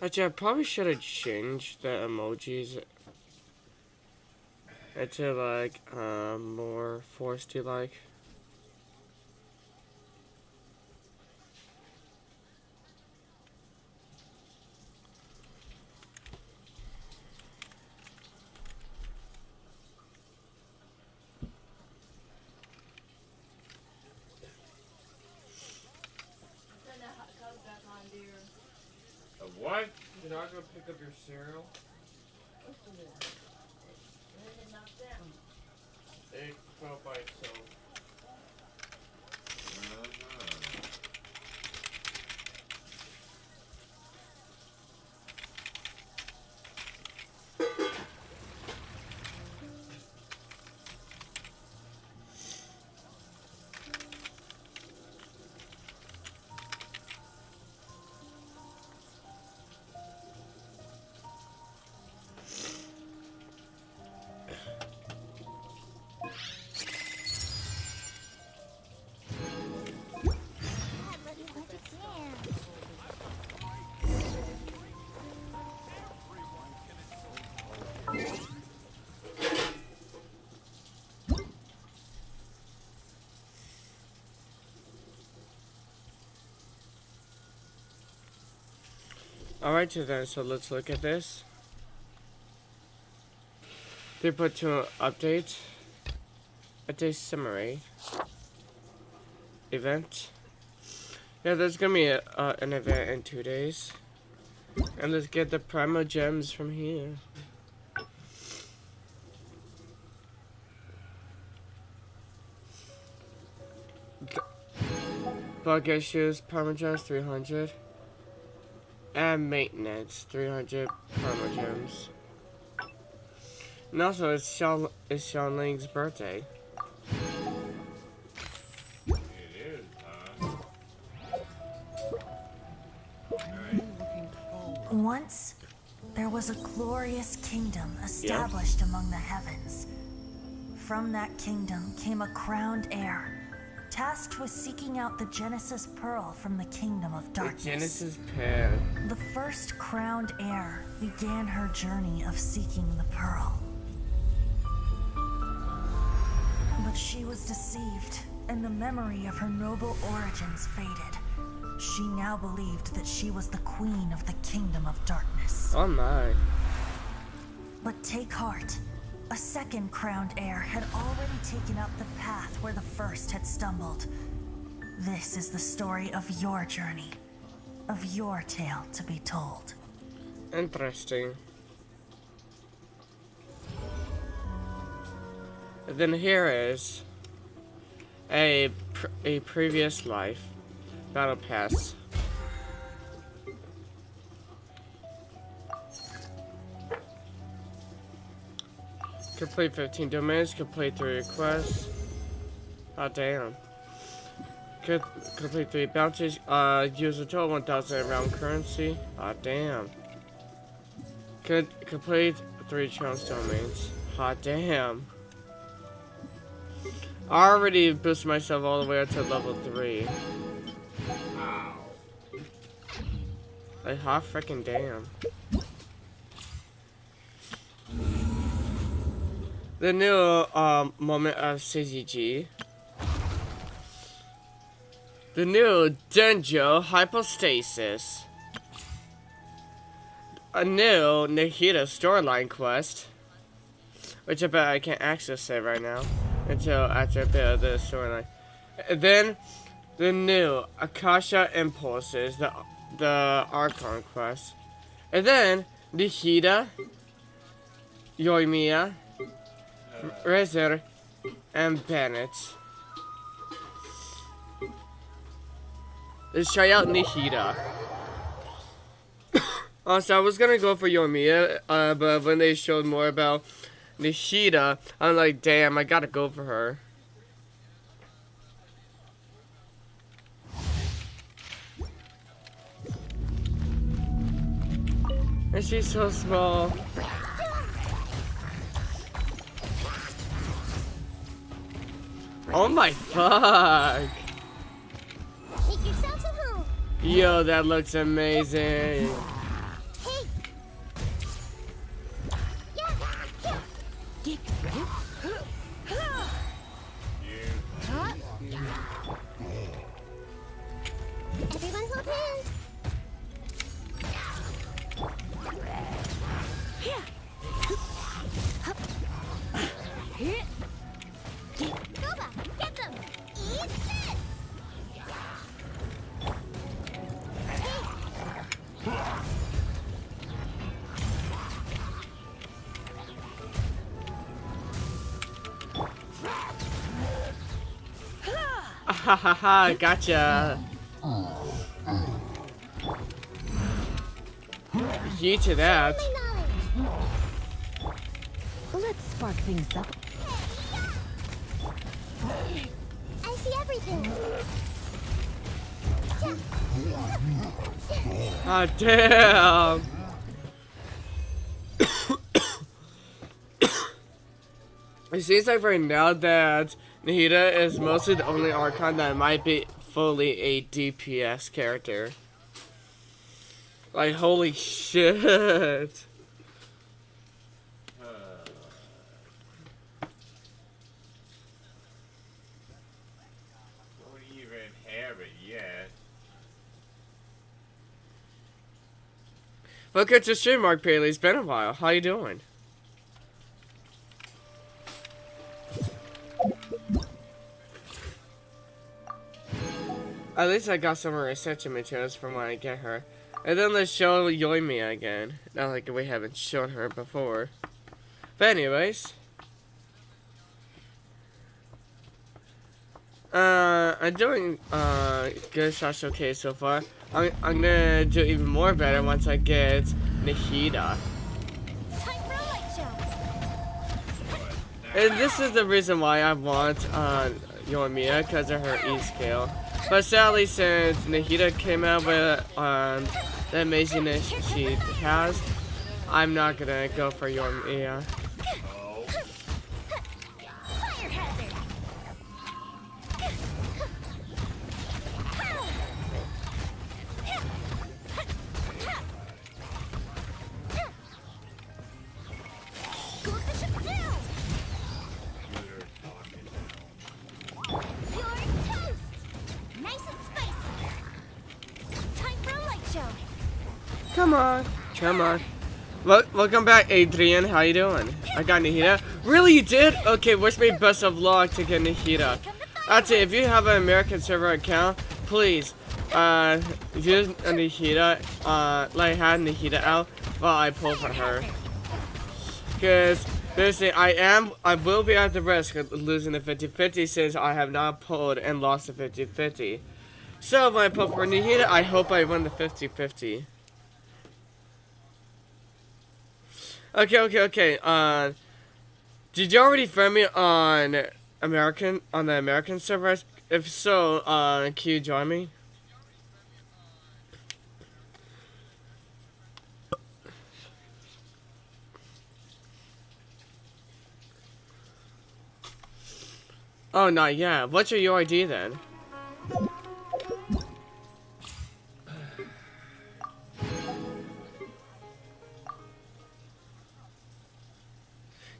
Actually, I probably should have changed the emojis into like more foresty like. What? You're not gonna pick up your cereal? It fell by itself. Alright, so let's look at this. 3.2 update. Update summary. Event. Yeah, there's gonna be an event in 2 days. And let's get the primal gems from here. Bug issues, primal gems 300. And maintenance, 300 primal gems. And also, it's Xiao Ling's birthday. It is, huh? Alright. Once, there was a glorious kingdom established among the heavens. From that kingdom came a crowned heir, tasked with seeking out the Genesis Pearl from the Kingdom of Darkness. The Genesis Pearl. The first crowned heir began her journey of seeking the Pearl. But she was deceived, and the memory of her noble origins faded. She now believed that she was the queen of the Kingdom of Darkness. Oh my. But take heart. A second crowned heir had already taken up the path where the first had stumbled. This is the story of your journey, of your tale to be told. Interesting. Then here is a previous life battle pass. Complete 15 domains, complete 3 requests. Oh damn. Complete 3 bounties, use a total 1,000 round currency. Oh damn. Complete 3 challenge domains. Hot damn. I already boosted myself all the way up to level 3. Ow. Like hot freaking damn. The new moment of CGG. The new dendro hypostasis. A new Nahida storyline quest. Which I bet I can't access it right now. Until after a bit of the storyline. And then the new Akasha Impulses, the Archon quest. And then Nahida, Yoimiya, Razor, and Bennett. Let's try out Nahida. Also, I was gonna go for Yoimiya, but when they showed more about Nahida, I'm like, damn, I gotta go for her. And she's so small. Oh my fuck! Make yourselves at home. Yo, that looks amazing. Ha ha ha, gotcha. Ye to that. Let's spark things up. I see everything. Ah, damn. It seems like right now that Nahida is mostly the only archon that might be fully a DPS character. Like, holy shit. Don't even have it yet. Welcome to stream, Mark Paley. It's been a while. How you doing? At least I got some research materials from when I get her. And then let's show Yoimiya again. Not like we haven't shown her before. But anyways. I'm doing good shot showcase so far. I'm gonna do even more better once I get Nahida. Time for a light show. And this is the reason why I want Yoimiya, because of her E scale. But sadly, since Nahida came out with the amazingness she has, I'm not gonna go for Yoimiya. Fire hazard. Cool bishop down. You're talking now. You're toast. Nice and spicy. Time for a light show. Come on, come on. Welcome back, Adrian. How you doing? I got Nahida. Really, you did? Okay, wish me best of luck to get Nahida. That's it. If you have an American server account, please use Nahida. Like have Nahida out while I pull for her. Because basically, I will be at the risk of losing the 50-50 since I have not pulled and lost the 50-50. So when I pull for Nahida, I hope I win the 50-50. Okay. Did you already friend me on the American servers? If so, can you join me? Oh, not yet. What's your UID then?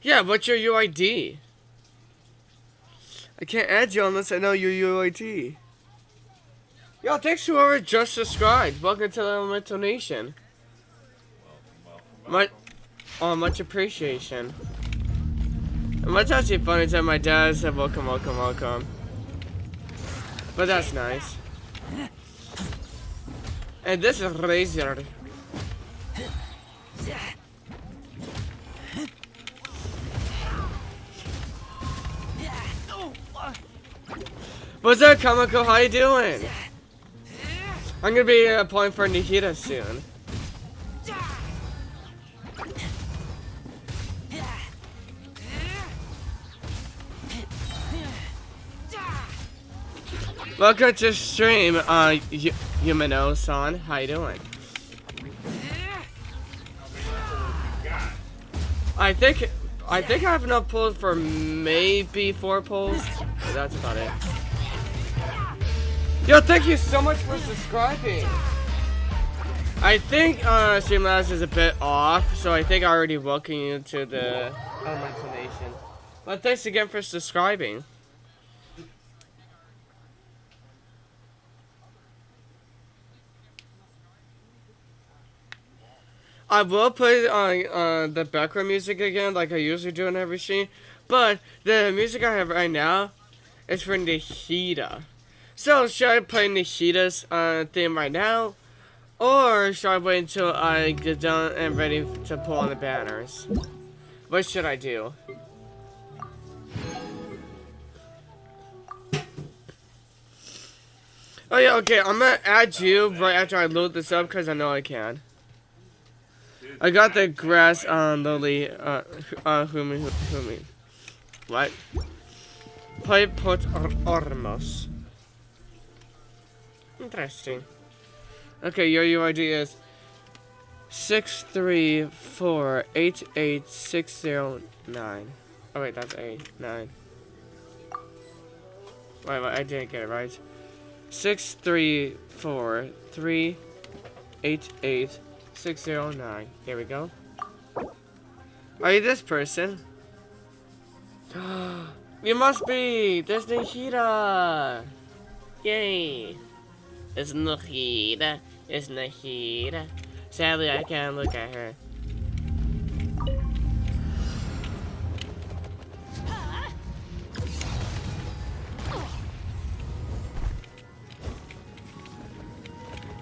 Yeah, what's your UID? I can't add you unless I know your UID. Yo, thanks to whoever just subscribed. Welcome to the Elemental Nation. Much appreciation. And what's actually funny is that my dad said welcome. But that's nice. And this is Razor. What's up, Kamako? How you doing? I'm gonna be applying for Nahida soon. Welcome to stream, Yumino-san. How you doing? I think I have enough pulls for maybe 4 pulls. But that's about it. Yo, thank you so much for subscribing. I think Streamlabs is a bit off, so I think I already welcome you to the Elemental Nation. But thanks again for subscribing. I will put on the background music again, like I usually do in every stream. But the music I have right now is for Nahida. So should I play Nahida's theme right now, or should I wait until I get done and ready to pull on the banners? What should I do? Oh yeah, okay, I'm gonna add you right after I load this up because I know I can. I got the grass lily humi. What? Play put ormos. Interesting. Okay, your UID is 634888609. Oh wait, that's a 9. Wait, I didn't get it right. 634388609. Here we go. Are you this person? You must be! There's Nahida! Yay! It's Nahida. It's Nahida. Sadly, I can't look at her.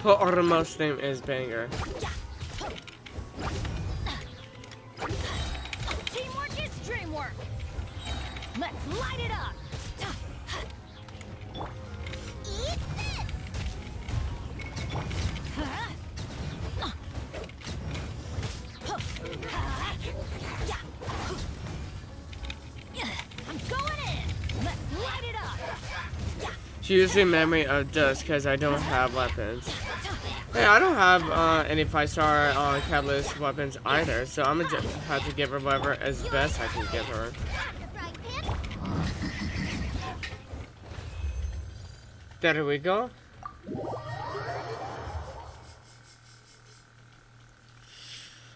Poor Ormos' name is Banger. Teamwork is dreamwork. Let's light it up. Eat this. I'm going in. Let's light it up. She uses memory of dust because I don't have weapons. Hey, I don't have any 5-star catalyst weapons either, so I'm gonna just have to give her whatever as best I can give her. There we go.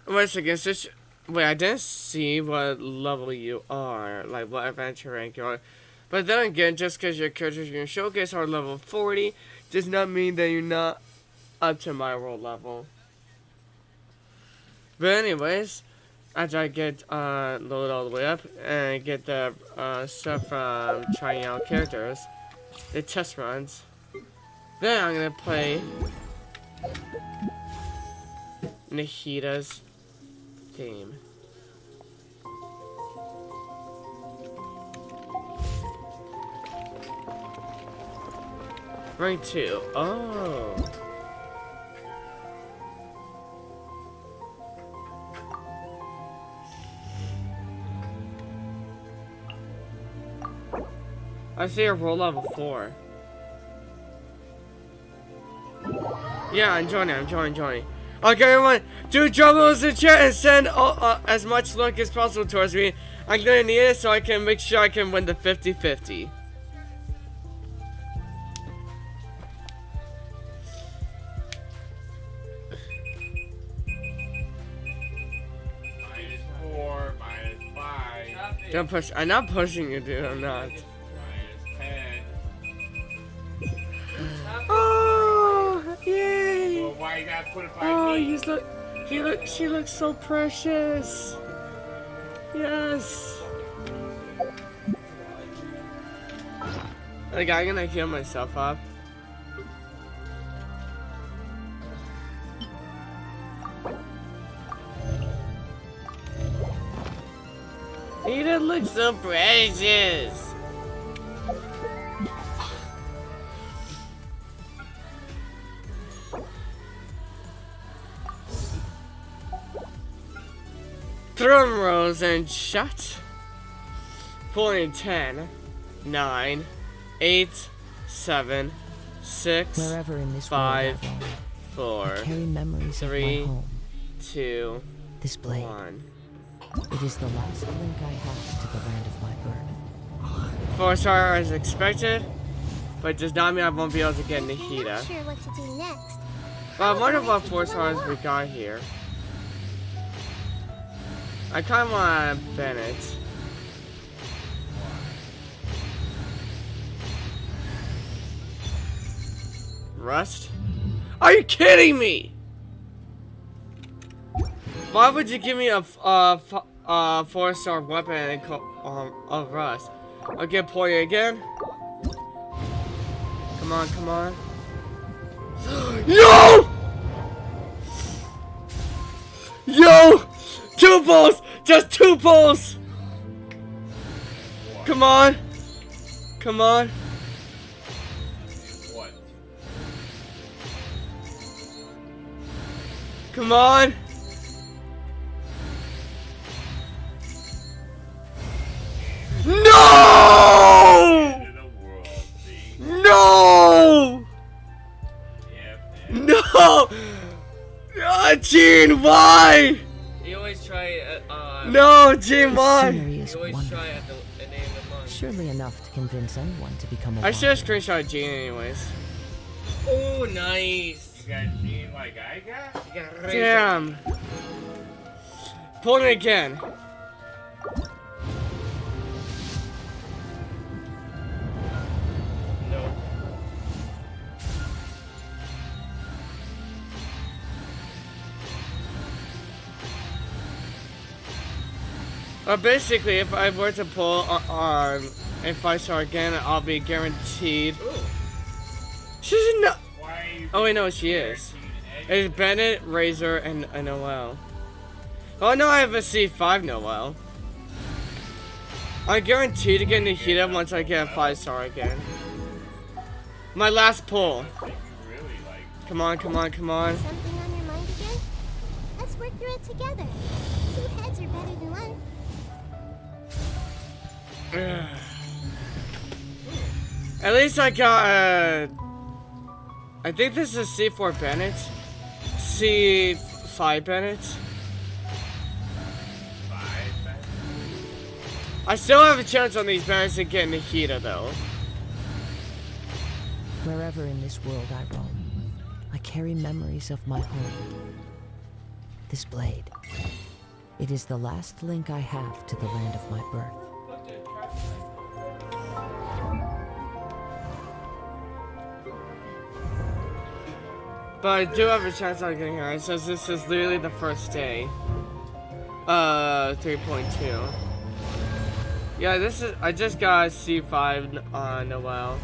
Wait a second, wait, I didn't see what level you are, like what adventure rank you are. But then again, just because your characters you can showcase are level 40, does not mean that you're not up to my world level. But anyways, after I get load all the way up and get the stuff from trying out characters, the test runs, then I'm gonna play Nahida's theme. Rank 2. Oh. I see a roll level 4. Yeah, I'm joining. Okay, everyone, do drop those in chat and send as much luck as possible towards me. I'm gonna need it so I can make sure I can win the 50-50. -4, -5. Don't push. I'm not pushing you, dude. I'm not. -10. Oh, yay! Well, why you gotta put it by Oh, me? she looks so precious. Yes. Like, I'm gonna heal myself up. Nahida looks so precious. Drum rolls and shot. Pulling 10, 9, 8, 7, 6, Wherever in this 5, world I 4, roam, I carry memories 3, of my home. 2, This blade, 1. it is the last link I have to the land of my birth. 4-star as expected, but does not mean I won't be able to get I'm Nahida. not sure what to do next. But I wonder what 4-stars we got here. I kind of want Bennett. Rust? Are you kidding me? Why would you give me a 4-star weapon and of Rust? Okay, play again. Come on. Yo! Yo! 2 pulls! Just 2 pulls! Come on! What? Come on. No! End of the world, see? No! Yep. No! Gene, why? You always try No, Gene, This why? scenery is you always wonderful. try at the name of the month. Surely enough to convince anyone to become a I should have wanderer. screenshot Gene anyways. Oh, nice. You got Gene like I got? You got razor. Damn. Pull it again. No. Basically, if I were to pull on a 5-star again, I'll be guaranteed. Ooh. She's not. Why are you Oh wait, no, she is. Gene It's Bennett, Razor, and a Noel. Oh no, I have a C5 Noel. I'm guaranteed to get Nahida once I get a 5-star again. My last pull. Really like Come on, come on, come on. Something on your mind again? Let's work through it together. 2 heads are better than 1. At least I got I think this is C4 Bennett. C5 Bennett. 5. I still have a chance on these Bennetts to get Nahida though. Wherever in this world I roam, I carry memories of my home. This blade. It is the last link I have to the land of my birth. But I do have a chance on getting her. It says this is literally the first day. 3.2. Yeah, this is. I just got a C5 on Noel.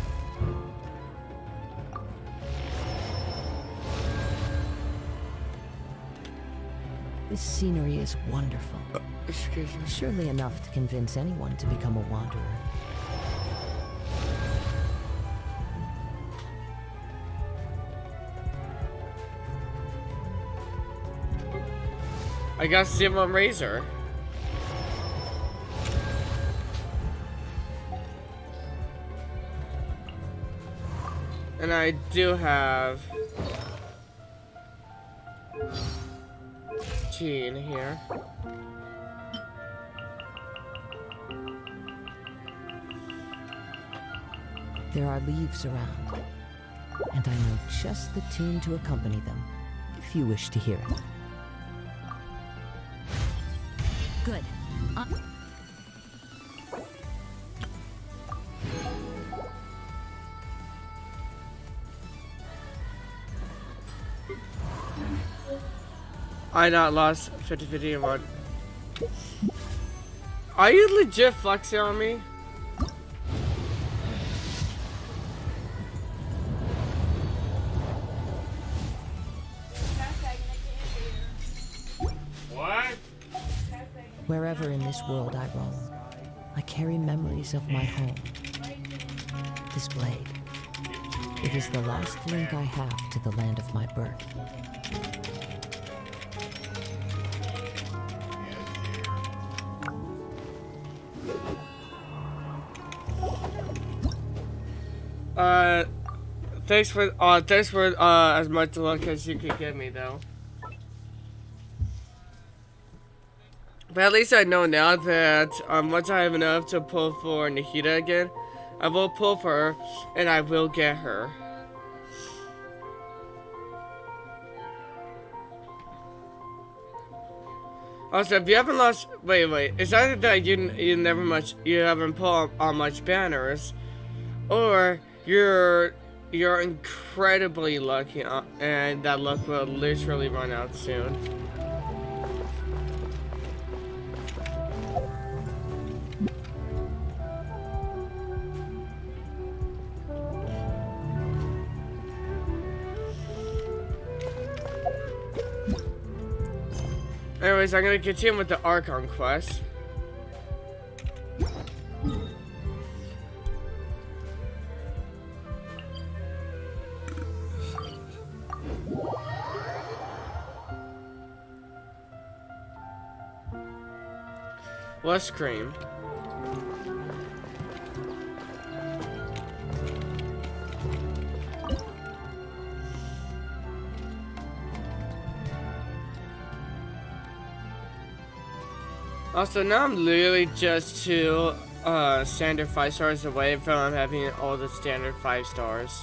This scenery is wonderful. Excuse me. Surely enough to convince anyone to become a wanderer. I got C1 Razor. And I do have Gene here. There are leaves around, and I know just the tune to accompany them, if you wish to hear it. Good. I not lost 50-50 in one. Are you legit flexing on me? What? Wherever in this world I roam, I carry memories of my home. This blade. It is the last link I have to the land of my birth. Thanks for as much luck as you could give me though. But at least I know now that once I have enough to pull for Nahida again, I will pull for her and I will get her. Also, if you haven't lost, wait, it's either that you haven't pulled on much banners, or you're incredibly lucky, and that luck will literally run out soon. Anyways, I'm gonna continue with the Archon quest. What's cream? Also, now I'm literally just 2 standard 5 stars away from having all the standard 5 stars.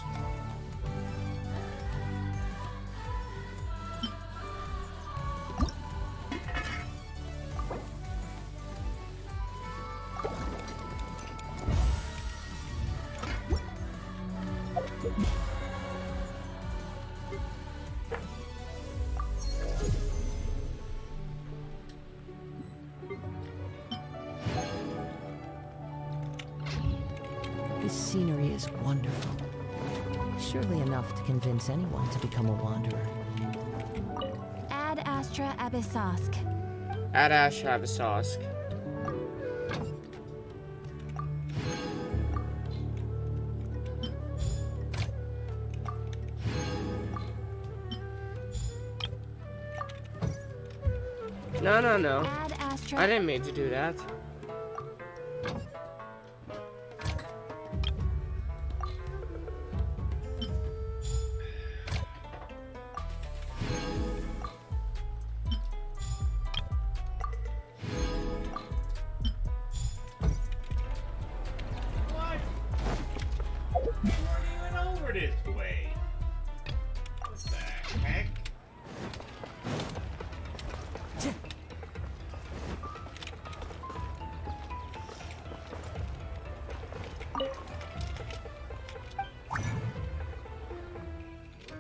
This scenery is wonderful. Surely enough to convince anyone to become a wanderer. Ad Astra Abyssosk. Ad Astra Abyssosk. No. Ad Astra. I didn't mean to do that. What? You weren't even over this way. What the heck?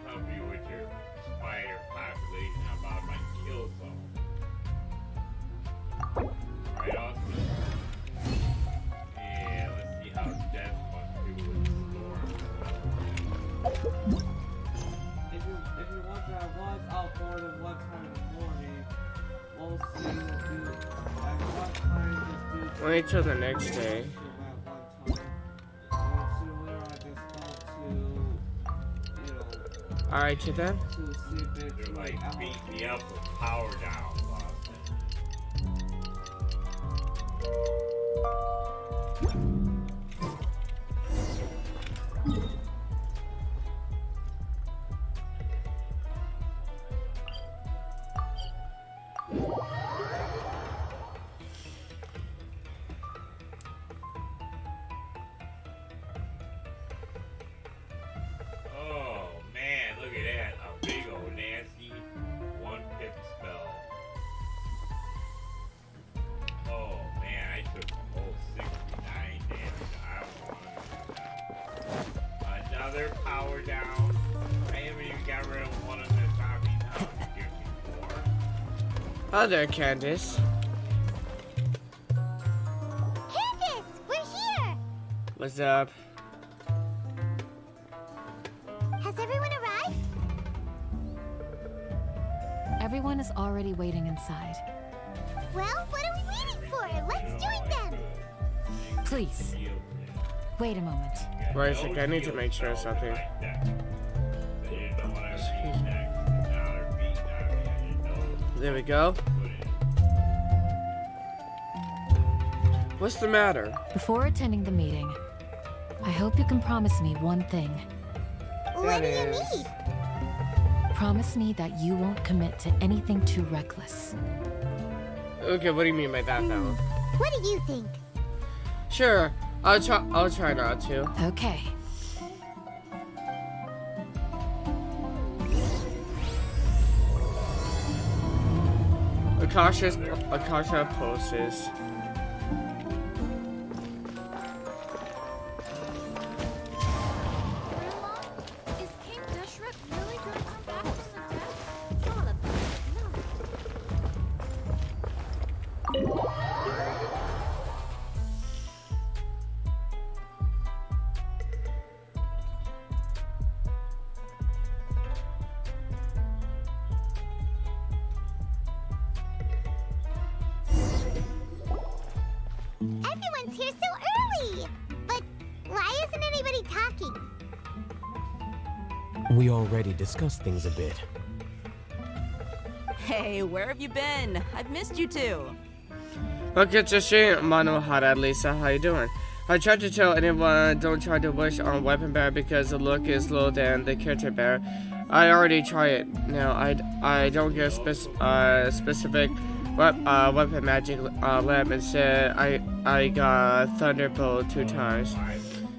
Help you with your spider population. I'm out of my kill zone. Right, Austin? Yeah, let's see how Death must do with the storm. If you wonder I was out for the one time in the morning, we'll see what do. At what time this dude Wait till the next day. Alright, to them. They're like beat me up with power down, Austin. Oh man, look at that. A big old nasty 1-pip spell. Oh man, I took a whole 69 damage. I want another power down. I haven't even got rid of one of the zombies now. You give me more. Oh, there, Candace. Candace, we're here. What's up? Has everyone arrived? Everyone is already waiting inside. Well, what are we waiting for? Let's join them. Please, wait a moment. Wait a second, I need to make sure of something. There we go. What's the matter? Before attending the meeting, I hope you can promise me one thing. What do you is- need? Promise me that you won't commit to anything too reckless. Okay, what do you mean by that now? What do you think? Sure, I'll try not to. Okay. Akasha poses. Is King Deshret really going to come back from the dead? It's all about everyone's here so early. But why isn't anybody talking? We already discussed things a bit. Hey, where have you been? I've missed you too. Look at Jasheen, Nahida, Lisa, how you doing? I tried to tell anyone don't try to wish on weapon bearer because the look is lower than the character bearer. I already tried it. Now I don't get specific weapon magic lamp. Instead I got thunderbolt 2 times.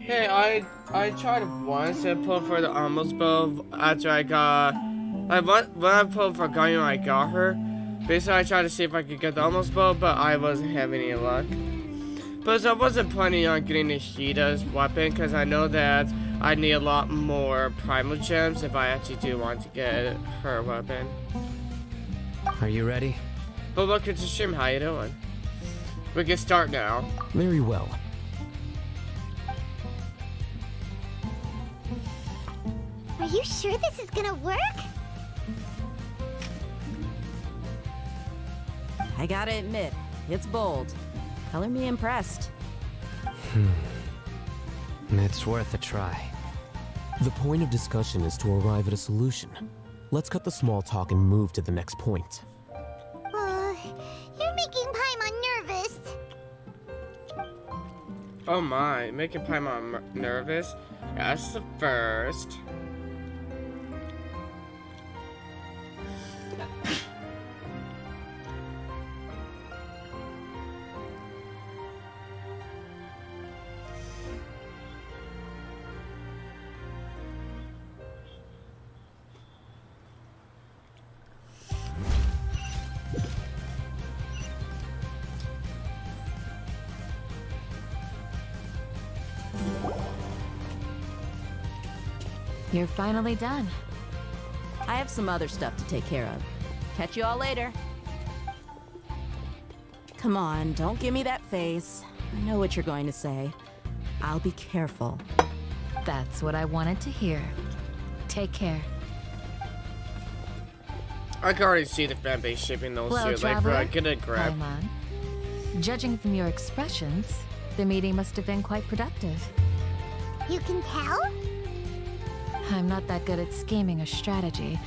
Hey, I tried once to pull for the almost bow after when I pulled for Ganyu I got her. Basically I tried to see if I could get the almost bow, but I wasn't having any luck. But I wasn't planning on getting Nahida's weapon because I know that I need a lot more primal gems if I actually do want to get her weapon. Are you ready? But look at the stream, how you doing? We can start now. Very well. Are you sure this is gonna work? I gotta admit, it's bold. Color me impressed. It's worth a try. The point of discussion is to arrive at a solution. Let's cut the small talk and move to the next point. You're making Paimon nervous. Oh my, making Paimon nervous? That's the first. You're finally done. I have some other stuff to take care of. Catch you all later. Come on, don't give me that face. I know what you're going to say. I'll be careful. That's what I wanted to hear. Take care. I can already see the fanbase shipping those Well, two. Like, bro, get a grab. Paimon. Judging from your expressions, the meeting must have been quite productive. You can tell? I'm not that good at scheming or strategy,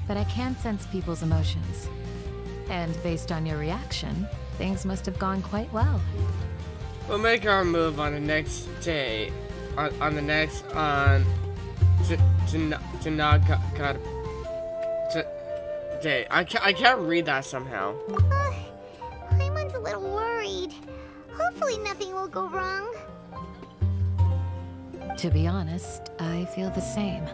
but I can sense people's emotions. And based on your reaction, things must have gone quite well. We'll make our move on the next day. On the next day. I can't read that somehow. Paimon's a little worried. Hopefully nothing will go wrong. To be honest, I feel the same.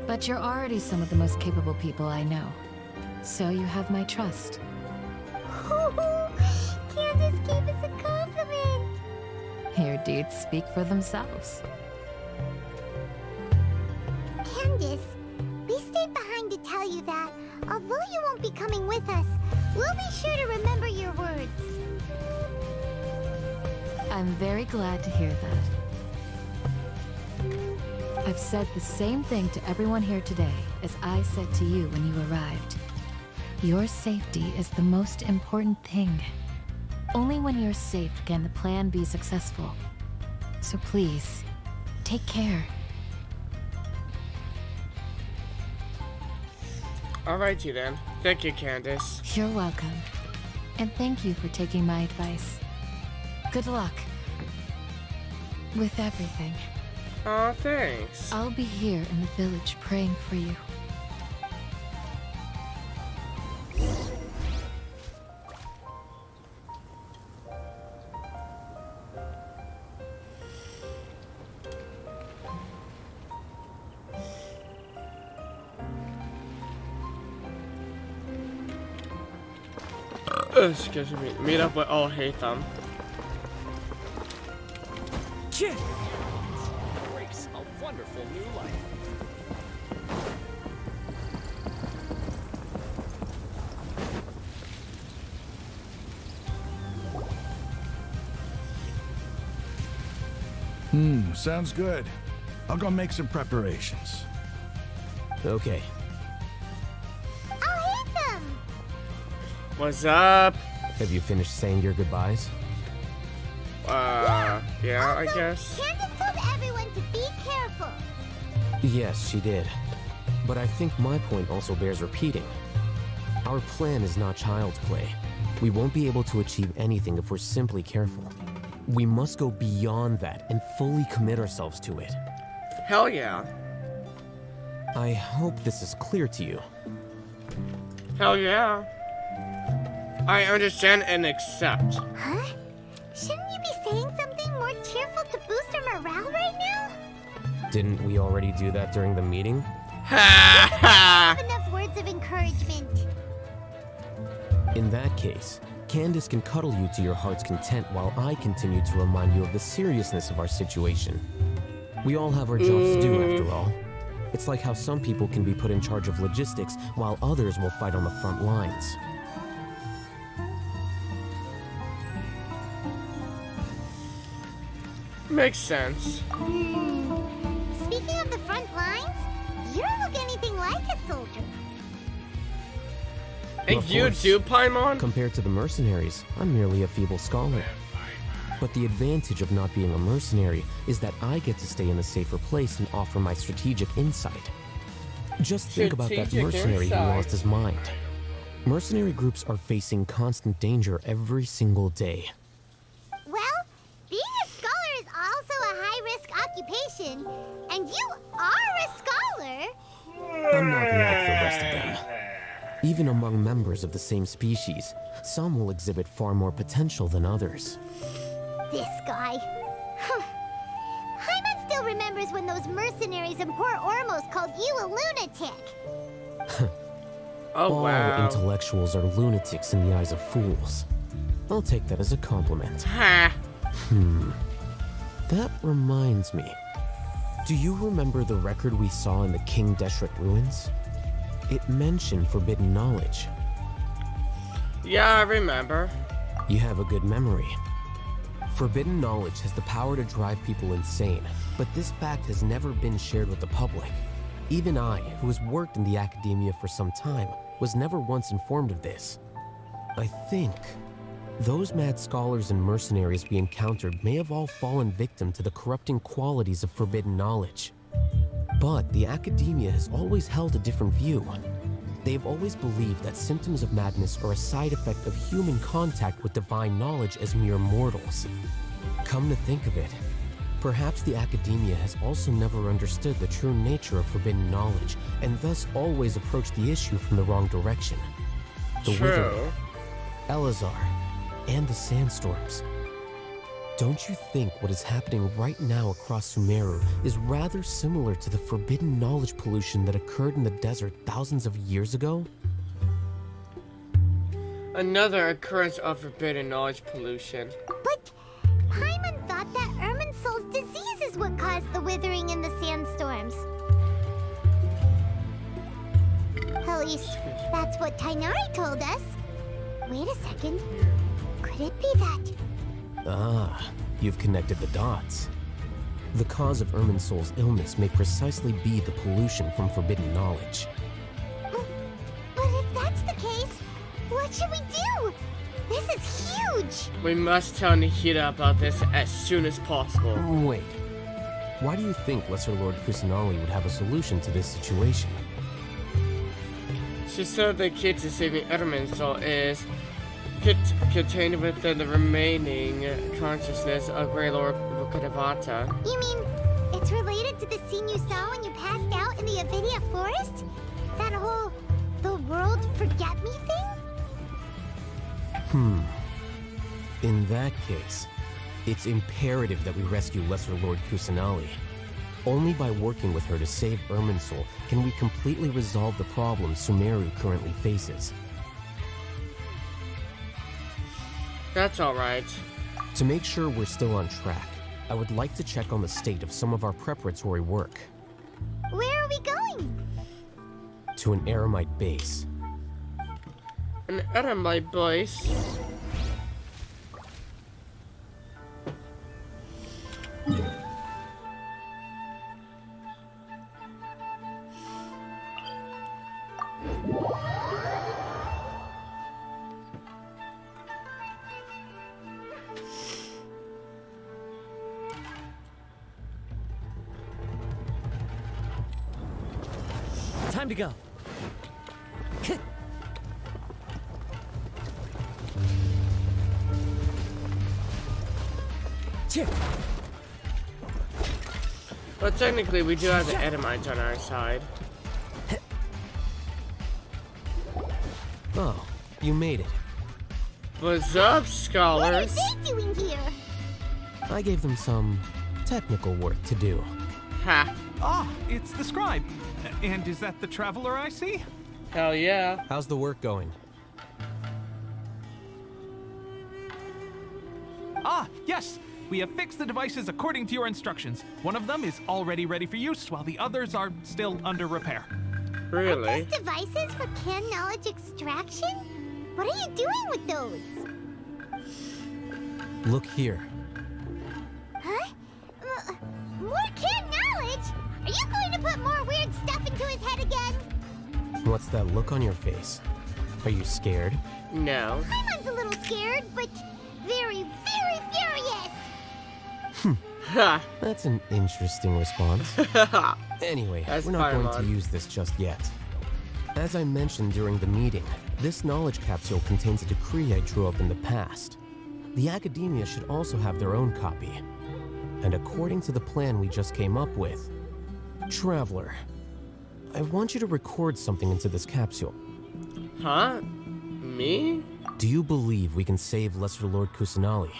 But you're already some of the most capable people I know. So you have my trust. Candace gave us a compliment. Your deeds speak for themselves. Candace, we stayed behind to tell you that, although you won't be coming with us, we'll be sure to remember your words. I'm very glad to hear that. I've said the same thing to everyone here today as I said to you when you arrived. Your safety is the most important thing. Only when you're safe can the plan be successful. So please, take care. Alrighty then. Thank you, Candace. You're welcome. And thank you for taking my advice. Good luck. With everything. Aw, thanks. I'll be here in the village praying for you. Excuse me. Meet up with all hate them. Embrace a wonderful new life. Sounds good. I'll go make some preparations. Okay. I'll hit them! What's up? Have you finished saying your goodbyes? Yeah, I Also, guess. Candace told everyone to be careful. Yes, she did. But I think my point also bears repeating. Our plan is not child's play. We won't be able to achieve anything if we're simply careful. We must go beyond that and fully commit ourselves to it. Hell yeah. I hope this is clear to you. Hell yeah. I understand and accept. Huh? Shouldn't you be saying something more cheerful to boost our morale right now? Didn't we already do that during the meeting? Ha ha! Enough words of encouragement. In that case, Candace can cuddle you to your heart's content while I continue to remind you of the seriousness of our situation. We all have our jobs to do after all. It's like how some people can be put in charge of logistics while others will fight on the front lines. Makes sense. Speaking of the front lines, you don't look anything like a soldier. And Of you course, do, Paimon? Compared to the mercenaries, I'm merely a feeble scholar. But the advantage of not being a mercenary is that I get to stay in a safer place and offer my strategic insight. Just think about that Strategic mercenary who insight. lost his mind. Mercenary groups are facing constant danger every single day. Well, being a scholar is also a high-risk occupation, and you are a scholar. I'm not like the rest of them. Even among members of the same species, some will exhibit far more potential than others. This guy. Hyman still remembers when those mercenaries in Port Ormos called you a lunatic. Oh, All wow. intellectuals are lunatics in the eyes of fools. I'll take that as a compliment. Ha! That reminds me. Do you remember the record we saw in the King Deshret ruins? It mentioned forbidden knowledge. Yeah, I remember. You have a good memory. Forbidden knowledge has the power to drive people insane, but this fact has never been shared with the public. Even I, who has worked in the Akademiya for some time, was never once informed of this. I think those mad scholars and mercenaries we encountered may have all fallen victim to the corrupting qualities of forbidden knowledge. But the Akademiya has always held a different view. They've always believed that symptoms of madness are a side effect of human contact with divine knowledge as mere mortals. Come to think of it, perhaps the Akademiya has also never understood the true nature of forbidden knowledge, and thus always approached the issue from the wrong direction. The True. Withering, Elazar, and the sandstorms. Don't you think what is happening right now across Sumeru is rather similar to the forbidden knowledge pollution that occurred in the desert thousands of years ago? Another occurrence of forbidden knowledge pollution. But Hyman thought that Irminsul's disease is what caused the withering and the sandstorms. At least, that's what Tainari told us. Wait a second. Could it be that? Ah, you've connected the dots. The cause of Irminsul's illness may precisely be the pollution from forbidden knowledge. But if that's the case, what should we do? This is huge! We must tell Nahida about this as soon as possible. Wait. Why do you think Lesser Lord Kusanali would have a solution to this situation? She said the key to saving Irminsul is contained within the remaining consciousness of Grey Lord Vukadavata. You mean, it's related to the scene you saw when you passed out in the Avidia forest? That whole, the world forget me thing? In that case, it's imperative that we rescue Lesser Lord Kusanali. Only by working with her to save Irminsul can we completely resolve the problem Sumeru currently faces. That's alright. To make sure we're still on track, I would like to check on the state of some of our preparatory work. Where are we going? To an Eremite base. An Eremite base. Time to go. But technically, we do have the Edomites on our side. Oh, you made it. What's up, What are scholars? they doing here? I gave them some technical work to do. Ha! Ah, it's the scribe. And is that the traveler I see? Hell yeah! How's the work going? Ah, yes. We have fixed the devices according to your instructions. One of them is already ready for use, while the others are still under repair. Really? These devices for can knowledge extraction? What are you doing with those? Look here. Huh? More can knowledge? Are you going to put more weird stuff into his head again? What's that look on your face? Are you scared? No. Paimon's a little scared, but very, very furious. Ha! That's an interesting response. Anyway, That's we're not going Paimon. to use this just yet. As I mentioned during the meeting, this knowledge capsule contains a decree I drew up in the past. The Akademiya should also have their own copy. And according to the plan we just came up with, Traveler, I want you to record something into this capsule. Huh? Me? Do you believe we can save Lesser Lord Kusanali?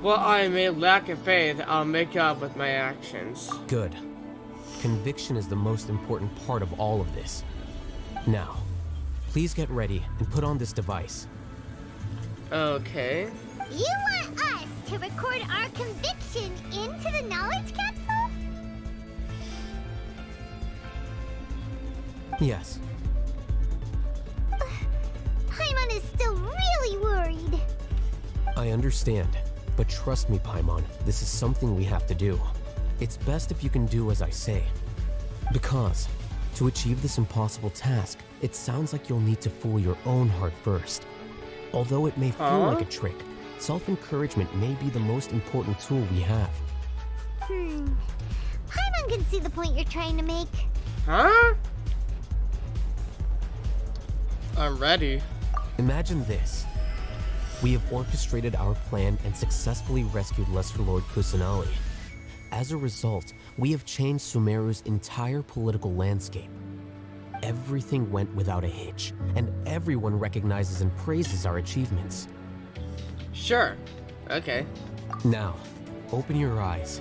Well, I may lack in faith. I'll make up with my actions. Good. Conviction is the most important part of all of this. Now, please get ready and put on this device. Okay. You want us to record our conviction into the knowledge capsule? Yes. Paimon is still really worried. I understand, but trust me, Paimon, this is something we have to do. It's best if you can do as I say. Because, to achieve this impossible task, it sounds like you'll need to fool your own heart first. Although it may feel like a trick, self-encouragement may be the most important tool we have. Paimon can see the point you're trying to make. Huh? I'm ready. Imagine this. We have orchestrated our plan and successfully rescued Lesser Lord Kusanali. As a result, we have changed Sumeru's entire political landscape. Everything went without a hitch, and everyone recognizes and praises our achievements. Sure. Okay. Now, open your eyes.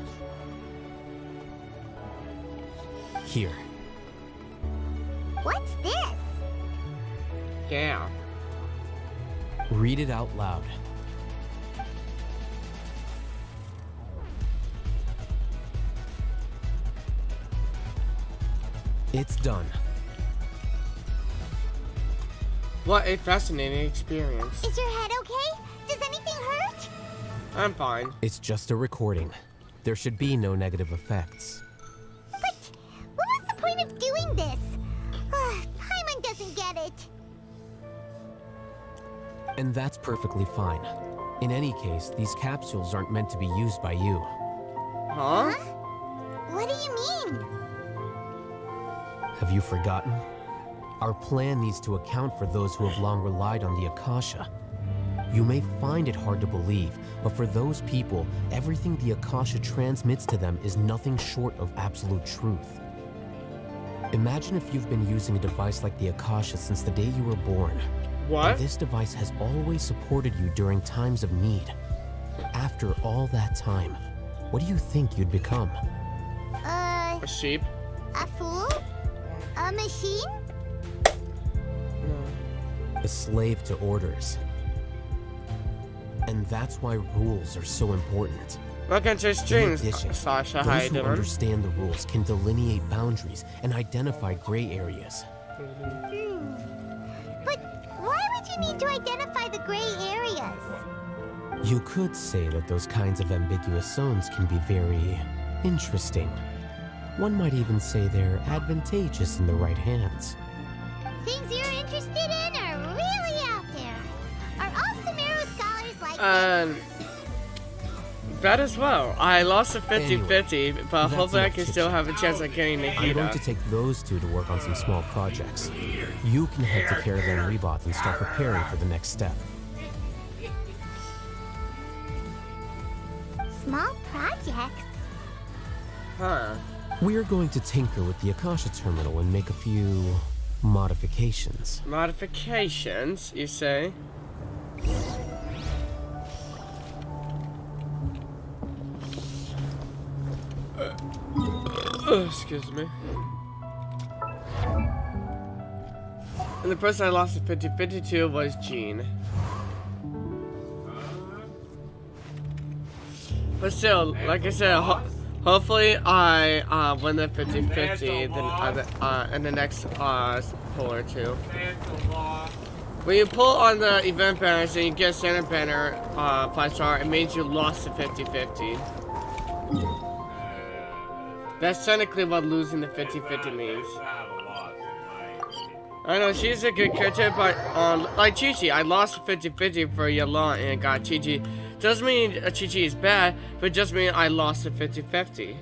Here. What's this? Yeah. Read it out loud. It's done. What a fascinating experience. Is your head okay? Does anything hurt? I'm fine. It's just a recording. There should be no negative effects. But what was the point of doing this? Paimon doesn't get it. And that's perfectly fine. In any case, these capsules aren't meant to be used by you. Huh? What do you mean? Have you forgotten? Our plan needs to account for those who have long relied on the Akasha. You may find it hard to believe, but for those people, everything the Akasha transmits to them is nothing short of absolute truth. Imagine if you've been using a device like the Akasha since the day you were born. What? And this device has always supported you during times of need. After all that time, what do you think you'd become? A sheep? A fool? A machine? A slave to orders. And that's why rules are so important. Welcome to In streams, addition, Sasha. How you those who doing? understand the rules can delineate boundaries and identify gray areas. But why would you need to identify the gray areas? You could say that those kinds of ambiguous zones can be very interesting. One might even say they're advantageous in the right hands. Things you're interested in are really out there. Are all Sumeru scholars like That as well. I lost a 50-50, Anyway, but that's hopefully I enough can still chit-chat. have a chance at getting I'm going to Nahida. take those two to work on some small projects. You can head to Caravan Rebot and start preparing for the next step. projects. Huh. We're going to tinker with the Akasha terminal and make a few modifications. Modifications, you say? Excuse me. And the person I lost at 50-52 was Jean. But still, like I said, hopefully I win the 50-50 in the next pull or two. When you pull on the event banners and you get standard banner 5-star, it means you lost the 50-50. That's technically what losing the 50-50 means. I know, she's a good character, but like Chi-Chi, I lost 50-50 for Yalon and got Chi-Chi. Doesn't mean Chi-Chi is bad, but it just means I lost the 50-50.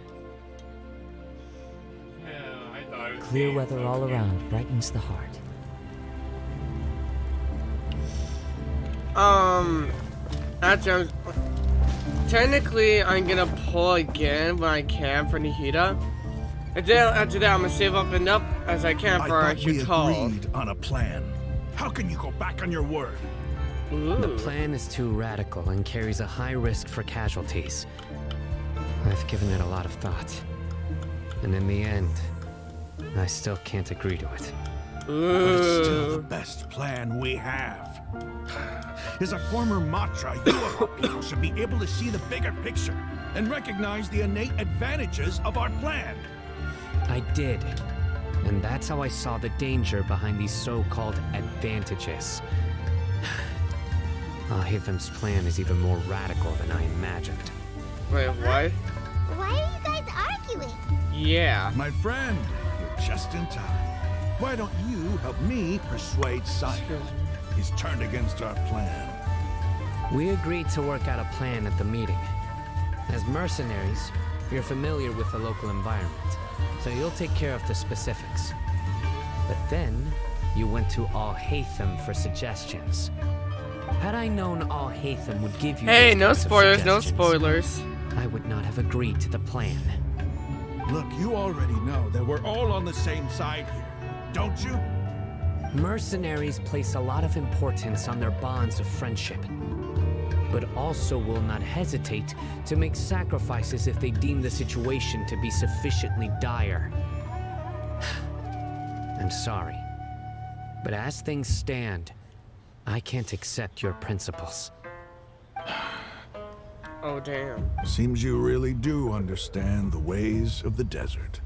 Clear weather all around brightens the heart. Technically, I'm gonna pull again when I can for Nahida. And then after that, I'm gonna save up enough as I can for I thought we Hutal. agreed on a plan. How can you go back on your word? The plan is too radical and carries a high risk for casualties. I've given it a lot of thought. And in the end, I still can't agree to it. But it's still the best plan we have. As a former Matra, you of all people should be able to see the bigger picture and recognize the innate advantages of our plan. I did. And that's how I saw the danger behind these so-called advantages. Alhaitham's plan is even more radical than I imagined. Wait, what? Why are you guys arguing? Yeah. My friend, you're just in time. Why don't you help me persuade Simon? He's turned against our plan. We agreed to work out a plan at the meeting. As mercenaries, you're familiar with the local environment, so you'll take care of the specifics. But then, you went to Alhaitham for suggestions. Had I known Alhaitham would give you Hey, those no kinds of spoilers, no suggestions, spoilers. I would not have agreed to the plan. Look, you already know that we're all on the same side here, don't you? Mercenaries place a lot of importance on their bonds of friendship, but also will not hesitate to make sacrifices if they deem the situation to be sufficiently dire. I'm sorry, but as things stand, I can't accept your principles. Oh, damn. Seems you really do understand the ways of the desert.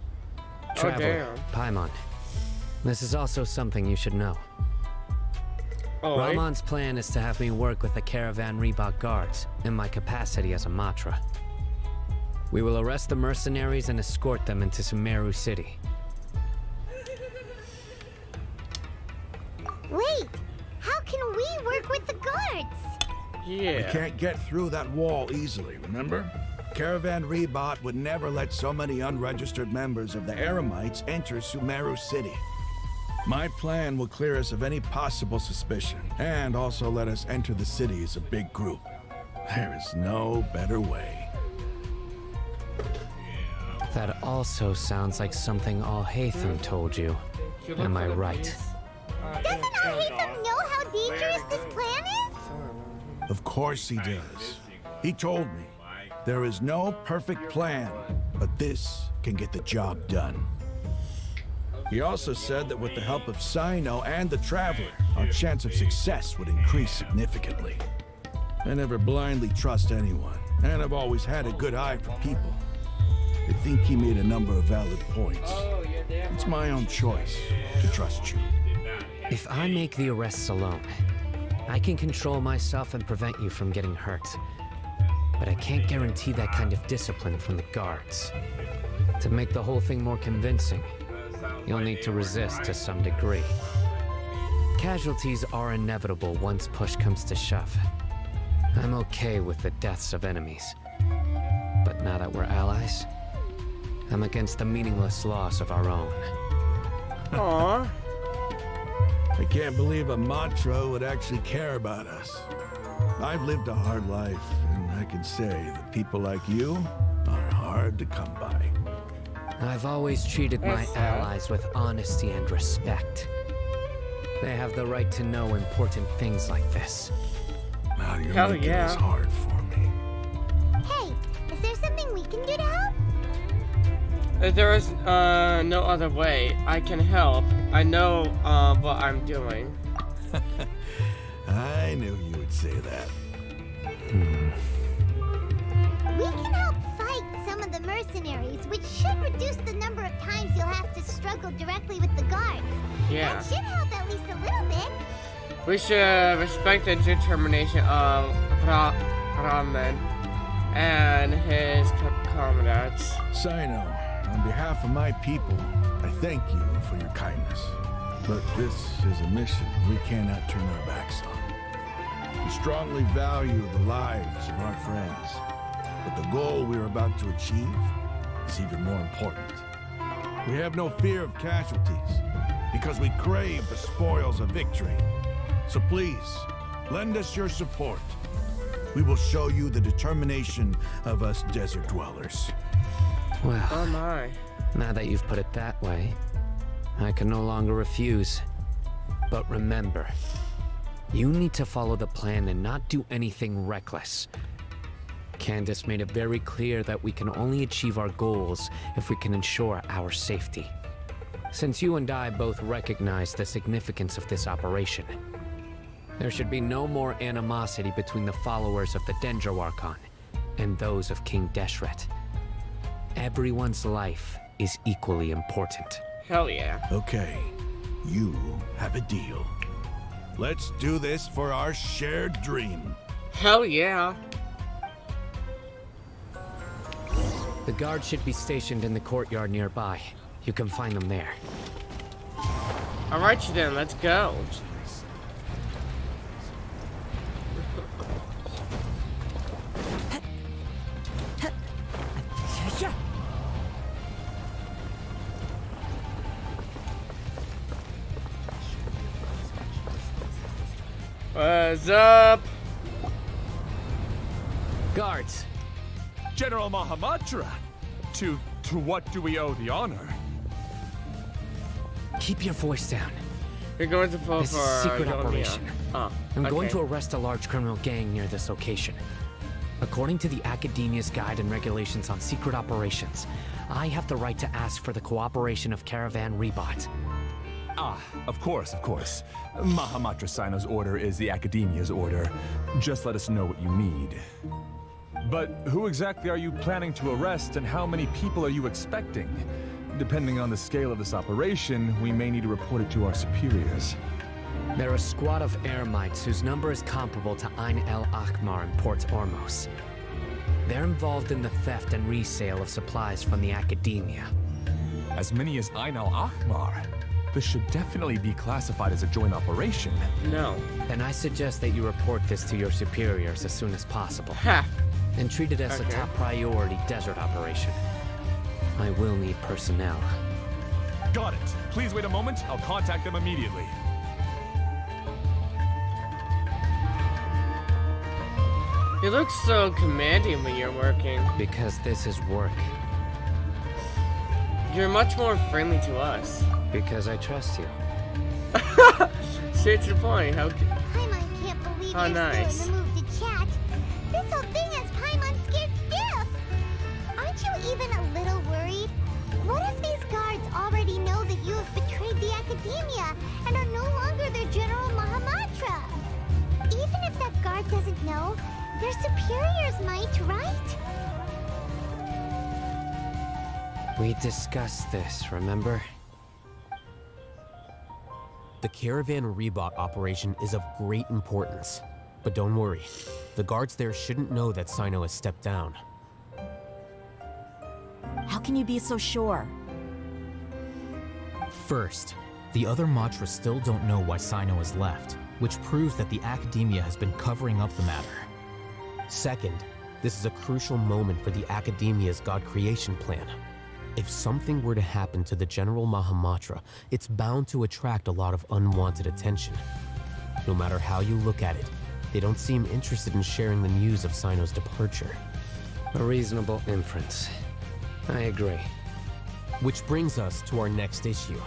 Traveler, Paimon, this is also something you should know. Oh, Ramon's plan is to have me work with the Caravan Reebok guards in my capacity as a Matra. We will arrest the mercenaries and escort them into Sumeru City. Wait, how can we work with the guards? Yeah. We can't get through that wall easily, remember? Caravan Rebot would never let so many unregistered members of the Eremites enter Sumeru City. My plan will clear us of any possible suspicion, and also let us enter the city as a big group. There is no better way. That also sounds like something Alhaitham told you. Am I right? Doesn't Alhaitham know how dangerous this plan is? Of course he does. He told me, there is no perfect plan, but this can get the job done. He also said that with the help of Sino and the Traveler, our chance of success would increase significantly. I never blindly trust anyone, and I've always had a good eye for people. I think he made a number of valid points. It's my own choice to trust you. If I make the arrests alone, I can control myself and prevent you from getting hurt. But I can't guarantee that kind of discipline from the guards. To make the whole thing more convincing, you'll need to resist to some degree. Casualties are inevitable once push comes to shove. I'm okay with the deaths of enemies. But now that we're allies, I'm against the meaningless loss of our own. Aww. I can't believe a Matra would actually care about us. I've lived a hard life and I can say that people like you are hard to come by. I've always treated my allies with honesty and respect. They have the right to know important things like this. Now you're making this hard for me. Hey, is there something we can do to help? There is no other way. I can help. I know what I'm doing. I knew you would say that. We can help fight some of the mercenaries, which should reduce the number of times you'll have to struggle directly with the guards. Yeah. That should help at least a little bit. We should respect the determination of Ramen and his comrades. Sino, on behalf of my people, I thank you for your kindness. But this is a mission we cannot turn our backs on. We strongly value the lives of our friends, but the goal we're about to achieve is even more important. We have no fear of casualties, because we crave the spoils of victory. So please, lend us your support. We will show you the determination of us desert dwellers. Well, oh my. Now that you've put it that way, I can no longer refuse. But remember, you need to follow the plan and not do anything reckless. Candace made it very clear that we can only achieve our goals if we can ensure our safety. Since you and I both recognize the significance of this operation, there should be no more animosity between the followers of the Dendro Archon and those of King Deshret. Everyone's life is equally important. Hell yeah. Okay, you have a deal. Let's do this for our shared dream. Hell yeah. The guards should be stationed in the courtyard nearby. You can find them there. Alright then, let's go. What's up? Guards! General Mahamatra! To what do we owe the honor? Keep your voice down. You're going to fall This for is a secret Akademiya. operation. Oh, I'm going okay. to arrest a large criminal gang near this location. According to the Akademiya's Guide and Regulations on Secret Operations, I have the right to ask for the cooperation of Caravan Rebot. Ah, of course, of course. Mahamatra Sino's order is the Akademiya's order. Just let us know what you need. But who exactly are you planning to arrest, and how many people are you expecting? Depending on the scale of this operation, we may need to report it to our superiors. They're a squad of Eremites whose number is comparable to Ain el Akhmar in Port Ormos. They're involved in the theft and resale of supplies from the Akademiya. As many as Ain el Akhmar? This should definitely be classified as a joint operation. No. Then I suggest that you report this to your superiors as soon as possible. Ha! And treat it as a top priority desert operation. I will need personnel. Got it. Please wait a moment. I'll contact them immediately. You look so commanding when you're working. Because this is work. You're much more friendly to us. Because I trust you. Straight to the point. How Paimon can't believe How you're nice. still in the mood to chat. This whole thing has Paimon scared stiff. Aren't you even a little worried? What if these guards already know that you have betrayed the Akademiya and are no longer their General Mahamatra? Even if that guard doesn't know, their superiors might, right? We discussed this, remember? The Caravan Rebot operation is of great importance. But don't worry, the guards there shouldn't know that Sino has stepped down. How can you be so sure? First, the other Matras still don't know why Sino has left, which proves that the Akademiya has been covering up the matter. Second, this is a crucial moment for the Akademiya's God creation plan. If something were to happen to the General Mahamatra, it's bound to attract a lot of unwanted attention. No matter how you look at it, They don't seem interested in sharing the news of Sino's departure. A reasonable inference. I agree. Which brings us to our next issue.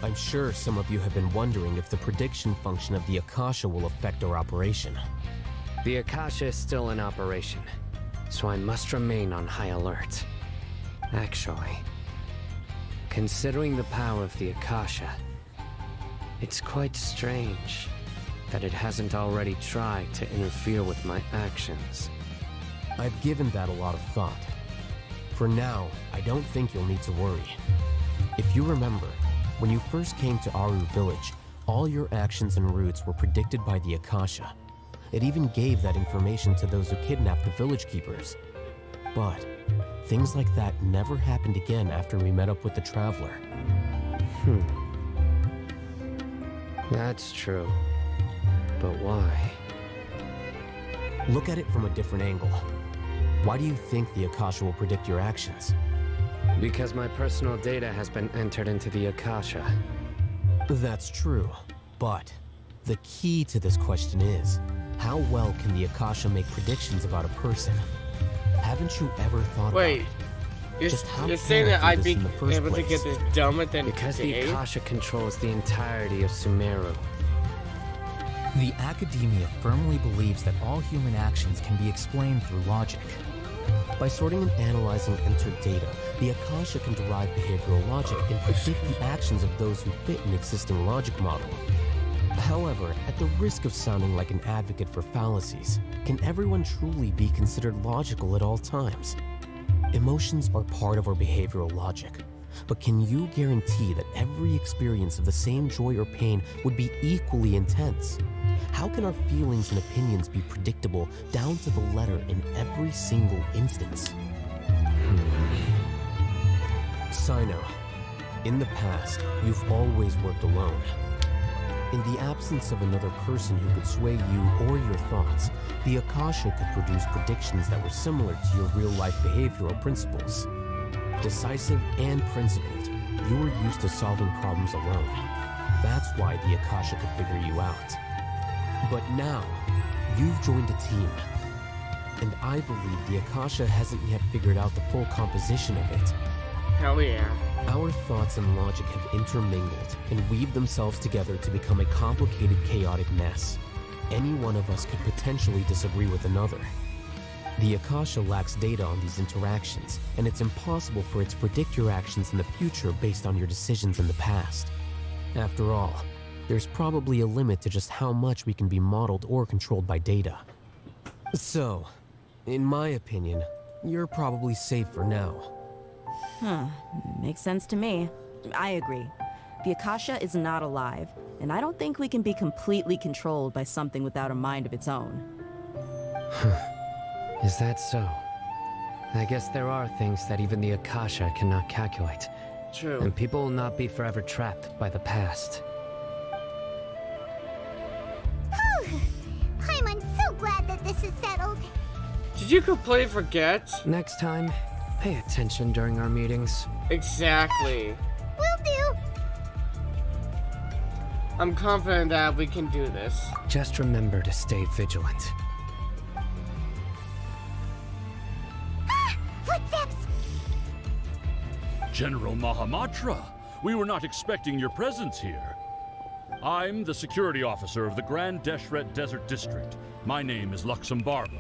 I'm sure some of you have been wondering if the prediction function of the Akasha will affect our operation. The Akasha is still in operation, so I must remain on high alert. Actually, considering the power of the Akasha, it's quite strange that it hasn't already tried to interfere with my actions. I've given that a lot of thought. For now, I don't think you'll need to worry. If you remember, when you first came to Aru Village, all your actions and routes were predicted by the Akasha. It even gave that information to those who kidnapped the village keepers. But things like that never happened again after we met up with the Traveler. That's true. But why? Look at it from a different angle. Why do you think the Akasha will predict your actions? Because my personal data has been entered into the Akasha. That's true, but the key to this question is, how well can the Akasha make predictions about a person? Haven't you ever thought about it? You're saying that I'd be able to get this done within because the Akasha controls the entirety of Sumeru. The Akademiya firmly believes that all human actions can be explained through logic. By sorting and analyzing entered data, the Akasha can derive behavioral logic and predict the actions of those who fit an existing logic model. However, at the risk of sounding like an advocate for fallacies, can everyone truly be considered logical at all times? Emotions are part of our behavioral logic, but can you guarantee that every experience of the same joy or pain would be equally intense? How can our feelings and opinions be predictable down to the letter in every single instance? Sino, in the past, you've always worked alone. In the absence of another person who could sway you or your thoughts, the Akasha could produce predictions that were similar to your real-life behavioral principles. Decisive and principled, you were used to solving problems alone. That's why the Akasha could figure you out. But now, you've joined a team. And I believe the Akasha hasn't yet figured out the full composition of it. Hell yeah. Our thoughts and logic have intermingled and weaved themselves together to become a complicated, chaotic mess. Any one of us could potentially disagree with another. The Akasha lacks data on these interactions, and it's impossible for it to predict your actions in the future based on your decisions in the past. After all, there's probably a limit to just how much we can be modeled or controlled by data. So, in my opinion, you're probably safe for now. Makes sense to me. I agree. The Akasha is not alive, and I don't think we can be completely controlled by something without a mind of its own. Is that so? I guess there are things that even the Akasha cannot calculate. True. And people will not be forever trapped by the past. I'm so glad that this is settled. Did you completely forget? Next time, pay attention during our meetings. Exactly. Will do. I'm confident that we can do this. Just remember to stay vigilant. Footsteps! General Mahamatra, we were not expecting your presence here. I'm the security officer of the Grand Deshret Desert District. My name is Luxembargo.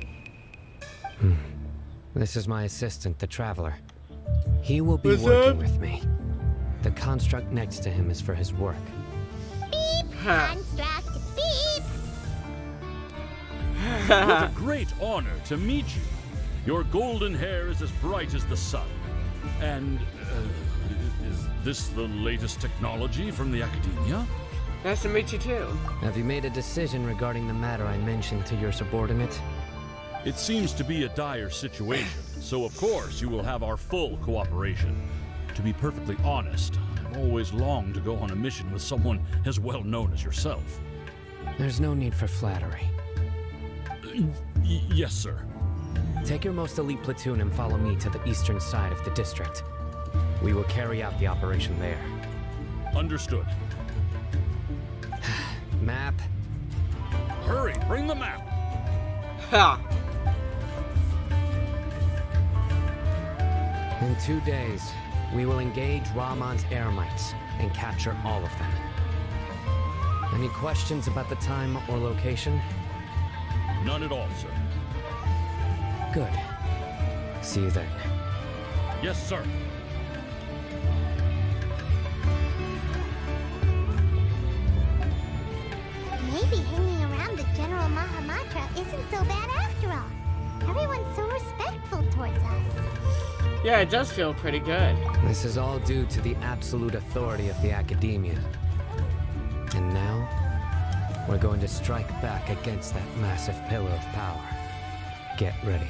This is my assistant, the Traveler. He will be working with me. The construct next to him is for his work. Beep! Construct, beep! What a great honor to meet you. Your golden hair is as bright as the sun. And, is this the latest technology from the Akademiya? Nice to meet you too. Have you made a decision regarding the matter I mentioned to your subordinate? It seems to be a dire situation, so of course you will have our full cooperation. To be perfectly honest, I've always longed to go on a mission with someone as well known as yourself. There's no need for flattery. Yes, sir. Take your most elite platoon and follow me to the eastern side of the district. We will carry out the operation there. Understood. Map. Hurry, bring the map. Ha! In 2 days, we will engage Rahman's Eremites and capture all of them. Any questions about the time or location? None at all, sir. Good. See you then. Yes, sir. Maybe hanging around the General Mahamatra isn't so bad after all. Everyone's so respectful towards us. Yeah, it does feel pretty good. This is all due to the absolute authority of the Akademiya. And now, we're going to strike back against that massive pillar of power. Get ready.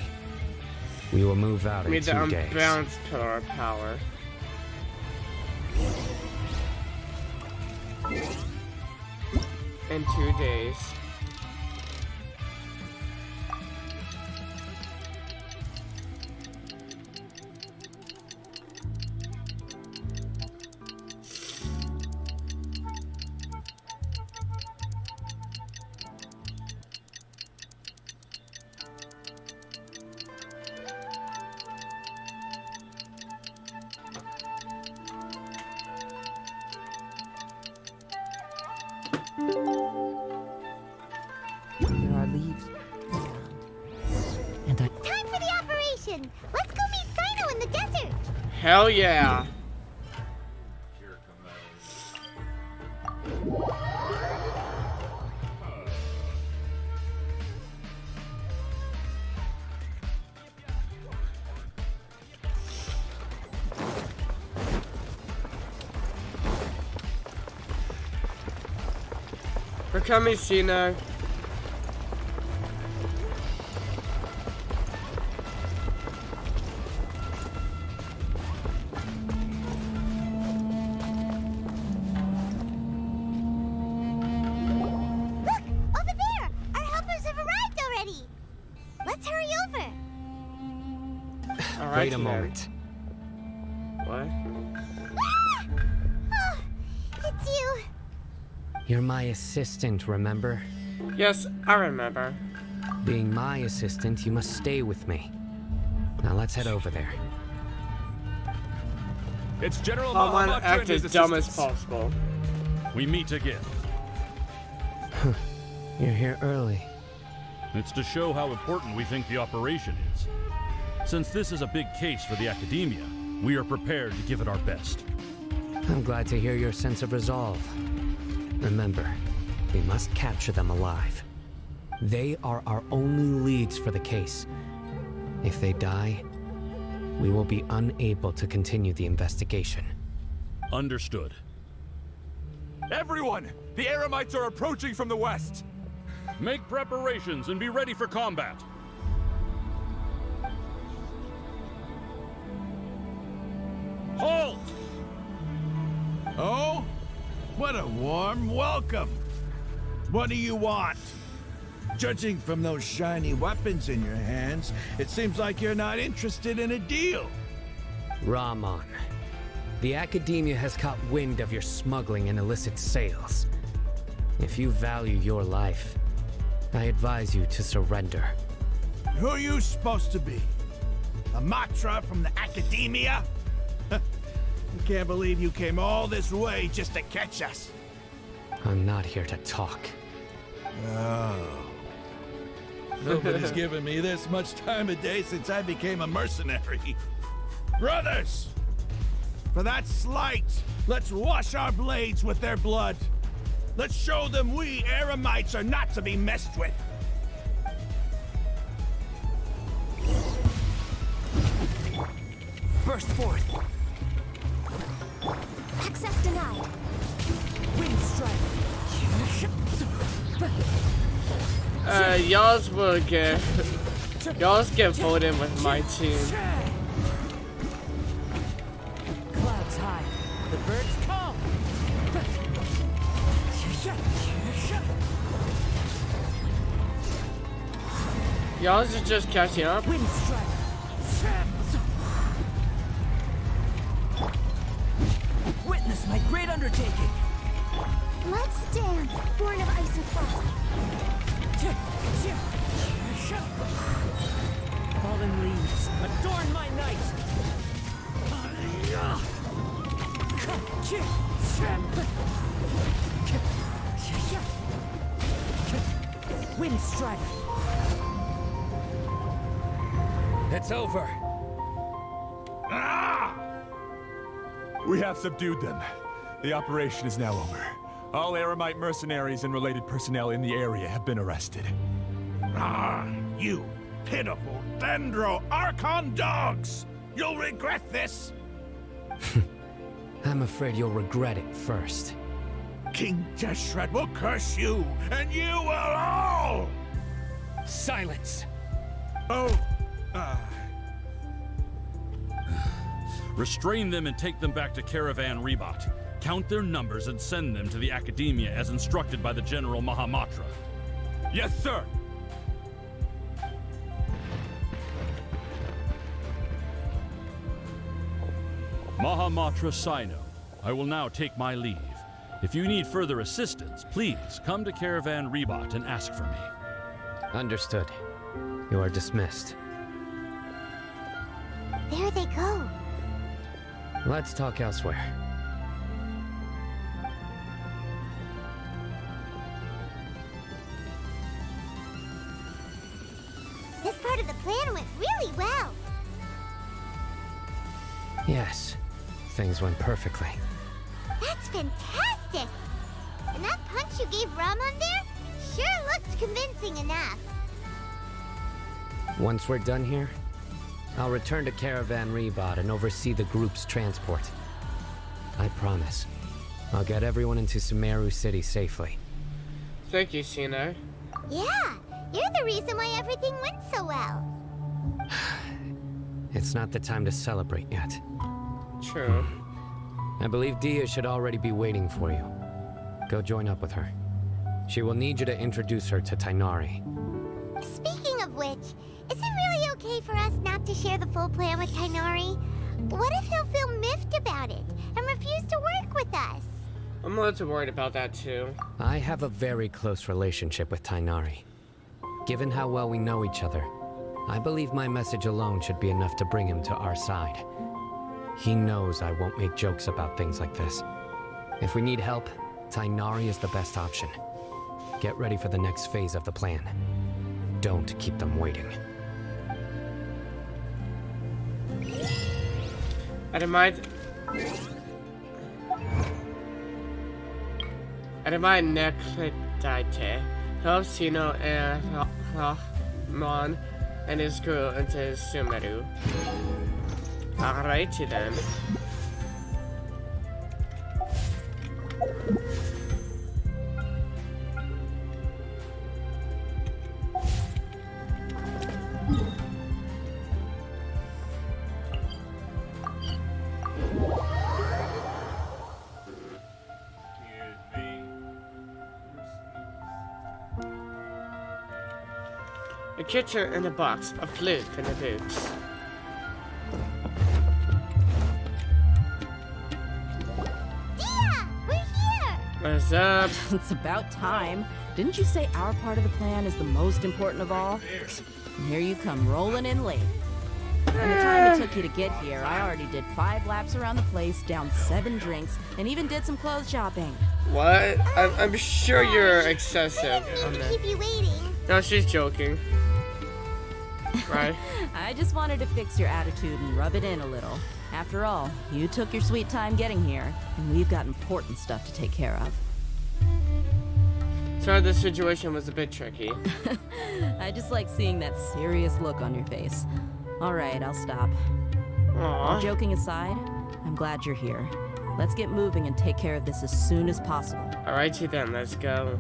We will move out in 2 the days. unbalanced pillar of power. In 2 days. There are leaves. And I... Time for the operation! Let's go meet Sino in the desert! Hell yeah! We're coming, Sino. Look! Over there! Our helpers have arrived already! Let's hurry over! All right, Wait a then. moment. What? Oh, it's you! You're my assistant, remember? Yes, I remember. Being my assistant, you must stay with me. Now let's head over there. It's General I want to Mahamatra act and his as dumb as assistants. possible. We meet again. You're here early. It's to show how important we think the operation is. Since this is a big case for the Akademiya, we are prepared to give it our best. I'm glad to hear your sense of resolve. Remember, we must capture them alive. They are our only leads for the case. If they die, we will be unable to continue the investigation. Understood. Everyone! The Eremites are approaching from the west! Make preparations and be ready for combat. Halt! Oh? What a warm welcome! What do you want? Judging from those shiny weapons in your hands, it seems like you're not interested in a deal. Rahman, the Akademiya has caught wind of your smuggling and illicit sales. If you value your life, I advise you to surrender. Who are you supposed to be? A Matra from the Akademiya? I can't believe you came all this way just to catch us. I'm not here to talk. Oh. Nobody's given me this much time of day since I became a mercenary. Brothers! For that slight, let's wash our blades with their blood. Let's show them we Eremites are not to be messed with. Burst forth. Access denied. Wind strike. Y'all's get voted with my team. Clouds high. The birds come. Y'all's are just catching up. Wind strike. Witness my great undertaking. Let's dance, born of ice and frost. Fallen leaves, adorn my night! Wind Strider! It's over. We have subdued them. The operation is now over. All Aramite mercenaries and related personnel in the area have been arrested. Ah, you pitiful dendro archon dogs! You'll regret this! I'm afraid you'll regret it first. King Jeshred will curse you, and you will all! Silence! Oh, Restrain them and take them back to Caravan Rebot. Count their numbers and send them to the Akademiya as instructed by the General Mahamatra. Yes, sir! Mahamatra Sino, I will now take my leave. If you need further assistance, please come to Caravan Rebot and ask for me. Understood. You are dismissed. There they go. Let's talk elsewhere. This part of the plan went really well. Yes, things went perfectly. That's fantastic! And that punch you gave Ramon there sure looked convincing enough. Once we're done here, I'll return to Caravan Rebot and oversee the group's transport. I promise. I'll get everyone into Sumeru City safely. Thank you, Sino. Yeah, you're the reason why everything went so well. It's not the time to celebrate yet. True. I believe Dia should already be waiting for you. Go join up with her. She will need you to introduce her to Tainari. Speaking of which, is it really okay for us not to share the full plan with Tainari? What if he'll feel miffed about it and refuse to work with us? I'm a little worried about that too. I have a very close relationship with Tainari. Given how well we know each other, I believe my message alone should be enough to bring him to our side. He knows I won't make jokes about things like this. If we need help, Tainari is the best option. Get ready for the next phase of the plan. Don't keep them waiting. Ademai Neclidite helps Sino and Rahman and his crew into Sumeru. Alrighty then. A kitchen in a box, a flute in the boots. What's up? It's about time. Didn't you say our part of the plan is the most important of all? And here you come rolling in late. In the time it took you to get here, I already did 5 laps around the place, downed 7 drinks, and even did some clothes shopping. What? I'm sure you're excessive on that. Keep you waiting. No, she's joking. Right? I just wanted to fix your attitude and rub it in a little. After all, you took your sweet time getting here, and we've got important stuff to take care of. Sorry, the situation was a bit tricky. I just like seeing that serious look on your face. All right, I'll stop. All joking aside, I'm glad you're here. Let's get moving and take care of this as soon as possible. Alrighty then, let's go.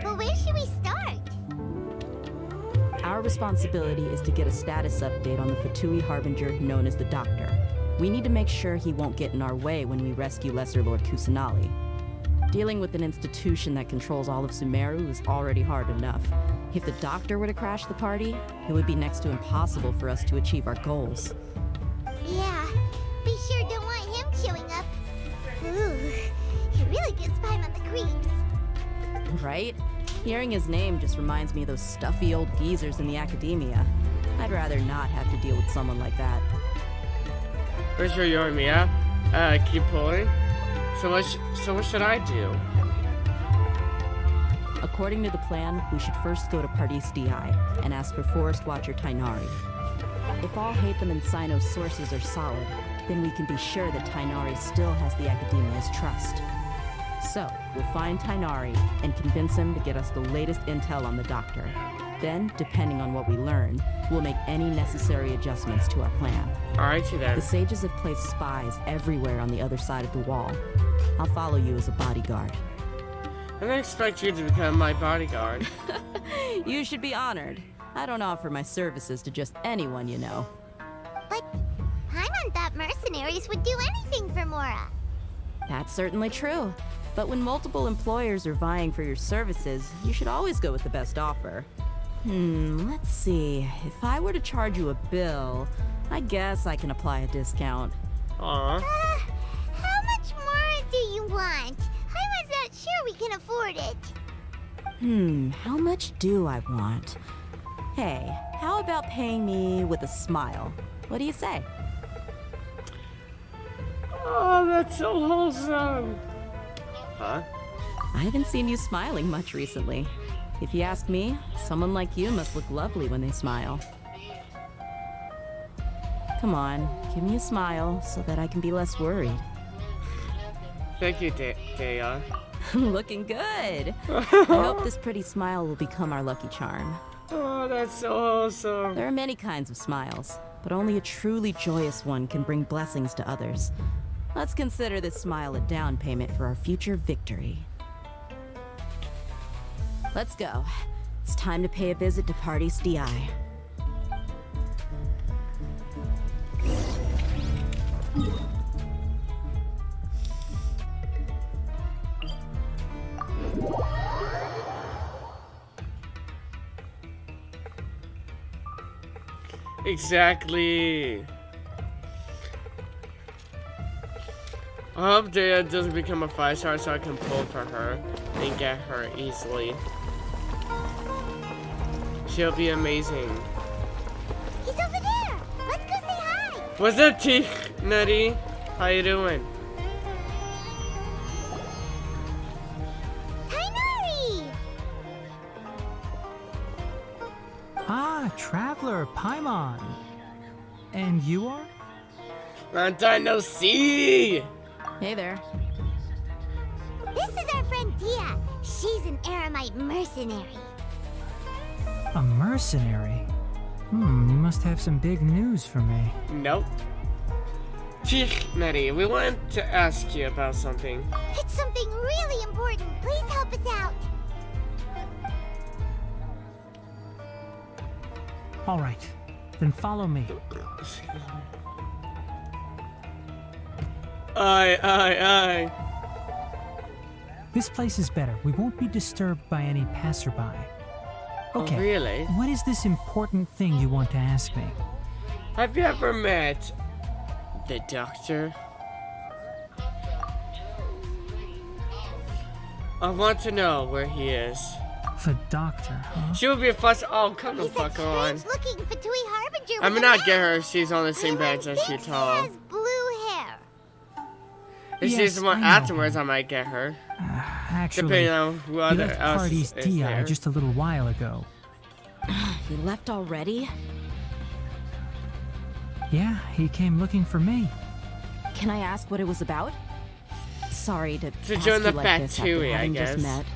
But where should we start? Our responsibility is to get a status update on the Fatui Harbinger known as the Doctor. We need to make sure he won't get in our way when we rescue Lesser Lord Kusanali. Dealing with an institution that controls all of Sumeru is already hard enough. If the Doctor were to crash the party, it would be next to impossible for us to achieve our goals. Yeah, we sure don't want him showing up. Ooh, it really gives Paimon the creeps. Right? Hearing his name just reminds me of those stuffy old geezers in the Akademiya. I'd rather not have to deal with someone like that. Where's your yarn, Mia? Keep pulling. So what should I do? According to the plan, we should first go to Pardis DI and ask for Forest Watcher Tainari. If all Hatham and Sino's sources are solid, then we can be sure that Tainari still has the Akademiya's trust. So, we'll find Tainari and convince him to get us the latest intel on the Doctor. Then, depending on what we learn, we'll make any necessary adjustments to our plan. Alrighty then. The sages have placed spies everywhere on the other side of the wall. I'll follow you as a bodyguard. I didn't expect you to become my bodyguard. You should be honored. I don't offer my services to just anyone you know. But Paimon thought mercenaries would do anything for Mora. That's certainly true. But when multiple employers are vying for your services, you should always go with the best offer. Let's see. If I were to charge you a bill, I guess I can apply a discount. Aww. How much more do you want? Paimon's not sure we can afford it. How much do I want? Hey, how about paying me with a smile? What do you say? Oh, that's so wholesome. Huh? I haven't seen you smiling much recently. If you ask me, someone like you must look lovely when they smile. Come on, give me a smile so that I can be less worried. Thank you, Dea. Looking good. I hope this pretty smile will become our lucky charm. Oh, that's so wholesome. There are many kinds of smiles, but only a truly joyous one can bring blessings to others. Let's consider this smile a down payment for our future victory. Let's go. It's time to pay a visit to Pardis DI. Exactly. I hope Dea doesn't become a 5-star so I can pull for her and get her easily. She'll be amazing. He's over there. Let's go say hi. What's up, T Nutty? How you doing? Tainari! Ah, Traveler, Paimon. And you are? Long time no see! Hey there. This is our friend Tia. She's an Aramite mercenary. A mercenary? You must have some big news for me. Nope. Nutty, we wanted to ask you about something. It's something really important. Please help us out. All right, then follow me. Aye. This place is better. We won't be disturbed by any passerby. Okay. Oh, really? What is this important thing you want to ask me? Have you ever met the Doctor? I want to know where he is. The Doctor, huh? She will be a fuss. Oh, come the fuck on. Looking Fatui Harbinger. I may not get her if she's on the same bench as she tall. He has blue hair. If she's the one afterwards, I might get her. Actually, depending on who other left else Pardis is DI there. just a little while ago. He left already? Yeah, he came looking for me. Can I ask what it was about? Sorry to To ask join you the like this after Fatui, I having just guess. met,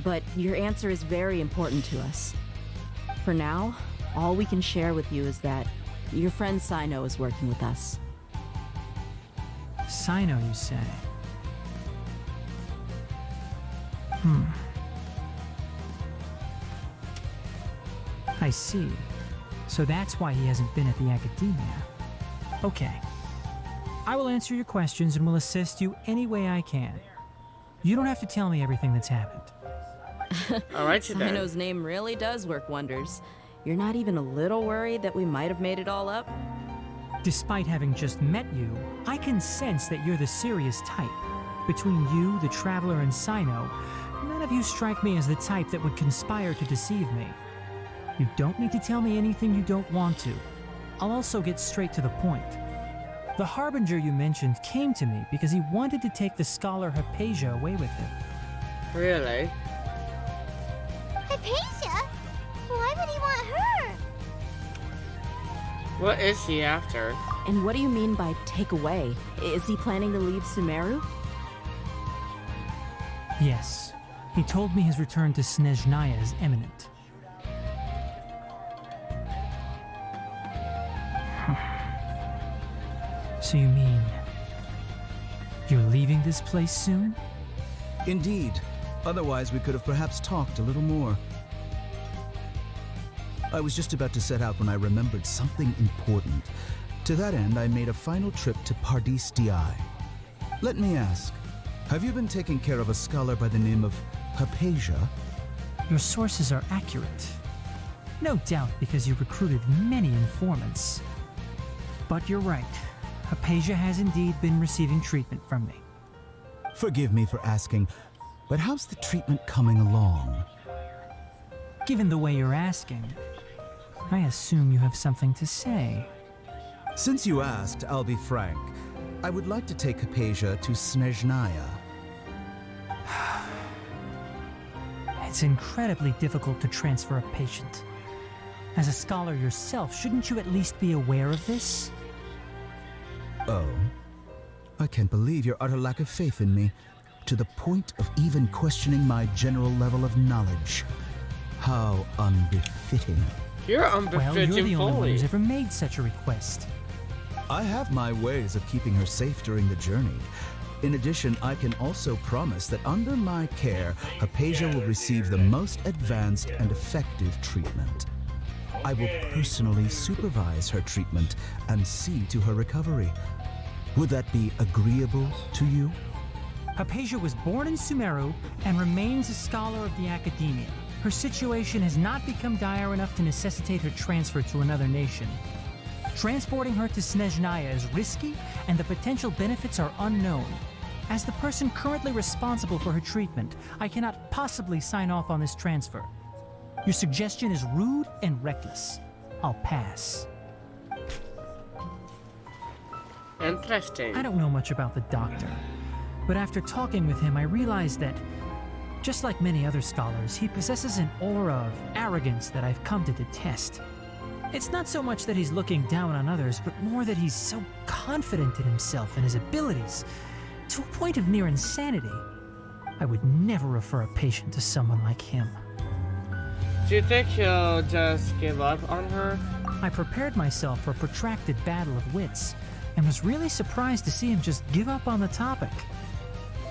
but your answer is very important to us. For now, all we can share with you is that your friend Sino is working with us. Sino, you say? I see. So that's why he hasn't been at the Akademiya. Okay. I will answer your questions and will assist you any way I can. You don't have to tell me everything that's happened. Alright, Sino's name really does work wonders. You're not even a little worried that we might have made it all up? Despite having just met you, I can sense that you're the serious type. Between you, the Traveler, and Sino, none of you strike me as the type that would conspire to deceive me. You don't need to tell me anything you don't want to. I'll also get straight to the point. The Harbinger you mentioned came to me because he wanted to take the scholar Hypatia away with him. Really? Hypatia? Why would he want her? What is he after? And what do you mean by take away? Is he planning to leave Sumeru? Yes. He told me his return to Snezhnaya is imminent. So you mean you're leaving this place soon? Indeed. Otherwise, we could have perhaps talked a little more. I was just about to set out when I remembered something important. To that end, I made a final trip to Pardis Di. Let me ask, have you been taking care of a scholar by the name of Hypatia? Your sources are accurate. No doubt because you recruited many informants. But you're right. Hypatia has indeed been receiving treatment from me. Forgive me for asking, but how's the treatment coming along? Given the way you're asking, I assume you have something to say. Since you asked, I'll be frank. I would like to take Hypatia to Snezhnaya. It's incredibly difficult to transfer a patient. As a scholar yourself, shouldn't you at least be aware of this? Oh? I can't believe your utter lack of faith in me, to the point of even questioning my general level of knowledge. How unbefitting. You're unbefitting. Well, you're the only one who's ever made such a request. I have my ways of keeping her safe during the journey. In addition, I can also promise that under my care, Hypatia will receive the most advanced and effective treatment. I will personally supervise her treatment and see to her recovery. Would that be agreeable to you? Hypatia was born in Sumeru and remains a scholar of the Akademiya. Her situation has not become dire enough to necessitate her transfer to another nation. Transporting her to Snezhnaya is risky, and the potential benefits are unknown. As the person currently responsible for her treatment, I cannot possibly sign off on this transfer. Your suggestion is rude and reckless. I'll pass. Interesting. I don't know much about the doctor, but after talking with him, I realized that, just like many other scholars, he possesses an aura of arrogance that I've come to detest. It's not so much that he's looking down on others, but more that he's so confident in himself and his abilities, to a point of near insanity. I would never refer a patient to someone like him. Do you think he'll just give up on her? I prepared myself for a protracted battle of wits, and was really surprised to see him just give up on the topic.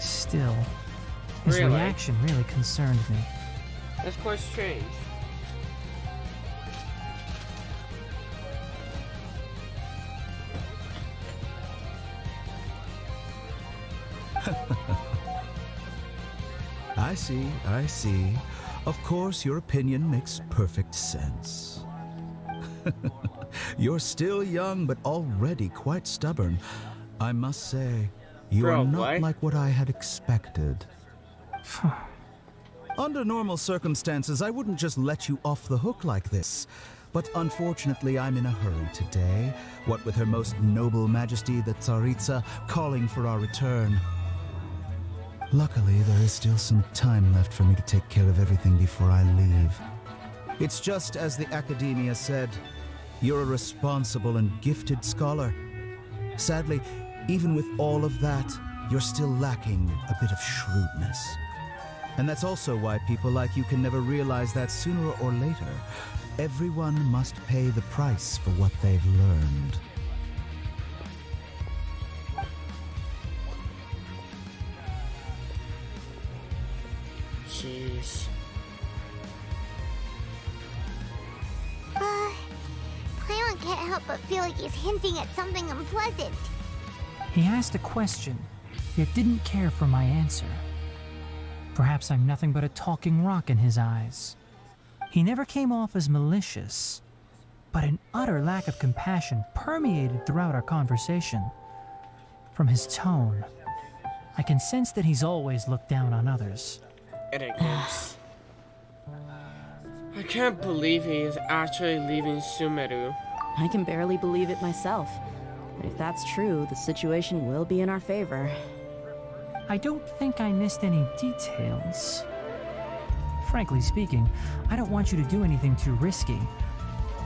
Still, his reaction really concerned me. That's quite strange. I see. Of course, your opinion makes perfect sense. You're still young, but already quite stubborn. I must say, you are not like what I had expected. Under normal circumstances, I wouldn't just let you off the hook like this. But unfortunately, I'm in a hurry today, what with Her Most Noble Majesty the Tsaritsa calling for our return. Luckily, there is still some time left for me to take care of everything before I leave. It's just as the Akademiya said, you're a responsible and gifted scholar. Sadly, even with all of that, you're still lacking a bit of shrewdness. And that's also why people like you can never realize that sooner or later, everyone must pay the price for what they've learned. Jeez. Paimon can't help but feel like he's hinting at something unpleasant. He asked a question, yet didn't care for my answer. Perhaps I'm nothing but a talking rock in his eyes. He never came off as malicious, but an utter lack of compassion permeated throughout our conversation. From his tone, I can sense that he's always looked down on others. Idiots. I can't believe he is actually leaving Sumeru. I can barely believe it myself. But if that's true, the situation will be in our favor. I don't think I missed any details. Frankly speaking, I don't want you to do anything too risky.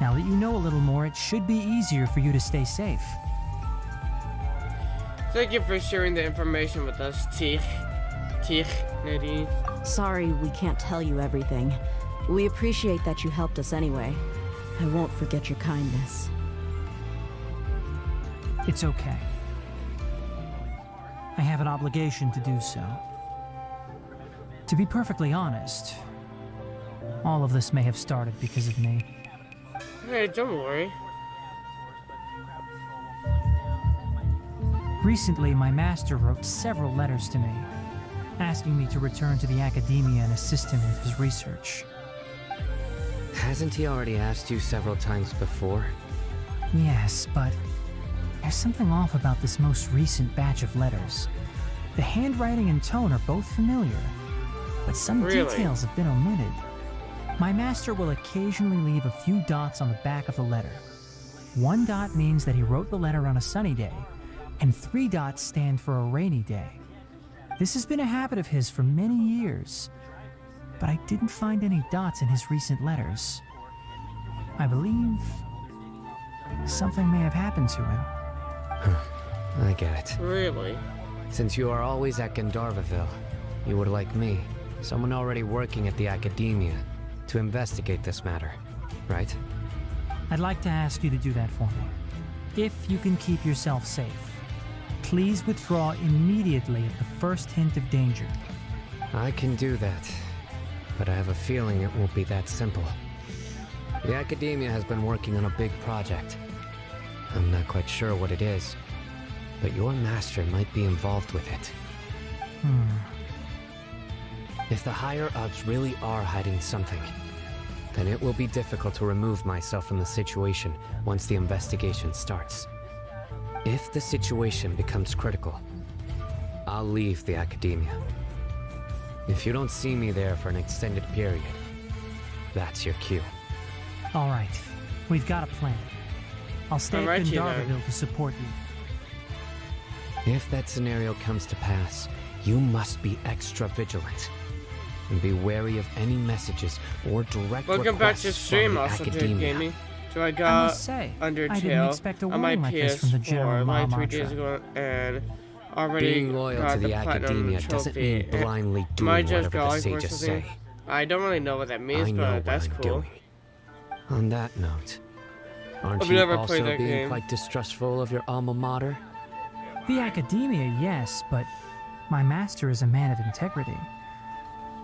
Now that you know a little more, it should be easier for you to stay safe. Thank you for sharing the information with us, Nadine. Sorry we can't tell you everything. We appreciate that you helped us anyway. I won't forget your kindness. It's okay. I have an obligation to do so. To be perfectly honest, all of this may have started because of me. Hey, don't worry. Recently, my master wrote several letters to me, asking me to return to the Akademiya and assist him with his research. Hasn't he already asked you several times before? Yes, but there's something off about this most recent batch of letters. The handwriting and tone are both familiar, but some details have been omitted. My master will occasionally leave a few dots on the back of the letter. 1 dot means that he wrote the letter on a sunny day, and 3 dots stand for a rainy day. This has been a habit of his for many years, but I didn't find any dots in his recent letters. I believe something may have happened to him. I get it. Really? Since you are always at Gandharvaville, you would like me, someone already working at the Akademiya, to investigate this matter, right? I'd like to ask you to do that for me. If you can keep yourself safe, please withdraw immediately at the first hint of danger. I can do that, but I have a feeling it won't be that simple. The Akademiya has been working on a big project. I'm not quite sure what it is, but your master might be involved with it. If the higher-ups really are hiding something, then it will be difficult to remove myself from the situation once the investigation starts. If the situation becomes critical, I'll leave the Akademiya. If you don't see me there for an extended period, that's your cue. All right, we've got a plan. I'll stay at Gandharvaville to support you. If that scenario comes to pass, you must be extra vigilant. And be wary of any messages or direct Welcome back to requests stream, from the also Akademiya. Gaming. So I must got say, I didn't Undertale expect a on my warning like this from the General PS4 like 3 Mahamatra. days ago, and already Being loyal got to the platinum Akademiya doesn't trophy. mean blindly Am I doing just whatever the going for sages something? say. I don't really know what that means, I know but what that's I'm cool. doing. On that note, aren't I've you never also played that being game. quite distrustful of your alma mater? The Akademiya, yes, but my master is a man of integrity.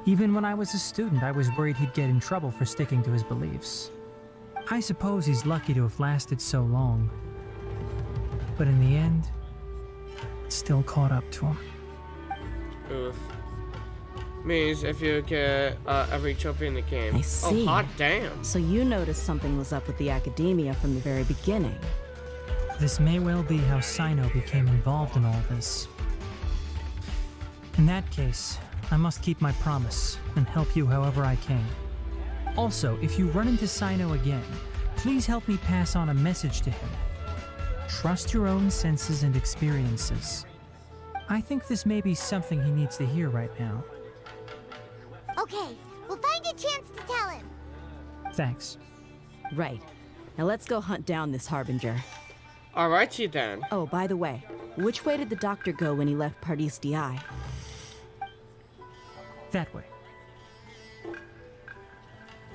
Even when I was a student, I was worried he'd get in trouble for sticking to his beliefs. I suppose he's lucky to have lasted so long. But in the end, it still caught up to him. Oof. Means if you get every trophy in the game. I see. Oh, hot damn. So you noticed something was up with the Akademiya from the very beginning. This may well be how Sino became involved in all this. In that case, I must keep my promise and help you however I can. Also, if you run into Sino again, please help me pass on a message to him. Trust your own senses and experiences. I think this may be something he needs to hear right now. Okay, we'll find a chance to tell him. Thanks. Right. Now let's go hunt down this Harbinger. Alrighty then. Oh, by the way, which way did the doctor go when he left Pardis Di? That way.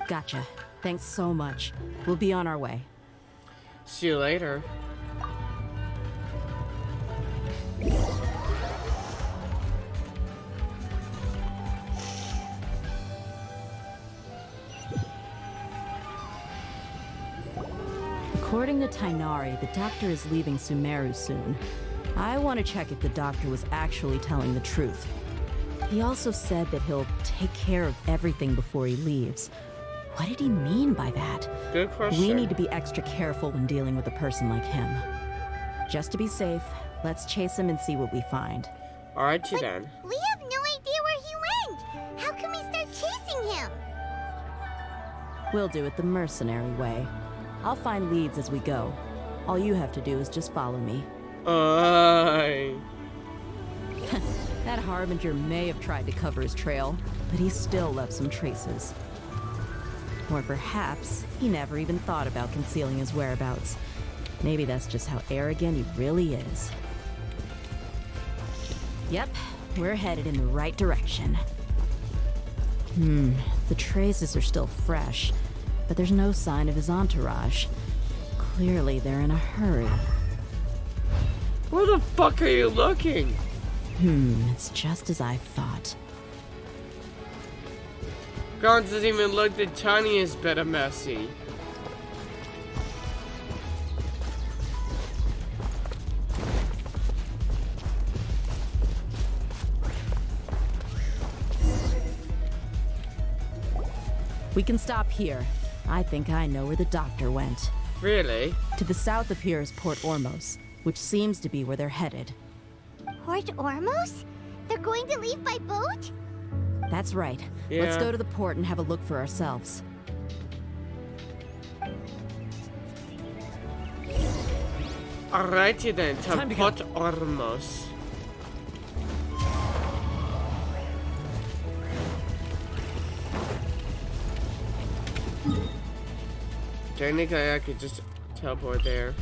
Gotcha. Thanks so much. We'll be on our way. See you later. According to Tainari, the doctor is leaving Sumeru soon. I want to check if the doctor was actually telling the truth. He also said that he'll take care of everything before he leaves. What did he mean by that? Good question. We need to be extra careful when dealing with a person like him. Just to be safe, let's chase him and see what we find. Alrighty then. We have no idea where he went. How can we We'll do it the mercenary way. I'll find leads as we go. All you have to do is just follow me. Aye. That Harbinger may have tried to cover his trail, but he still left some traces. Or perhaps he never even thought about concealing his whereabouts. Maybe that's just how arrogant he really is. Yep, we're headed in the right direction. The traces are still fresh, but there's no sign of his entourage. Clearly they're in a hurry. Where the fuck are you looking? It's just as I thought. Ground doesn't even look the tiniest bit of messy. We can stop here. I think I know where the doctor went. Really? To the south of here is Port Ormos, which seems to be where they're headed. Port Ormos? They're going to leave by boat? That's right. Yeah. Let's go to the port and have a look for ourselves. Alrighty then, to Port Ormos. Technically, I could just teleport there.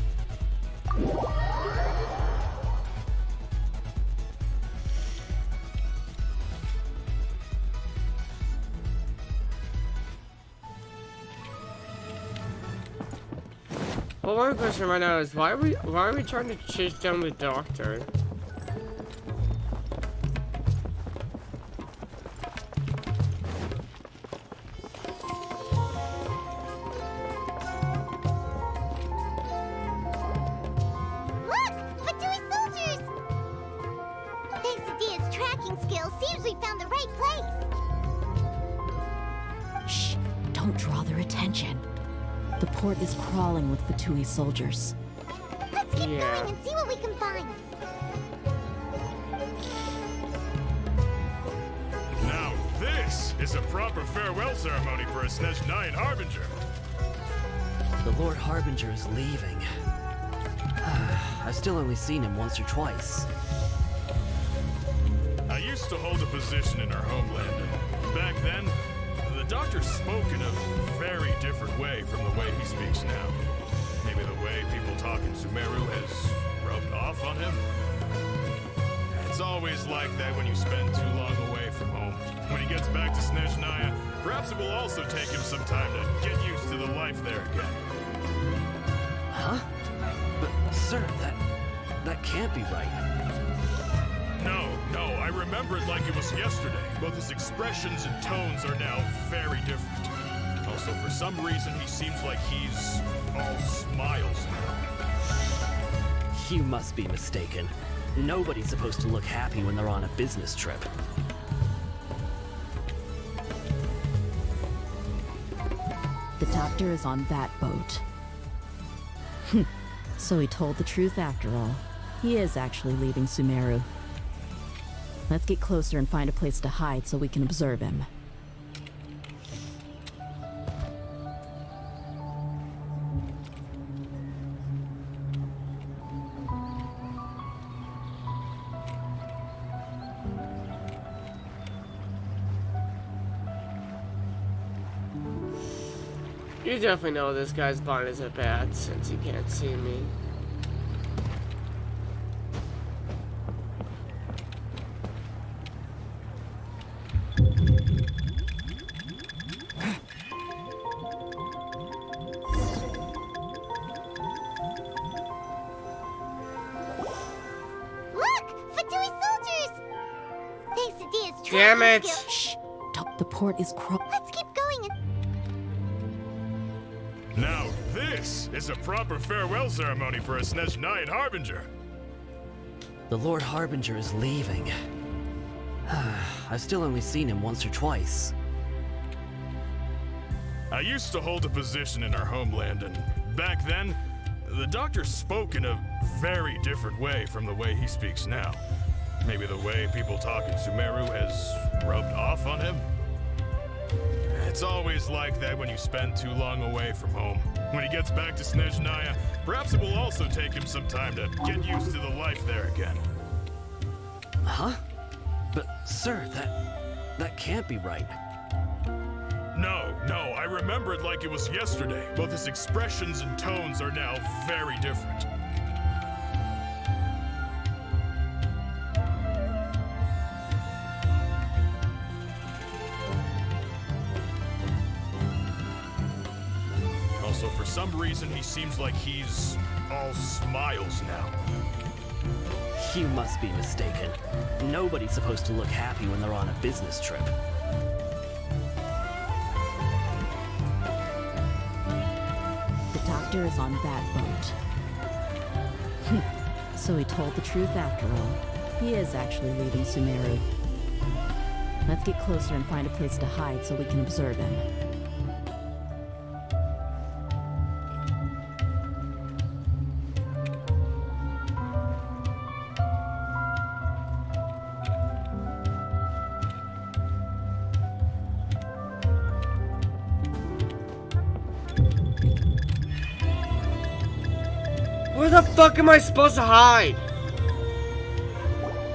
Well, one question right now is why are we trying to chase down the doctor? Look! Fatui soldiers! Thanks to Dia's tracking skills, seems we found the right place. Shh! Don't draw their attention. The port is crawling with Fatui soldiers. Let's keep going and see what we can find. Now this is a proper farewell ceremony for a Snezhnayan Harbinger. The Lord Harbinger is leaving. I've still only seen him once or twice. I used to hold a position in our homeland, and back then, the doctor spoke in a very different way from the way he speaks now. Maybe the way people talk in Sumeru has rubbed off on him. It's always like that when you spend too long away from home. When he gets back to Snezhnaya, perhaps it will also take him some time to get used to the life there again. Huh? But, sir, that can't be right. No, I remember it like it was yesterday. Both his expressions and tones are now very different. Also, for some reason, he seems like he's all smiles now. You must be mistaken. Nobody's supposed to look happy when they're on a business trip. The doctor is on that boat. So he told the truth after all. He is actually leaving Sumeru. Let's get closer and find a place to hide so we can observe him. You definitely know this guy's blind as a bat since he can't see me. Damn it! Shh! The port is Let's keep going. Now this is a proper farewell ceremony for a Snezhnayan Harbinger. The Lord Harbinger is leaving. I've still only seen him once or twice. I used to hold a position in our homeland, and back then, the doctor spoke in a very different way from the way he speaks now. Maybe the way people talk in Sumeru has rubbed off on him? It's always like that when you spend too long away from home. When he gets back to Snezhnaya, perhaps it will also take him some time to get used to the life there again. Huh? But, sir, that can't be right. No, I remember it like it was yesterday. Both his expressions and tones are now very different. Also, for some reason, he seems like he's all smiles now. You must be mistaken. Nobody's supposed to look happy when they're on a business trip. The doctor is on that boat. So he told the truth after all. He is actually leaving Sumeru. Let's get closer and find a place to hide so we can observe him. Where the fuck am I supposed to hide?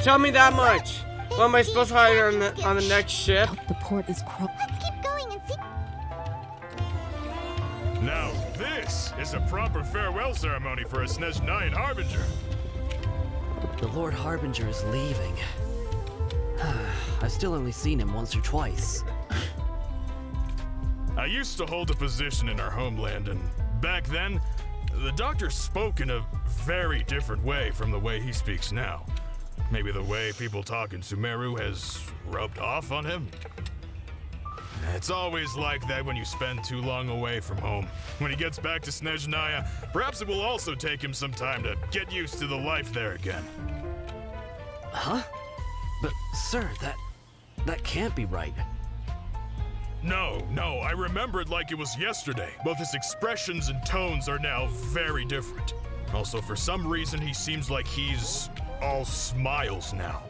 Tell me that much. Where am I supposed to hide on the next ship? The port is Let's keep going and see. Now, this is a proper farewell ceremony for a Snezhnayan Harbinger. The Lord Harbinger is leaving. I've still only seen him once or twice. I used to hold a position in our homeland, and back then, the doctor spoke in a very different way from the way he speaks now. Maybe the way people talk in Sumeru has rubbed off on him? It's always like that when you spend too long away from home. When he gets back to Snezhnaya, perhaps it will also take him some time to get used to the life there again. Huh? But, sir, that can't be right. No, I remember it like it was yesterday. Both his expressions and tones are now very different. Also, for some reason, he seems like he's all smiles now.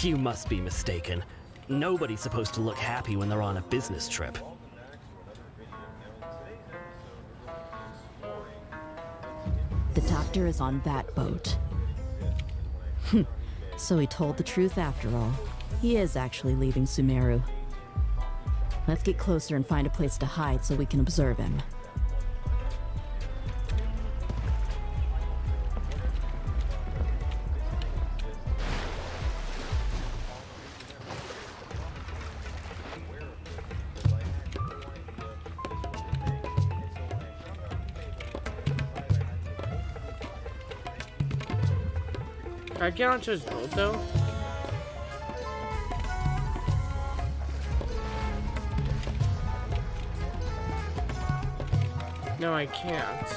You must be mistaken. Nobody's supposed to look happy when they're on a business trip. The doctor is on that boat. So he told the truth after all. He is actually leaving Sumeru. Let's get closer and find a place to hide so we can observe him. Can I get onto his boat though? No, I can't.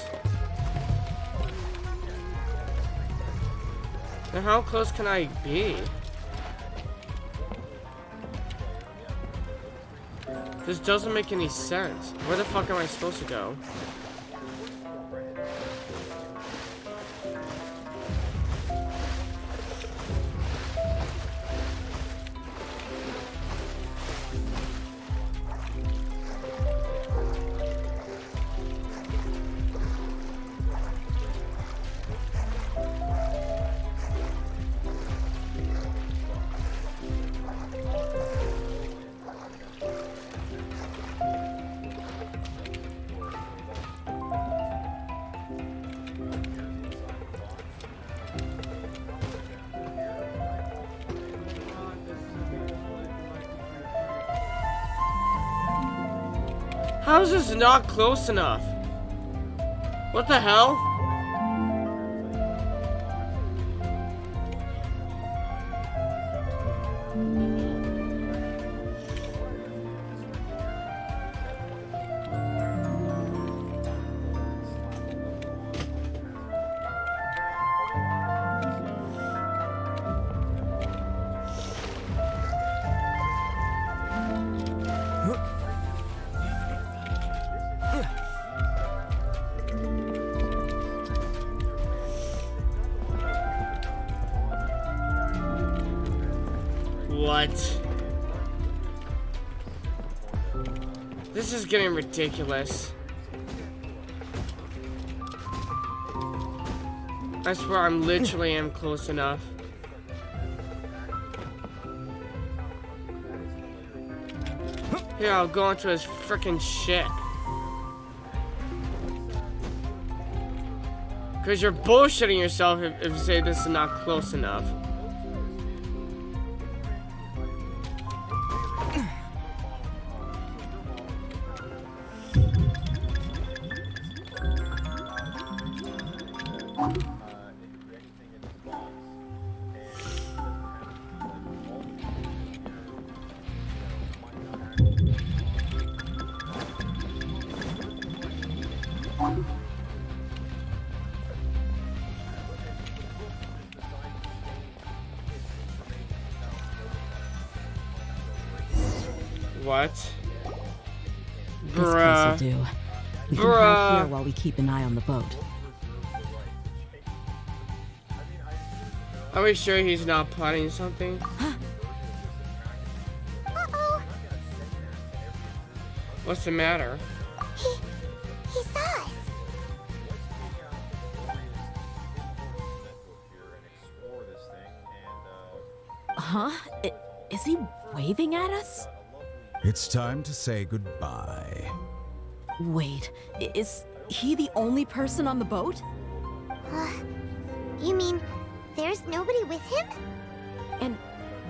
Now how close can I be? This doesn't make any sense. Where the fuck am I supposed to go? How is this not close enough? What the hell? What? This is getting ridiculous. I swear I'm literally am close enough. Here, I'll go into his freaking ship. Because you're bullshitting yourself if you say this is not close enough. What? This piece will do. We can hide here while we keep an eye on the boat. Are we sure he's not plotting something? Uh-oh. What's the matter? He saw us. Huh? Is he waving at us? It's time to say goodbye. Wait, is he the only person on the boat? You mean there's nobody with him? And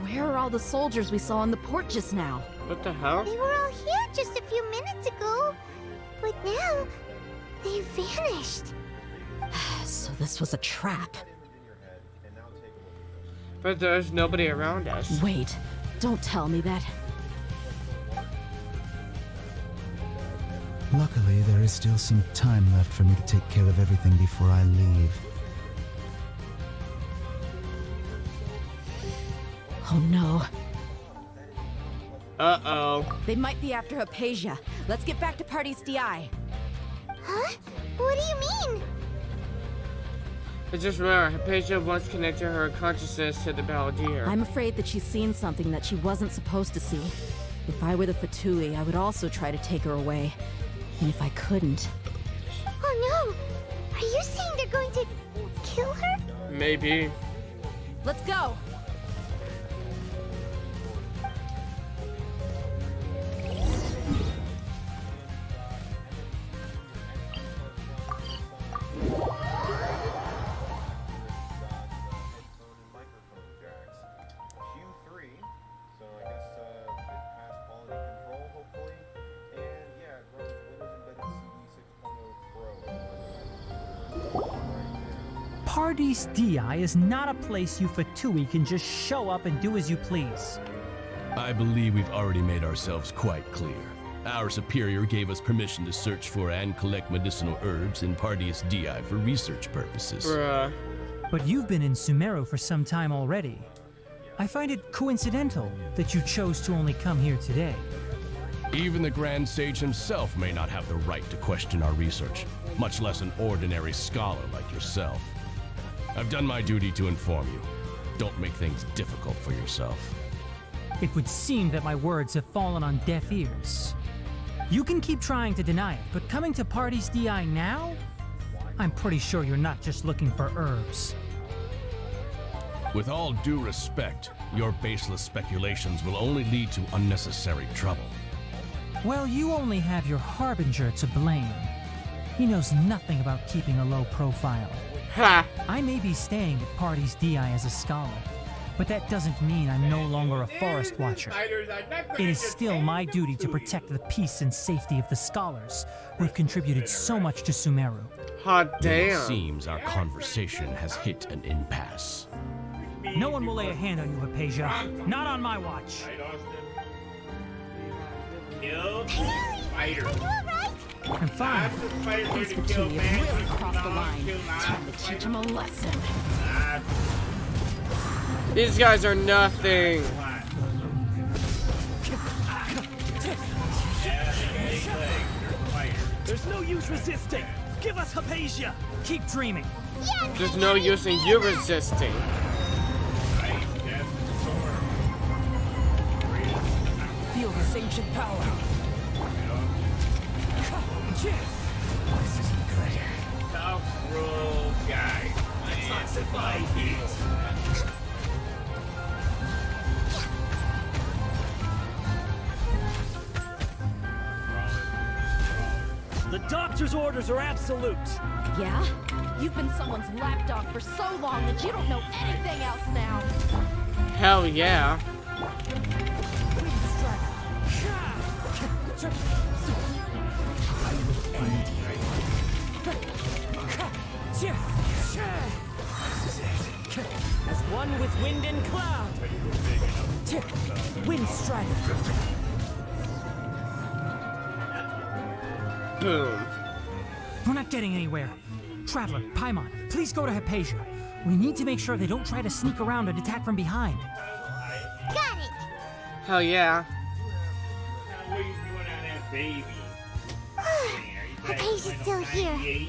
where are all the soldiers we saw on the port just now? What the hell? They were all here just a few minutes ago. But now, they vanished. So this was a trap. But there's nobody around us. Wait, don't tell me that. Luckily, there is still some time left for me to take care of everything before I leave. Oh no. Uh-oh. They might be after Hypatia. Let's get back to Party's DI. Huh? What do you mean? But just remember, Hypatia once connected her consciousness to the Balladeer. I'm afraid that she's seen something that she wasn't supposed to see. If I were the Fatui, I would also try to take her away. And if I couldn't... Oh no! Are you saying they're going to kill her? Maybe. Let's go! Party's DI is not a place you Fatui can just show up and do as you please. I believe we've already made ourselves quite clear. Our superior gave us permission to search for and collect medicinal herbs in Party's DI for research purposes. Bruh. But you've been in Sumeru for some time already. I find it coincidental that you chose to only come here today. Even the Grand Sage himself may not have the right to question our research, much less an ordinary scholar like yourself. I've done my duty to inform you. Don't make things difficult for yourself. It would seem that my words have fallen on deaf ears. You can keep trying to deny it, but coming to Party's DI now? I'm pretty sure you're not just looking for herbs. With all due respect, your baseless speculations will only lead to unnecessary trouble. Well, you only have your Harbinger to blame. He knows nothing about keeping a low profile. Ha! I may be staying at Party's DI as a scholar, but that doesn't mean I'm no longer a forest watcher. It is still my duty to protect the peace and safety of the scholars who have contributed so much to Sumeru. Hot damn. It seems our conversation has hit an impasse. No one will lay a hand on you, Hypatia. Not on my watch. Kill spider. I'm fine. These Fatui have really crossed the line. Time to teach them a lesson. These guys are nothing. There's no use resisting. Give us Hypatia. Keep dreaming. There's no use in you resisting. Feel this ancient power. Tough roll guy. The doctor's orders are absolute. Yeah? You've been someone's lapdog for so long that you don't know anything else now. Hell yeah. As one with wind and cloud. Wind strider. Boom. We're not getting anywhere. Traveler, Paimon, please go to Hypatia. We need to make sure they don't try to sneak around and attack from behind. Got it. Hell yeah. What are you doing on that baby? Hypatia's still here.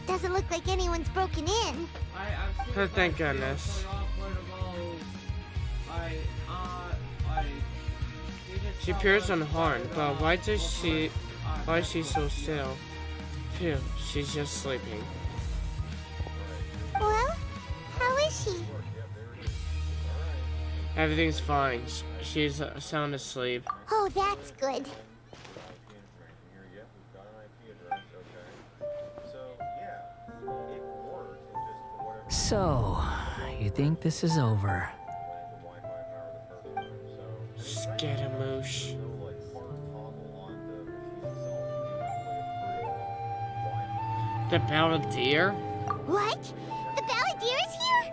Doesn't look like anyone's broken in. Oh, thank goodness. She appears unharmed, but why is she so still? Phew, she's just sleeping. Well, how is she? Everything's fine. She's sound asleep. Oh, that's good. So, you think this is over? Scaramouche. The Balladeer? What? The Balladeer is here?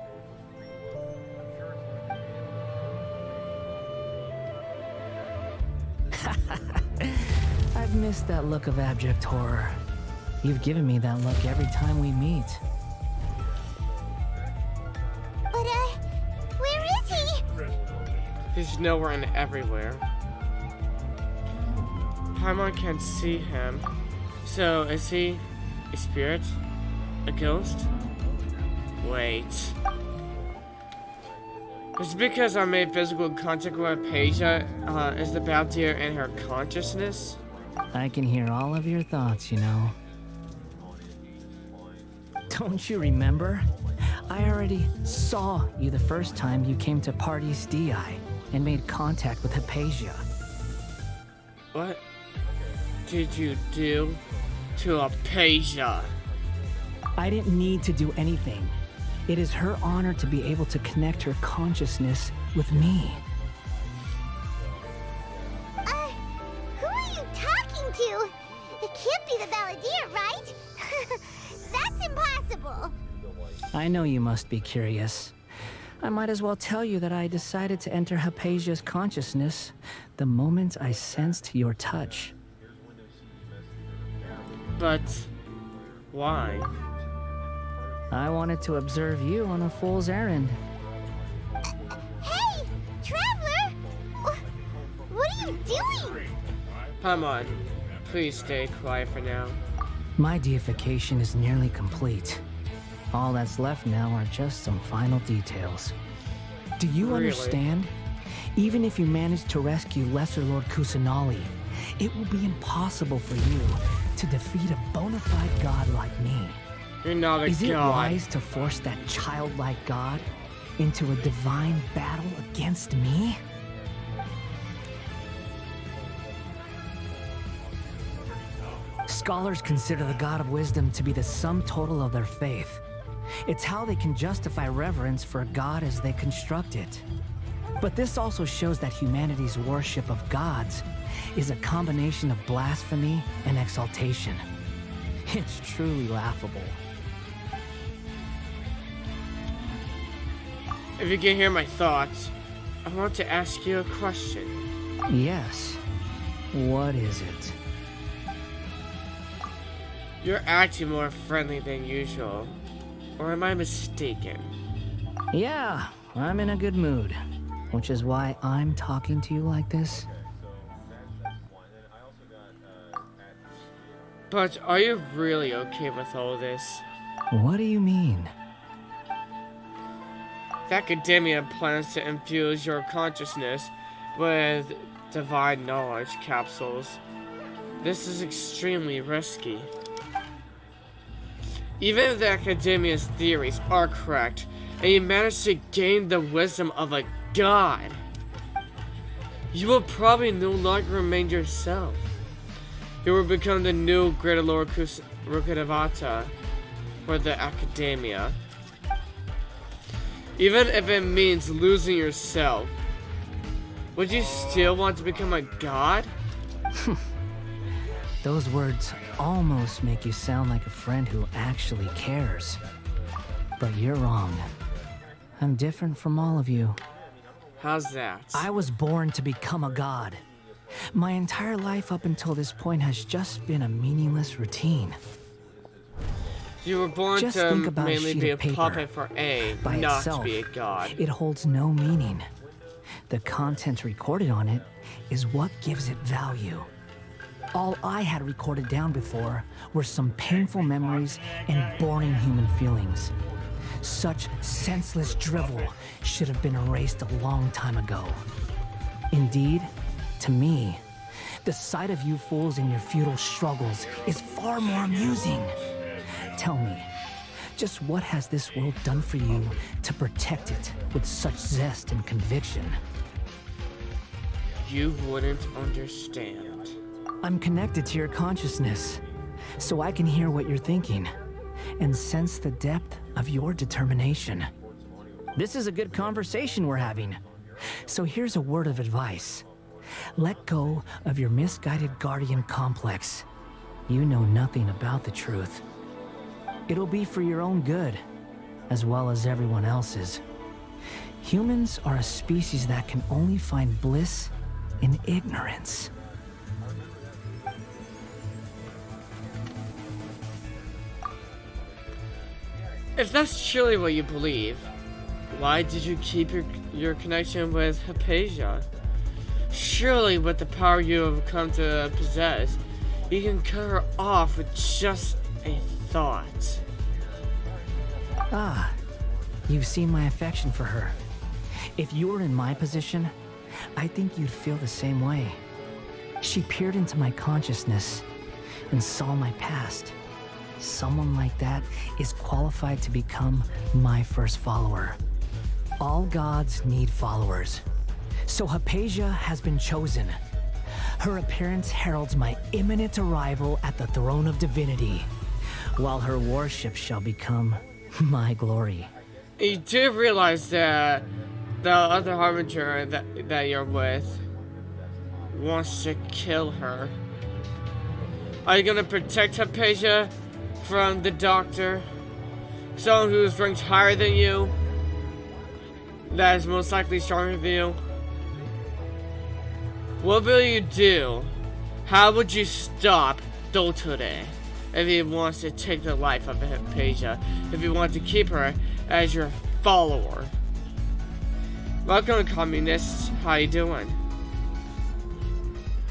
I've missed that look of abject horror. You've given me that look every time we meet. But, where is he? He's nowhere and everywhere. Paimon can't see him. So, is he a spirit? A ghost? Wait. It's because I made physical contact with Hypatia. Is the Balladeer in her consciousness? I can hear all of your thoughts, you know. Don't you remember? I already saw you the first time you came to Party's DI and made contact with Hypatia. What did you do to Hypatia? I didn't need to do anything. It is her honor to be able to connect her consciousness with me. Who are you talking to? It can't be the Balladeer, right? That's impossible. I know you must be curious. I might as well tell you that I decided to enter Hypatia's consciousness the moment I sensed your touch. But why? I wanted to observe you on a fool's errand. Hey, Traveler! What are you doing? Paimon, please stay quiet for now. My deification is nearly complete. All that's left now are just some final details. Do you Really? understand? Even if you manage to rescue Lesser Lord Kusanali, it will be impossible for you to defeat a bona fide god like me. You're not a Is it god. wise to force that childlike god into a divine battle against me? Scholars consider the God of Wisdom to be the sum total of their faith. It's how they can justify reverence for a god as they construct it. But this also shows that humanity's worship of gods is a combination of blasphemy and exaltation. It's truly laughable. If you can hear my thoughts, I want to ask you a question. Yes. What is it? You're acting more friendly than usual. Or am I mistaken? Yeah, I'm in a good mood. Which is why I'm talking to you like this. But are you really okay with all this? What do you mean? The Akademiya plans to infuse your consciousness with divine knowledge capsules. This is extremely risky. Even if the Akademiya's theories are correct, and you manage to gain the wisdom of a god, you will probably no longer remain yourself. You will become the new Greater Lord Rukadavata for the Akademiya. Even if it means losing yourself, would you still want to become a god? Those words almost make you sound like a friend who actually cares. But you're wrong. I'm different from all of you. How's that? I was born to become a god. My entire life up until this point has just been a meaningless routine. You were born Just to think about mainly a sheet be a of paper. puppet for A, By not itself, to be a god. It holds no meaning. The content recorded on it is what gives it value. All I had recorded down before were some painful memories and boring human feelings. Such senseless drivel should have been erased a long time ago. Indeed, to me, the sight of you fools in your futile struggles is far more amusing. Tell me, just what has this world done for you to protect it with such zest and conviction? You wouldn't understand. I'm connected to your consciousness, so I can hear what you're thinking and sense the depth of your determination. This is a good conversation we're having. So here's a word of advice. Let go of your misguided guardian complex. You know nothing about the truth. It'll be for your own good, as well as everyone else's. Humans are a species that can only find bliss in ignorance. If that's truly what you believe, why did you keep your connection with Hypatia? Surely with the power you have come to possess, you can cut her off with just a thought. Ah, you've seen my affection for her. If you were in my position, I think you'd feel the same way. She peered into my consciousness and saw my past. Someone like that is qualified to become my first follower. All gods need followers. So Hypatia has been chosen. Her appearance heralds my imminent arrival at the throne of divinity, while her worship shall become my glory. You do realize that the other Harbinger that you're with wants to kill her. Are you gonna protect Hypatia from the Doctor? Someone who's ranked higher than you? That is most likely stronger than you? What will you do? How would you stop Dotore if he wants to take the life of Hypatia? If you want to keep her as your follower? Welcome, communists. How you doing?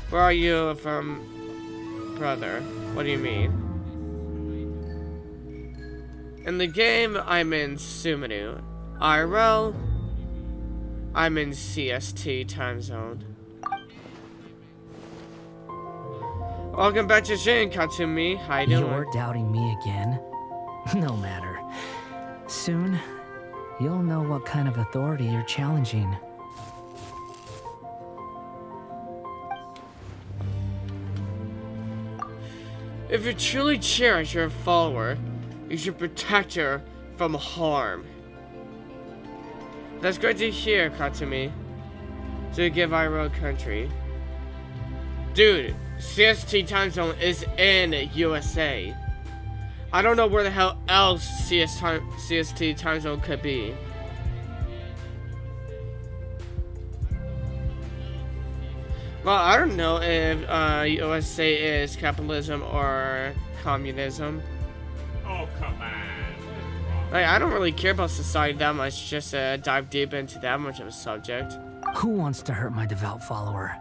Where are you from, brother? What do you mean? In the game, I'm in Suminu. IRL, I'm in CST time zone. Welcome back to Shin Katsumi. How you doing? You're doubting me again? No matter. Soon, you'll know what kind of authority you're challenging. If you truly cherish your follower, you should protect her from harm. That's great to hear, Katsumi. To give IRL country. Dude, CST time zone is in USA. I don't know where the hell else CST time zone could be. Well, I don't know if USA is capitalism or communism. Oh, come on. Like, I don't really care about society that much, just to dive deep into that much of a subject. Who wants to hurt my devout follower?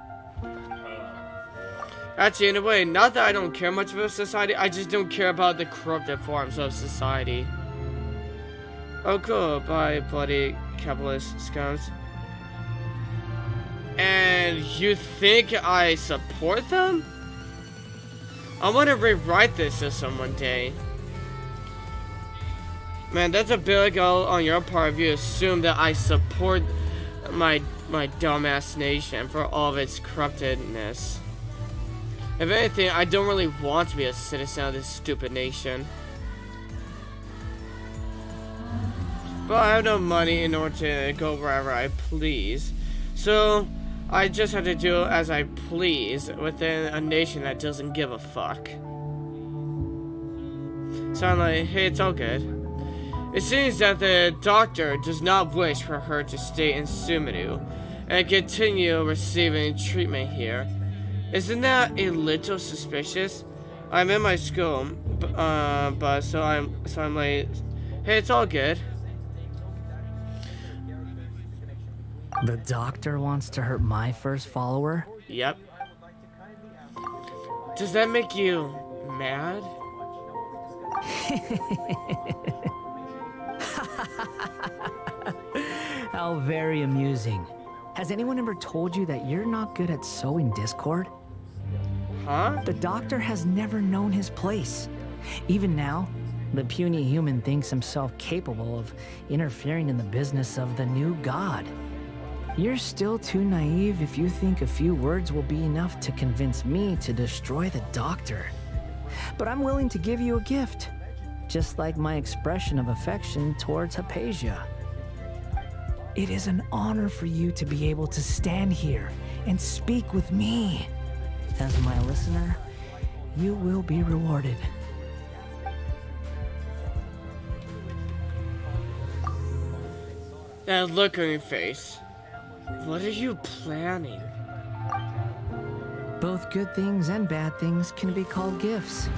Actually, in a way, not that I don't care much about society, I just don't care about the corrupted forms of society. Oh cool, bye bloody capitalist scums. And you think I support them? I want to rewrite this system one day. Man, that's a big goal on your part if you assume that I support my dumbass nation for all of its corruptedness. If anything, I don't really want to be a citizen of this stupid nation. But I have no money in order to go wherever I please. So, I just have to do as I please within a nation that doesn't give a fuck. So I'm like, hey, it's all good. It seems that the doctor does not wish for her to stay in Sumeru and continue receiving treatment here. Isn't that a little suspicious? I'm in my school, but so I'm like, hey, it's all good. The doctor wants to hurt my first follower? Yep. Does that make you mad? How very amusing. Has anyone ever told you that you're not good at sowing discord? Huh? The doctor has never known his place. Even now, the puny human thinks himself capable of interfering in the business of the new god. You're still too naive if you think a few words will be enough to convince me to destroy the doctor. But I'm willing to give you a gift, just like my expression of affection towards Hypatia. It is an honor for you to be able to stand here and speak with me. As my listener, you will be rewarded. That look on your face. What are you planning? Both good things and bad things can be called gifts.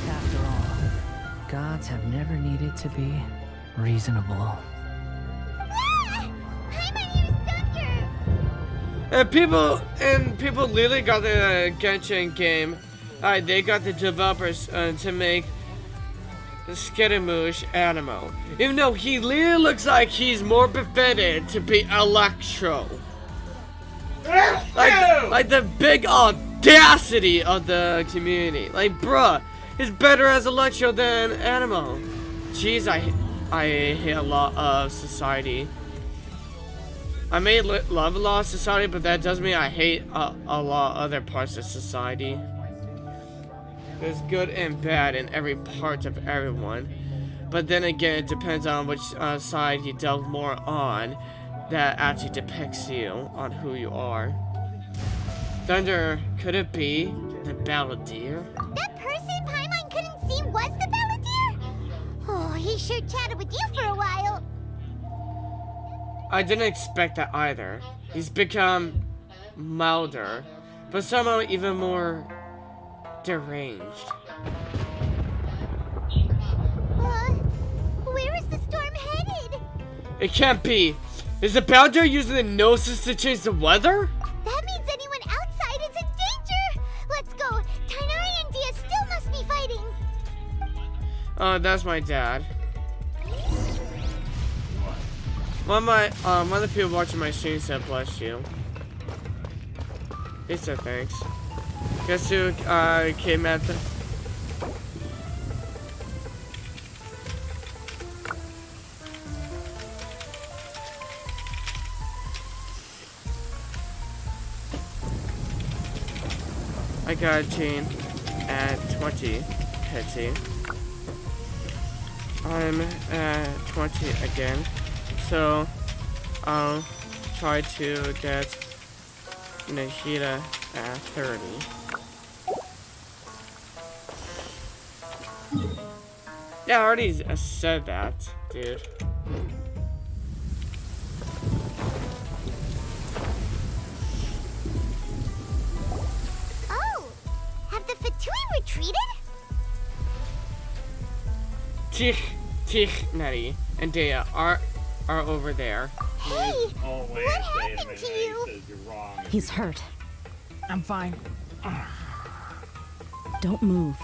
After all, gods have never needed to be reasonable. And people literally got the Genshin game. They got the developers to make the Scaramouche Animo. Even though he literally looks like he's more befitted to be Electro. Like the big audacity of the community. Like, bruh, he's better as Electro than Animo. Jeez, I hate a lot of society. I may love a lot of society, but that doesn't mean I hate a lot of other parts of society. There's good and bad in every part of everyone. But then again, it depends on which side you delve more on that actually depicts you on who you are. Thunder, could it be the Balladeer? That person Paimon couldn't see was the Balladeer? Oh, he sure chatted with you for a while. I didn't expect that either. He's become milder, but somehow even more deranged. Where is the storm headed? It can't be. Is the Balladeer using the gnosis to change the weather? That means anyone outside is in danger. Let's go. Tainari and Dia still must be fighting. Oh, that's my dad. One of the people watching my stream said bless you. He said thanks. Guess who came at the... I got a chain at 20, Petsy. I'm at 20 again. So, I'll try to get Nahida at 30. Yeah, I already said that, dude. Oh, have the Fatui retreated? Tich, Nettie, and Dea are over there. Hey, what happened to you? He's hurt. I'm fine. Don't move.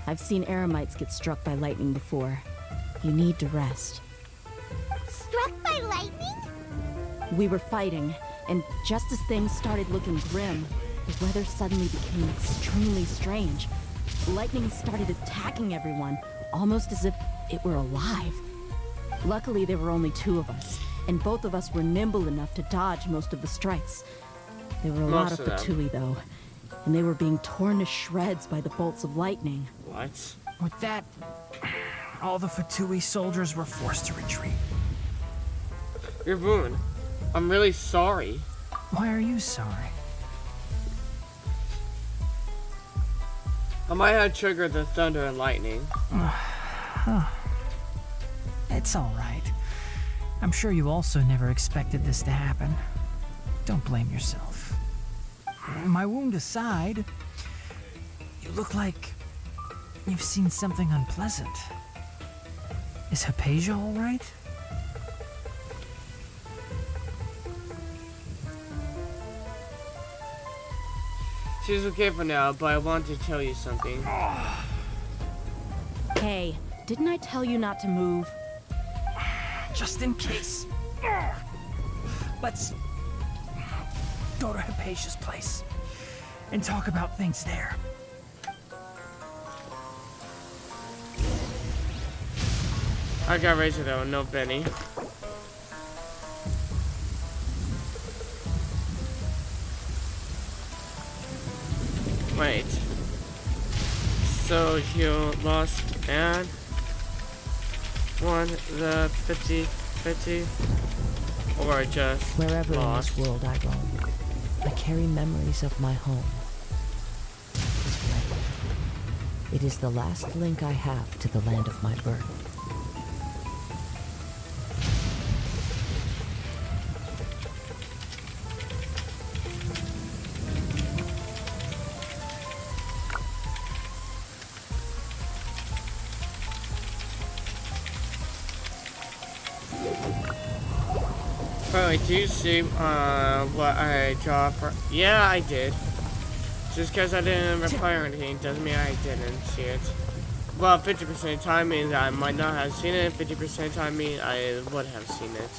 I've seen Eremites get struck by lightning before. You need to rest. Struck by lightning? We were fighting, and just as things started looking grim, the weather suddenly became extremely strange. lightning started attacking everyone, almost as if it were alive. Luckily, there were only 2 of us, and both of us were nimble enough to dodge most of the strikes. There were a lot of Fatui, though, and they were being torn to shreds by the bolts of lightning. What? With that, all the Fatui soldiers were forced to retreat. Your wound. I'm really sorry. Why are you sorry? I might have triggered the thunder and lightning. Huh. It's alright. I'm sure you also never expected this to happen. Don't blame yourself. My wound aside, you look like you've seen something unpleasant. Is Hypatia alright? She's okay for now, but I want to tell you something. Hey, didn't I tell you not to move? Just in case. Let's go to Hypatia's place and talk about things there. I got Razor though, no Benny. Wait. So you lost and won the 50-50 or just Wherever lost? in this world I roam, I carry memories of my home. This blade. It is the last link I have to the land of my birth. Wait, do you see what I draw for? Yeah, I did. Just because I didn't reply or anything doesn't mean I didn't see it. Well, 50% of the time means I might not have seen it. 50% of the time means I would have seen it.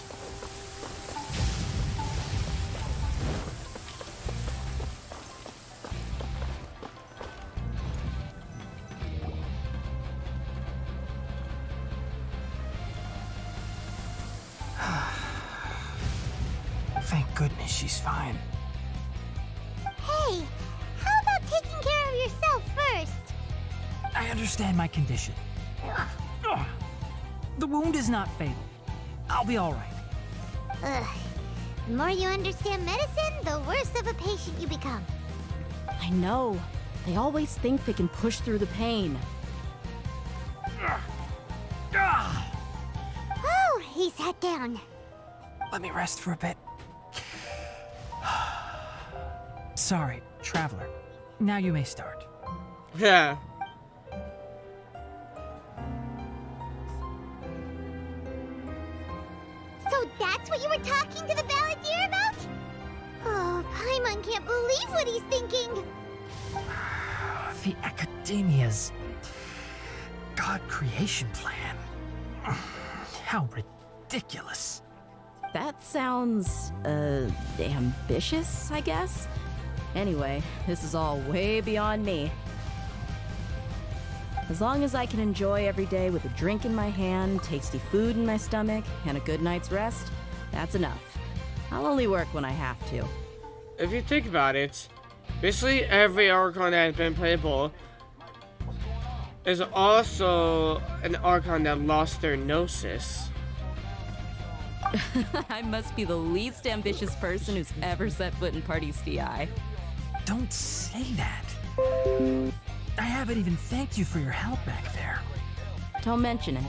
Thank goodness she's fine. Hey, how about taking care of yourself first? I understand my condition. The wound is not fatal. I'll be all right. Ugh. The more you understand medicine, the worse of a patient you become. I know. They always think they can push through the pain. Oh, he sat down. Let me rest for a bit. Sorry, traveler. Now you may start. Yeah. So that's what you were talking to the balladeer about? Oh, Paimon can't believe what he's thinking. The Akademiya's God creation plan. How ridiculous. That sounds, ambitious, I guess? Anyway, this is all way beyond me. As long as I can enjoy every day with a drink in my hand, tasty food in my stomach, and a good night's rest, that's enough. I'll only work when I have to. If you think about it, basically every archon that has been playable is also an archon that lost their gnosis. I must be the least ambitious person who's ever set foot in Party's DI. Don't say that. I haven't even thanked you for your help back there. Don't mention it.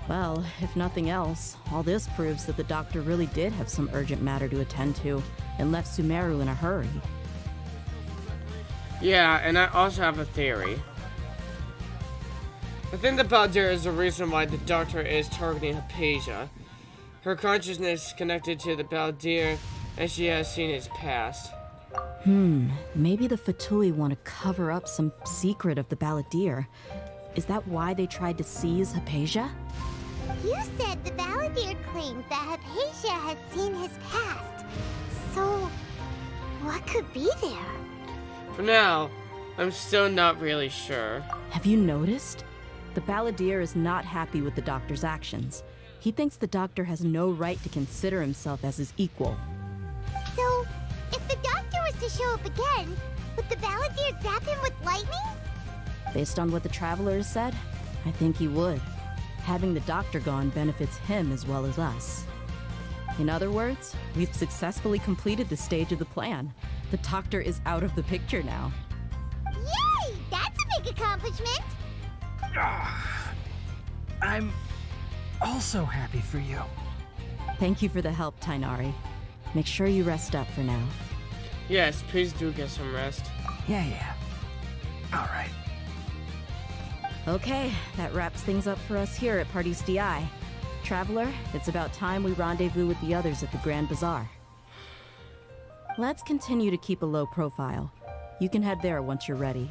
Well, if nothing else, all this proves that the doctor really did have some urgent matter to attend to and left Sumeru in a hurry. Yeah, and I also have a theory. I think the balladeer is the reason why the doctor is targeting Hypatia. Her consciousness is connected to the balladeer, and she has seen his past. Maybe the Fatui want to cover up some secret of the balladeer. Is that why they tried to seize Hypatia? You said the balladeer claimed that Hypatia had seen his past. So, what could be there? For now, I'm still not really sure. Have you noticed? The balladeer is not happy with the doctor's actions. He thinks the doctor has no right to consider himself as his equal. So, if the doctor was to show up again, would the balladeer zap him with lightning? Based on what the traveler has said, I think he would. Having the doctor gone benefits him as well as us. In other words, we've successfully completed the stage of the plan. The doctor is out of the picture now. Yay! That's a big accomplishment! I'm also happy for you. Thank you for the help, Tainari. Make sure you rest up for now. Yes, please do get some rest. Yeah. All right. Okay, that wraps things up for us here at Party's DI. Traveler, it's about time we rendezvous with the others at the Grand Bazaar. Let's continue to keep a low profile. You can head there once you're ready.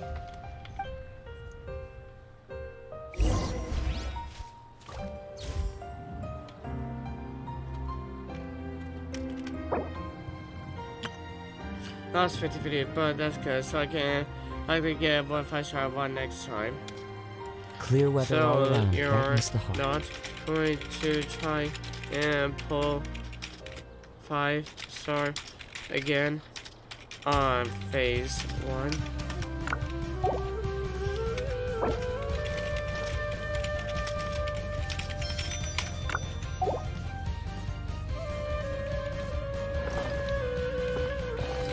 Lost 50 video, but that's good, so I can get a 1-5-star one next time. Clear weather all So around. you're Brightens the heart. not going to try and pull 5-star again on phase 1.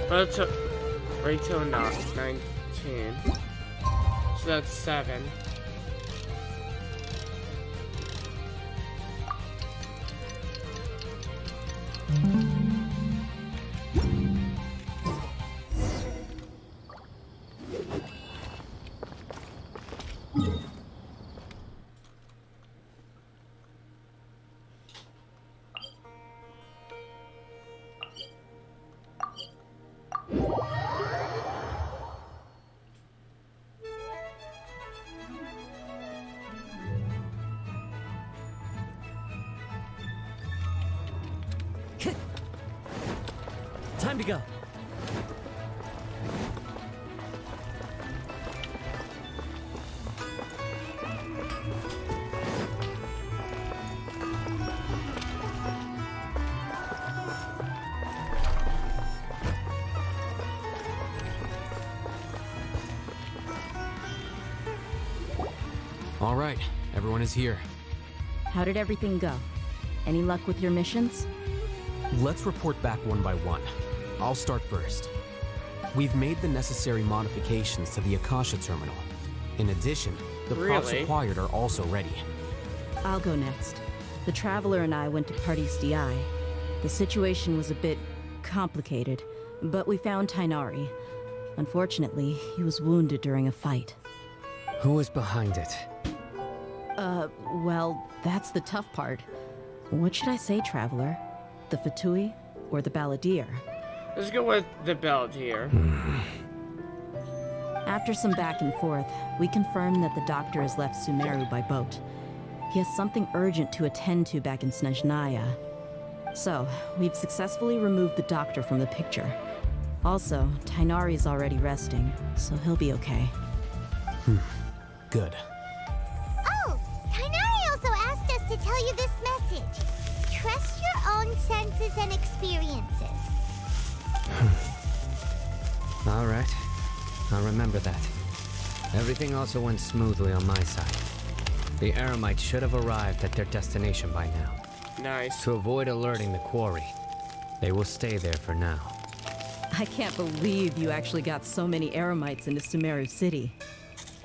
Well, wait till not 19. So that's 7. Time to go. All right, everyone is here. How did everything go? Any luck with your missions? Let's report back one by one. I'll start first. We've made the necessary modifications to the Akasha terminal. In addition, the props required are also ready. I'll go next. The Traveler and I went to Party's DI. The situation was a bit complicated, but we found Tainari. Unfortunately, he was wounded during a fight. Who was behind it? Well, that's the tough part. What should I say, Traveler? The Fatui or the Balladeer? Let's go with the Balladeer. After some back and forth, we confirmed that the doctor has left Sumeru by boat. He has something urgent to attend to back in Snezhnaya. So, we've successfully removed the doctor from the picture. Also, Tainari's already resting, so he'll be okay. Good. Oh, Tainari also asked us to tell you this message. Trust your own senses and experiences. All right. I'll remember that. Everything also went smoothly on my side. The Eremites should have arrived at their destination by now. Nice. To avoid alerting the quarry, they will stay there for now. I can't believe you actually got so many Eremites into Sumeru City.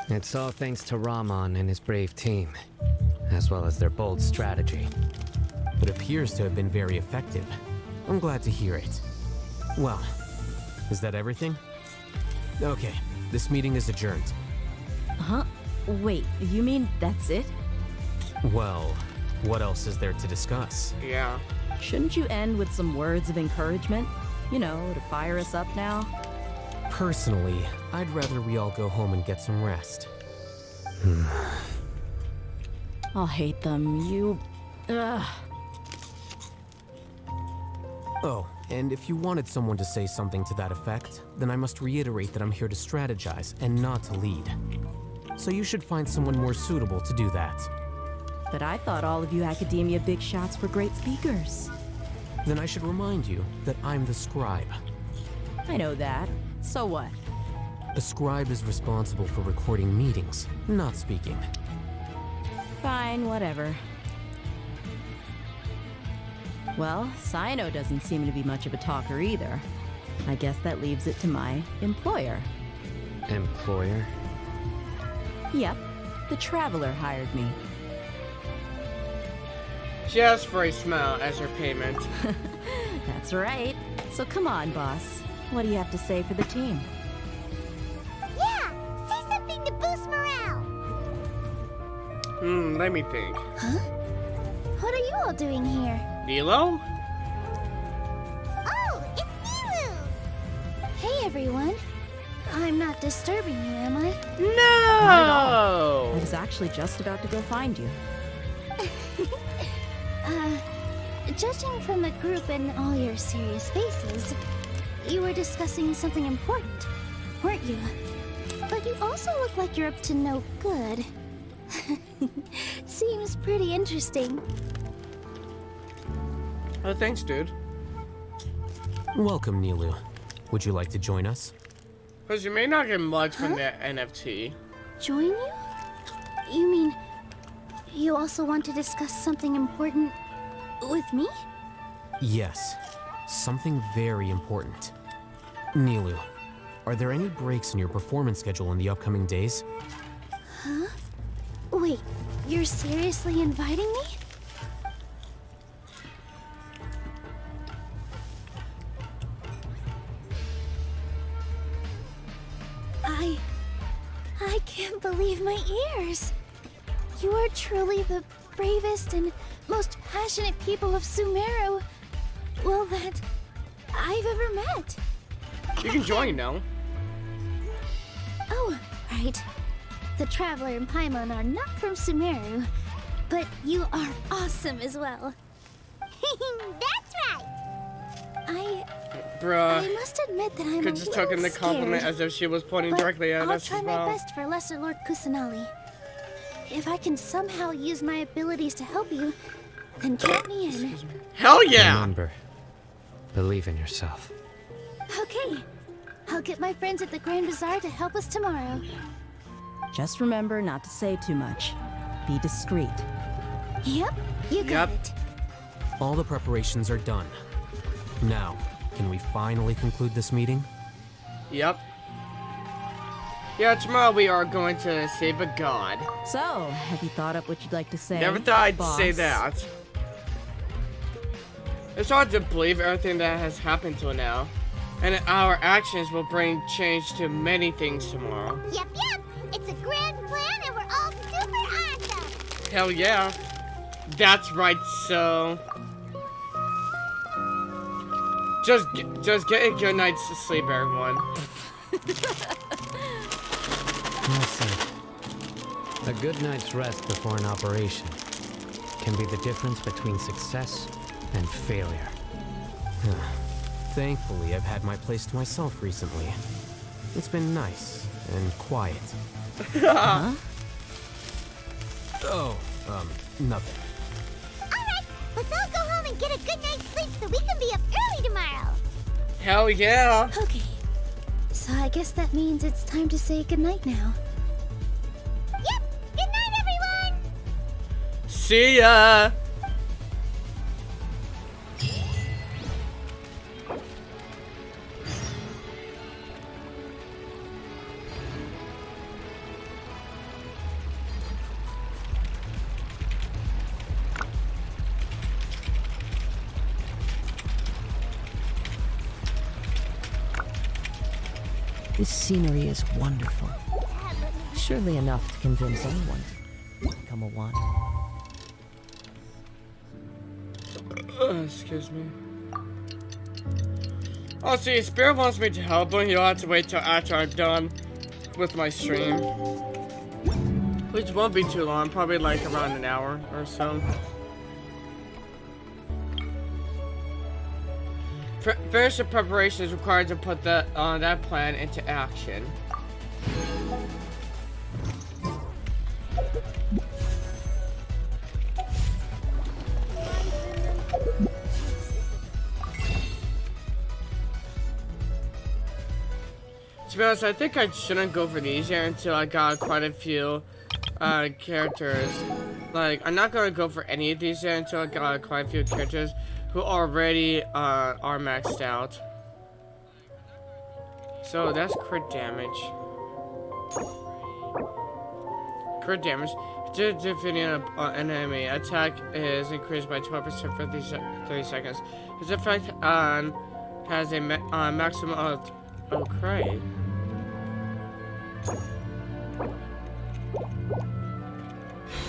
It's all thanks to Rahman and his brave team, as well as their bold strategy. It appears to have been very effective. I'm glad to hear it. Well, is that everything? Okay, this meeting is adjourned. Huh? Wait, you mean that's it? Well, what else is there to discuss? Yeah. Shouldn't you end with some words of encouragement? You know, to fire us up now? Personally, I'd rather we all go home and get some rest. I'll hate them. Ugh. Oh, and if you wanted someone to say something to that effect, then I must reiterate that I'm here to strategize and not to lead. So you should find someone more suitable to do that. But I thought all of you Akademiya big shots were great speakers. Then I should remind you that I'm the scribe. I know that. So what? A scribe is responsible for recording meetings, not speaking. Fine, whatever. Well, Sino doesn't seem to be much of a talker either. I guess that leaves it to my employer. Employer? Yep, the Traveler hired me. She asked for a smile as her payment. That's right. So come on, boss. What do you have to say for the team? Yeah, say something to boost morale. Let me think. Huh? What are you all doing here? Nilo? Oh, it's Nilu! Hey, everyone. I'm not disturbing you, am I? No! Not at all. I was actually just about to go find you. Judging from the group and all your serious faces, you were discussing something important, weren't you? But you also look like you're up to no good. Seems pretty interesting. Oh, thanks, dude. Welcome, Nilu. Would you like to join us? Because you may not get much from the NFT. Join you? You mean you also want to discuss something important with me? Yes, something very important. Nilu, are there any breaks in your performance schedule in the upcoming days? Huh? Wait, you're seriously inviting me? I can't believe my ears. You are truly the bravest and most passionate people of Sumeru, well, that I've ever met. You can join now. Oh, right. The Traveler and Paimon are not from Sumeru, but you are awesome as well. That's right. Bruh. I must admit that I'm Could a just took in the little compliment scared, as if she was pointing but directly at I'll us try as my well. best for Lesser Lord Kusanali. If I can somehow use my abilities to help you, then count me in. Hell yeah! Remember, believe in yourself. Okay. I'll get my friends at the Grand Bazaar to help us tomorrow. Just remember not to say too much. Be discreet. Yep, you got it. All the preparations are done. Now, can we finally conclude this meeting? Yep. Yeah, tomorrow we are going to save a god. So, have you thought up what you'd like to say? Never thought I'd boss? say that. It's hard to believe everything that has happened till now. And our actions will bring change to many things tomorrow. Yep. It's a grand plan and we're all super awesome. Hell yeah. That's right, so... Just get a good night's sleep, everyone. Listen, a good night's rest before an operation can be the difference between success and failure. Thankfully, I've had my place to myself recently. It's been nice and quiet. Huh? Oh, nothing. Alright, let's all go home and get a good night's sleep so we can be up early tomorrow. Hell yeah. Okay, so I guess that means it's time to say goodnight now. Yep, good night, everyone! See ya. This scenery is wonderful. Surely enough to convince anyone to become a one. Excuse me. Oh, see, Spirit wants me to help, but he'll have to wait till after I'm done with my stream. Which won't be too long, probably like around an hour or so. Finish the preparations required to put that plan into action. To be honest, I think I shouldn't go for these yet until I got quite a few characters. Like, I'm not gonna go for any of these yet until I got quite a few characters who already are maxed out. So that's crit damage. Crit damage. Defeating an enemy, attack is increased by 12% for 30 seconds. His effect has a maximum of... Oh, great.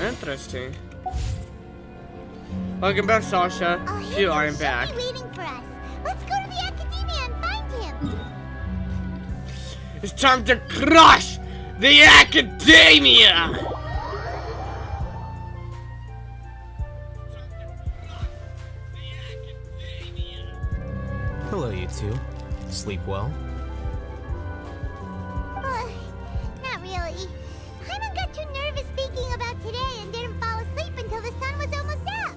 Interesting. Welcome back, Sasha. Phew, I am back. Waiting for us. Let's go to the Akademiya and find him. It's time to crush the Akademiya! Hello, you two. Sleep well? Not really. Paimon got too nervous thinking about today and didn't fall asleep until the sun was almost up.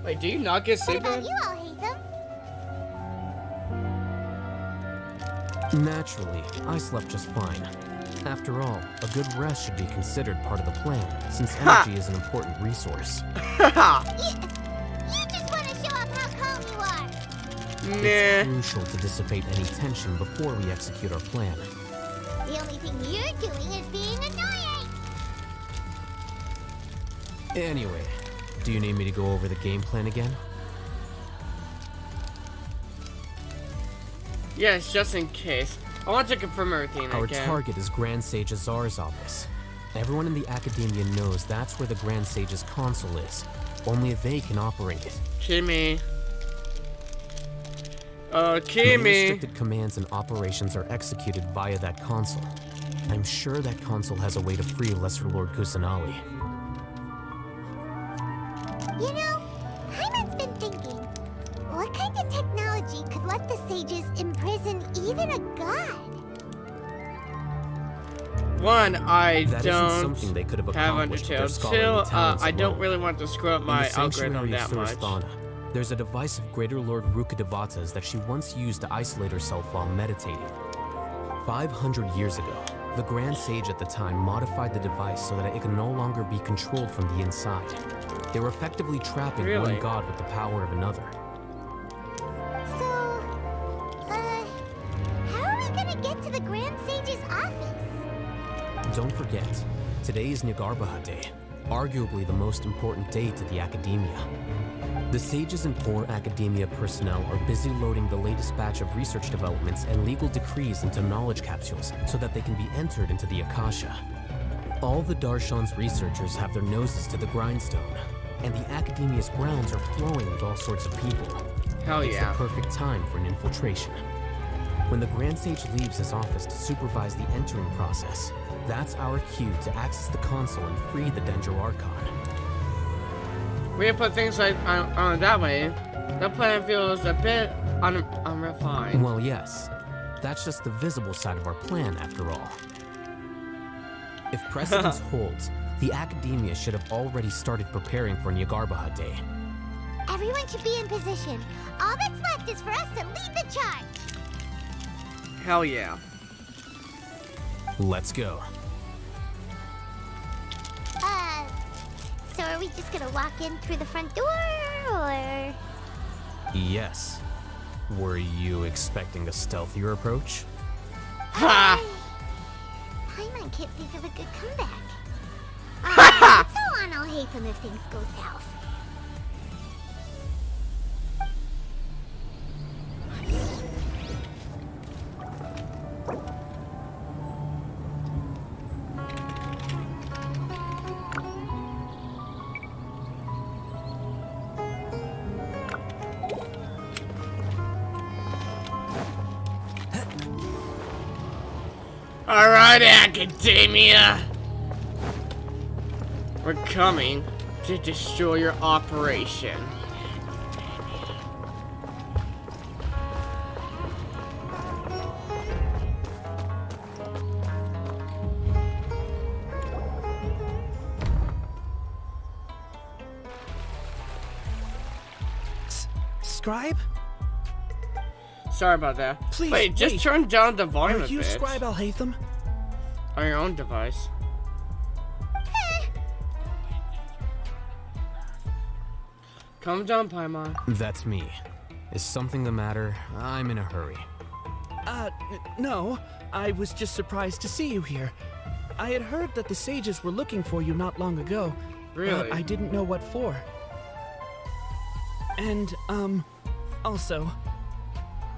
Wait, do you not get sleep? What about you, all hate them? Naturally, I slept just fine. After all, a good rest should be considered part of the plan, since energy is an important resource. You just want to show off how calm you are. It's crucial to dissipate any tension before we execute our plan. The only thing you're doing is being annoying. Anyway, do you need me to go over the game plan again? Yes, just in case. I want to confirm everything Our again. target is Grand Sage Azar's office. Everyone in the Akademiya knows that's where the Grand Sage's console is. Only they can operate it. Kimmy. Many Kimmy. restricted commands and operations are executed via that console. I'm sure that console has a way to free Lesser Lord Kusanali. You know, Paimon's been thinking, what kind of technology could let the sages imprison even a god? One, I That isn't don't something they could have have accomplished with their Undertale. scholarly Two, talents I don't alone. really want to screw up my In the algorithm sanctuary that of much. Surasthana, there's a device of Greater Lord Rukkhadevata's that she once used to isolate herself while meditating. 500 years ago, the Grand Sage at the time modified the device so that it could no longer be controlled from the inside. They were effectively trapping Really? one god with the power of another. So, how are we gonna get to the Grand Sage's office? Don't forget, today is Nagarbha Day, arguably the most important day to the Akademiya. The sages and 4 Akademiya personnel are busy loading the latest batch of research developments and legal decrees into knowledge capsules so that they can be entered into the Akasha. All the Darshan's researchers have their noses to the grindstone, and the Akademiya's grounds are flowing with all sorts of people. Hell It's yeah. the perfect time for an infiltration. When the Grand Sage leaves his office to supervise the entering process, that's our cue to access the console and free the Dendro Archon. We can put things like on that way. That plan feels a bit unrefined. Well, yes. That's just the visible side of our plan, after all. If precedence holds, the Akademiya should have already started preparing for Nagarbha Day. Everyone should be in position. All that's left is for us to lead the charge. Hell yeah. Let's go. So are we just gonna walk in through the front door, or? Yes. Were you expecting a stealthier approach? Ha! Paimon can't think of a good comeback. Let's go on, I'll hate them if things go south. Alright, Akademiya! We're coming to destroy your operation. Scribe? Sorry about that. Please, wait, just turn down the volume Are a you bit. Scribe Al-Haytham? On your own device. Calm down, Paimon. That's me. Is something the matter? I'm in a hurry. No. I was just surprised to see you here. I had heard that the sages were looking for you not long ago. Really? But I didn't know what for. And, also,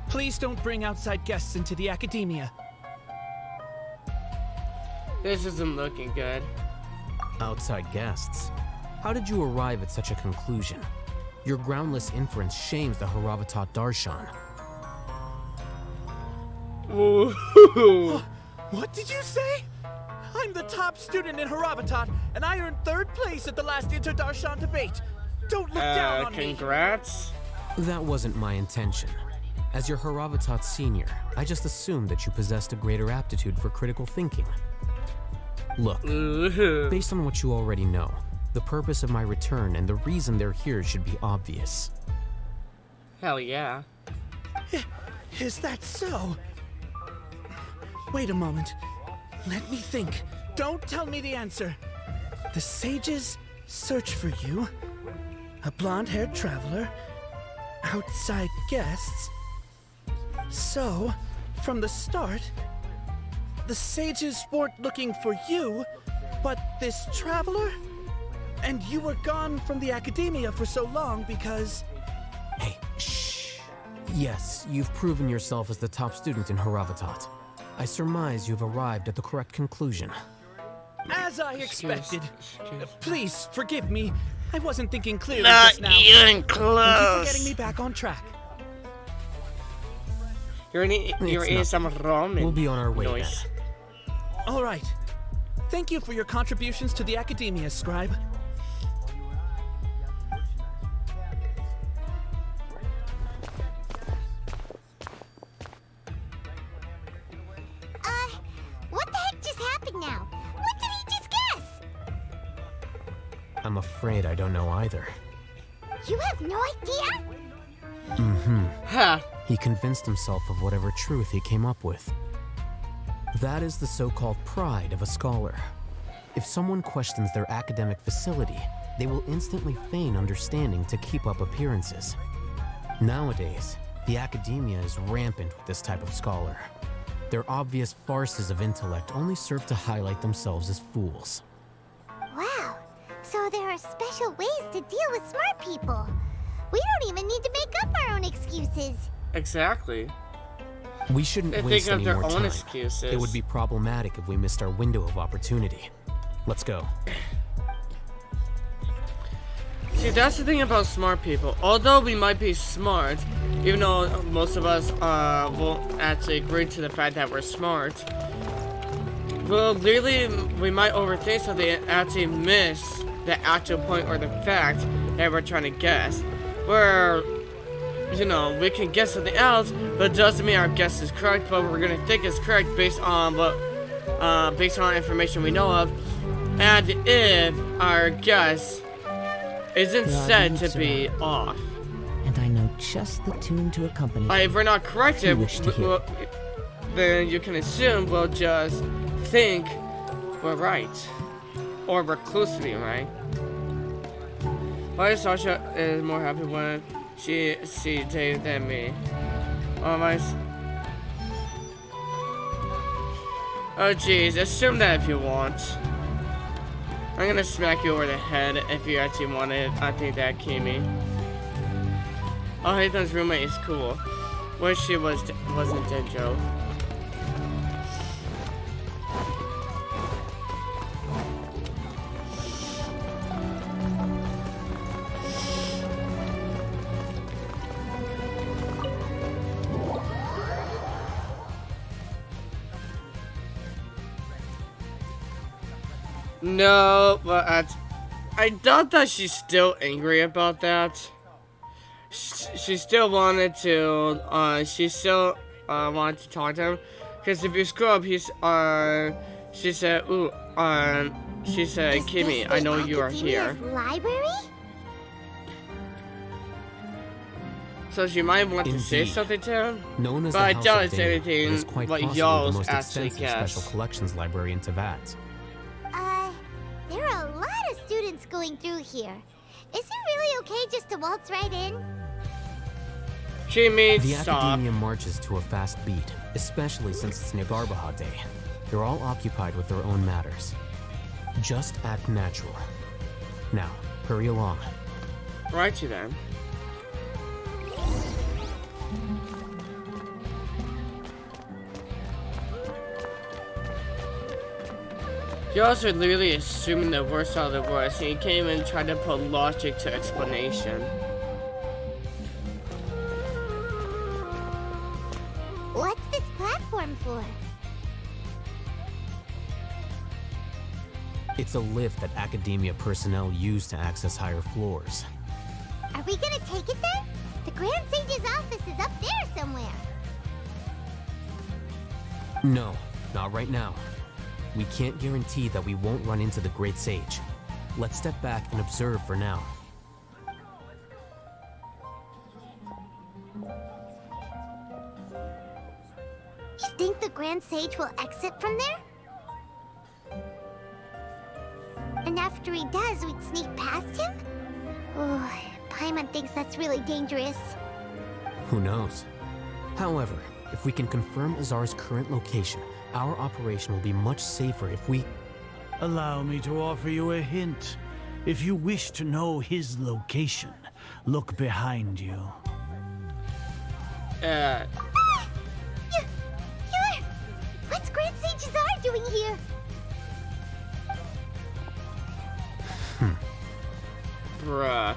please don't bring outside guests into the Akademiya. This isn't looking good. Outside guests? How did you arrive at such a conclusion? Your groundless inference shames the Haravatat Darshan. What did you say? I'm the top student in Haravatat, and I earned 3rd place at the last Inter-Darshan debate. Don't look down on me. Congrats. That wasn't my intention. As your Haravatat senior, I just assumed that you possessed a greater aptitude for critical thinking. Look, based on what you already know, the purpose of my return and the reason they're here should be obvious. Hell yeah. Is that so? Wait a moment. Let me think. Don't tell me the answer. The sages search for you. A blonde-haired traveler. Outside guests. So, from the start, the sages weren't looking for you, but this traveler? And you were gone from the Akademiya for so long because... Hey, shh. Yes, you've proven yourself as the top student in Haravatat. I surmise you've arrived at the correct conclusion. As I expected. Please, forgive me. I wasn't thinking clearly Not just now. even Thank close. you for getting me back on track. You're eating some ramen. We'll be on our way noise. All right. Thank you for your contributions to the Akademiya, Scribe. What the heck just happened now? What did he just guess? I'm afraid I don't know either. You have no idea? Mm-hmm. Ha! He convinced himself of whatever truth he came up with. That is the so-called pride of a scholar. If someone questions their academic facility, they will instantly feign understanding to keep up appearances. Nowadays, the Akademiya is rampant with this type of scholar. Their obvious farces of intellect only serve to highlight themselves as fools. Wow. So there are special ways to deal with smart people. We don't even need to make up our own excuses. Exactly. We shouldn't They waste think of any their more own time. excuses. It would be problematic if we missed our window of opportunity. Let's go. See, that's the thing about smart people. Although we might be smart, even though most of us won't actually agree to the fact that we're smart, well, really, we might overthink something and actually miss the actual point or the fact that we're trying to guess. Where, you know, we can guess something else, but it doesn't mean our guess is correct, but we're gonna think it's correct based on based on information we know of, and if our guess isn't said to be off. And I know just the tune to accompany. If we're not correct, you wish to hear. then you can assume we'll just think we're right, or we're close to being right. Why Sasha is more happy when she sees Dave than me? Oh my. Oh jeez, assume that if you want. I'm gonna smack you over the head if you actually want it. I think that Kimi. Oh, Haytham's roommate is cool. Wish she wasn't Dendro. No, but I doubt that she's still angry about that. She still wanted to, wanted to talk to him. Because if you screw up, she said, Kimmy, I know you are here. Library? So she might want to say Indeed. something to him, Known as but the I House doubt of it's Dana, it anything is quite what possibly the y'all's most actually extensive special guess. collections library in Teyvat. There are a lot of students going through here. Is it really okay just to waltz right in? She means The stop. Academia marches to a fast beat, especially since it's Nagarbaha Day. They're all occupied with their own matters. Just act natural. Now, hurry along. Right you then. You're also literally assuming the worst out of the worst, and you can't even try to put logic to explanation. What's this platform for? It's a lift that Academia personnel use to access higher floors. Are we gonna take it then? The Grand Sage's office is up there somewhere. No, not right now. We can't guarantee that we won't run into the Great Sage. Let's step back and observe for now. You think the Grand Sage will exit from there? And after he does, we'd sneak past him? Oh, Paimon thinks that's really dangerous. Who knows? However, if we can confirm Azar's current location, our operation will be much safer if we... Allow me to offer you a hint. If you wish to know his location, look behind you. You're... What's Grand Sage Azar doing here? Bruh.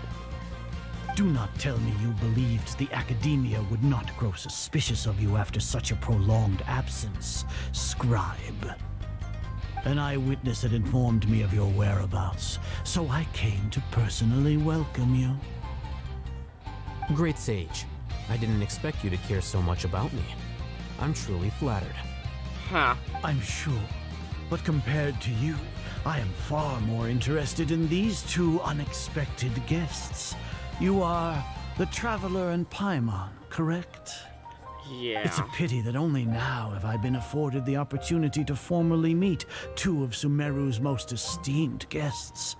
Do not tell me you believed the Academia would not grow suspicious of you after such a prolonged absence, scribe. An eyewitness had informed me of your whereabouts, so I came to personally welcome you. Great Sage, I didn't expect you to care so much about me. I'm truly flattered. Huh. I'm sure, but compared to you, I am far more interested in these two unexpected guests. You are the Traveler and Paimon, correct? Yeah. It's a pity that only now have I been afforded the opportunity to formally meet two of Sumeru's most esteemed guests.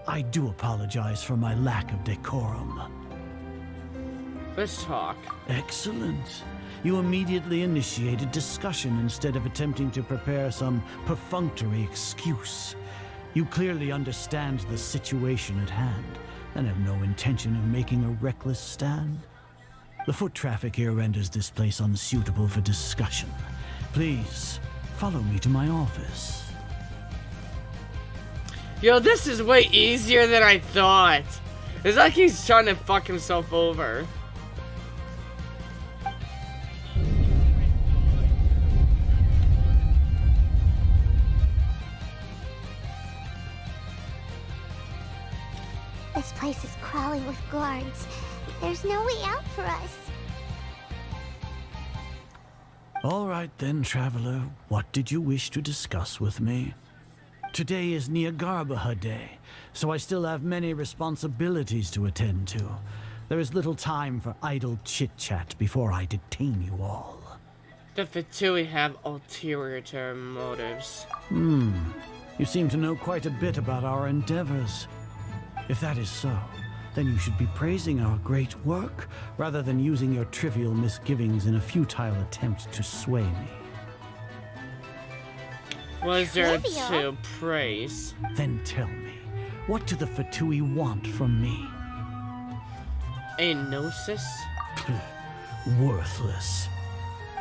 I do apologize for my lack of decorum. Let's talk. Excellent. You immediately initiated discussion instead of attempting to prepare some perfunctory excuse. You clearly understand the situation at hand and have no intention of making a reckless stand. The foot traffic here renders this place unsuitable for discussion. Please, follow me to my office. Yo, this is way easier than I thought. It's like he's trying to fuck himself over. This place is crawling with guards. There's no way out for us. All right then, Traveler. What did you wish to discuss with me? Today is Nagarbaha Day, so I still have many responsibilities to attend to. There is little time for idle chit-chat before I detain you all. The Fatui have ulterior motives. You seem to know quite a bit about our endeavors. If that is so, then you should be praising our great work, rather than using your trivial misgivings in a futile attempt to sway me. Was there to praise? Then tell me, what do the Fatui want from me? A gnosis? Worthless.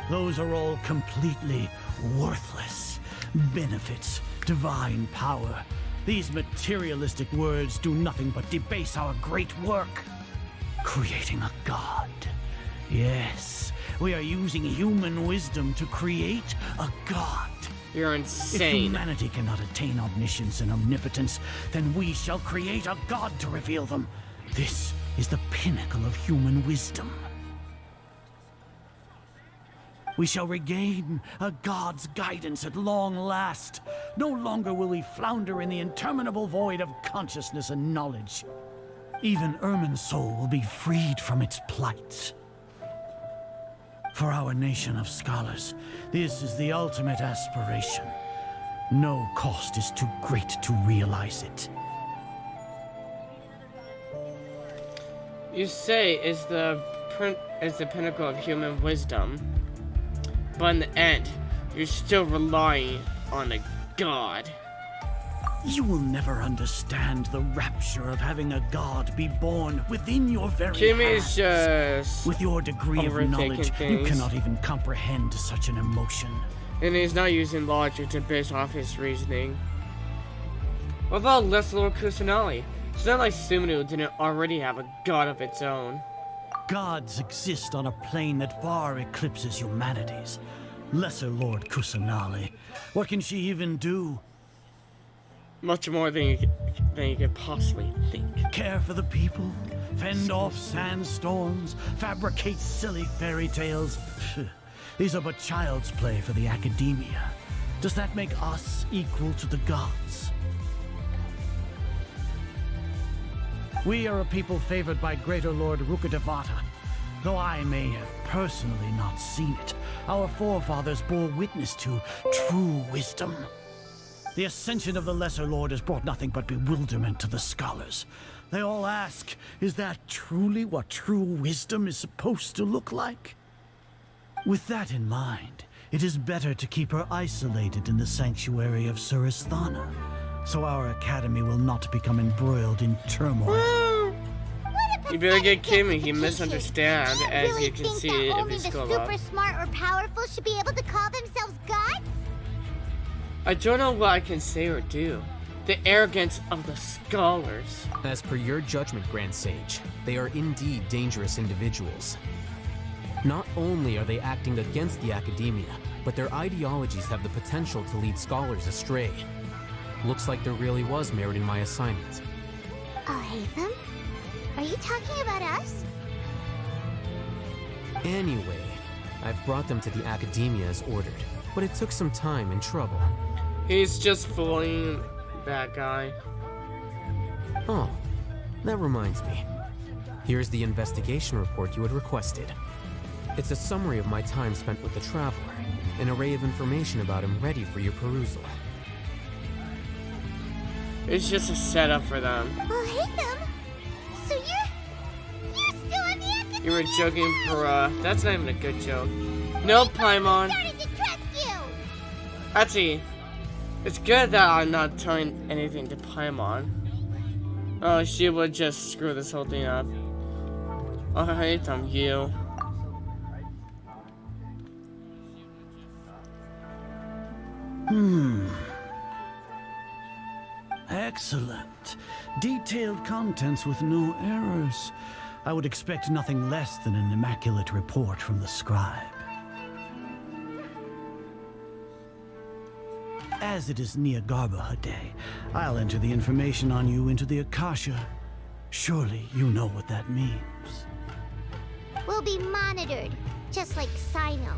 Those are all completely worthless. Benefits, divine power. These materialistic words do nothing but debase our great work. Creating a god. Yes, we are using human wisdom to create a god. You're If insane. humanity cannot attain omniscience and omnipotence, then we shall create a god to reveal them. This is the pinnacle of human wisdom. We shall regain a god's guidance at long last. No longer will we flounder in the interminable void of consciousness and knowledge. Even Ermin's soul will be freed from its plight. For our nation of scholars, this is the ultimate aspiration. No cost is too great to realize it. You say it's the pinnacle of human wisdom, but in the end, you're still relying on a god. You will never understand the rapture of having a god be born within your very Kimmy hands. is just With your degree of overthinking knowledge, you things. cannot even comprehend such an emotion. And he's not using logic to base off his reasoning. What about Lesser Lord Kusanali? It's not like Sumeru didn't already have a god of its own. Gods exist on a plane that far eclipses humanity's. Lesser Lord Kusanali. What can she even do? Much more than you could possibly think. Care for the people, fend off sandstorms, fabricate silly fairy tales. These are but child's play for the Akademiya. Does that make us equal to the gods? We are a people favored by Greater Lord Rukkhadevata. Though I may have personally not seen it, our forefathers bore witness to true wisdom. The ascension of the Lesser Lord has brought nothing but bewilderment to the scholars. They all ask, is that truly what true wisdom is supposed to look like? With that in mind, it is better to keep her isolated in the sanctuary of Surasthana, so our academy will not become embroiled in turmoil. You better get Kimmy, he misunderstands, as Really you can think see that if only you the scroll up. super smart or powerful should be able to call themselves gods? I don't know what I can say or do. The arrogance of the scholars. As per your judgment, Grand Sage, they are indeed dangerous individuals. Not only are they acting against the Akademiya, but their ideologies have the potential to lead scholars astray. Looks like there really was merit in my assignment. Oh, Hatham? Are you talking about us? Anyway, I've brought them to the Akademiya as ordered, but it took some time and trouble. He's just fooling that guy. Oh, that reminds me. Here's the investigation report you had requested. It's a summary of my time spent with the Traveler, an array of information about him ready for your perusal. It's just a setup for them. Oh, Hatham? So you're still in the Akademiya? You were joking, bruh. That's not even a good joke. No, Paimon. Started to trust you! Actually, it's good that I'm not telling anything to Paimon. Oh, she would just screw this whole thing up. Oh, I hate them, you. Excellent. Detailed contents with no errors. I would expect nothing less than an immaculate report from the scribe. As it is Niagarbaha Day, I'll enter the information on you into the Akasha. Surely you know what that means. We'll be monitored, just like Sino.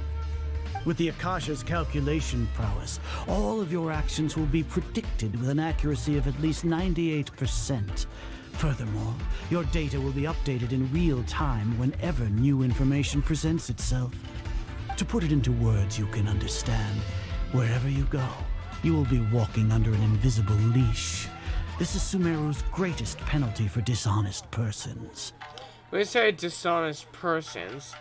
With the Akasha's calculation prowess, all of your actions will be predicted with an accuracy of at least 98%. Furthermore, your data will be updated in real time whenever new information presents itself. To put it into words you can understand, wherever you go, you will be walking under an invisible leash. This is Sumeru's greatest penalty for dishonest persons. When you say dishonest persons,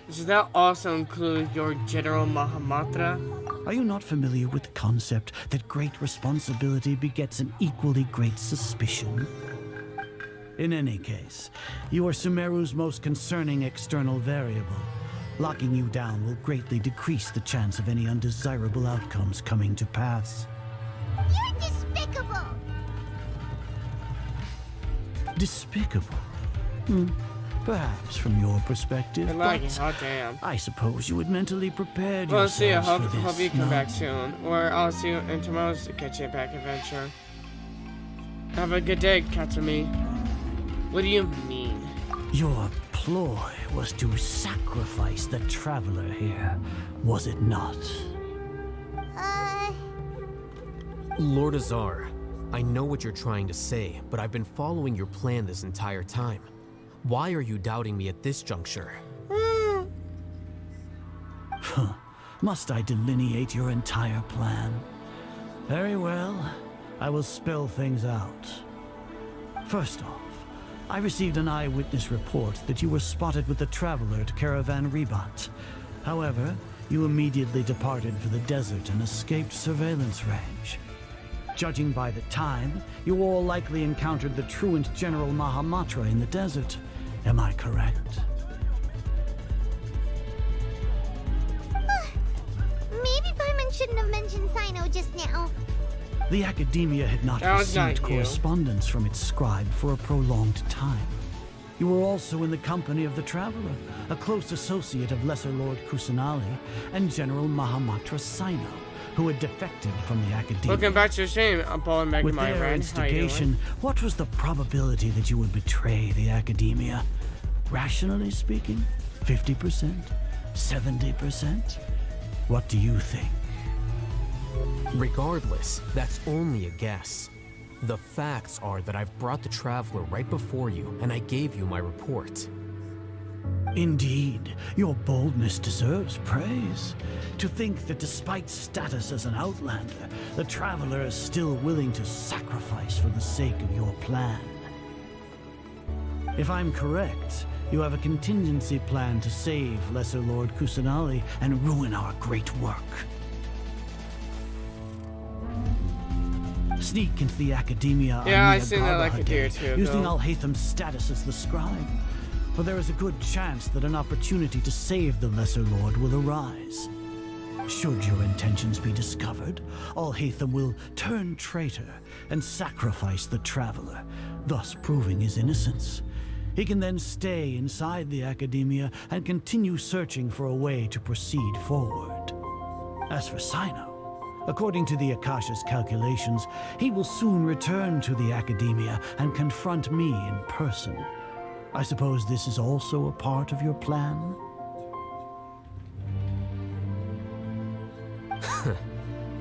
does that also include your General Mahamatra? Are you not familiar with the concept that great responsibility begets an equally great suspicion? In any case, you are Sumeru's most concerning external variable. Locking you down will greatly decrease the chance of any undesirable outcomes coming to pass. You're despicable! Despicable? Perhaps from your perspective, I like but it, oh damn. I suppose you had mentally prepared Well, see ya. yourselves for this. Hope you come no? back soon. Or I'll see you in tomorrow's Genshin Impact adventure. Have a good day, Katsumi. What do you mean? Your ploy was to sacrifice the Traveler here, was it not? Lord Azar, I know what you're trying to say, but I've been following your plan this entire time. Why are you doubting me at this juncture? Must I delineate your entire plan? Very well. I will spell things out. First off, I received an eyewitness report that you were spotted with the traveler at Caravan Rebat. However, you immediately departed for the desert and escaped surveillance range. Judging by the time, you all likely encountered the truant General Mahamatra in the desert. Am I correct? Maybe Paimon shouldn't have mentioned Sino just now. The Akademiya had not received correspondence from its scribe for a prolonged time. You were also in the company of the Traveler, a close associate of Lesser Lord Kusanali and General Mahamatra Sino, who had defected from the Akademiya. Welcome back to the stream. I'm Paul and Meg. With their instigation, what was the probability that you would betray the Akademiya? Rationally speaking, 50%? 70%? What do you think? Regardless, that's only a guess. The facts are that I've brought the Traveler right before you, and I gave you my report. Indeed, your boldness deserves praise. To think that despite status as an outlander, the Traveler is still willing to sacrifice for the sake of your plan. If I'm correct, you have a contingency plan to save Lesser Lord Kusanali and ruin our great work. Sneak into the Akademiya I seen that like a day or two ago. using Al-Haytham's status as the scribe. For there is a good chance that an opportunity to save the Lesser Lord will arise. Should your intentions be discovered, Al-Haytham will turn traitor and sacrifice the Traveler, thus proving his innocence. He can then stay inside the Akademiya and continue searching for a way to proceed forward. As for Sino, according to the Akasha's calculations, he will soon return to the Akademiya and confront me in person. I suppose this is also a part of your plan?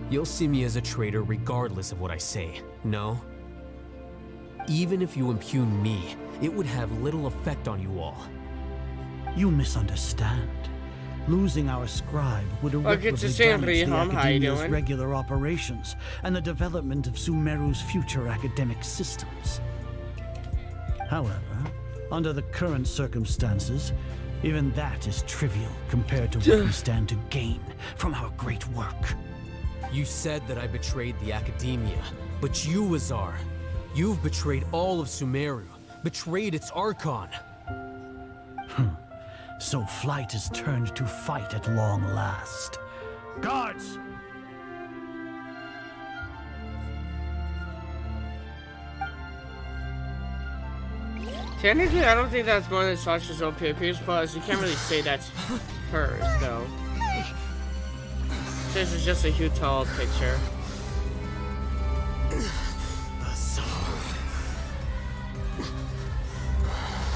You'll see me as a traitor regardless of what I say, no? Even if you impugn me, it would have little effect on you all. You misunderstand. Losing our scribe would irreparably damage the Akademiya's regular operations and the development of Sumeru's future academic systems. However, under the current circumstances, even that is trivial compared to what we stand to gain from our great work. You said that I betrayed the Akademiya, but you, Azar, you've betrayed all of Sumeru, betrayed its archon. So flight is turned to fight at long last. Guards! Technically, I don't think that's one of Sasha's OPP's, but you can't really say that's hers, though. This is just a Hutal picture.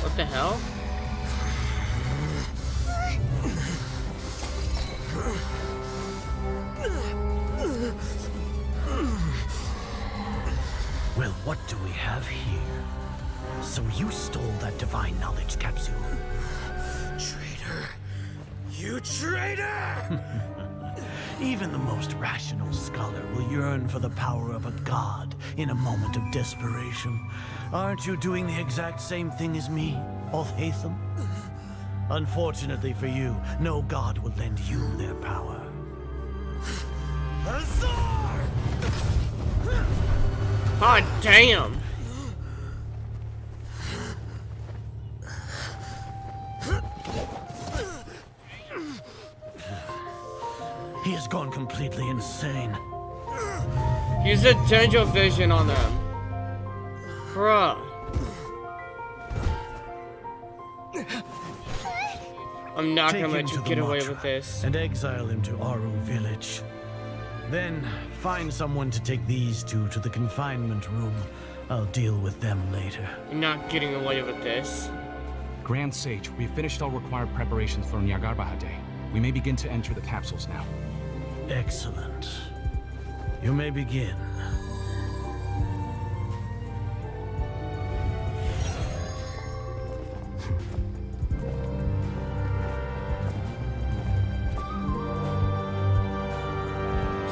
What the hell? Well, what do we have here? So you stole that divine knowledge capsule. Traitor! You traitor! Even the most rational scholar will yearn for the power of a god in a moment of desperation. Aren't you doing the exact same thing as me, Al-Haytham? Unfortunately for you, no god will lend you their power. Azar! God damn! He has gone completely insane. Use a dendro vision on them. Bruh. I'm not gonna let you get away with this. And exile him to Aru village. Then find someone to take these two to the confinement room. I'll deal with them later. You're not getting away with this. Grand Sage, we've finished all required preparations for Nyagarbahade Day. We may begin to enter the capsules now. Excellent. You may begin.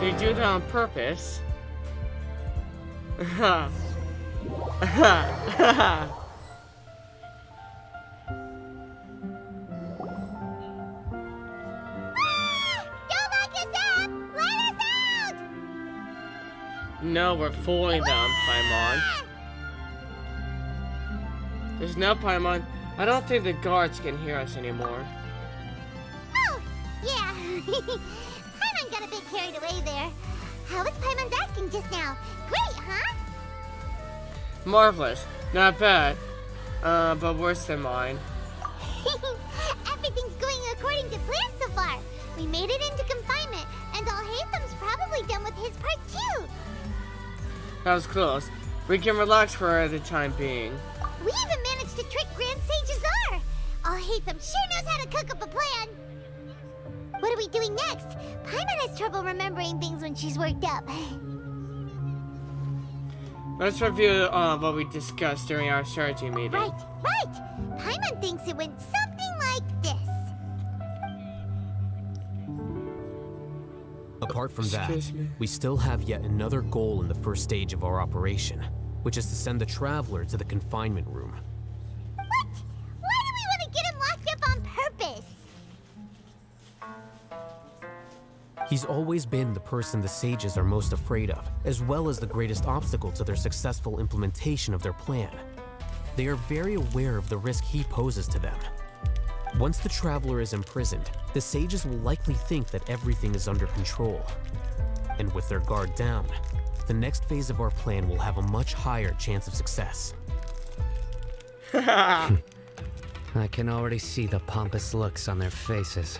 They do that on purpose. No, we're fooling them, Paimon. There's no Paimon. I don't think the guards can hear us anymore. Oh, yeah. Paimon got a bit carried away there. How was Paimon's acting just now? Great, huh? Marvelous. Not bad. But worse than mine. Everything's going according to plan so far. We made it into confinement, and Alhaitham's probably done with his part too. That was close. We can relax for the time being. We even managed to trick Grand Sage Azar. Alhaitham sure knows how to cook up a plan. What are we doing next? Paimon has trouble remembering things when she's worked up. Let's review what we discussed during our strategy meeting. Right. Paimon thinks it went something like this. Apart from that, we still have yet another goal in the first stage of our operation, which is to send the Traveler to the confinement room. What? Why do we want to get him locked up on purpose? He's always been the person the sages are most afraid of, as well as the greatest obstacle to their successful implementation of their plan. They are very aware of the risk he poses to them. Once the Traveler is imprisoned, the sages will likely think that everything is under control. And with their guard down, the next phase of our plan will have a much higher chance of success. I can already see the pompous looks on their faces.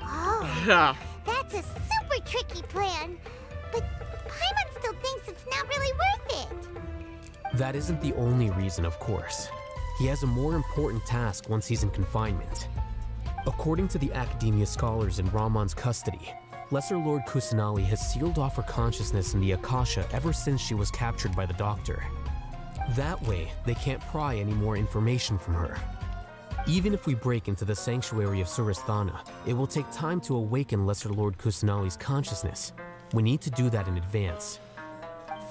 Oh, that's a super tricky plan. But Paimon still thinks it's not really worth it. That isn't the only reason, of course. He has a more important task once he's in confinement. According to the Akademiya scholars in Ramon's custody, Lesser Lord Kusanali has sealed off her consciousness in the Akasha ever since she was captured by the Doctor. That way, they can't pry any more information from her. Even if we break into the sanctuary of Surasthana, it will take time to awaken Lesser Lord Kusanali's consciousness. We need to do that in advance.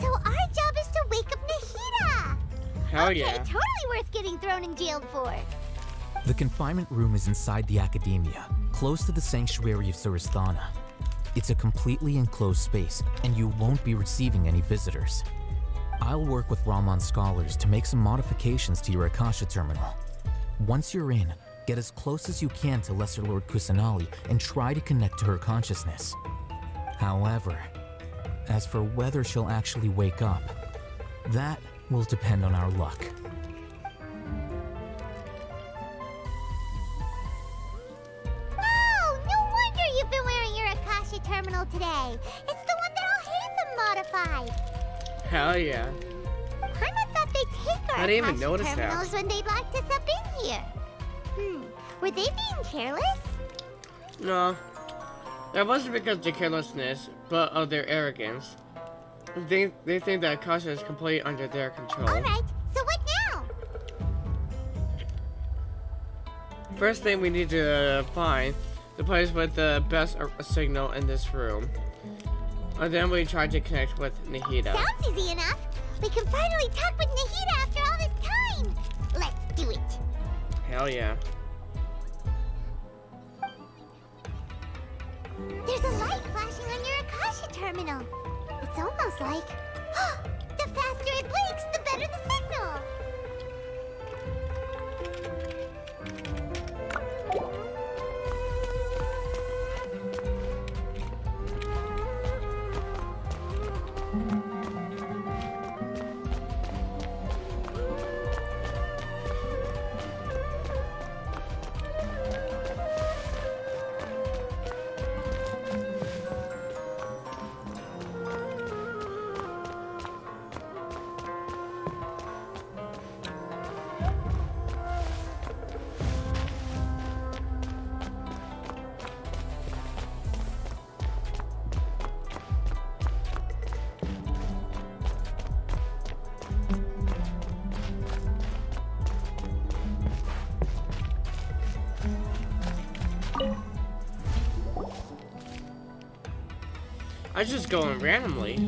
So our job is to wake up Nahida! Hell yeah. Totally worth getting thrown in jail for. The confinement room is inside the Akademiya, close to the sanctuary of Surasthana. It's a completely enclosed space, and you won't be receiving any visitors. I'll work with Ramon's scholars to make some modifications to your Akasha terminal. Once you're in, get as close as you can to Lesser Lord Kusanali and try to connect to her consciousness. However, as for whether she'll actually wake up, that will depend on our luck. Oh, no wonder you've been wearing your Akasha terminal today. It's the one that Alhaitham modified. Hell yeah. Paimon thought they'd take our I didn't even Akasha notice that. terminals when they locked us up in here. Were they being careless? No. That wasn't because of their carelessness, but of their arrogance. They think that Akasha is completely under their control. Alright, so what now? First thing we need to find the place with the best signal in this room. And then we try to connect with Nahida. Sounds easy enough. We can finally talk with Nahida after all this time. Let's do it. Hell yeah. There's a light flashing on your Akasha terminal. It's almost like... the faster it blinks, the better the signal. I just go in randomly.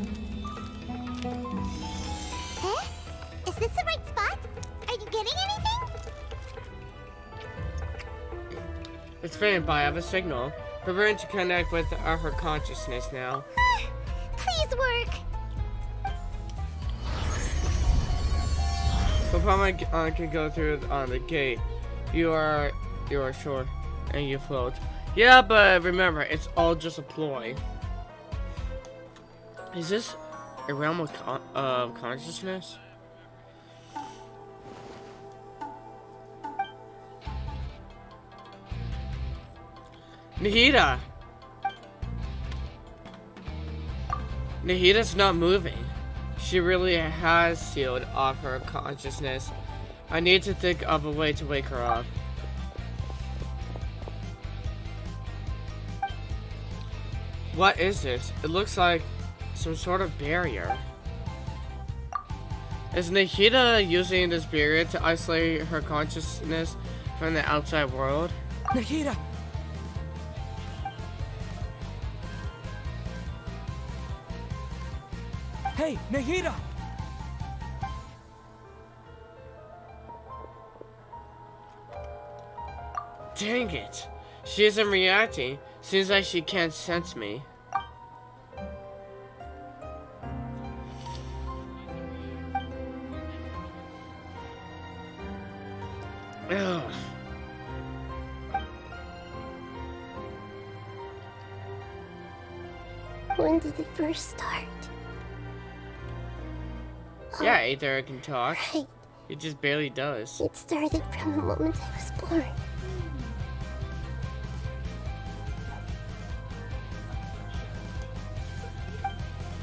Eh? Is this the right spot? Are you getting anything? It's fading by. I have a signal. Preparing to connect with her consciousness now. Please work. Before can go through the gate, you are sure, and you float. Yeah, but remember, it's all just a ploy. Is this a realm of consciousness? Nahida! Nahida's not moving. She really has sealed off her consciousness. I need to think of a way to wake her up. What is this? It looks like some sort of barrier. Is Nahida using this barrier to isolate her consciousness from the outside world? Nahida! Hey, Nahida! Dang it! She isn't reacting. Seems like she can't sense me. Ugh. When did it first start? Yeah, Aether can talk. Right. It just barely does. It started from the moment I was born.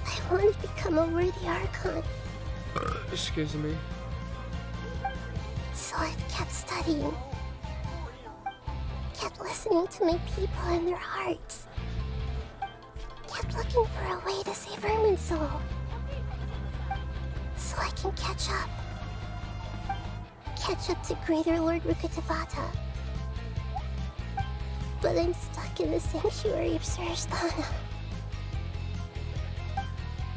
I want to become a worthy archon. Excuse me. So I've kept studying. Kept listening to my people and their hearts. Kept looking for a way to save Ermin's soul. So I can catch up. Catch up to Greater Lord Rukkhadevata. But I'm stuck in the sanctuary of Surasthana.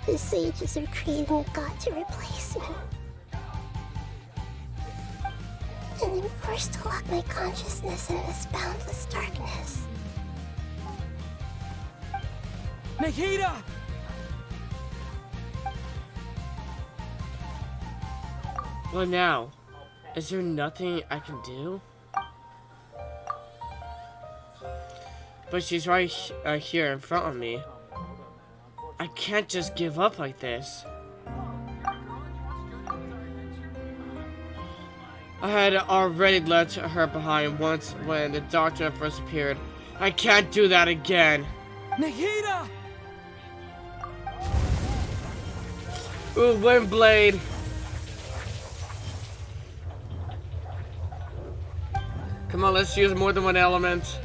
The sages are creating a god to replace me. And I'm forced to lock my consciousness in this boundless darkness. Nahida! Well now, is there nothing I can do? But she's right here in front of me. I can't just give up like this. I had already left her behind once when the doctor first appeared. I can't do that again. Nahida! Ooh, Windblade. Come on, let's use more than one element.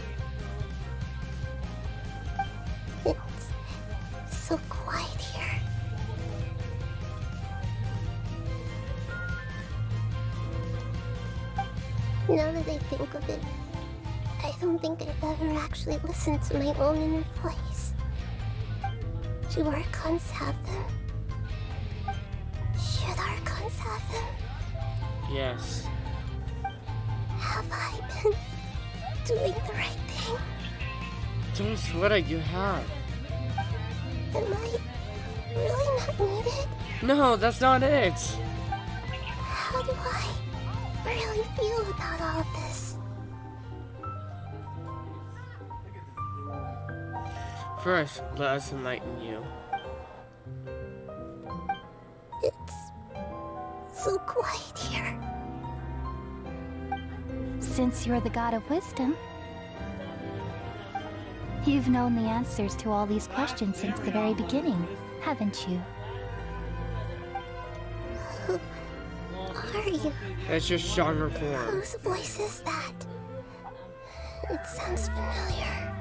It's so quiet here. Now that I think of it, I don't think I've ever actually listened to my own inner voice. Do archons have them? Should archons have them? Yes. Have I been doing the right thing? Don't sweat it, you have. Am I really not needed? No, that's not it. How do I really feel about all of this? First, let us enlighten you. It's so quiet here. Since you're the god of wisdom, you've known the answers to all these questions since the very beginning, haven't you? Who are you? That's your stronger form. Whose voice is that? It sounds familiar.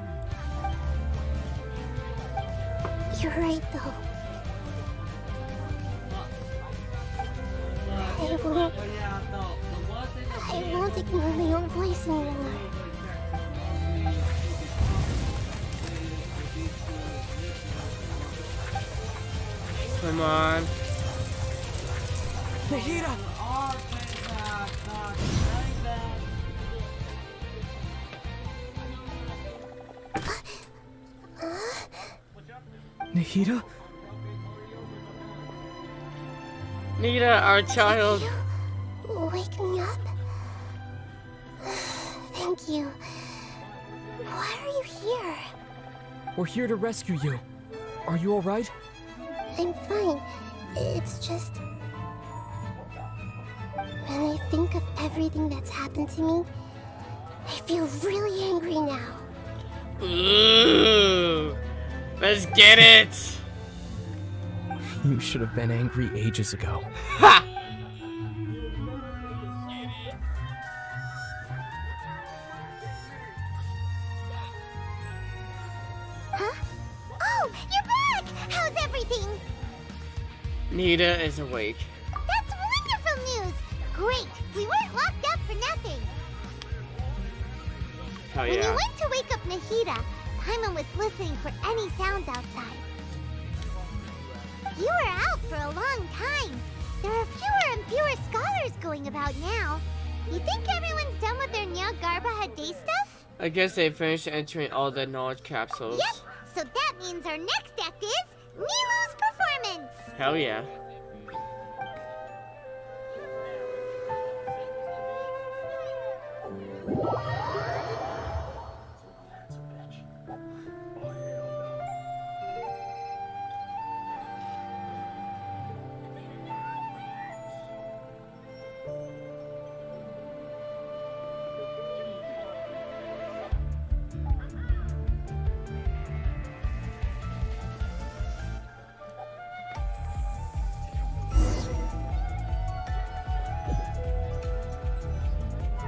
You're right, though. I won't ignore my own voice anymore. Come on. Nahida! Nahida? Nahida, our child. Wake me up. Thank you. Why are you here? We're here to rescue you. Are you alright? I'm fine. It's just... when I think of everything that's happened to me, I feel really angry now. Ooh. Let's get it. You should have been angry ages ago. Ha! Huh? Oh, you're back! How's everything? Nahida is awake. That's wonderful news! Great! We weren't locked up for nothing! Hell When you yeah. went to wake up Nahida, Paimon was listening for any sounds outside. You were out for a long time. There are fewer and fewer scholars going about now. You think everyone's done with their Nyagarba Day stuff? I guess they finished entering all the knowledge capsules. Yep, so that means our next act is Nilu's performance! Hell yeah.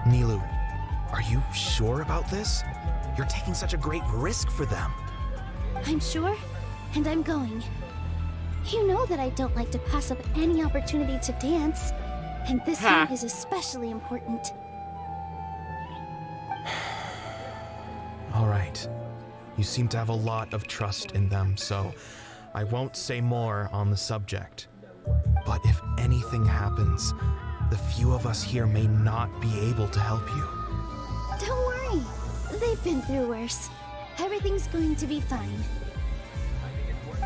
Nilu, are you sure about this? You're taking such a great risk for them. I'm sure, and I'm going. You know that I don't like to pass up any opportunity to dance, and this one is especially important. All right. You seem to have a lot of trust in them, so I won't say more on the subject. But if anything happens, the few of us here may not be able to help you. Don't worry. They've been through worse. Everything's going to be fine.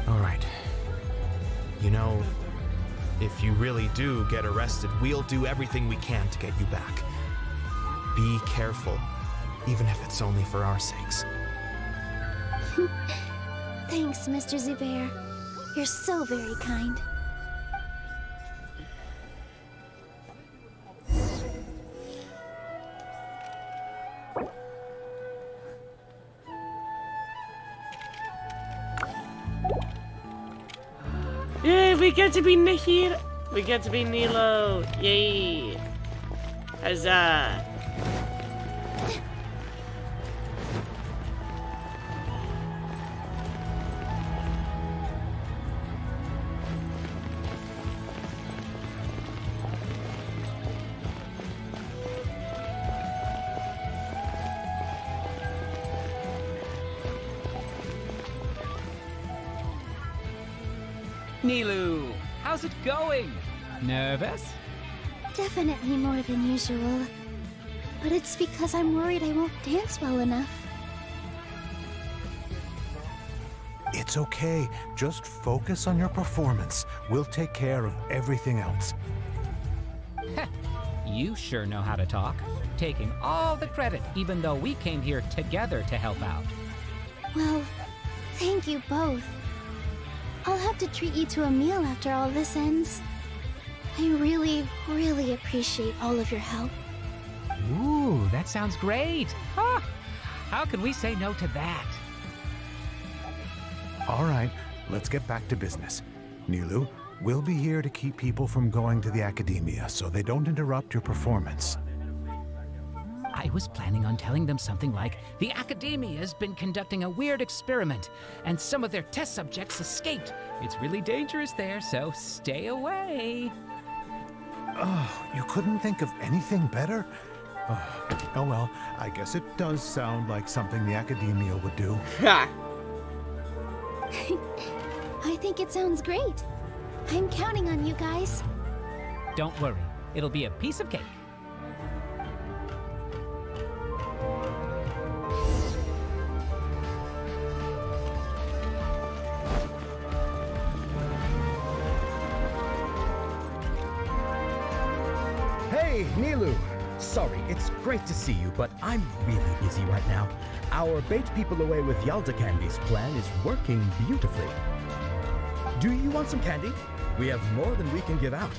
All right. You know, if you really do get arrested, we'll do everything we can to get you back. Be careful, even if it's only for our sakes. Thanks, Mr. Zubair. You're so very kind. Yay, we get to be Nahida. We get to be Nilo. Yay. Huzzah. Nilu, how's it going? Nervous? Definitely more than usual. But it's because I'm worried I won't dance well enough. It's okay. Just focus on your performance. We'll take care of everything else. You sure know how to talk. Taking all the credit, even though we came here together to help out. Well, thank you both. I'll have to treat you to a meal after all this ends. I really, really appreciate all of your help. Ooh, that sounds great. Huh. How can we say no to that? All right, let's get back to business. Nilu, we'll be here to keep people from going to the Akademiya so they don't interrupt your performance. I was planning on telling them something like, the Akademiya has been conducting a weird experiment, and some of their test subjects escaped. It's really dangerous there, so stay away. Oh, you couldn't think of anything better? Oh well, I guess it does sound like something the Akademiya would do. I think it sounds great. I'm counting on you guys. Don't worry, it'll be a piece of cake. Hey, Nilu! Sorry, it's great to see you, but I'm really busy right now. Our bait people away with Yalda Candy's plan is working beautifully. Do you want some candy? We have more than we can give out.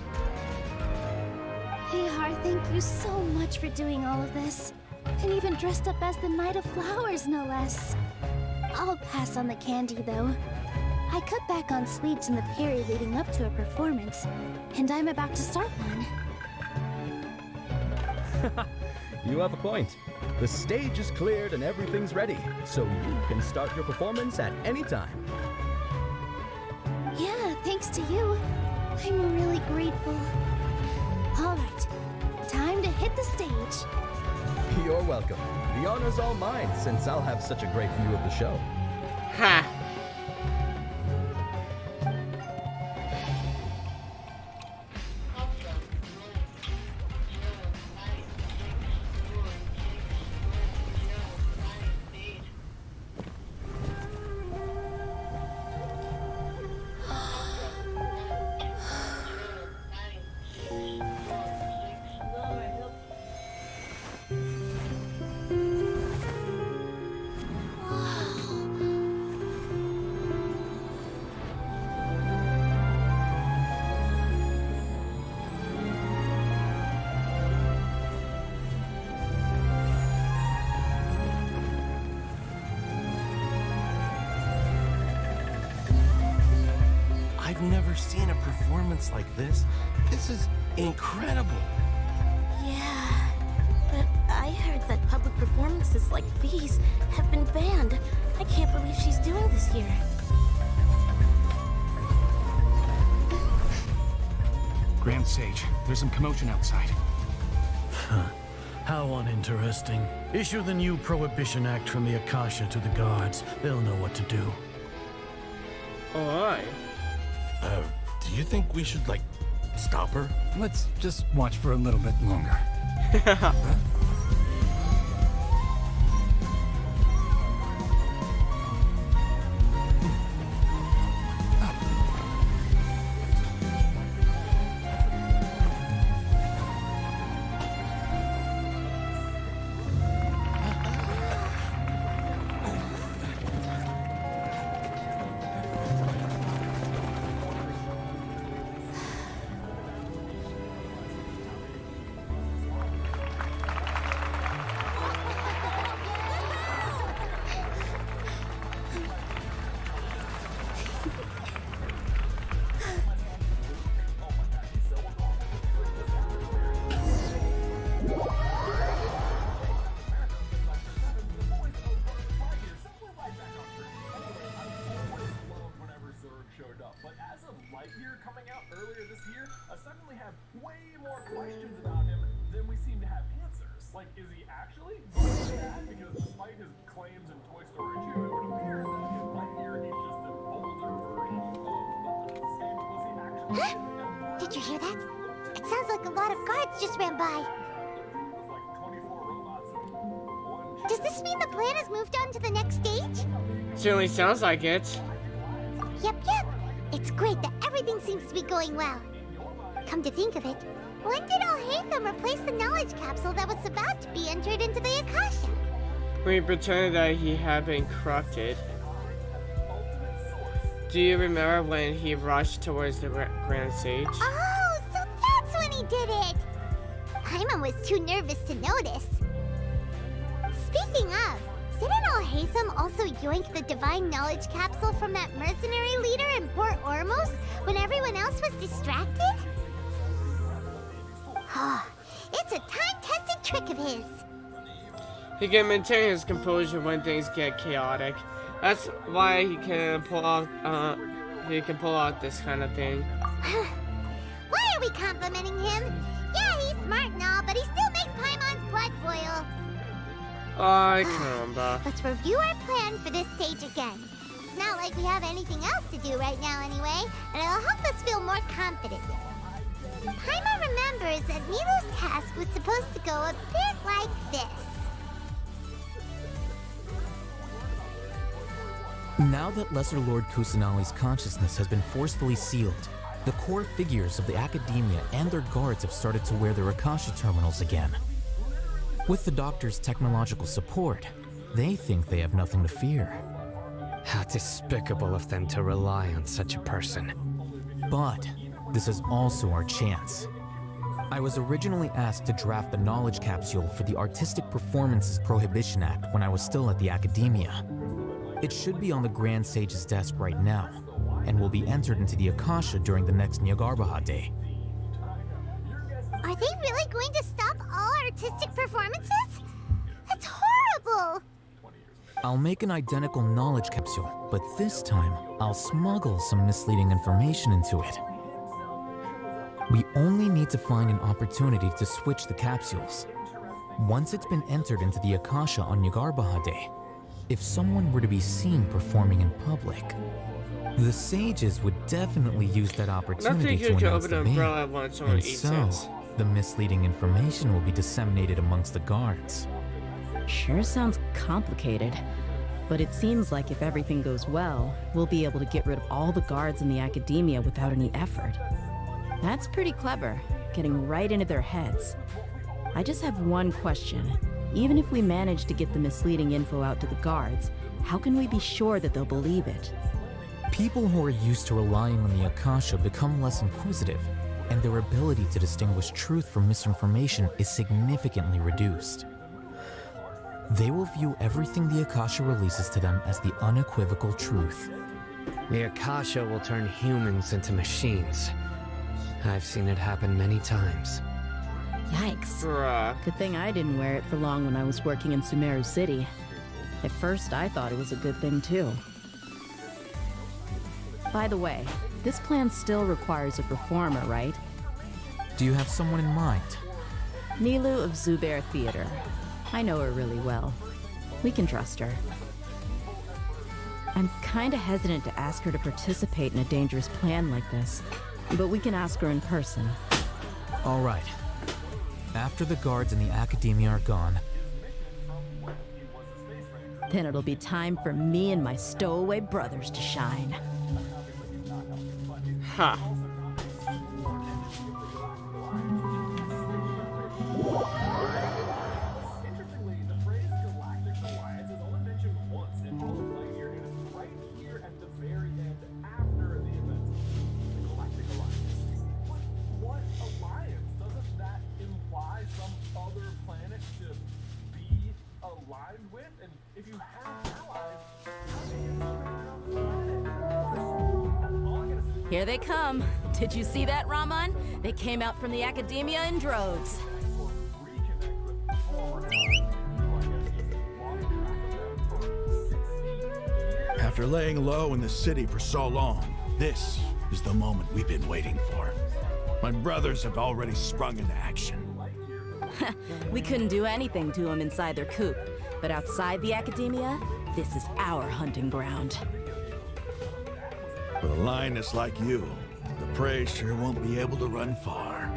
Har, thank you so much for doing all of this. And even dressed up as the Knight of Flowers, no less. I'll pass on the candy, though. I cut back on sweets in the period leading up to a performance, and I'm about to start one. You have a point. The stage is cleared and everything's ready, so you can start your performance at any time. Yeah, thanks to you. I'm really grateful. All right, time to hit the stage. You're welcome. The honor's all mine, since I'll have such a great view of the show. Ha! I've never seen a performance like this. This is incredible. Yeah, but I heard that public performances like these have been banned. I can't believe she's doing this here. Grand Sage, there's some commotion outside. How uninteresting. Issue the new Prohibition Act from the Akasha to the guards. They'll know what to do. Alright. Do you think we should, like, stop her? Let's just watch for a little bit longer. Did you hear that? It sounds like a lot of guards just ran by. Does this mean the plan has moved on to the next stage? Certainly sounds like it. Yep. It's great that everything seems to be going well. Come to think of it, when did Al-Haytham replace the knowledge capsule that was about to be entered into the Akasha? When he pretended that he had been corrupted. Do you remember when he rushed towards the Grand Sage? Oh, so that's when he did it! Paimon was too nervous to notice. Speaking of, didn't Al-Haytham also yoink the divine knowledge capsule from that mercenary leader in Port Ormos when everyone else was distracted? Oh, it's a time-tested trick of his. He can maintain his composure when things get chaotic. That's why he can pull out this kind of thing. Why are we complimenting him? Yeah, he's smart and all, but he still makes Paimon's blood boil. Ay, caramba. Let's review our plan for this stage again. It's not like we have anything else to do right now anyway, and it'll help us feel more confident. Paimon remembers that Nilu's task was supposed to go a bit like this. Now that Lesser Lord Kusanali's consciousness has been forcefully sealed, the core figures of the Akademiya and their guards have started to wear their Akasha terminals again. With the Doctor's technological support, they think they have nothing to fear. How despicable of them to rely on such a person. But this is also our chance. I was originally asked to draft the knowledge capsule for the Artistic Performances Prohibition Act when I was still at the Akademiya. It should be on the Grand Sage's desk right now, and will be entered into the Akasha during the next Nyagarbha Day. Are they really going to stop all artistic performances? That's horrible! I'll make an identical knowledge capsule, but this time, I'll smuggle some misleading information into it. We only need to find an opportunity to switch the capsules. Once it's been entered into the Akasha on Nyagarbha Day, if someone were to be seen performing in public, the sages would definitely use that opportunity to announce the ban, and so the misleading information will be disseminated amongst the guards. Sure sounds complicated, but it seems like if everything goes well, we'll be able to get rid of all the guards in the Akademiya without any effort. That's pretty clever, getting right into their heads. I just have one question. Even if we manage to get the misleading info out to the guards, how can we be sure that they'll believe it? People who are used to relying on the Akasha become less inquisitive, and their ability to distinguish truth from misinformation is significantly reduced. They will view everything the Akasha releases to them as the unequivocal truth. The Akasha will turn humans into machines. I've seen it happen many times. Yikes. Good thing I didn't wear it for long when I was working in Sumeru City. At first, I thought it was a good thing too. By the way, this plan still requires a performer, right? Do you have someone in mind? Nilu of Zubair Theater. I know her really well. We can trust her. I'm kinda hesitant to ask her to participate in a dangerous plan like this, but we can ask her in person. All right. After the guards and the Akademiya are gone, then it'll be time for me and my stowaway brothers to shine. Ha. Here they come. Did you see that, Raman? They came out from the Akademiya in droves. After laying low in the city for so long, this is the moment we've been waiting for. My brothers have already sprung into action. We couldn't do anything to them inside their coop, but outside the Akademiya, this is our hunting ground. With a lioness like you, the prey sure won't be able to run far.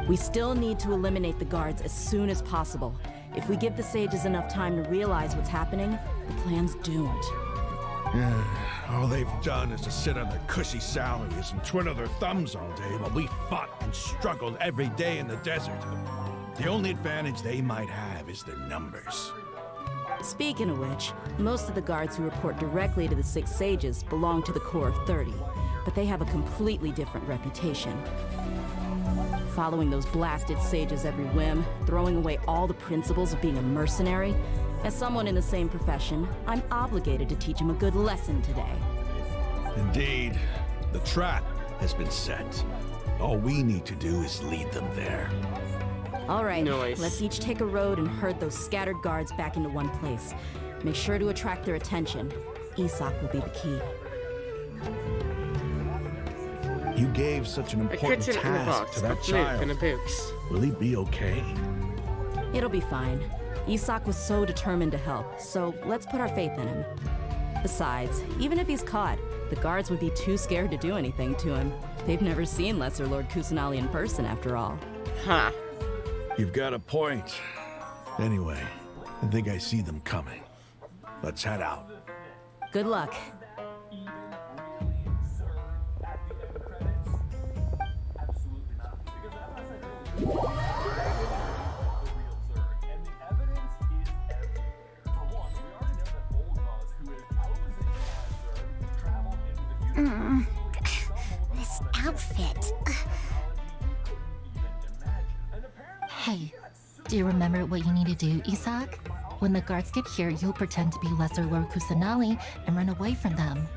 We still need to eliminate the guards as soon as possible. If we give the sages enough time to realize what's happening, the plan's doomed. All they've done is to sit on their cushy salaries and twiddle their thumbs all day while we fought and struggled every day in the desert. The only advantage they might have is their numbers. Speaking of which, most of the guards who report directly to the 6 sages belong to the Corps of 30, but they have a completely different reputation. Following those blasted sages every whim, throwing away all the principles of being a mercenary. As someone in the same profession, I'm obligated to teach them a good lesson today. Indeed, the trap has been set. All we need to do is lead them there. All right, let's each take a road and herd those scattered guards back into one place. Make sure to attract their attention. Isak will be the key. You gave such an important task to that child. Will he be okay? It'll be fine. Isak was so determined to help, so let's put our faith in him. Besides, even if he's caught, the guards would be too scared to do anything to him. They've never seen Lesser Lord Kusanali in person, after all. Huh. You've got a point. Anyway, I think I see them coming. Let's head out. Good luck. This outfit. Hey, do you remember what you need to do, Isak? When the guards get here, you'll pretend to be Lesser Lord Kusanali and run away from them.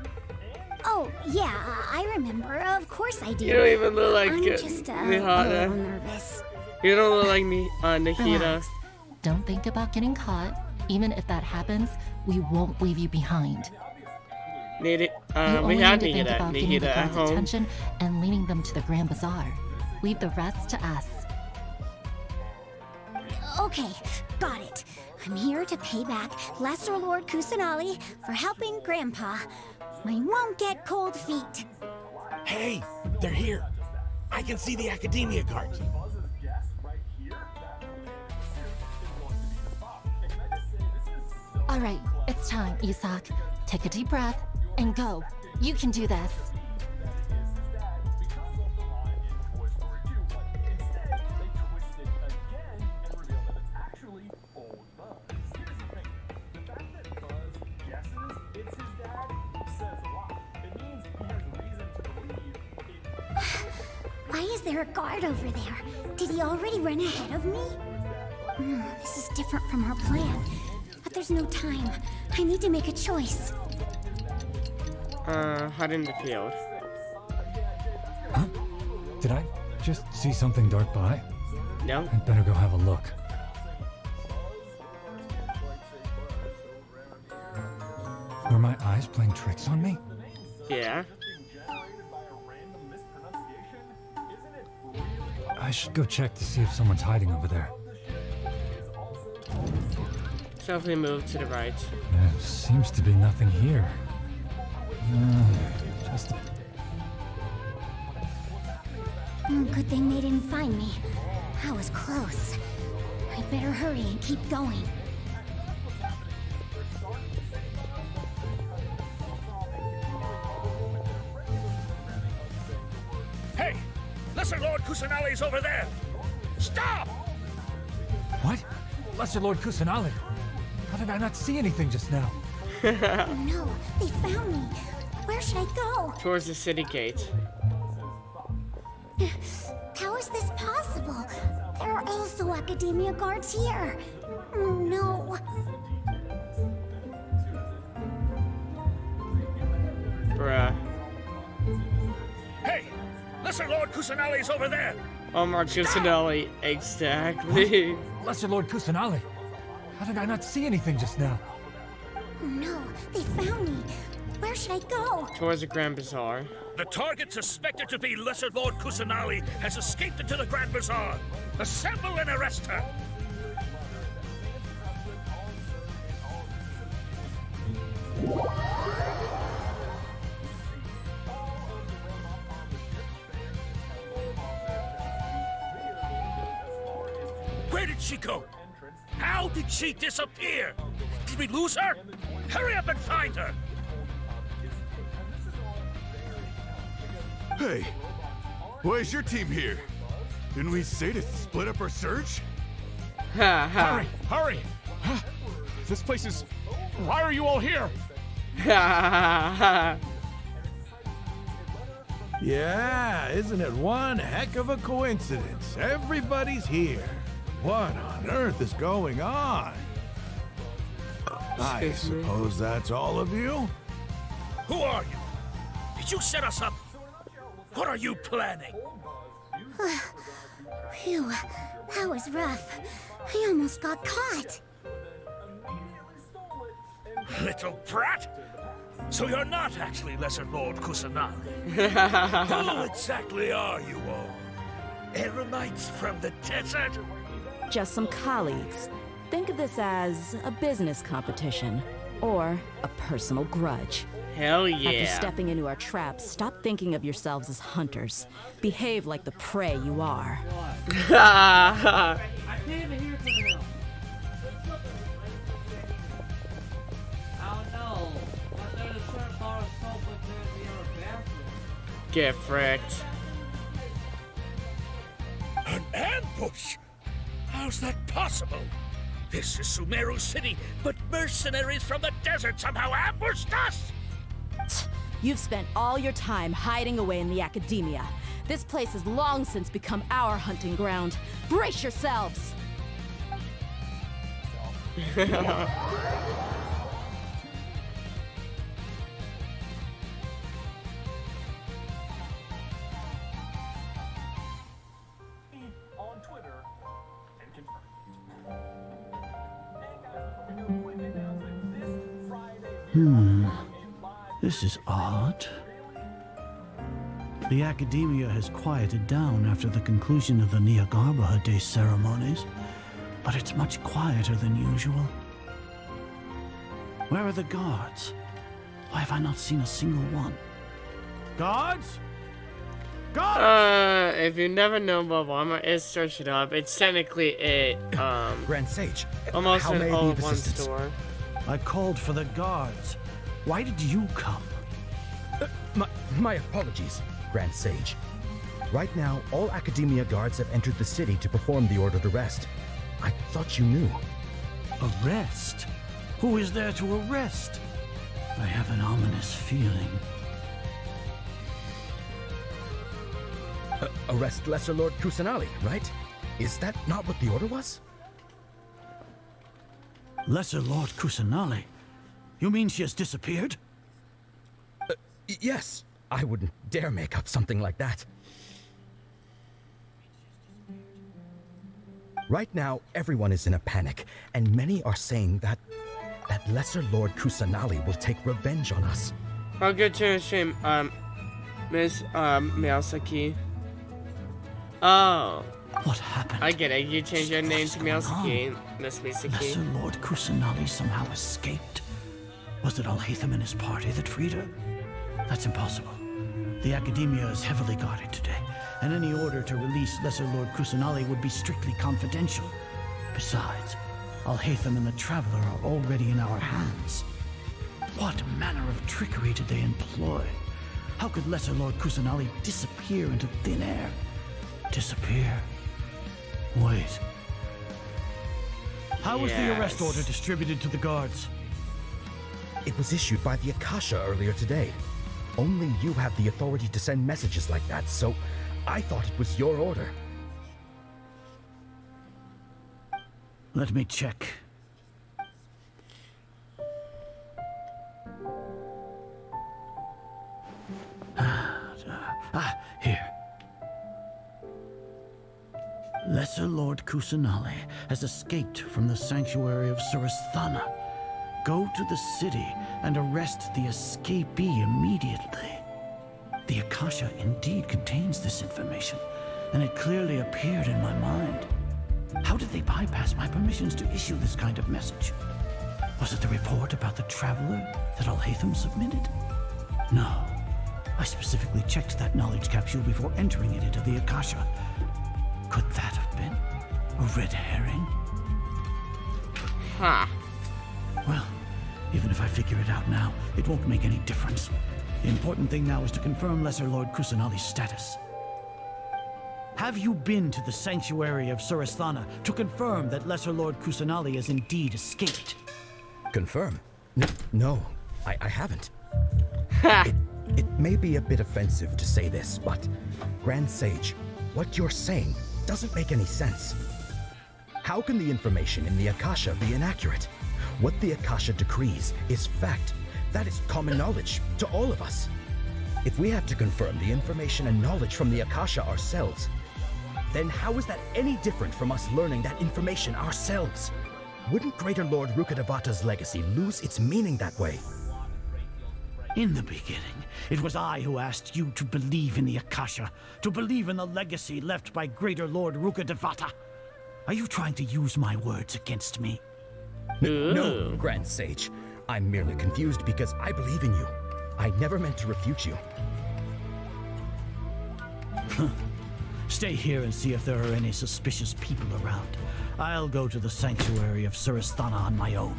Oh, yeah, I remember. Of course I do. You don't even look like I'm just a Nahida. little nervous. You don't look like me, Nahida. Relax. Don't think about getting caught. Even if that happens, we won't leave you behind. Need it. You We only have need to think about getting the Nahida at guards' home. attention and leading them to the Grand Bazaar. Leave the rest to us. Okay, got it. I'm here to pay back Lesser Lord Kusanali for helping Grandpa. I won't get cold feet. Hey, they're here. I can see the Akademiya guards. All right, it's time, Isak. Take a deep breath and go. You can do this. Why is there a guard over there? Did he already run ahead of me? This is different from our plan. But there's no time. I need to make a choice. Hide in the field. Huh? Did I just see something dart by? No. I'd better go have a look. Were my eyes playing tricks on me? Yeah. I should go check to see if someone's hiding over there. Definitely move to the right. There seems to be nothing here. Just Good thing they didn't find me. I was close. I better hurry and keep going. Hey! Lesser Lord Kusanali's over there! Stop! What? Lesser Lord Kusanali? How did I not see anything just now? Oh no, they found me. Where should I go? Towards the city gate. How is this possible? There are also Akademiya guards here. Oh no. Bruh. Hey! Lesser Lord Kusanali's over there! Oh my Kusanali, exactly. Lesser Lord Kusanali? How did I not see anything just now? Oh no, they found me. Where should I go? Towards the Grand Bazaar. The target suspected to be Lesser Lord Kusanali has escaped into the Grand Bazaar. Assemble and arrest her! Where did she go? How did she disappear? Did we lose her? Hurry up and find her! Hey, why is your team here? Didn't we say to split up our search? Hurry! Hurry! This place is... Why are you all here? Yeah, isn't it one heck of a coincidence? Everybody's here. What on earth is going on? I suppose that's all of you? Who are you? Did you set us up? What are you planning? Phew, that was rough. I almost got caught. Little brat! So you're not actually Lesser Lord Kusanali. Who exactly are you all? Eremites from the desert? Just some colleagues. Think of this as a business competition, or a personal grudge. Hell yeah. After stepping into our traps, stop thinking of yourselves as hunters. Behave like the prey you are. Get fricked. An ambush? How's that possible? This is Sumeru City, but mercenaries from the desert somehow ambushed us! You've spent all your time hiding away in the Akademiya. This place has long since become our hunting ground. Brace yourselves! This is odd. The Akademiya has quieted down after the conclusion of the Nahida Day ceremonies, but it's much quieter than usual. Where are the guards? Why have I not seen a single one? Guards? Guards! If you never know what Walmart is, search it up. It's technically a, Grand Sage, almost how an may I be of all-in-one assistance? store. I called for the guards. Why did you come? My apologies, Grand Sage. Right now, all Akademiya guards have entered the city to perform the ordered arrest. I thought you knew. Arrest? Who is there to arrest? I have an ominous feeling. Arrest Lesser Lord Kusanali, right? Is that not what the order was? Lesser Lord Kusanali? You mean she has disappeared? Yes. I wouldn't dare make up something like that. Right now, everyone is in a panic, and many are saying that Lesser Lord Kusanali will take revenge on us. I'll get to the stream, Miss, Miyazaki. Oh. What happened? I get it. You changed your name to Miyazaki, Miss Misaki. Lesser Lord Kusanali somehow escaped. Was it Alhaitham and his party that freed her? That's impossible. The Akademiya is heavily guarded today, and any order to release Lesser Lord Kusanali would be strictly confidential. Besides, Alhaitham and the Traveler are already in our hands. What manner of trickery did they employ? How could Lesser Lord Kusanali disappear into thin air? Disappear? Wait. How was the arrest order distributed to the guards? It was issued by the Akasha earlier today. Only you have the authority to send messages like that, so I thought it was your order. Let me check. Here. Lesser Lord Kusanali has escaped from the sanctuary of Surasthana. Go to the city and arrest the escapee immediately. The Akasha indeed contains this information, and it clearly appeared in my mind. How did they bypass my permissions to issue this kind of message? Was it the report about the Traveler that Alhaitham submitted? No. I specifically checked that knowledge capsule before entering it into the Akasha. Could that have been a red herring? Huh. Well, even if I figure it out now, it won't make any difference. The important thing now is to confirm Lesser Lord Kusanali's status. Have you been to the sanctuary of Surasthana to confirm that Lesser Lord Kusanali has indeed escaped? Confirm? No, I haven't. It may be a bit offensive to say this, but Grand Sage, what you're saying doesn't make any sense. How can the information in the Akasha be inaccurate? What the Akasha decrees is fact. That is common knowledge to all of us. If we have to confirm the information and knowledge from the Akasha ourselves, then how is that any different from us learning that information ourselves? Wouldn't Greater Lord Rukkhadevata's legacy lose its meaning that way? In the beginning, it was I who asked you to believe in the Akasha, to believe in the legacy left by Greater Lord Rukkhadevata. Are you trying to use my words against me? No, Grand Sage. I'm merely confused because I believe in you. I never meant to refute you. Stay here and see if there are any suspicious people around. I'll go to the sanctuary of Surasthana on my own.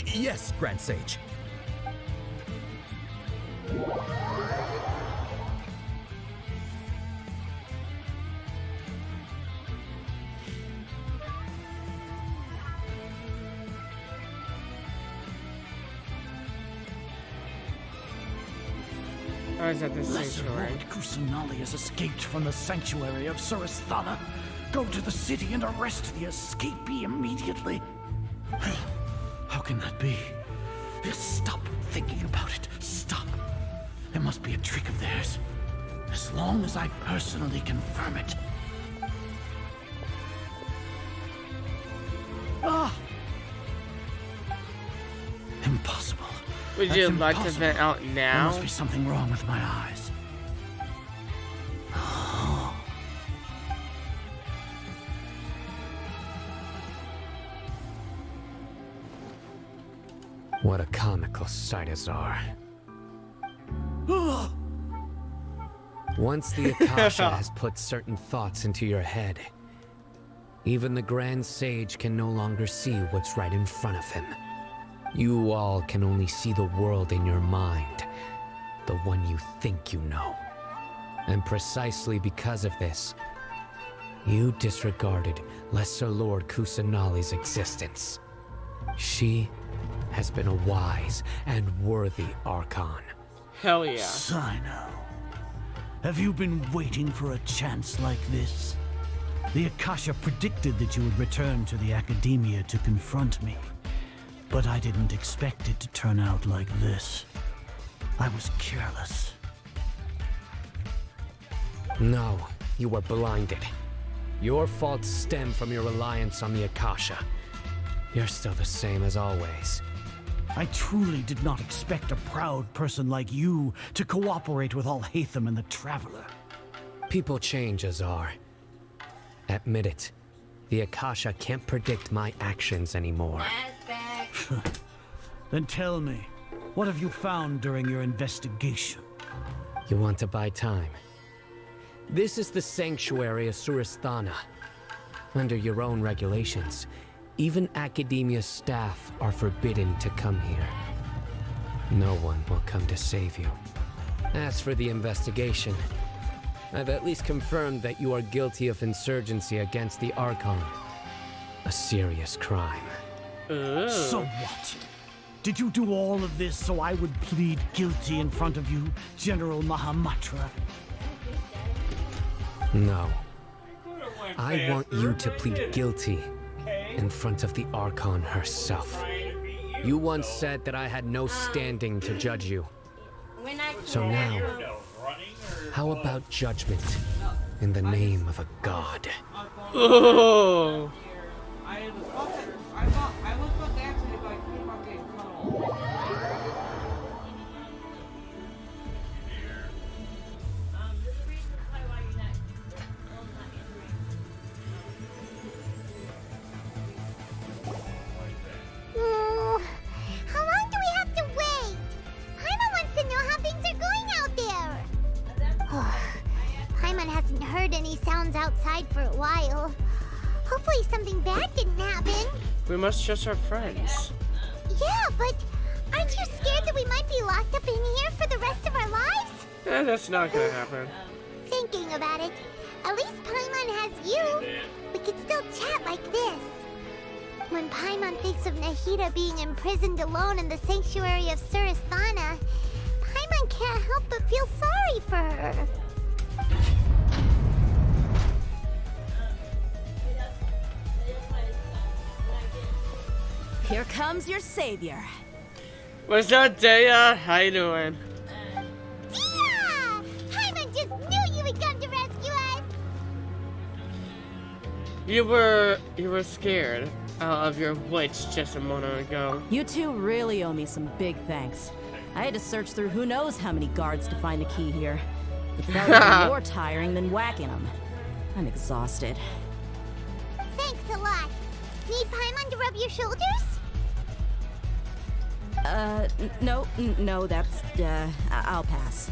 Yes, Grand Sage. I was at the Lesser sanctuary. Lord Kusanali has escaped from the sanctuary of Surasthana. Go to the city and arrest the escapee immediately. How can that be? Stop thinking about it. Stop. It must be a trick of theirs. As long as I personally confirm it. Ah! Impossible. Would That's you like to impossible. vent out There now? must be something wrong with my eyes. What a comical sight, Azar. Once the Akasha has put certain thoughts into your head, even the Grand Sage can no longer see what's right in front of him. You all can only see the world in your mind, the one you think you know. And precisely because of this, you disregarded Lesser Lord Kusanali's existence. She has been a wise and worthy archon. Hell yeah. Sino, have you been waiting for a chance like this? The Akasha predicted that you would return to the Akademiya to confront me. But I didn't expect it to turn out like this. I was careless. No, you were blinded. Your faults stem from your reliance on the Akasha. You're still the same as always. I truly did not expect a proud person like you to cooperate with Alhaitham and the Traveler. People change, Azar. Admit it. The Akasha can't predict my actions anymore. Then tell me, what have you found during your investigation? You want to buy time? This is the sanctuary of Surasthana. Under your own regulations, even Akademiya staff are forbidden to come here. No one will come to save you. As for the investigation, I've at least confirmed that you are guilty of insurgency against the Archon. A serious crime. So what? Did you do all of this so I would plead guilty in front of you, General Mahamatra? No. I want you to plead guilty in front of the Archon herself. You once said that I had no standing to judge you. So now, how about judgment in the name of a god? Oh. How long do we have to wait? Paimon wants to know how things are going out there. Paimon hasn't heard any sounds outside for a while. Hopefully something bad didn't happen. We must trust our friends. Yeah, but aren't you scared that we might be locked up in here for the rest of our lives? That's not gonna happen. Thinking about it, at least Paimon has you. We could still chat like this. When Paimon thinks of Nahida being imprisoned alone in the sanctuary of Surasthana, Paimon can't help but feel sorry for her. Here comes your savior. What's up, Daya? How you doing? Yeah! Paimon just knew you would come to rescue us! You were scared of your witch just a moment ago. You two really owe me some big thanks. I had to search through who knows how many guards to find the key here. It felt even more tiring than whacking them. I'm exhausted. Thanks a lot. Need Paimon to rub your shoulders? No, that's, I'll pass.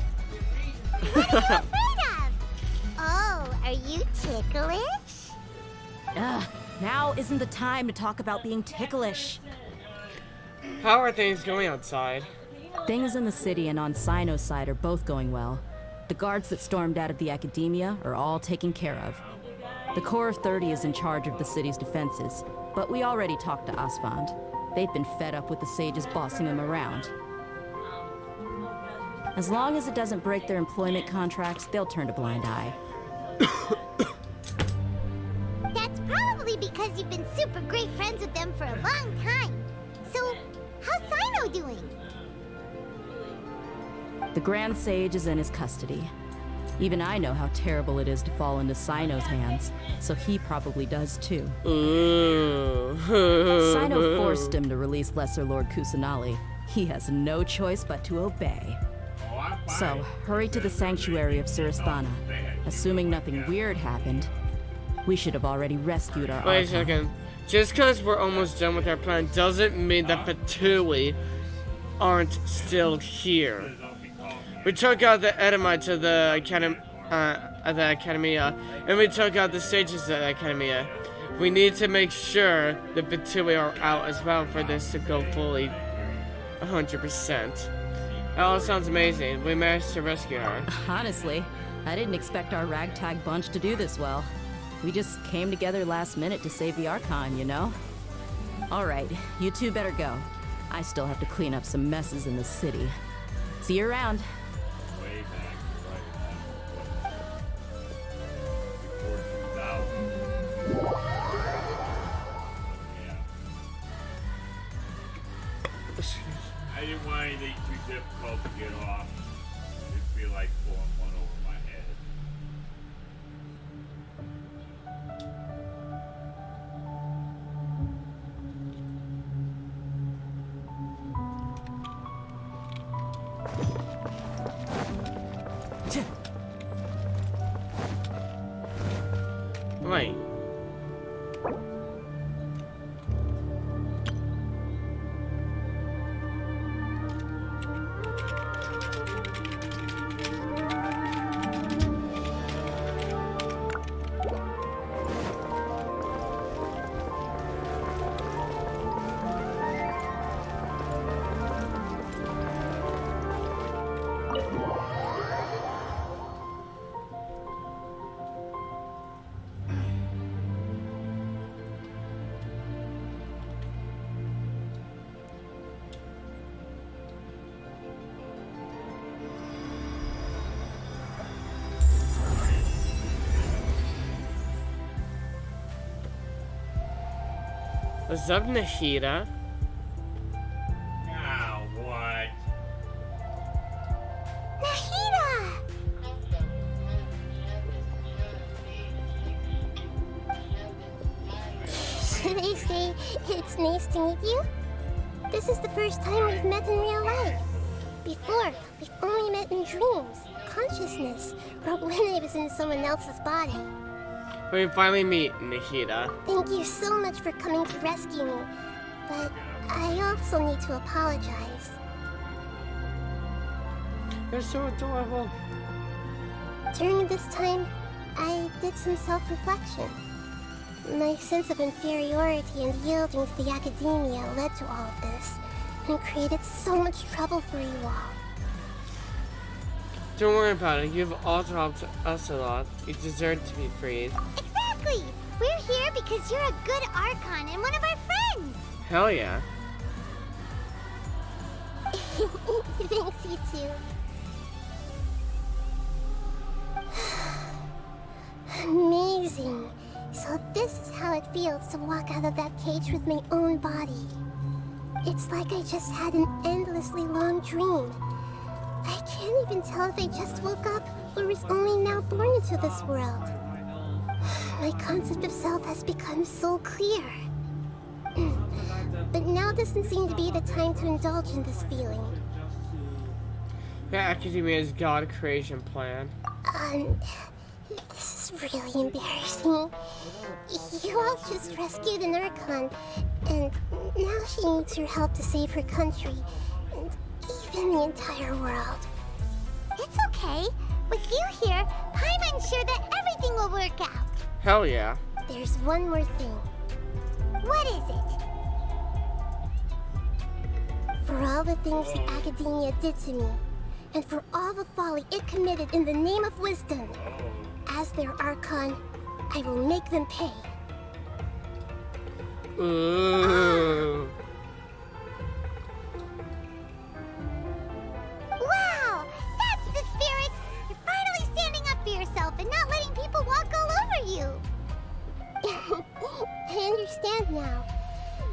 What are you afraid of? Oh, are you ticklish? Now isn't the time to talk about being ticklish. How are things going outside? Things in the city and on Sino's side are both going well. The guards that stormed out of the Akademiya are all taken care of. The Corps of 30 is in charge of the city's defenses, but we already talked to Asfand. They've been fed up with the sages bossing them around. As long as it doesn't break their employment contracts, they'll turn a blind eye. That's probably because you've been super great friends with them for a long time. So, how's Sino doing? The Grand Sage is in his custody. Even I know how terrible it is to fall into Sino's hands, so he probably does too. Sino forced him to release Lesser Lord Kusanali. He has no choice but to obey. So, hurry to the sanctuary of Surasthana. Assuming nothing weird happened, we should have already rescued our Wait a archon. second. Just because we're almost done with our plan doesn't mean that Fatui aren't still here. We took out the Edomites of the Akademiya, and we took out the sages of the Akademiya. We need to make sure the Fatui are out as well for this to go fully 100%. That all sounds amazing. We managed to rescue her. Honestly, I didn't expect our ragtag bunch to do this well. We just came together last minute to save the Archon, you know? Alright, you two better go. I still have to clean up some messes in the city. See you around. I didn't want anything too difficult to get off. I didn't feel like pulling one over my head. Wait. What's up, Nahida? Now what? Nahida! Should I say it's nice to meet you? This is the first time we've met in real life. Before, we've only met in dreams, consciousness, or when I was in someone else's body. We finally meet, Nahida. Thank you so much for coming to rescue me, but I also need to apologize. You're so adorable. During this time, I did some self-reflection. My sense of inferiority and yielding to the Akademiya led to all of this, and created so much trouble for you all. Don't worry about it. You've also helped us a lot. You deserve to be freed. Exactly! We're here because you're a good Archon and one of our friends! Hell yeah. Thanks, you too. Amazing. So this is how it feels to walk out of that cage with my own body. It's like I just had an endlessly long dream. I can't even tell if I just woke up or was only now born into this world. My concept of self has become so clear. But now doesn't seem to be the time to indulge in this feeling. The Akademiya's God creation plan. This is really embarrassing. You all just rescued an archon, and now she needs your help to save her country, and even the entire world. It's okay. With you here, Paimon's sure that everything will work out. Hell yeah. There's one more thing. What is it? For all the things the Akademiya did to me, and for all the folly it committed in the name of wisdom, as their archon, I will make them pay. Ooh. Wow! That's the spirit! You're finally standing up for yourself and not letting people walk all over you! I understand now.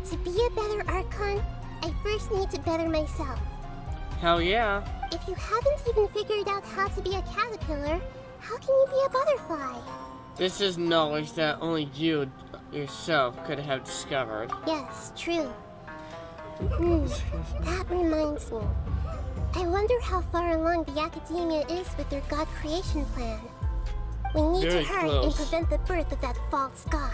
To be a better archon, I first need to better myself. Hell yeah. If you haven't even figured out how to be a caterpillar, how can you be a butterfly? This is knowledge that only you yourself could have discovered. Yes, true. That reminds me. I wonder how far along the Akademiya is with their god creation plan. We need Very to hurry close. and prevent the birth of that false god.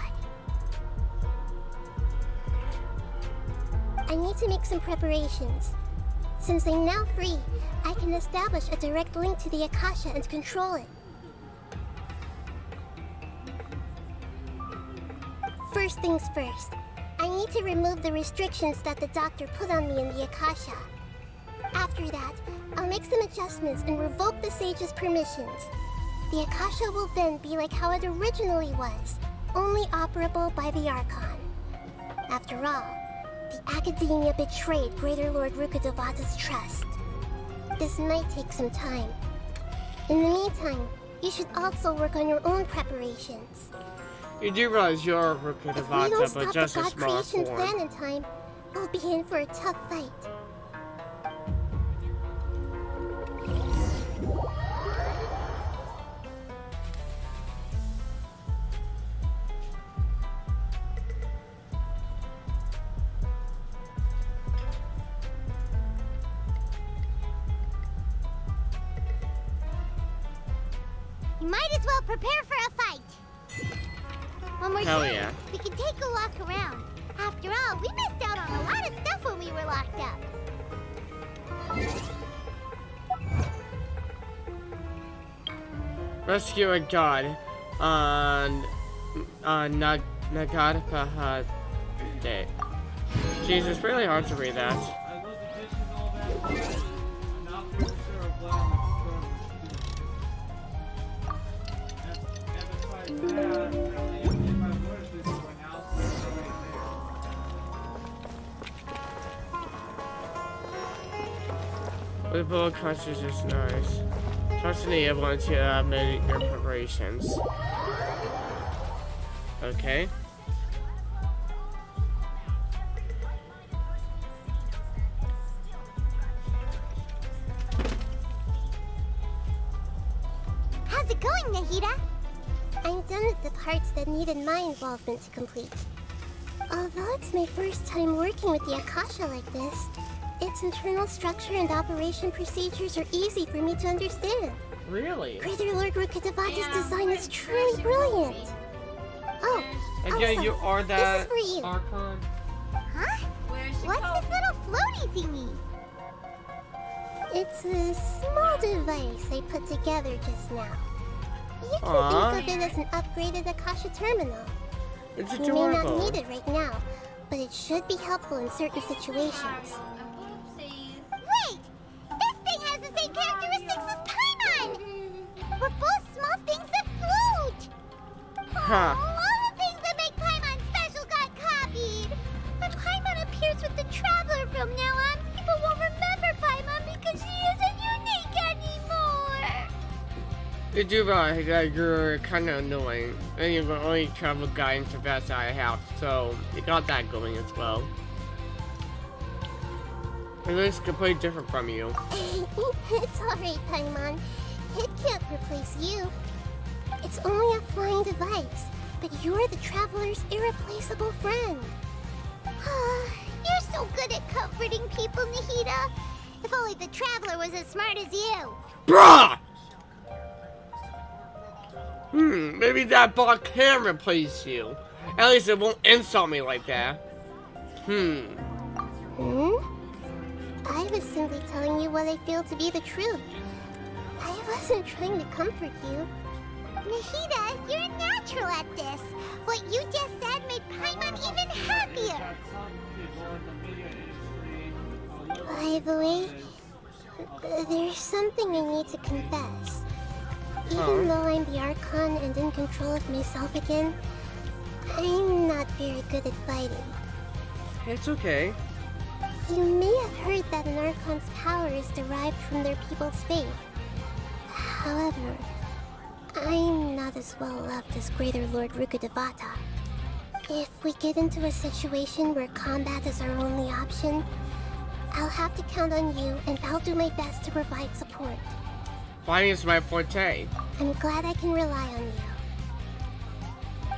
I need to make some preparations. Since I'm now free, I can establish a direct link to the Akasha and control it. First things first, I need to remove the restrictions that the doctor put on me in the Akasha. After that, I'll make some adjustments and revoke the sage's permissions. The Akasha will then be like how it originally was, only operable by the Archon. After all, the Akademiya betrayed Greater Lord Rukkhadevata's trust. This might take some time. In the meantime, you should also work on your own preparations. You do realize you're If we don't Rukkhadevata, but stop just the a god small creation form. plan in time, we'll be in for a tough fight. You might as well prepare for a fight. When we're Hell done, yeah. we can take a walk around. After all, we missed out on a lot of stuff when we were locked up. Rescue a god on Nagadapaha Day. Jeez, it's really hard to read that. The bullet conscious is nice. Trust me, I want to make your preparations. Okay. How's it going, Nahida? I'm done with the parts that needed my involvement to complete. Although it's my first time working with the Akasha like this, its internal structure and operation procedures are easy for me to understand. Really? Greater Lord Rukkhadevata's design is truly brilliant. Oh, Again, you are that this is for you. Archon. Huh? What's this little floaty thingy? It's a small device I put together just now. You can Aww. think of it as an upgraded Akasha terminal. It's You may not adorable. need it right now, but it should be helpful in certain situations. Wait! This thing has the same characteristics as Paimon! We're both small things that float! Huh. All the things that make Paimon special got copied! When Paimon appears with the Traveler from now on, people won't remember Paimon because she isn't unique anymore! You do realize that you're kind of annoying, and you're the only travel guide and professor I have, so you got that going as well. It looks completely different from you. It's alright, Paimon. It can't replace you. It's only a flying device, but you're the Traveler's irreplaceable friend. You're so good at comforting people, Nahida. If only the Traveler was as smart as you. Bruh! Maybe that bot can replace you. At least it won't insult me like that. I was simply telling you what I feel to be the truth. I wasn't trying to comfort you. Nahida, you're a natural at this. What you just said made Paimon even happier. By the way, there's something I need to confess. Even though I'm the Archon and in control of myself again, I'm not very good at fighting. It's okay. You may have heard that an Archon's power is derived from their people's faith. However, I'm not as well loved as Greater Lord Rukkhadevata. If we get into a situation where combat is our only option, I'll have to count on you, and I'll do my best to provide support. Fighting is my forte. I'm glad I can rely on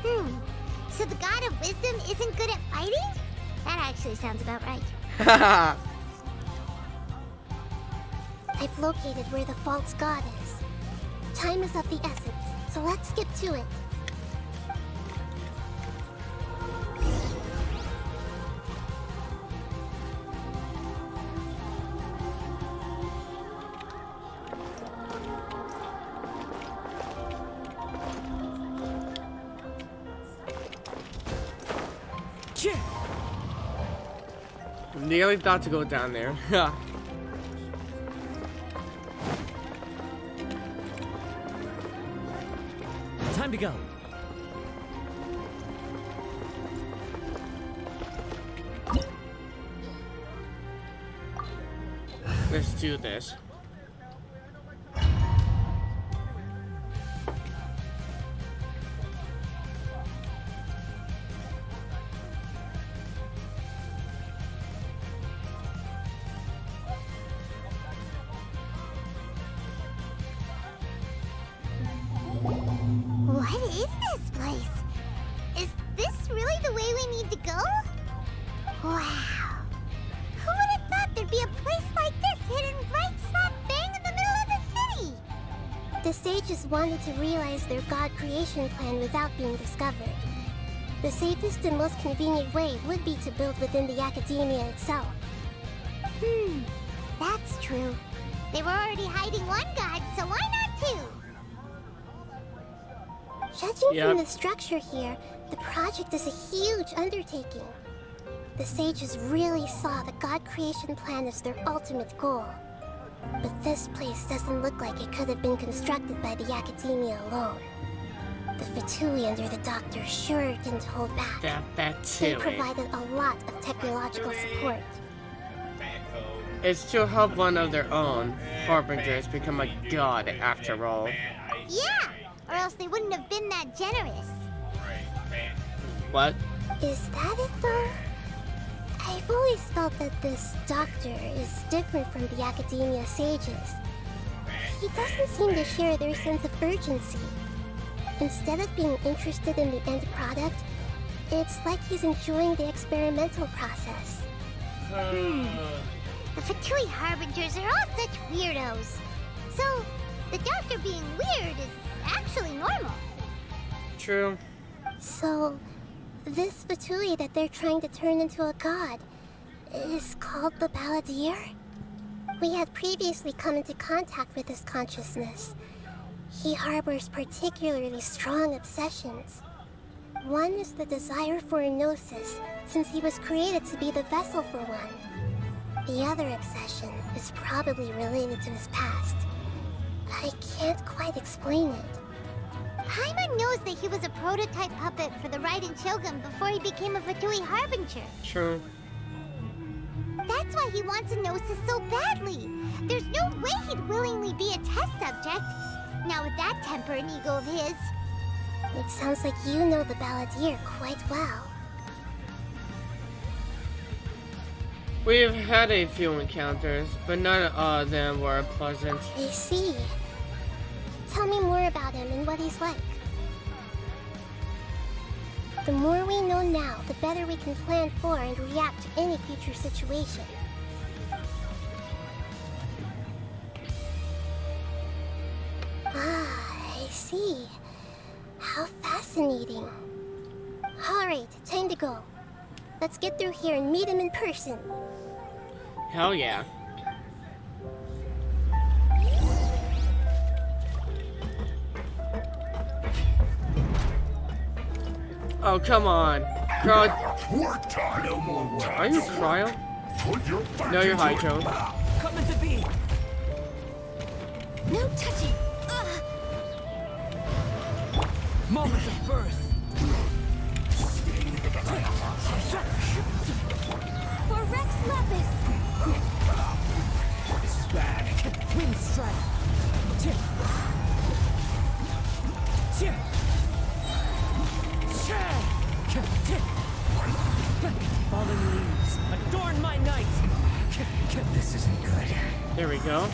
you. So the God of Wisdom isn't good at fighting? That actually sounds about right. I've located where the false god is. Time is of the essence, so let's get to it. Nearly thought to go down there. Time to go. Let's do this. What is this place? Is this really the way we need to go? Wow. Who would have thought there'd be a place like this hidden right slap bang in the middle of the city? The sages wanted to realize their god creation plan without being discovered. The safest and most convenient way would be to build within the Akademiya itself. That's true. They were already hiding one god, so why not two? Judging from the structure here, the project is a huge undertaking. The sages really saw the god creation plan as their ultimate goal. But this place doesn't look like it could have been constructed by the Akademiya alone. The Fatui under the Doctor sure didn't hold back. They provided a lot of technological support. It's to help one of their own harbingers become a god after all. Yeah! Or else they wouldn't have been that generous. What? Is that it though? I've always felt that this doctor is different from the Akademiya sages. He doesn't seem to share their sense of urgency. Instead of being interested in the end product, it's like he's enjoying the experimental process. The Fatui Harbingers are all such weirdos. So, the doctor being weird is actually normal. True. So, this Fatui that they're trying to turn into a god is called the Balladeer? We had previously come into contact with his consciousness. He harbors particularly strong obsessions. One is the desire for a gnosis, since he was created to be the vessel for one. The other obsession is probably related to his past. I can't quite explain it. Paimon knows that he was a prototype puppet for the Raiden Shogun before he became a Fatui Harbinger. True. That's why he wants a gnosis so badly. There's no way he'd willingly be a test subject. Now with that temper and ego of his. It sounds like you know the Balladeer quite well. We've had a few encounters, but none of them were pleasant. I see. Tell me more about him and what he's like. The more we know now, the better we can plan for and react to any future situation. Ah, I see. Fascinating. Alright, time to go. Let's get through here and meet him in person. Hell yeah. Oh, come on. Girl. Work time. No more work. Are you Cryo? No, you're Hydro. Coming to be. No touching. Moment of birth. For Rex Lapis. This is bad. Wind strike. Tip. Tip. Fallen leaves, adorn my night. This isn't good. There we go.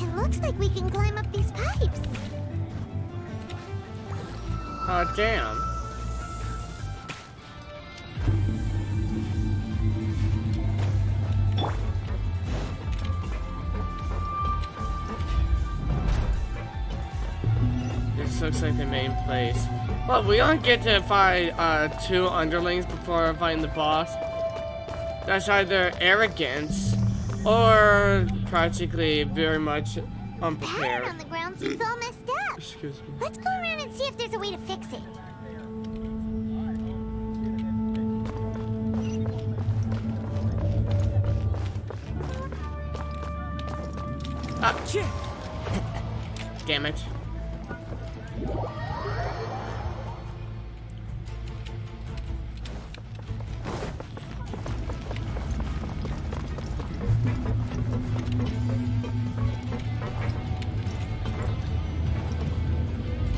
It looks like we can climb up these pipes. Oh, damn. This looks like the main place. Well, we don't get to fight 2 underlings before fighting the boss. That's either arrogance or practically very much unprepared. Pattern on the ground seems all messed up. Excuse me. Let's go around and see if there's a way to fix it. Ah. Damn it.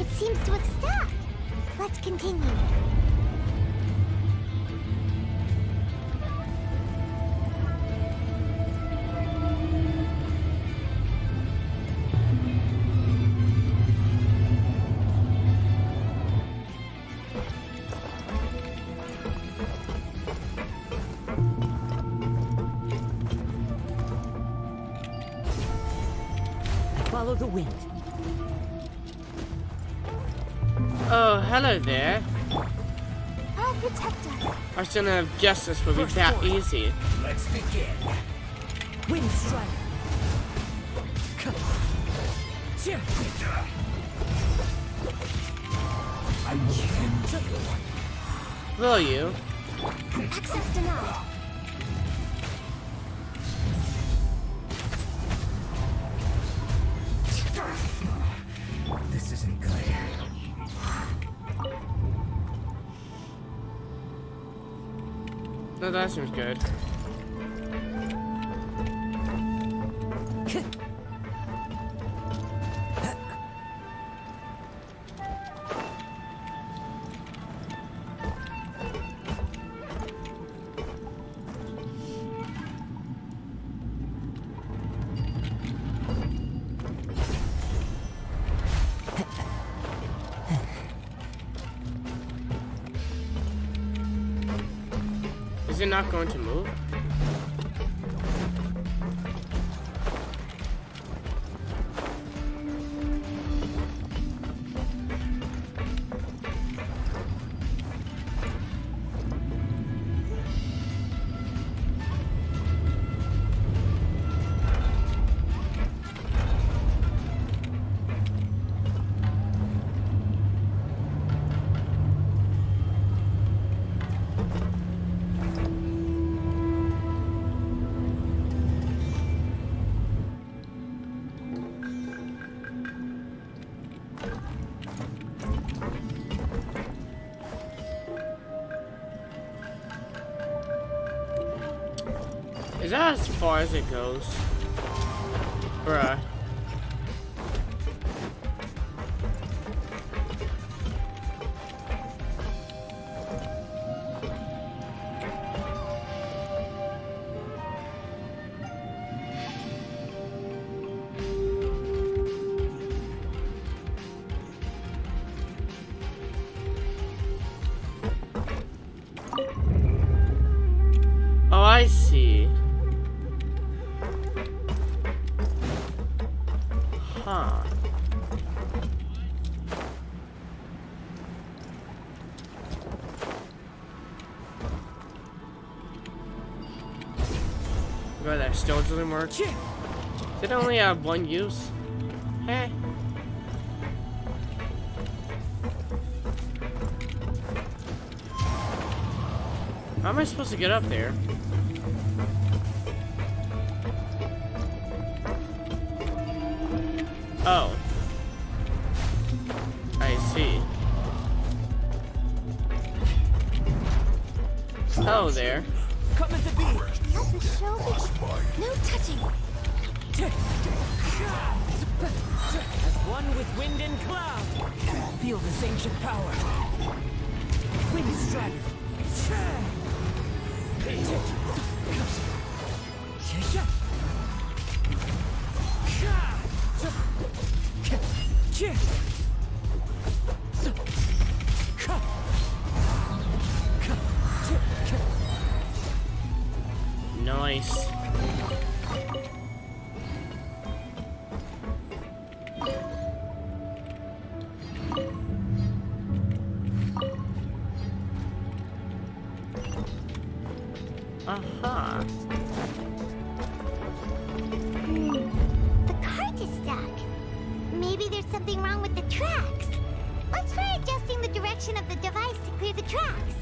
It seems to have stopped. Let's continue. Follow the wind. Oh, hello there. I'll protect us. I shouldn't have guessed this would be that easy. Let's begin. Wind strike. I can't. Will you? Access denied. This isn't good. No, that seems good. Is it not going to move? Is that as far as it goes? Bruh. I see. Huh. But that still doesn't work. Did it only have one use? Hey. How am I supposed to get up there? Oh. I see. Hello there. Come at the beat. Let the show begin. No touching. As one with wind and cloud, feel this ancient power. Wind strider. Nice. Aha. The cart is stuck. Maybe there's something wrong with the tracks. Let's try adjusting the direction of the device to clear the tracks.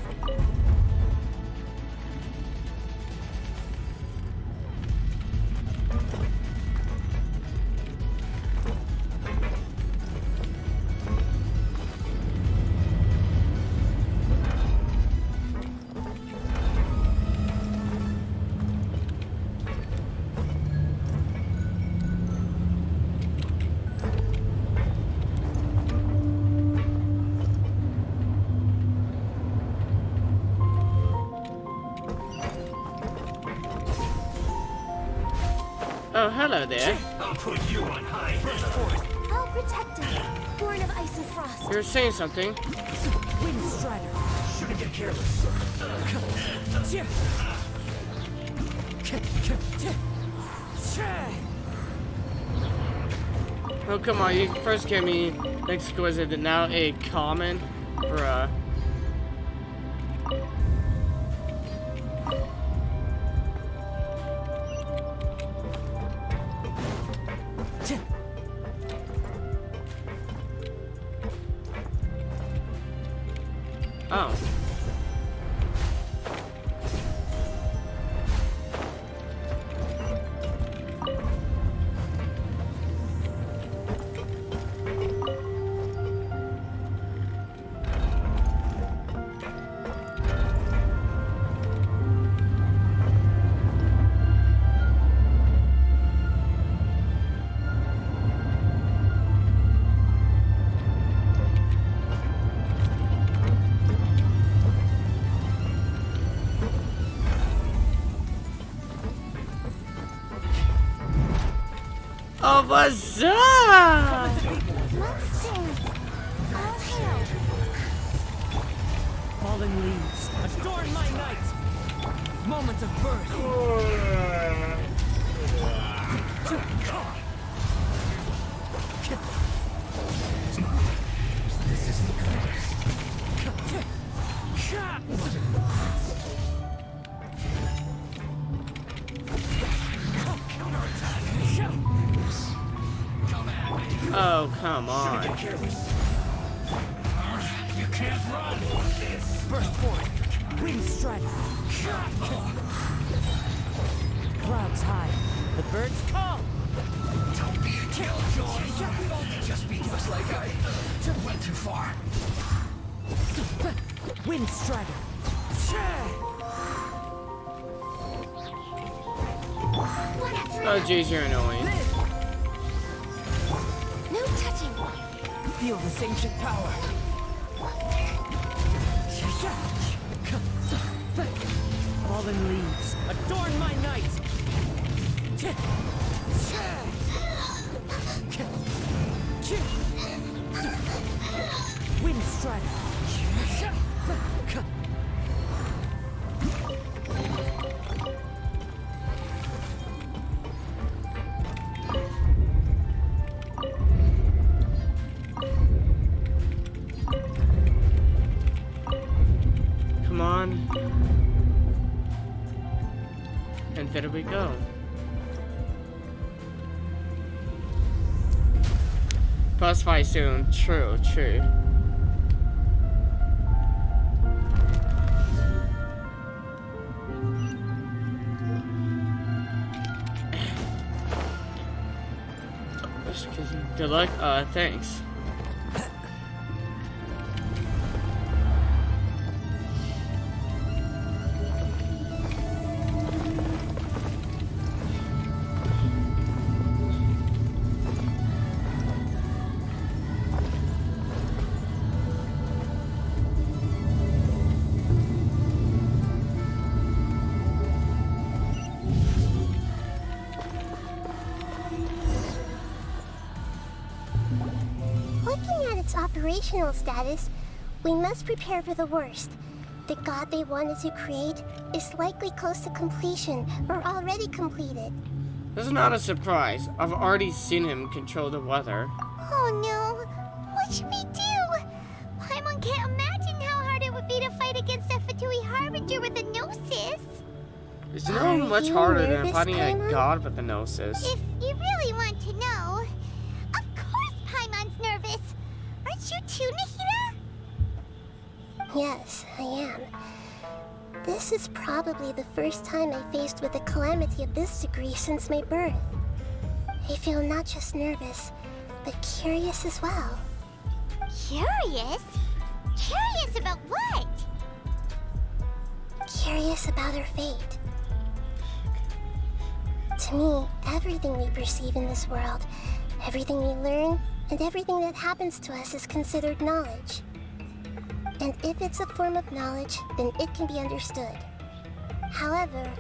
Oh, hello there. I'll put you on high. Burst forth. I'll protect us. Born of ice and frost. You're saying something. Wind strider. Shouldn't get careless. Oh, come on. You first gave me exquisite and now a common. Bruh. Oh. Oh, what's up? Let's dance. All hail. Fallen leaves, adorn my night. Moment of birth. This isn't good. Oh, come on. You can't run. Burst forth. Wind strider. Clouds high. The birds call. Don't be a killjoy. Just be just like I went too far. Wind strider. Oh, jeez, you're annoying. No touching. Feel this ancient power. Fallen leaves, adorn my night. Wind strider. And there we go. Plus 5 soon. True, true. Good luck. Thanks. Operational status, we must prepare for the worst. The god they wanted to create is likely close to completion or already completed. This is not a surprise. I've already seen him control the weather. Oh no! What should we do? Paimon can't imagine how hard it would be to fight against a Fatui Harbinger with a Gnosis. It's no much harder than fighting a god with a Gnosis. If you really want to know, of course Paimon's nervous. Aren't you too, Nahida? Yes, I am. This is probably the first time I faced with a calamity of this degree since my birth. I feel not just nervous, but curious as well. Curious? Curious about what? Curious about her fate. To me, everything we perceive in this world, everything we learn, and everything that happens to us is considered knowledge. And if it's a form of knowledge, then it can be understood. However,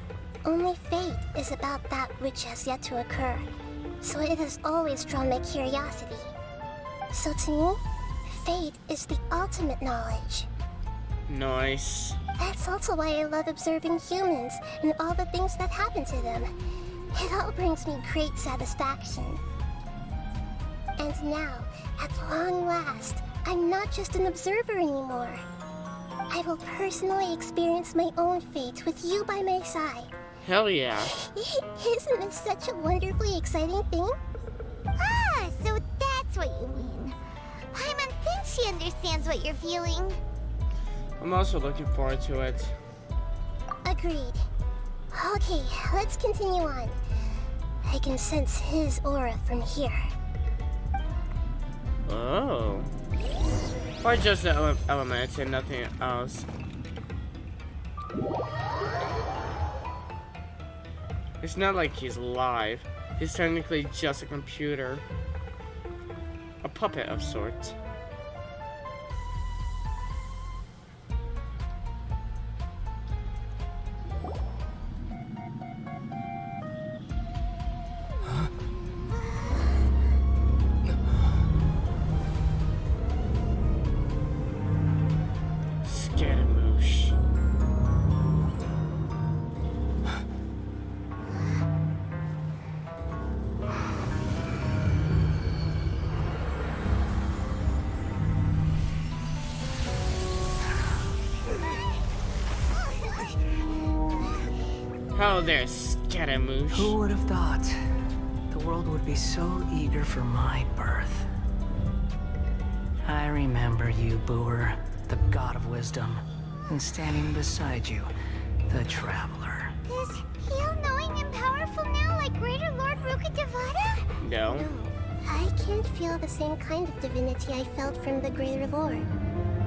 only fate is about that which has yet to occur, so it has always drawn my curiosity. So to me, fate is the ultimate knowledge. Nice. That's also why I love observing humans and all the things that happen to them. It all brings me great satisfaction. And now, at long last, I'm not just an observer anymore. I will personally experience my own fate with you by my side. Hell yeah. Isn't this such a wonderfully exciting thing? Ah, so that's what you mean. Paimon thinks she understands what you're feeling. I'm also looking forward to it. Agreed. Okay, let's continue on. I can sense his aura from here. Oh. Or just the elements and nothing else. It's not like he's live. He's technically just a computer. A puppet of sorts. Oh, there's Scaramouche. Who would have thought the world would be so eager for my birth? I remember you, Booer, the god of wisdom, and standing beside you, the traveler. Is he all-knowing and powerful now like Greater Lord Rukkhadevata? No. I can't feel the same kind of divinity I felt from the Greater Lord.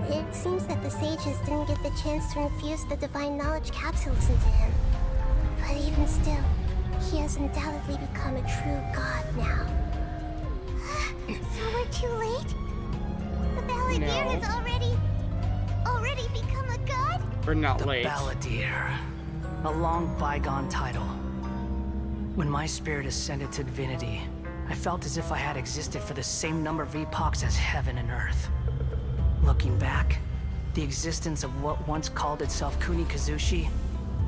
It seems that the sages didn't get the chance to infuse the divine knowledge capsules into him. But even still, he has undoubtedly become a true god now. So we're too late? The Balladeer has already become a god? We're not late. The Balladeer. A long bygone title. When my spirit ascended to divinity, I felt as if I had existed for the same number of epochs as heaven and earth. Looking back, the existence of what once called itself Kuni Kazushi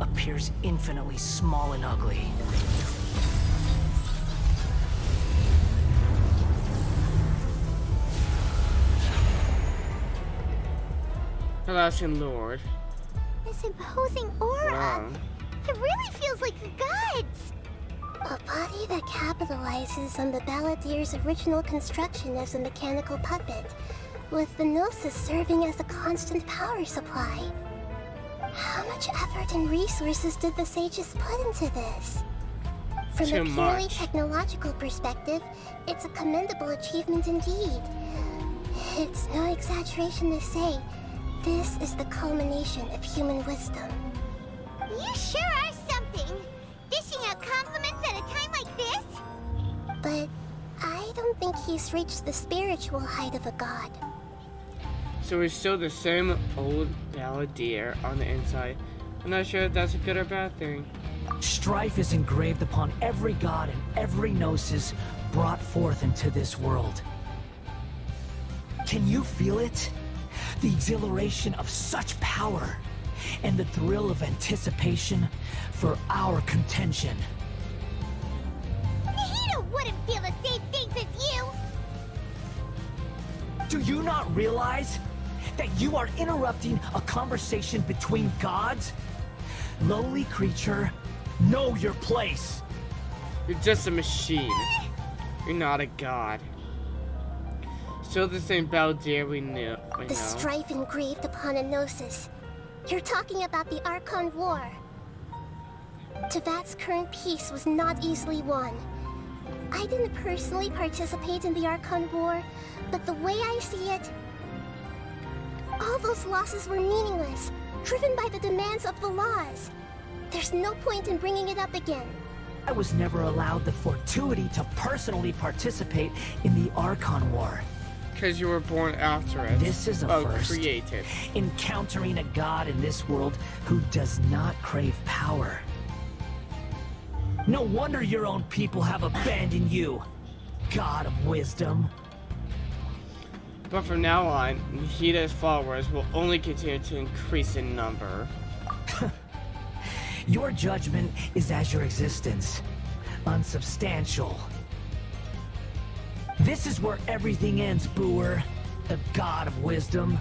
appears infinitely small and ugly. Alaskan Lord. This imposing aura. Wow. It really feels like the gods! A body that capitalizes on the Balladeer's original construction as a mechanical puppet, with the Gnosis serving as a constant power supply. How much effort and resources did the sages put into this? From Too a purely much. technological perspective, it's a commendable achievement indeed. It's no exaggeration to say, this is the culmination of human wisdom. You sure are something! Dishing out compliments at a time like this? But I don't think he's reached the spiritual height of a god. So we're still the same old balladeer on the inside. I'm not sure if that's a good or bad thing. Strife is engraved upon every god and every gnosis brought forth into this world. Can you feel it? The exhilaration of such power, and the thrill of anticipation for our contention. Nahida wouldn't feel the same things as you! Do you not realize that you are interrupting a conversation between gods? Lowly creature, know your place. You're just a machine. You're not a god. Still the same balladeer we know. The strife engraved upon a gnosis. You're talking about the Archon War. Tevat's current peace was not easily won. I didn't personally participate in the Archon War, but the way I see it, all those losses were meaningless, driven by the demands of the laws. There's no point in bringing it up again. I was never allowed the fortuity to personally participate in the Archon War. Because you were born after it. This is a first. Created. Encountering a god in this world who does not crave power. No wonder your own people have abandoned you, god of wisdom. But from now on, Nahida's followers will only continue to increase in number. Your judgment is as your existence, unsubstantial. This is where everything ends, Booer, the god of wisdom.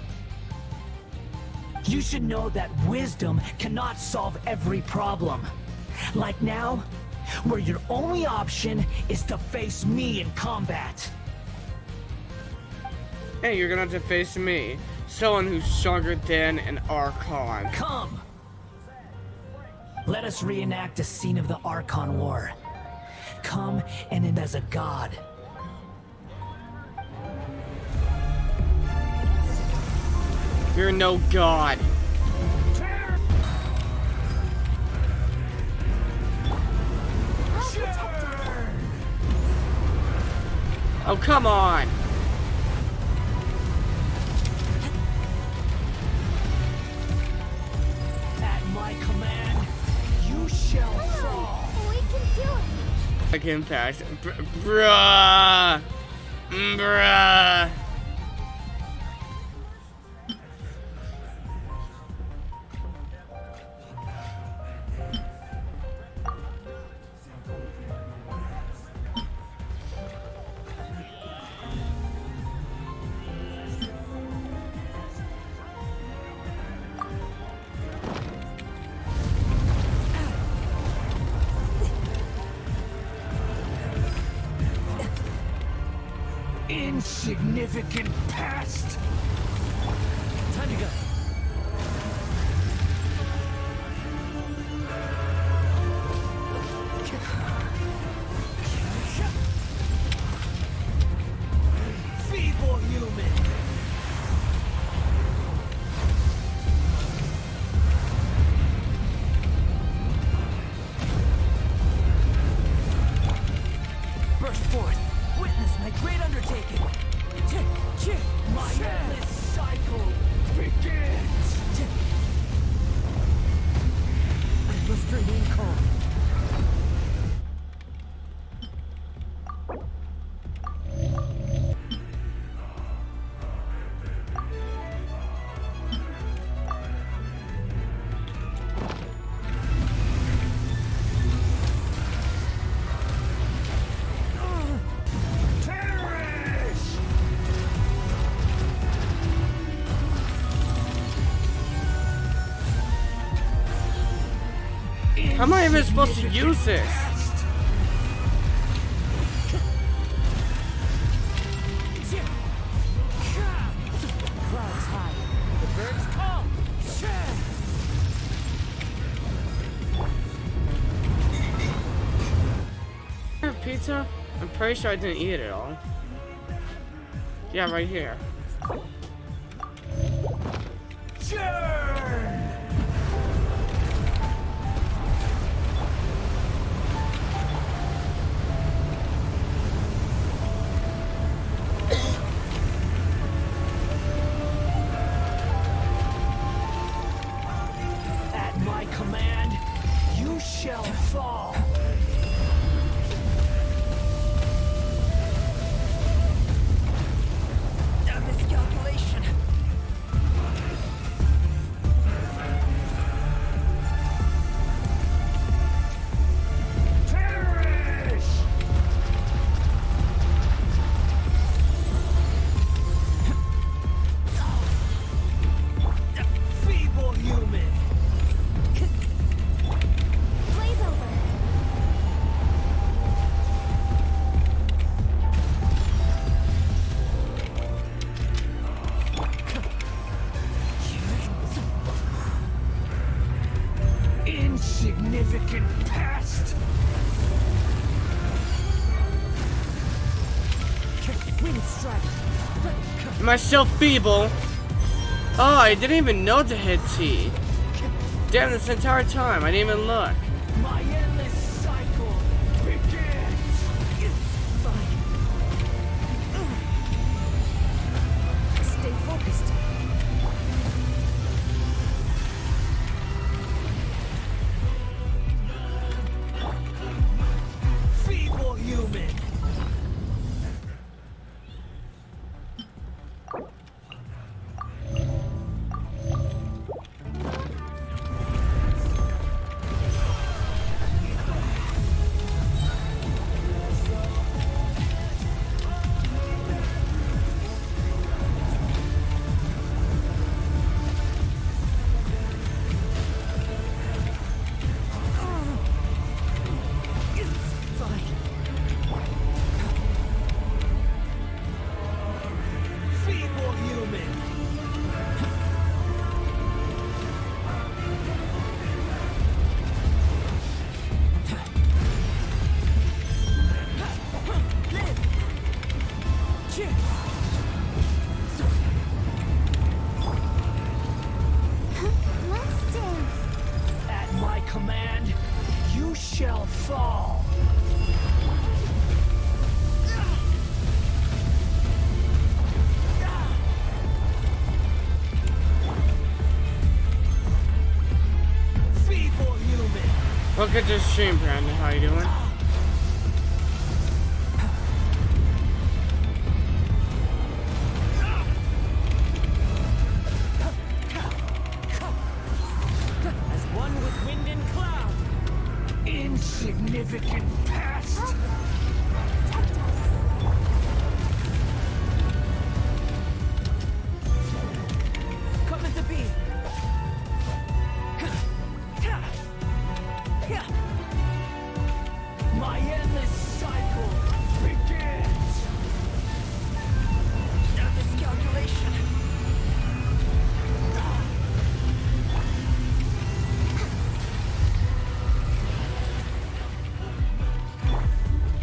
You should know that wisdom cannot solve every problem. Like now, where your only option is to face me in combat. Hey, you're gonna have to face me. Someone who's stronger than an Archon. Come! Let us reenact a scene of the Archon War. Come and end as a god. You're no god. Oh, come on. At my command, you shall fall. We can do it! Like Impact. Bruh. Bruh. Insignificant past! Time to go. Feeble human! Burst forth! Witness my great undertaking! My endless cycle begins! I must remain calm. How am I even supposed to use this? Clouds high, the birds call. Pizza? I'm pretty sure I didn't eat it all. Yeah, right here. At my command, you shall fall. A miscalculation. Perish! Feeble human. Blaze over. Insignificant past. Wind strike. Am I still feeble? Oh, I didn't even know to hit T. Damn, this entire time, I didn't even look. My endless cycle begins. It's fine. Stay focused. Feeble human. Feeble human. Let's dance. At my command, you shall fall. Feeble human. Look at this stream, Brandon. How you doing? As one with wind and cloud. Insignificant past. Come into being. My endless cycle begins. A miscalculation.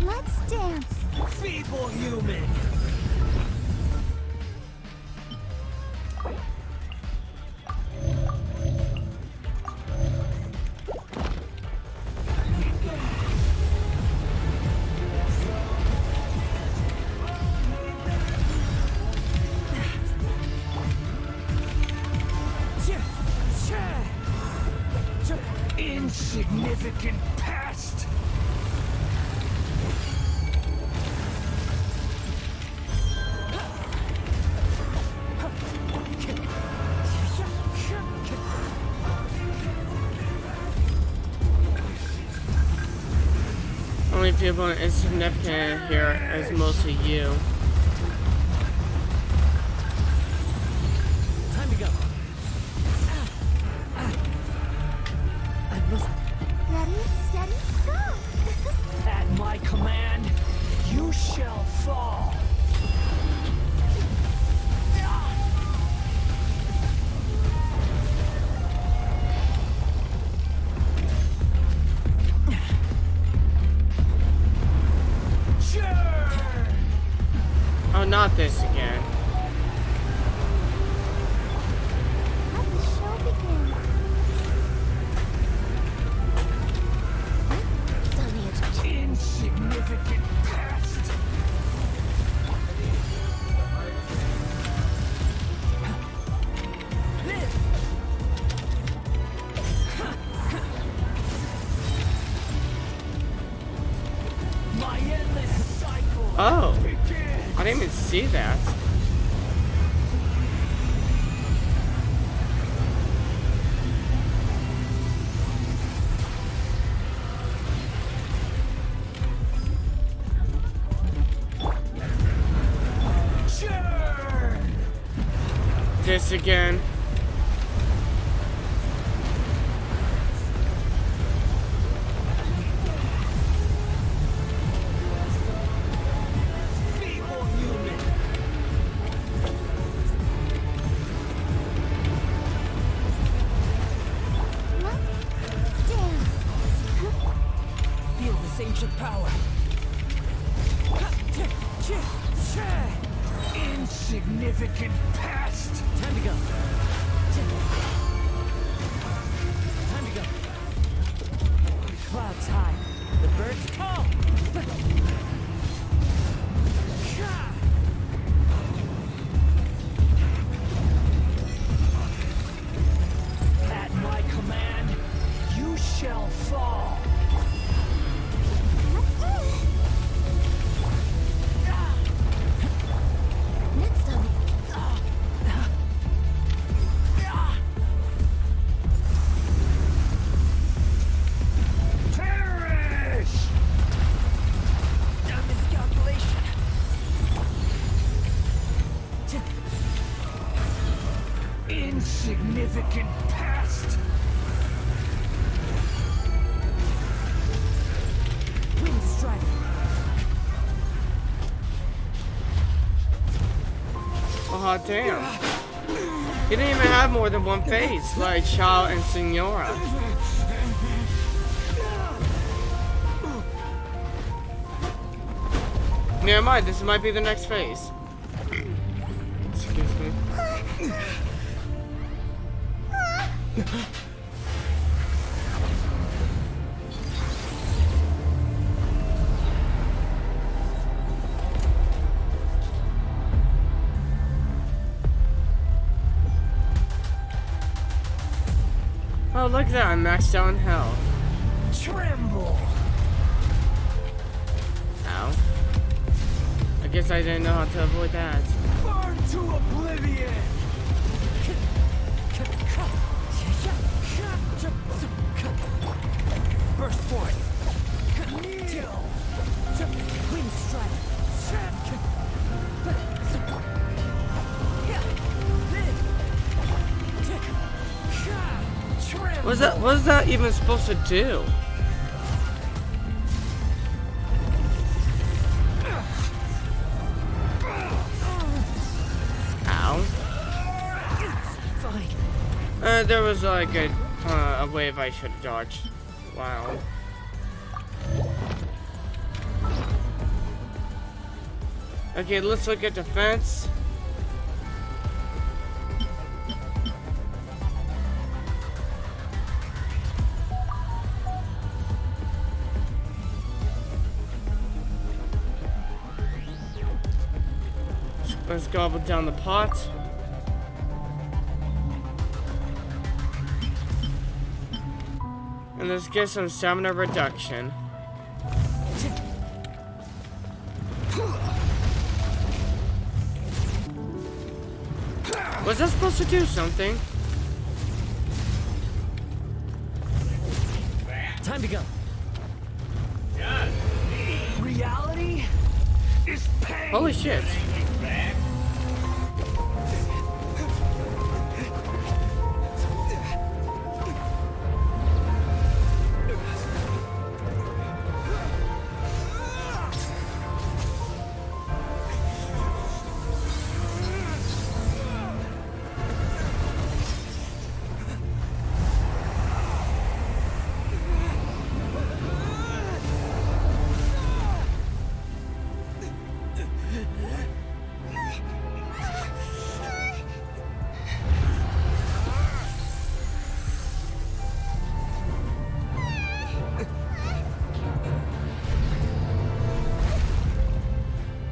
Let's dance. Feeble human. Insignificant past. Only people insignificant here is mostly you. Time to go. I must my command, you shall fall. Oh, not this again. Let the show begin. Insignificant past. My endless cycle. Oh, I didn't even see that. This again. Feel this ancient power. Insignificant past. Time to go. Time to go. Clouds high. The birds call. At my command, you shall fall. Next time. Perish! A miscalculation. Insignificant past. Wind strike. Oh, damn. He didn't even have more than one face, like Chao and Senora. Never mind, this might be the next phase. Excuse me. Oh, look at that, I'm maxed out in health. Tremble. Ow. I guess I didn't know how to avoid that. Burn to oblivion. Burst forth. Kneel. Wind strike. What is that even supposed to do? Ow. There was like a wave I should have dodged. Wow. Okay, let's look at defense. Let's gobble down the pot. And let's get some stamina reduction. Was that supposed to do something? Time to go. Reality is pain. Holy shit.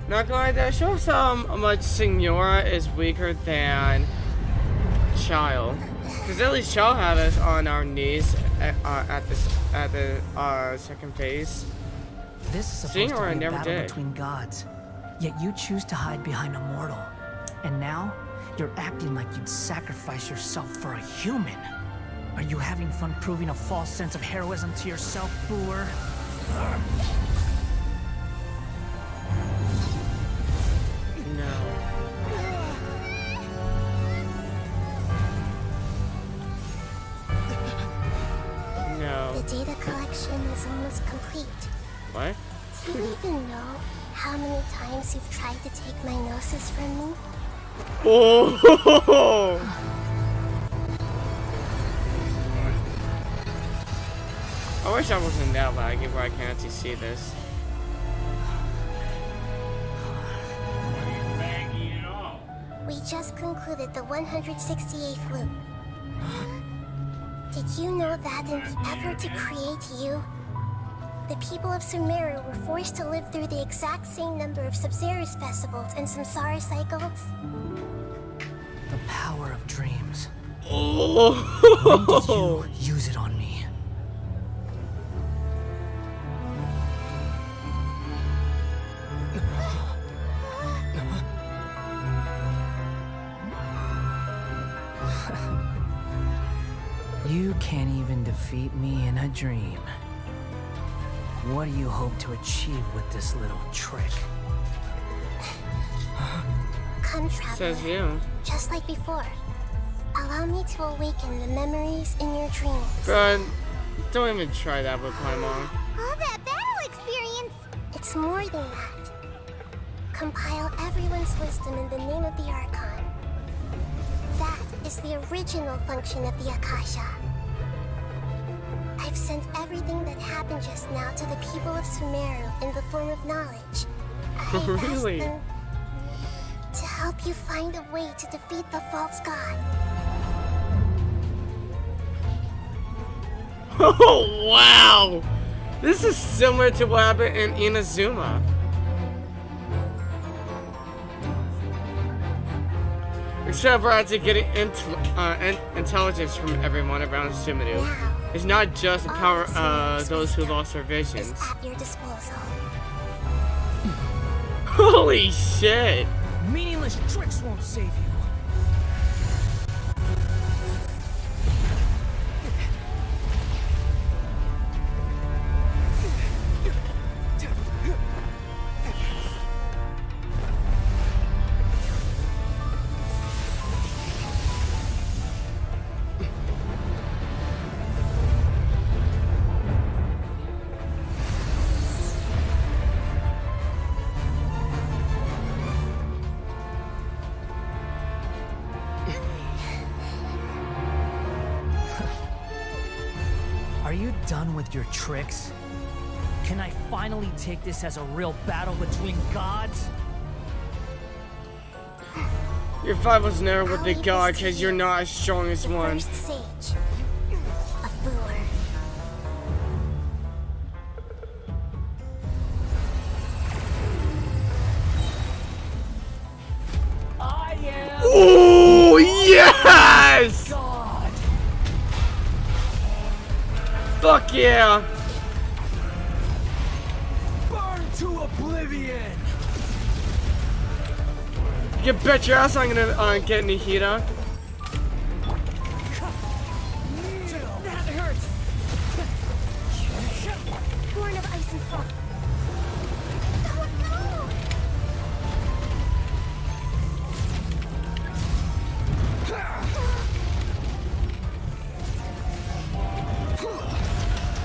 Not gonna lie, that shows how much Signora is weaker than Child. Because at least Child had us on our knees at the second phase. This is supposed Signora to be a never battle did. between gods, yet you choose to hide behind a mortal. And now, you're acting like you'd sacrifice yourself for a human. Are you having fun proving a false sense of heroism to yourself, Booer? The data collection is almost complete. What? Do you even know how many times you've tried to take my gnosis from me? Oh! I wish I wasn't that laggy where I can actually see this. We just concluded the 168th loop. Did you know that in the effort to create you, the people of Sumeru were forced to live through the exact same number of Sub-Zerus festivals and Samsara cycles? The power of dreams. Oh! When did you use it on me? You can't even defeat me in a dream. What do you hope to achieve with this little trick? Come, Traveler. Says you. Just like before. Allow me to awaken the memories in your dreams. God, don't even try that with Paimon. All that battle experience! It's more than that. Compile everyone's wisdom in the name of the Archon. That is the original function of the Akasha. I've sent everything that happened just now to the people of Sumeru in the form of knowledge. I've Really? asked them to help you find a way to defeat the false god. Oh, wow! This is similar to what happened in Inazuma. Except for actually getting intelligence from everyone around Sumeru. It's not just the power of those who lost their visions. At your disposal. Holy shit! Meaningless tricks won't save you. Are you done with your tricks? Can I finally take this as a real battle between gods? Your fight was never with the god because you're not as strong as one. First sage of Booer. I am. Oh yes! God. Fuck yeah! Burn to oblivion. You bet your ass I'm gonna get Nahida. That hurts. Born of ice and frost.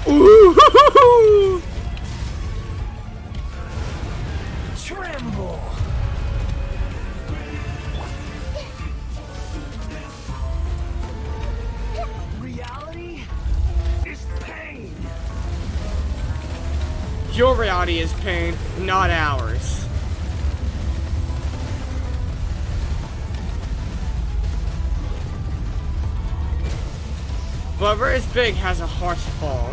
Ooh! Tremble. Reality is pain. Your reality is pain, not ours. Whoever is big has a harsh fall.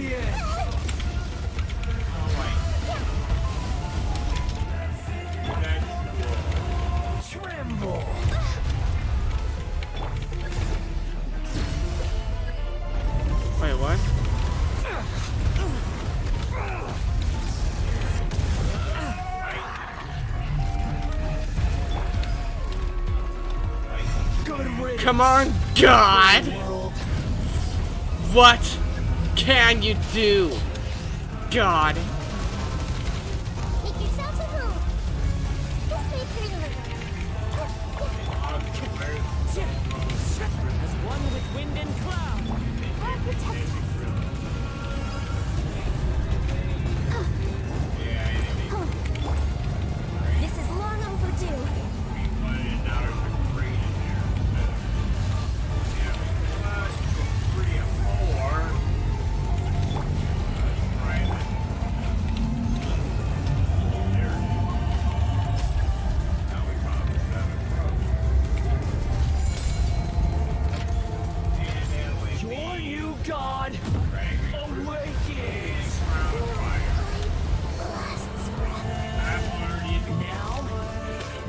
oblivion! Tremble! Wait, what? Come on, God! What can you do, God? Make yourselves at home. This way through the river. As one with wind and cloud. I'll protect us. This is long overdue. Your new god awakens! Now,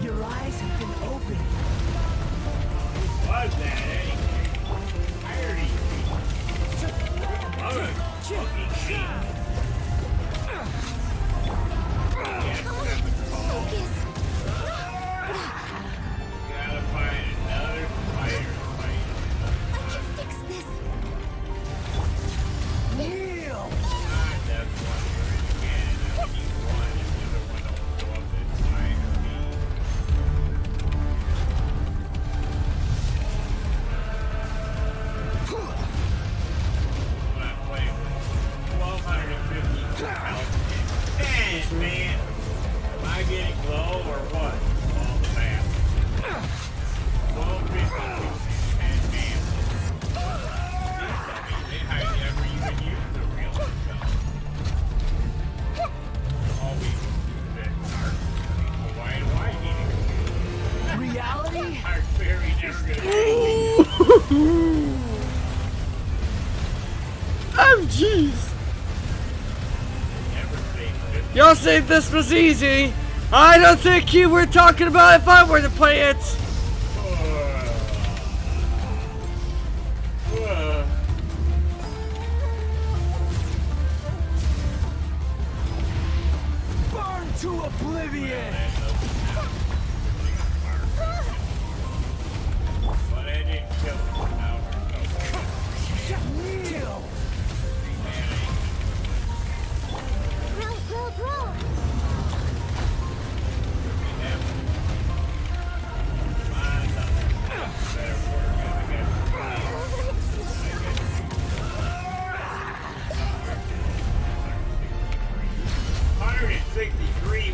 your eyes have been opened. Was that anything? I already fucking shit. Focus. Gotta find another fighter fight. I can fix this. Kneel! That's one word again. I need one if the other one don't show up this time. When I play 1,250 health. Man, am I getting low or what? All the math. 1,250 and man. They never even use the real stuff. Always that art. Why do I need it? Reality? Art fairy never gonna Oh, jeez. Y'all say this was easy. I don't think you were talking about if I were to play it. Burn to oblivion! But I didn't kill him. Now Kneel! Grow.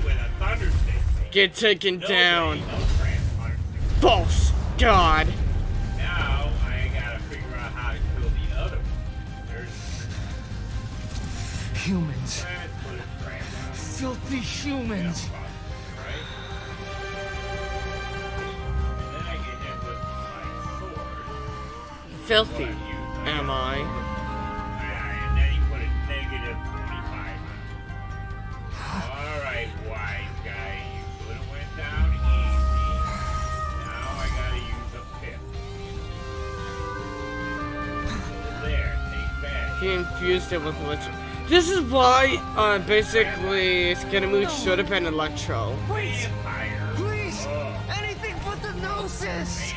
with a thunderstick. Get taken down. No transfer. False God. Now I gotta figure out how to kill the other one. Humans. That's what it's transfer. Filthy humans. Right? And then I get hit with my sword. Filthy. Am I? And then he put a negative 25. Alright, wise guy. You could have went down easy. Now I gotta use a pip. There, take that. He infused it with electro. This is why, basically, Scaramouche should have been Electro. Wait! Please! Anything but the gnosis!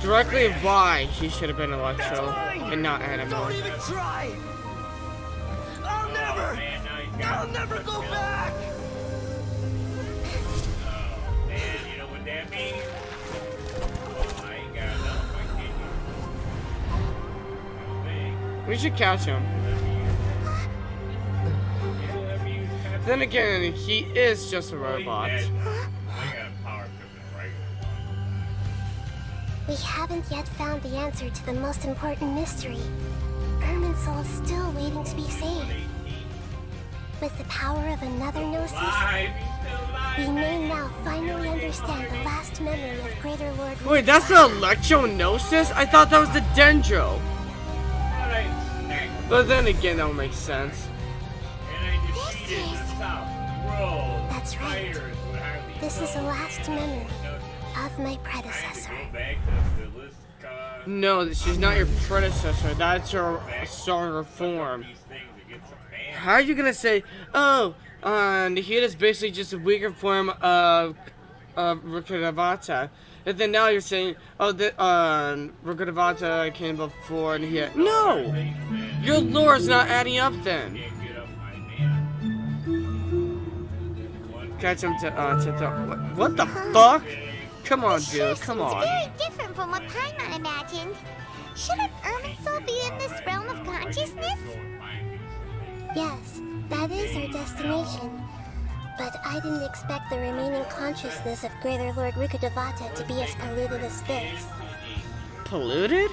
Directly why he should have been Electro and not Animo. Don't even try! I'll never go back! Man, you know what that means? Well, I ain't got enough. I can't. We should catch him. Then again, he is just a robot. We haven't yet found the answer to the most important mystery. Irminsul is still waiting to be saved. With the power of another gnosis, We may now finally understand the last memory of Greater Lord. Wait, that's the electronosis? I thought that was the dendro. But then again, that would make sense. That's right. This is the last memory of my predecessor. No, she's not your predecessor. That's her stronger form. How are you gonna say, oh, Nahida's basically just a weaker form of Rukadevata, and then now you're saying, oh, that Rukadevata came before Nahida. No! Your lore's not adding up then. Catch him to what the fuck? Come on, dude, come on. It's very different from what Paimon imagined. Shouldn't Irminsul be in this realm of consciousness? Yes, that is our destination. But I didn't expect the remaining consciousness of Greater Lord Rukadevata to be as polluted as this. Polluted?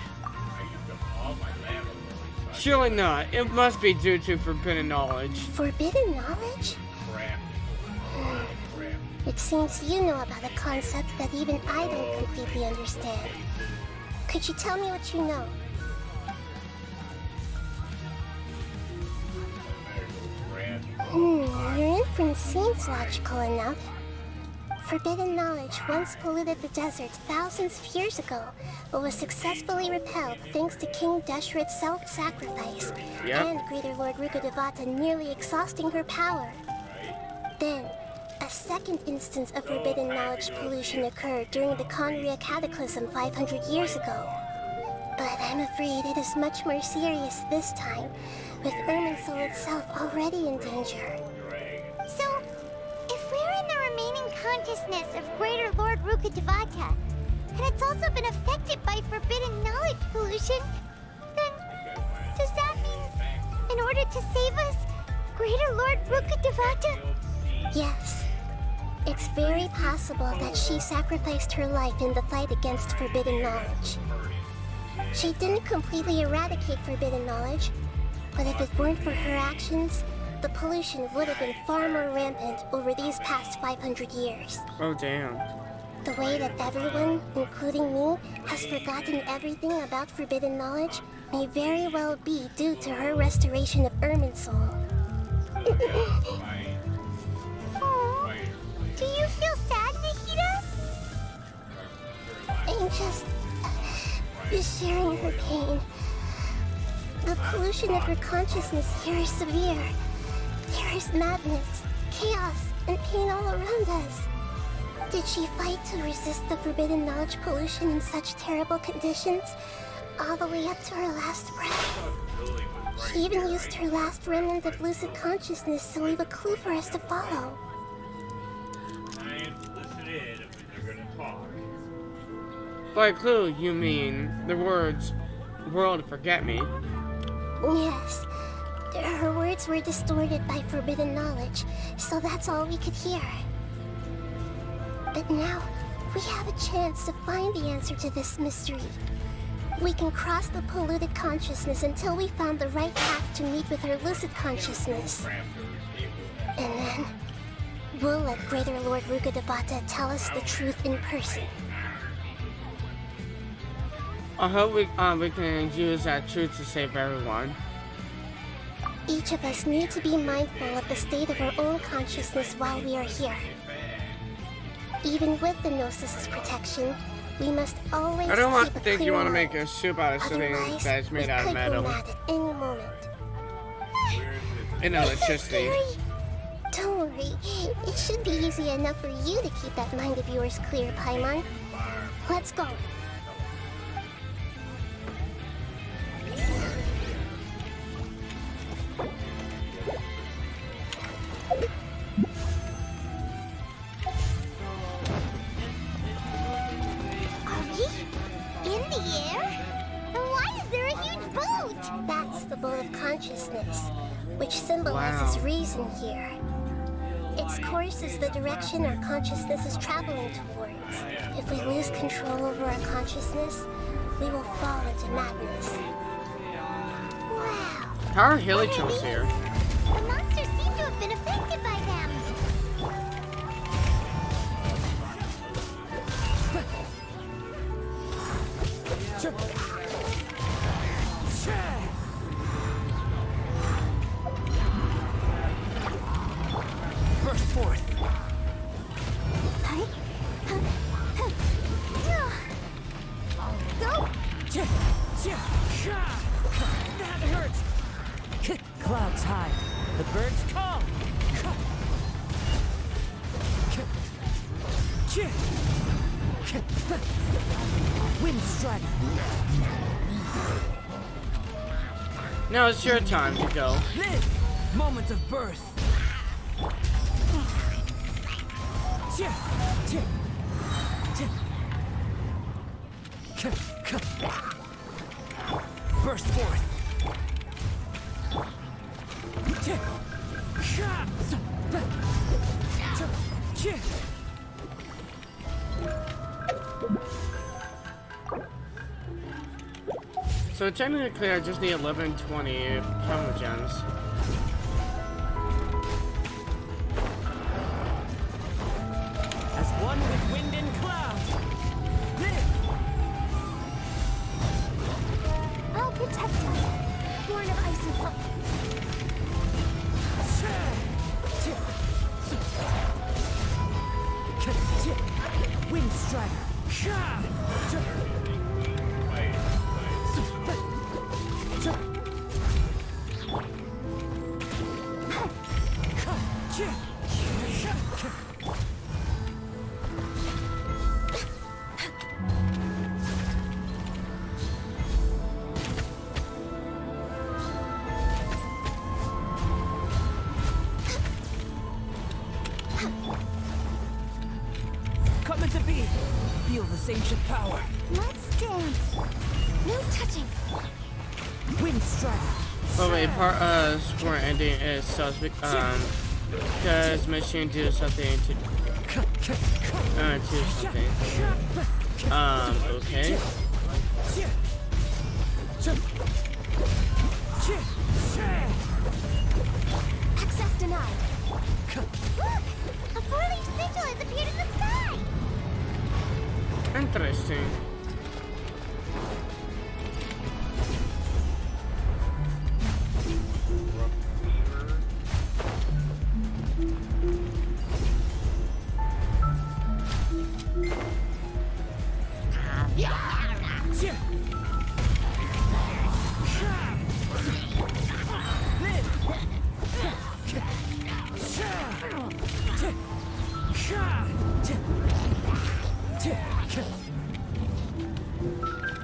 Surely not. It must be due to forbidden knowledge. Forbidden knowledge? It seems you know about a concept that even I don't completely understand. Could you tell me what you know? Your inference seems logical enough. Forbidden knowledge once polluted the desert thousands of years ago, but was successfully repelled thanks to King Deshret's self-sacrifice, and Greater Lord Rukadevata nearly exhausting her power. Then, a second instance of forbidden knowledge pollution occurred during the Conria Cataclysm 500 years ago. But I'm afraid it is much more serious this time, with Irminsul itself already in danger. So, if we're in the remaining consciousness of Greater Lord Rukadevata, and it's also been affected by forbidden knowledge pollution, then does that mean, in order to save us, Greater Lord Rukadevata? Yes. It's very possible that she sacrificed her life in the fight against forbidden knowledge. She didn't completely eradicate forbidden knowledge, but if it weren't for her actions, the pollution would have been far more rampant over these past 500 years. Oh, damn. The way that everyone, including me, has forgotten everything about forbidden knowledge may very well be due to her restoration of Irminsul. Do you feel sad, Nahida? I'm just sharing her pain. The pollution of her consciousness here is severe. There is madness, chaos, and pain all around us. Did she fight to resist the forbidden knowledge pollution in such terrible conditions, all the way up to her last breath? She even used her last remnant of lucid consciousness to leave a clue for us to follow. By clue, you mean the words, world forget me. Yes. Her words were distorted by forbidden knowledge, so that's all we could hear. But now, we have a chance to find the answer to this mystery. We can cross the polluted consciousness until we found the right path to meet with her lucid consciousness. And then, we'll let Greater Lord Rukadevata tell us the truth in person. I hope we can use that truth to save everyone. Each of us need to be mindful of the state of our own consciousness while we are here. Even with the Gnosis' protection, we must always I don't keep a think clear you want to mind. make a soup out of something Otherwise, that's made we out of could metal. go mad at any moment. And electricity. Don't worry, it should be easy enough for you to keep that mind of yours clear, Paimon. Let's go. In the air? And why is there a huge boat? That's the boat of consciousness, which symbolizes reason here. Its course is the direction our consciousness is traveling towards. If we lose control over our consciousness, we will fall into madness. Wow. How are helichons here? The monsters seem to have been affected by them. Burst forth. Go! That hurts! Clouds high. The birds call. Wind strider. Now it's your time to go. Live! Moment of birth. Burst forth. So technically I just need 1120 promo gems. As one with wind and cloud. Live! I'll protect us. Born of ice and fire. Wind strider. Coming to be. Feel this ancient power. Let's dance. No touching. Wind strider. Oh wait, score ending is suspect, because machine do something to something. Okay. Access denied. Look! A four-leaf sigil has appeared in the sky! Interesting.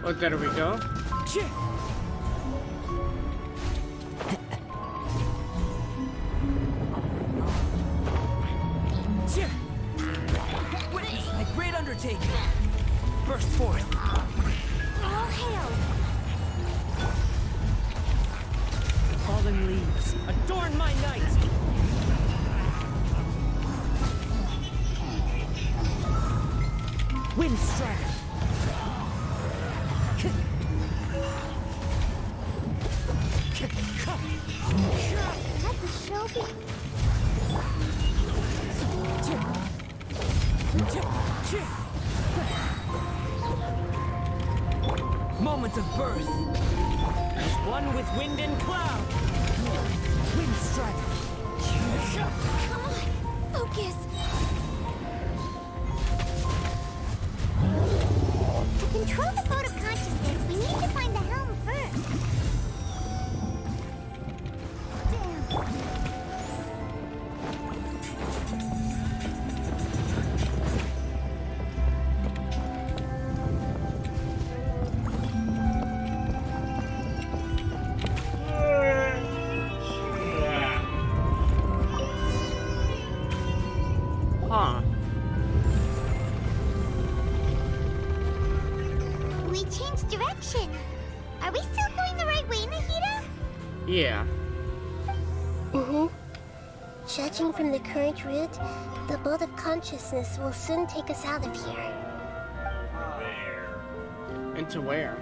Oh, there we go. Witness my great undertaking. Burst forth. All hail! Fallen leaves, adorn my night. Wind strider. Let the show be. Moment of birth. As one with wind and cloud. Wind strider. Come on, focus. To control the boat of consciousness, we need to find the helm first. Huh. We changed direction. Are we still going the right way, Nahida? Yeah. Mm-hmm. Judging from the current route, the boat of consciousness will soon take us out of here. Into where?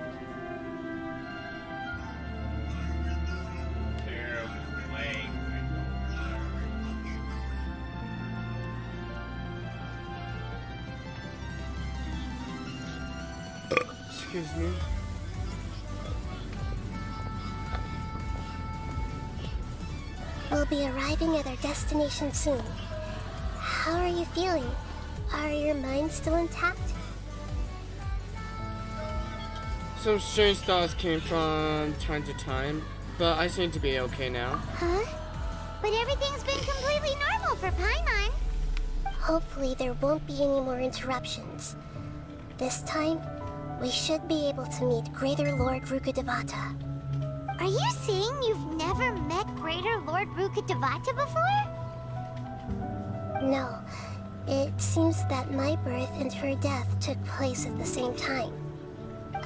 Excuse me. We'll be arriving at our destination soon. How are you feeling? Are your minds still intact? Some strange thoughts came from time to time, but I seem to be okay now. Huh? But everything's been completely normal for Paimon. Hopefully there won't be any more interruptions. This time, we should be able to meet Greater Lord Rukkhadevata. Are you saying you've never met Greater Lord Rukkhadevata before? No. It seems that my birth and her death took place at the same time.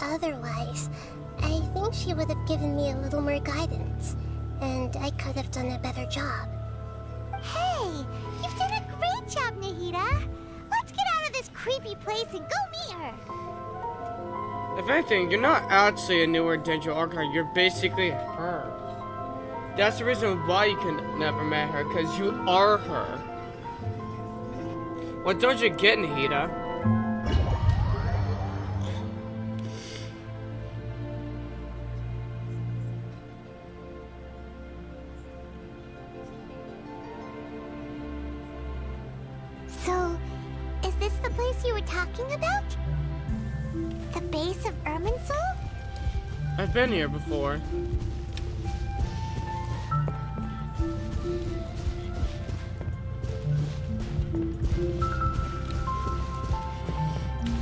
Otherwise, I think she would have given me a little more guidance, and I could have done a better job. Hey, you've done a great job, Nahida. Let's get out of this creepy place and go meet her. If anything, you're not actually a newer dendro archon, you're basically her. That's the reason why you can never met her, because you are her. What don't you get, Nahida? So, is this the place you were talking about? The base of Irminsul? I've been here before.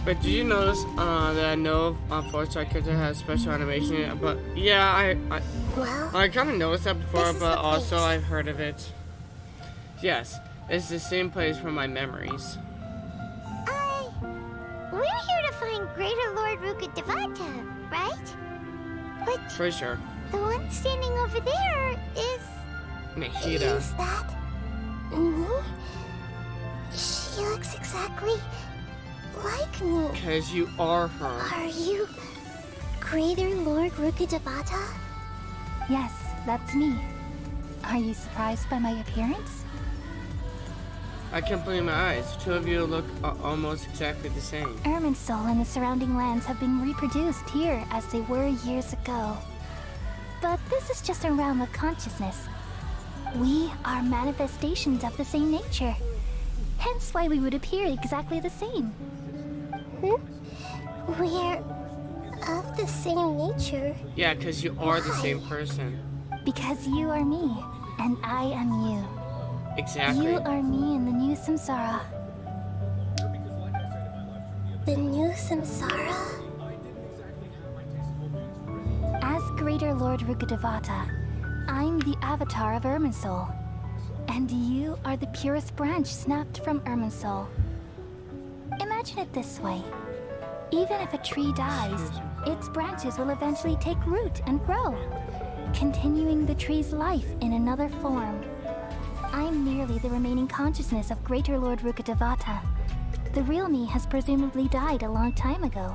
But did you notice that I know voice character has special animation? But yeah, I kind of noticed that before, but also I've heard of it. Yes, it's the same place from my memories. We're here to find Greater Lord Rukkhadevata, right? But For sure. the one standing over there is... Nahida. Is that... me? She looks exactly like me. Because you are her. Are you Greater Lord Rukkhadevata? Yes, that's me. Are you surprised by my appearance? I can't believe my eyes. Two of you look almost exactly the same. Irminsul and the surrounding lands have been reproduced here as they were years ago. But this is just a realm of consciousness. We are manifestations of the same nature. Hence why we would appear exactly the same. We're of the same nature? Yeah, because you are the same person. Because you are me, and I am you. Exactly. You are me in the new samsara. The new samsara? As Greater Lord Rukkhadevata, I'm the avatar of Irminsul. And you are the purest branch snapped from Irminsul. Imagine it this way. Even if a tree dies, its branches will eventually take root and grow, continuing the tree's life in another form. I'm merely the remaining consciousness of Greater Lord Rukkhadevata. The real me has presumably died a long time ago.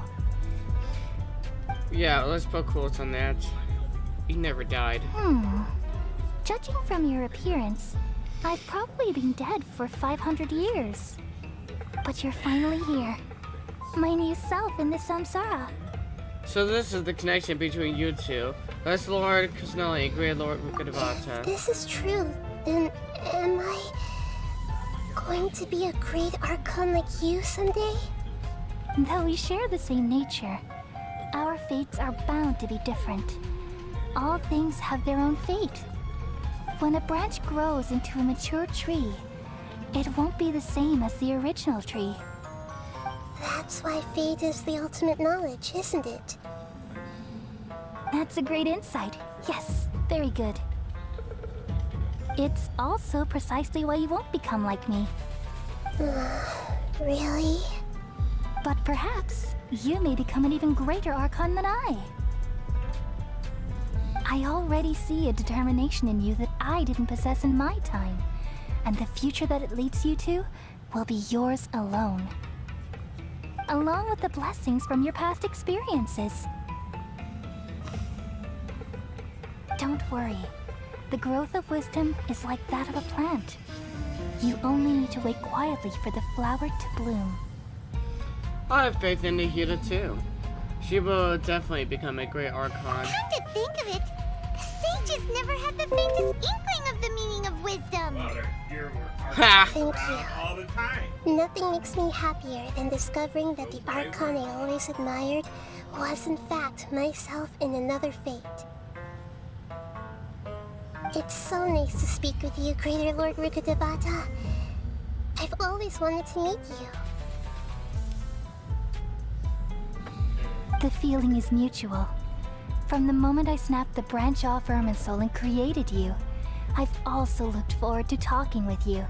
Yeah, let's put quotes on that. You never died. Judging from your appearance, I've probably been dead for 500 years. But you're finally here. My new self in the samsara. So this is the connection between you two. That's Lord Kusanali and Great Lord Rukkhadevata. If this is true, then am I going to be a great archon like you someday? Though we share the same nature, our fates are bound to be different. All things have their own fate. When a branch grows into a mature tree, it won't be the same as the original tree. That's why fate is the ultimate knowledge, isn't it? That's a great insight. Yes, very good. It's also precisely why you won't become like me. Really? But perhaps you may become an even greater archon than I. I already see a determination in you that I didn't possess in my time, and the future that it leads you to will be yours alone. Along with the blessings from your past experiences. Don't worry. The growth of wisdom is like that of a plant. You only need to wait quietly for the flower to bloom. I have faith in Nahida too. She will definitely become a great archon. Come to think of it, the sages never had the faintest inkling of the meaning of wisdom. Mother, you're Thank you. All the time. Nothing makes me happier than discovering that the archon I always admired was in fact myself in another fate. It's so nice to speak with you, Greater Lord Rukkhadevata. I've always wanted to meet you. The feeling is mutual. From the moment I snapped the branch off Irminsul and created you, I've also looked forward to talking with you.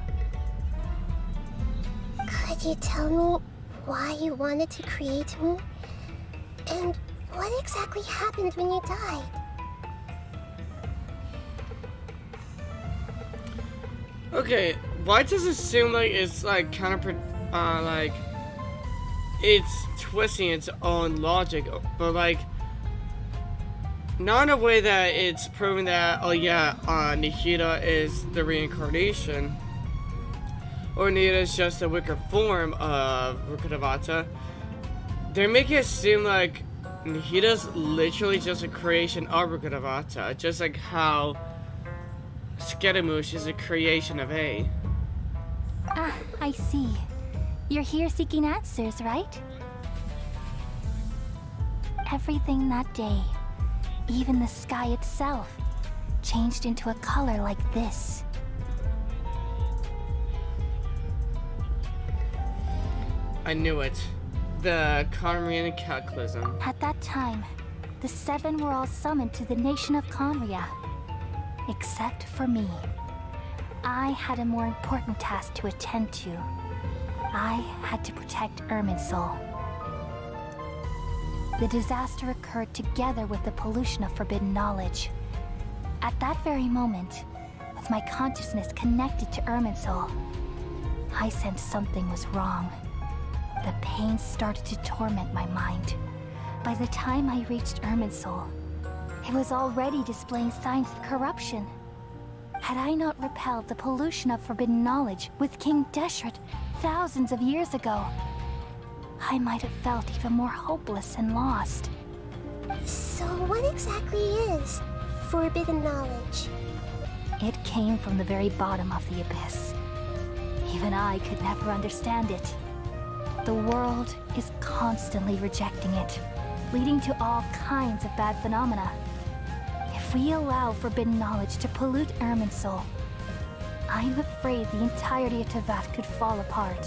Could you tell me why you wanted to create me? And what exactly happened when you died? Okay, why does it seem like it's like kind of like it's twisting its own logic, but like not in a way that it's proving that, oh yeah, Nahida is the reincarnation, or Nahida is just a weaker form of Rukkhadevata. They're making it seem like Nahida's literally just a creation of Rukkhadevata, just like how Scaramouche is a creation of A. Ah, I see. You're here seeking answers, right? Everything that day, even the sky itself, changed into a color like this. I knew it. The Conrian cataclysm. At that time, the seven were all summoned to the nation of Conria. Except for me. I had a more important task to attend to. I had to protect Irminsul. The disaster occurred together with the pollution of forbidden knowledge. At that very moment, with my consciousness connected to Irminsul, I sensed something was wrong. The pain started to torment my mind. By the time I reached Irminsul, it was already displaying signs of corruption. Had I not repelled the pollution of forbidden knowledge with King Deshret thousands of years ago, I might have felt even more hopeless and lost. So what exactly is forbidden knowledge? It came from the very bottom of the abyss. Even I could never understand it. The world is constantly rejecting it, leading to all kinds of bad phenomena. If we allow forbidden knowledge to pollute Irminsul, I'm afraid the entirety of Teyvat could fall apart.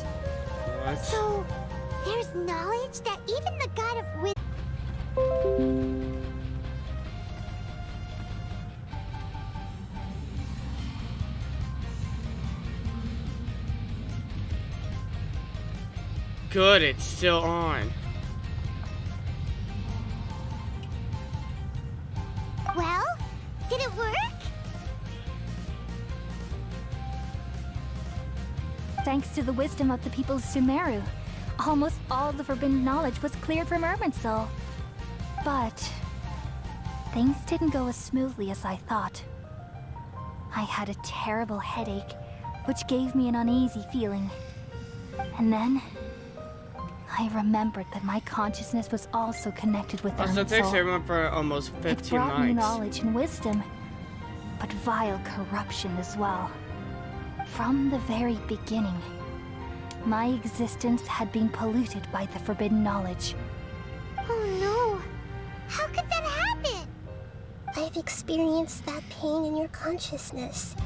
What? So, there's knowledge that even the god of wisdom... Good, it's still on. Well, did it work? Thanks to the wisdom of the people of Sumeru, almost all the forbidden knowledge was cleared from Irminsul. But things didn't go as smoothly as I thought. I had a terrible headache, which gave me an uneasy feeling. And then I remembered that my consciousness was also connected with Also, it Irminsul. takes everyone for almost 15 It brought me nights. knowledge and wisdom, but vile corruption as well. From the very beginning, my existence had been polluted by the forbidden knowledge. Oh no! How could that happen? I've experienced that pain in your consciousness.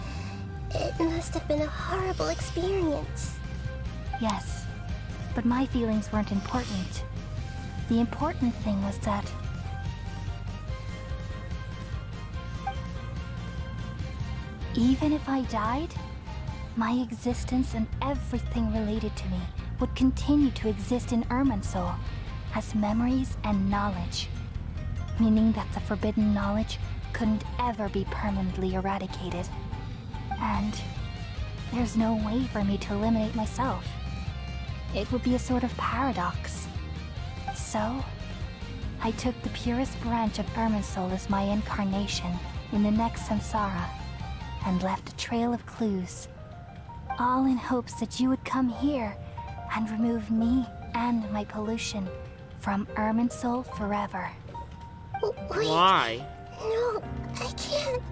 It must have been a horrible experience. Yes, but my feelings weren't important. The important thing was that even if I died, my existence and everything related to me would continue to exist in Irminsul as memories and knowledge, meaning that the forbidden knowledge couldn't ever be permanently eradicated. And there's no way for me to eliminate myself. It would be a sort of paradox. So, I took the purest branch of Irminsul as my incarnation in the next samsara and left a trail of clues, all in hopes that you would come here and remove me and my pollution from Irminsul forever. Wait. Why? No, I can't.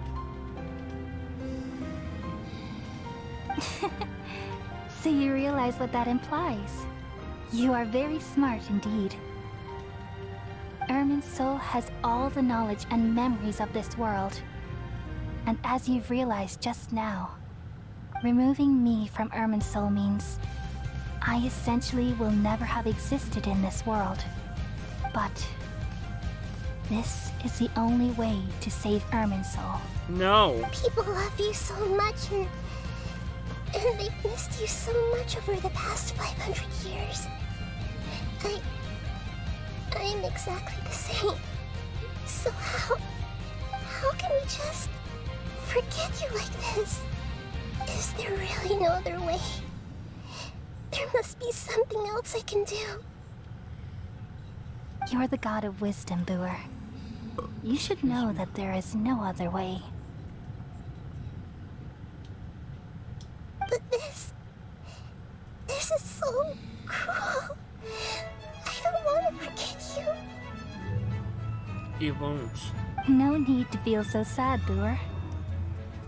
So you realize what that implies. You are very smart indeed. Ermin's soul has all the knowledge and memories of this world. And as you've realized just now, removing me from Ermin's soul means I essentially will never have existed in this world. But this is the only way to save Ermin's soul. No. People love you so much, and they've missed you so much over the past 500 years. I'm exactly the same. So how can we just forget you like this? Is there really no other way? There must be something else I can do. You're the god of wisdom, Booer. You should know that there is no other way. But this is so cruel. I don't want to forget you. You won't. No need to feel so sad, Booer.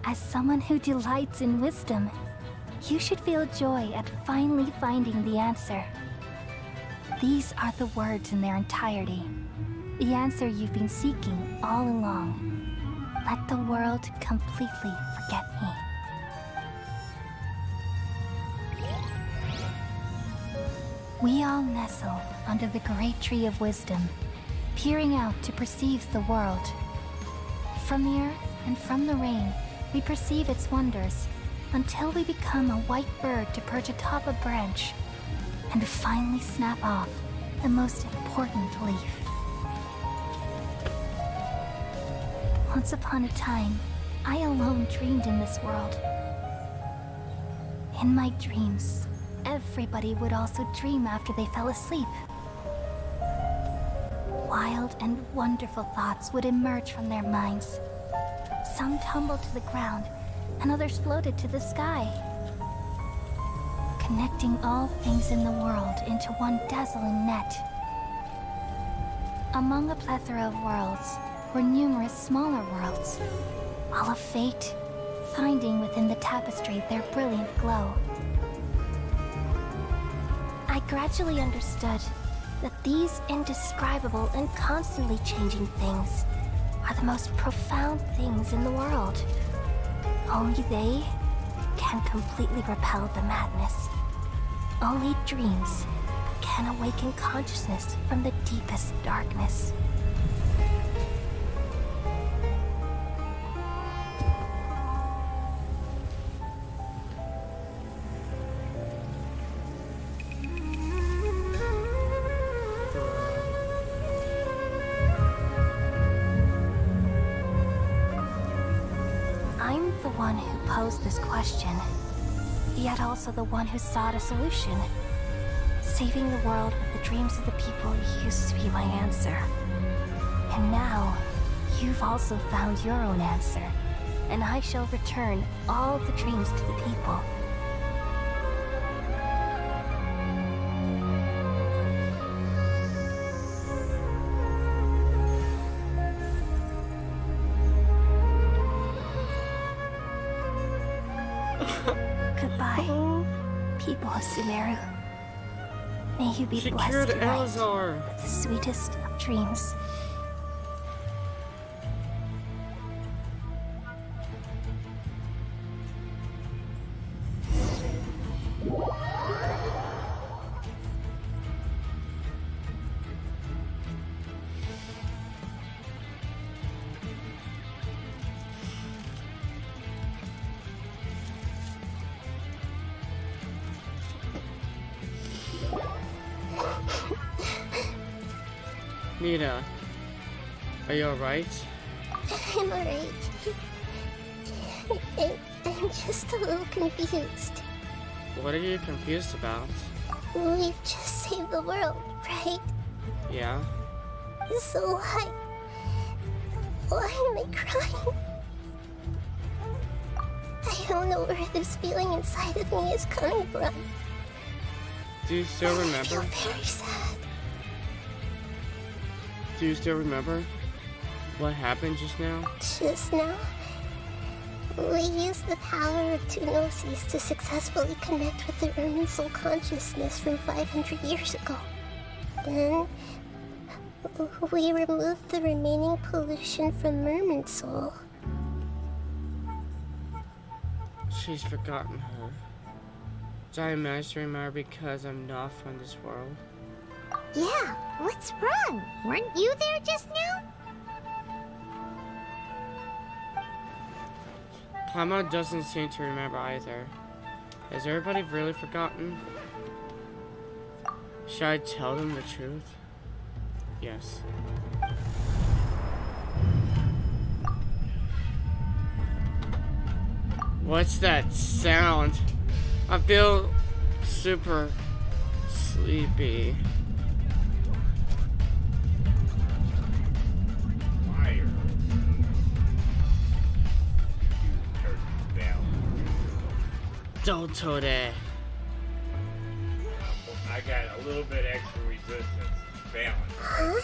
As someone who delights in wisdom, you should feel joy at finally finding the answer. These are the words in their entirety. The answer you've been seeking all along. Let the world completely forget me. We all nestle under the great tree of wisdom, peering out to perceive the world. From the earth and from the rain, we perceive its wonders, until we become a white bird to perch atop a branch, and finally snap off the most important leaf. Once upon a time, I alone dreamed in this world. In my dreams, everybody would also dream after they fell asleep. Wild and wonderful thoughts would emerge from their minds. Some tumbled to the ground, and others floated to the sky, connecting all things in the world into one dazzling net. Among a plethora of worlds were numerous smaller worlds, all of fate, finding within the tapestry their brilliant glow. I gradually understood that these indescribable and constantly changing things are the most profound things in the world. Only they can completely repel the madness. Only dreams can awaken consciousness from the deepest darkness. I'm the one who posed this question, yet also the one who sought a solution. Saving the world with the dreams of the people used to be my answer. And now, you've also found your own answer, and I shall return all the dreams to the people. Goodbye, people of Sumeru. May you be blessed tonight with the sweetest of dreams. Nahida, are you alright? I'm alright. I'm just a little confused. What are you confused about? We've just saved the world, right? Yeah? So why am I crying? I don't know where this feeling inside of me is coming from. Do you still remember? I feel very sad. Do you still remember what happened just now? Just now? We used the power of two gnosis to successfully connect with the Ermin soul consciousness from 500 years ago. Then, we removed the remaining pollution from Merman soul. She's forgotten her. Did I imagine remember because I'm not from this world? Yeah, what's wrong? Weren't you there just now? Paimon doesn't seem to remember either. Has everybody really forgotten? Should I tell them the truth? Yes. What's that sound? I feel super sleepy. Fire. Don't tell that. I got a little bit extra resistance. Balance. Huh?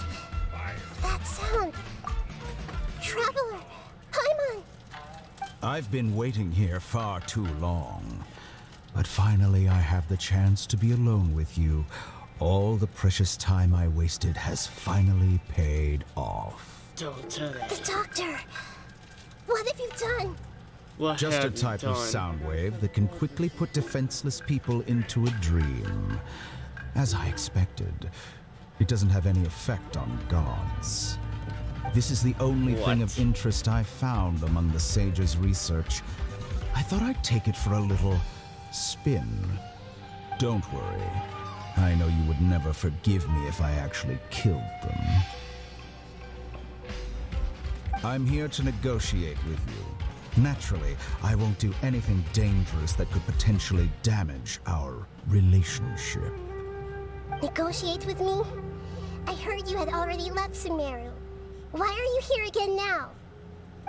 Fire. That sound. Traveler! Paimon! I've been waiting here far too long. But finally I have the chance to be alone with you. All the precious time I wasted has finally paid off. Don't tell that. The doctor! What have you done? What Just a have you type of done? sound wave that can quickly put defenseless people into a dream. As I expected, it doesn't have any effect on gods. This is the only thing of interest I've found among the sage's research. I thought I'd take it for a little spin. Don't worry. I know you would never forgive me if I actually killed them. I'm here to negotiate with you. Naturally, I won't do anything dangerous that could potentially damage our relationship. Negotiate with me? I heard you had already left Sumeru. Why are you here again now?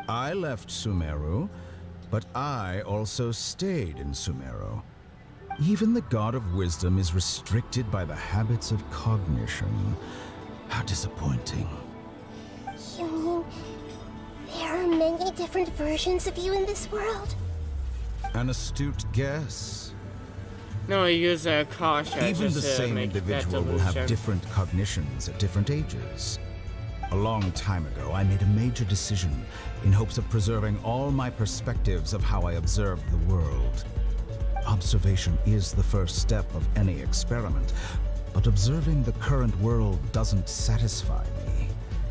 I left Sumeru, but I also stayed in Sumeru. Even the God of Wisdom is restricted by the habits of cognition. How disappointing. You mean there are many different versions of you in this world? An astute guess. No, I use a caution. Even the just to same make that individual will have delusion. different cognitions at different ages. A long time ago, I made a major decision in hopes of preserving all my perspectives of how I observe the world. Observation is the first step of any experiment, but observing the current world doesn't satisfy me.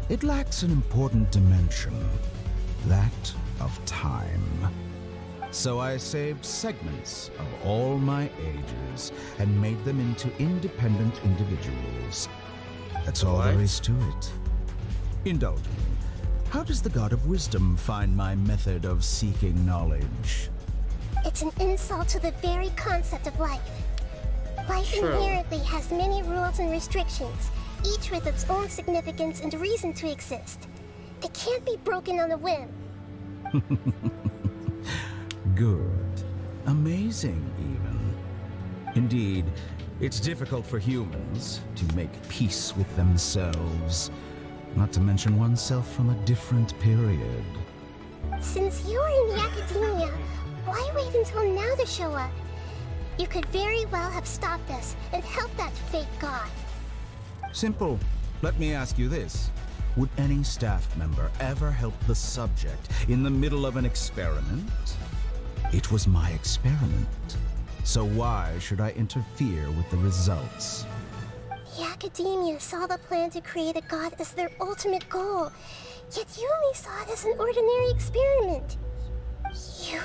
It lacks an important dimension, that of time. So I saved segments of all my ages and made them into independent individuals. That's all there is to it. Indulge me. How does the God of Wisdom find my method of seeking knowledge? It's an insult to the very concept of life. Life True. inherently has many rules and restrictions, each with its own significance and reason to exist. It can't be broken on a whim. Good. Amazing, even. Indeed, it's difficult for humans to make peace with themselves, not to mention oneself from a different period. Since you're in the Akademiya, why wait until now to show up? You could very well have stopped us and helped that fake god. Simple. Let me ask you this. Would any staff member ever help the subject in the middle of an experiment? It was my experiment. So why should I interfere with the results? The Akademiya saw the plan to create a god as their ultimate goal, yet you only saw it as an ordinary experiment. You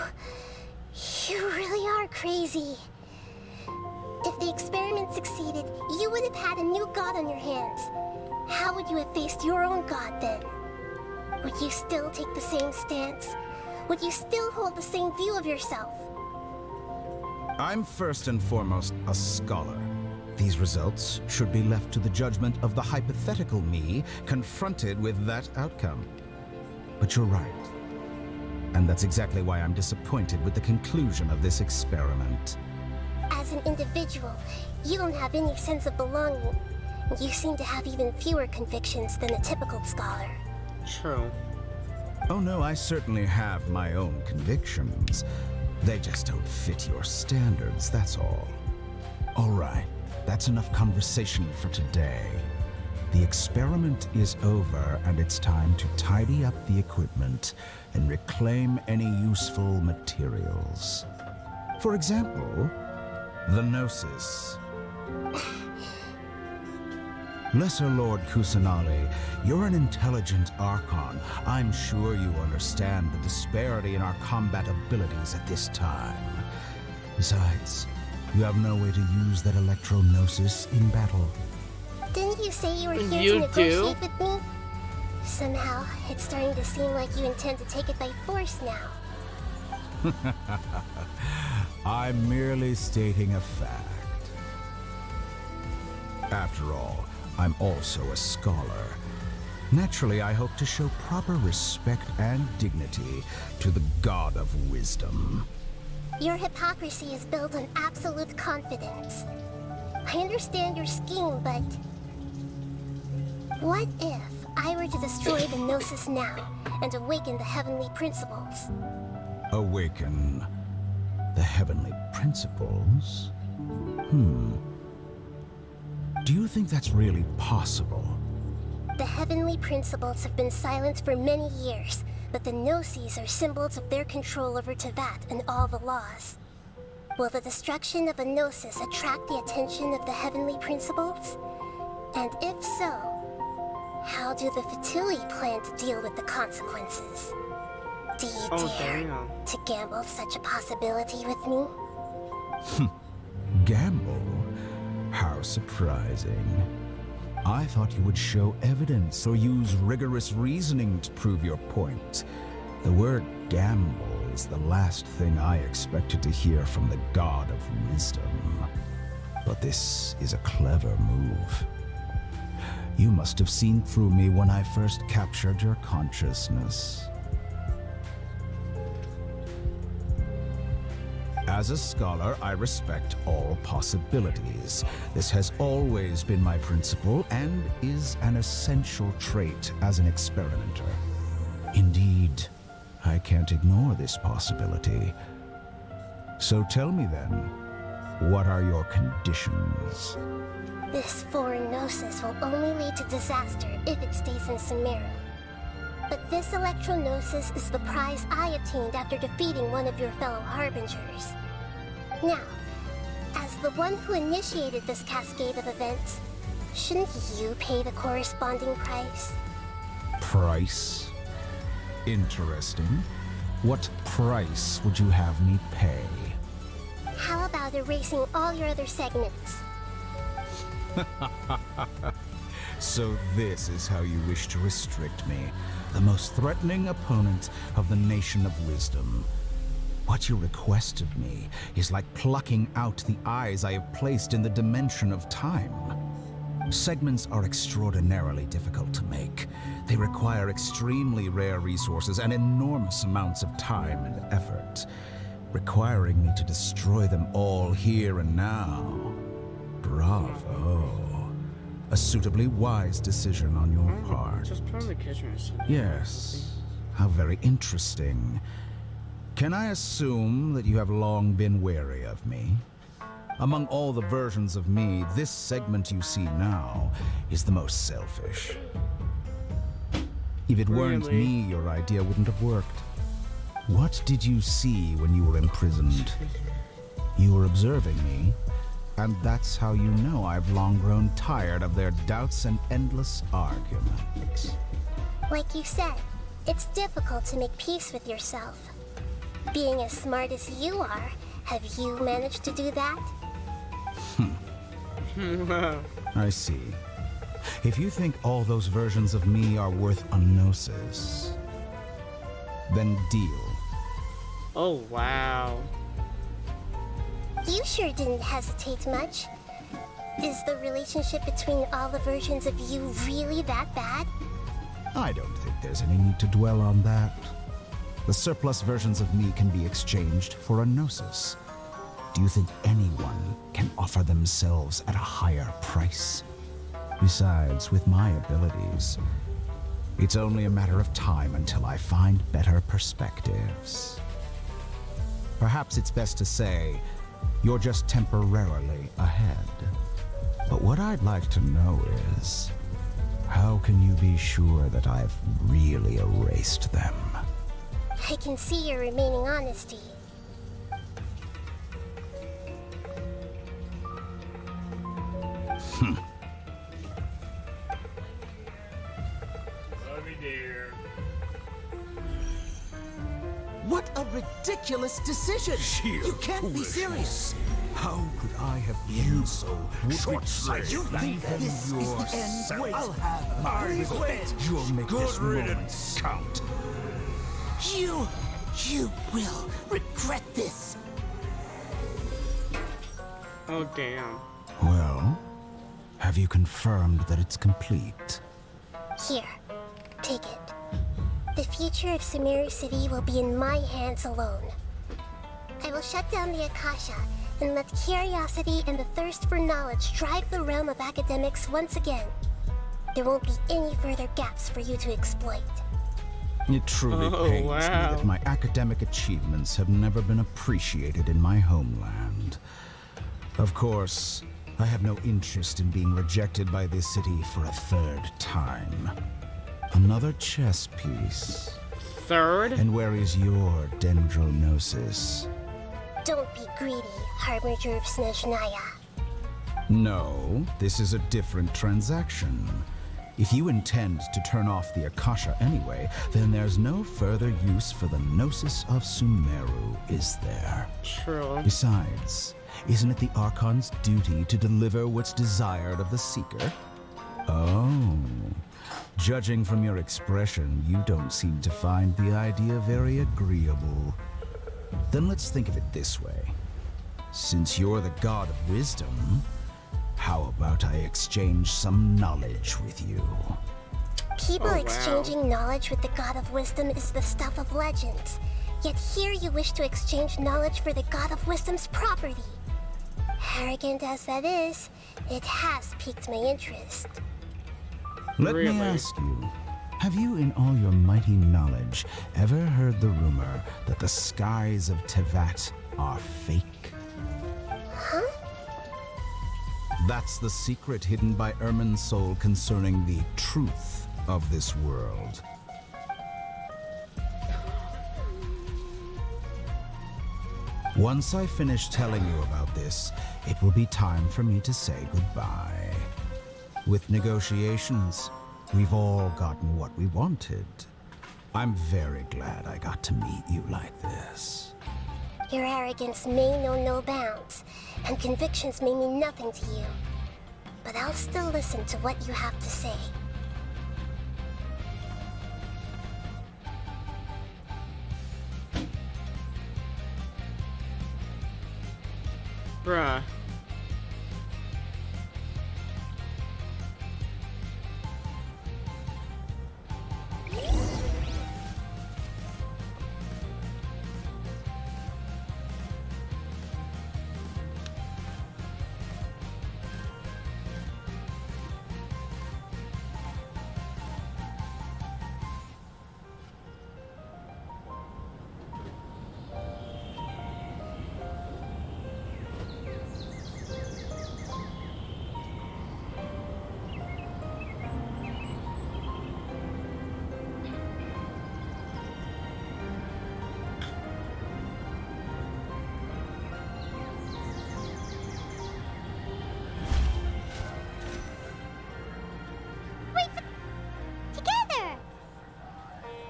really are crazy. If the experiment succeeded, you would have had a new god on your hands. How would you have faced your own god then? Would you still take the same stance? Would you still hold the same view of yourself? I'm first and foremost a scholar. These results should be left to the judgment of the hypothetical me confronted with that outcome. But you're right. And that's exactly why I'm disappointed with the conclusion of this experiment. As an individual, you don't have any sense of belonging. You seem to have even fewer convictions than a typical scholar. True. Oh no, I certainly have my own convictions. They just don't fit your standards, that's all. All right, that's enough conversation for today. The experiment is over, and it's time to tidy up the equipment and reclaim any useful materials. For example, the Gnosis. Lesser Lord Kusanali, you're an intelligent archon. I'm sure you understand the disparity in our combat abilities at this time. Besides, you have no way to use that electro-gnosis in battle. Didn't you say you were here You to negotiate do? with me? Somehow, it's starting to seem like you intend to take it by force now. I'm merely stating a fact. After all, I'm also a scholar. Naturally, I hope to show proper respect and dignity to the God of Wisdom. Your hypocrisy is built on absolute confidence. I understand your scheme, but... what if I were to destroy the Gnosis now and awaken the heavenly principles? Awaken the heavenly principles? Do you think that's really possible? The heavenly principles have been silent for many years, but the Gnosis are symbols of their control over Tevat and all the laws. Will the destruction of a Gnosis attract the attention of the heavenly principles? And if so, how do the Fatui plan to deal with the consequences? Do you dare to gamble such a possibility with me? Gamble? How surprising. I thought you would show evidence or use rigorous reasoning to prove your point. The word gamble is the last thing I expected to hear from the God of Wisdom. But this is a clever move. You must have seen through me when I first captured your consciousness. As a scholar, I respect all possibilities. This has always been my principle and is an essential trait as an experimenter. Indeed, I can't ignore this possibility. So tell me then, what are your conditions? This foreign Gnosis will only lead to disaster if it stays in Sumeru. But this electro-gnosis is the prize I obtained after defeating one of your fellow Harbingers. Now, as the one who initiated this cascade of events, shouldn't you pay the corresponding price? Price? Interesting. What price would you have me pay? How about erasing all your other segments? So this is how you wish to restrict me, the most threatening opponent of the Nation of Wisdom. What you request of me is like plucking out the eyes I have placed in the dimension of time. Segments are extraordinarily difficult to make. They require extremely rare resources and enormous amounts of time and effort, requiring me to destroy them all here and now. Bravo. A suitably wise decision on your part. Just put on the kitchen. Yes. How very interesting. Can I assume that you have long been wary of me? Among all the versions of me, this segment you see now is the most selfish. If it weren't me, your idea wouldn't have worked. What did you see when you were imprisoned? You were observing me, and that's how you know I've long grown tired of their doubts and endless arguments. Like you said, it's difficult to make peace with yourself. Being as smart as you are, have you managed to do that? I see. If you think all those versions of me are worth a gnosis, then deal. Oh, wow. You sure didn't hesitate much. Is the relationship between all the versions of you really that bad? I don't think there's any need to dwell on that. The surplus versions of me can be exchanged for a gnosis. Do you think anyone can offer themselves at a higher price? Besides, with my abilities, It's only a matter of time until I find better perspectives. Perhaps it's best to say, you're just temporarily ahead. But what I'd like to know is, how can you be sure that I've really erased them? I can see your remaining honesty. Love you, dear. What a ridiculous decision! You can't be serious! How could I have been so short-sighted? You think this is the end? Wait, I'll have my revenge! You'll make this moment count. You will regret this! Oh, damn. Well, have you confirmed that it's complete? Here, take it. The future of Sumeru City will be in my hands alone. I will shut down the Akasha and let curiosity and the thirst for knowledge drive the realm of academics once again. There won't be any further gaps for you to exploit. It truly pains me that my academic achievements have never been appreciated in my homeland. Of course, I have no interest in being rejected by this city for a third time. Another chess piece. Third? And where is your dendronosis? Don't be greedy, Harbinger of Snezhnaya. No, this is a different transaction. If you intend to turn off the Akasha anyway, then there's no further use for the Gnosis of Sumeru, is there? True. Besides, isn't it the Archon's duty to deliver what's desired of the Seeker? Oh. Judging from your expression, you don't seem to find the idea very agreeable. Then let's think of it this way. Since you're the god of wisdom, how about I exchange some knowledge with you? People exchanging knowledge with the god of wisdom is the stuff of legends. Yet here you wish to exchange knowledge for the god of wisdom's property. Arrogant as that is, it has piqued my interest. Let me ask you, have you in all your mighty knowledge ever heard the rumor that the skies of Tevat are fake? Huh? That's the secret hidden by Irminsul concerning the truth of this world. Once I finish telling you about this, it will be time for me to say goodbye. With negotiations, we've all gotten what we wanted. I'm very glad I got to meet you like this. Your arrogance may know no bounds, and convictions may mean nothing to you. But I'll still listen to what you have to say. Bruh.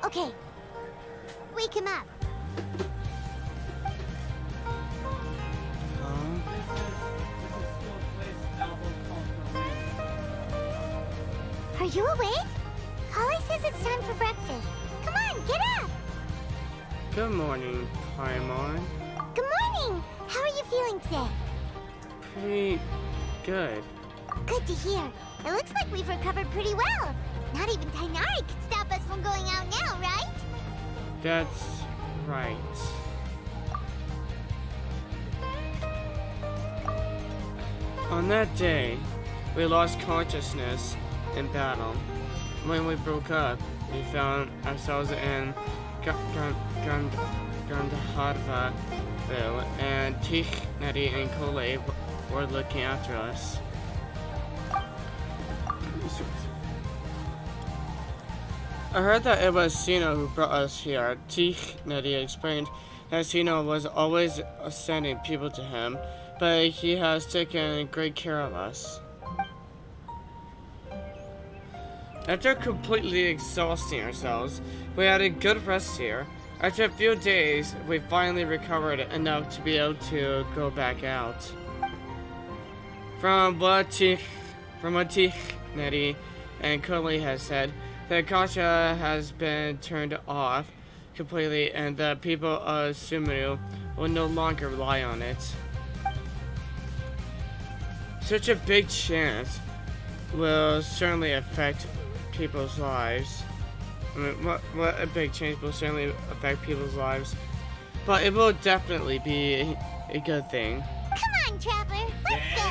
Okay. Wake him up. Are you awake? Holly says it's time for breakfast. Come on, get up! Good morning, Paimon. Good morning! How are you feeling today? Pretty good. Good to hear. It looks like we've recovered pretty well. Not even Tainari can stop us from going out now, right? That's right. On that day, we lost consciousness in battle. When we broke up, we found ourselves in Gandharvaville, and Teach, Nettie, and Kole were looking after us. I heard that it was Sino who brought us here. Teach, Nettie explained that Sino was always sending people to him, but he has taken great care of us. After completely exhausting ourselves, we had a good rest here. After a few days, we finally recovered enough to be able to go back out. From what Teach, Nettie, and Curly has said, the Akasha has been turned off completely, and the people of Sumeru will no longer rely on it. Such a big chance will certainly affect people's lives. I mean, what a big change will certainly affect people's lives, but it will definitely be a good thing. Come on, Trapper, let's go.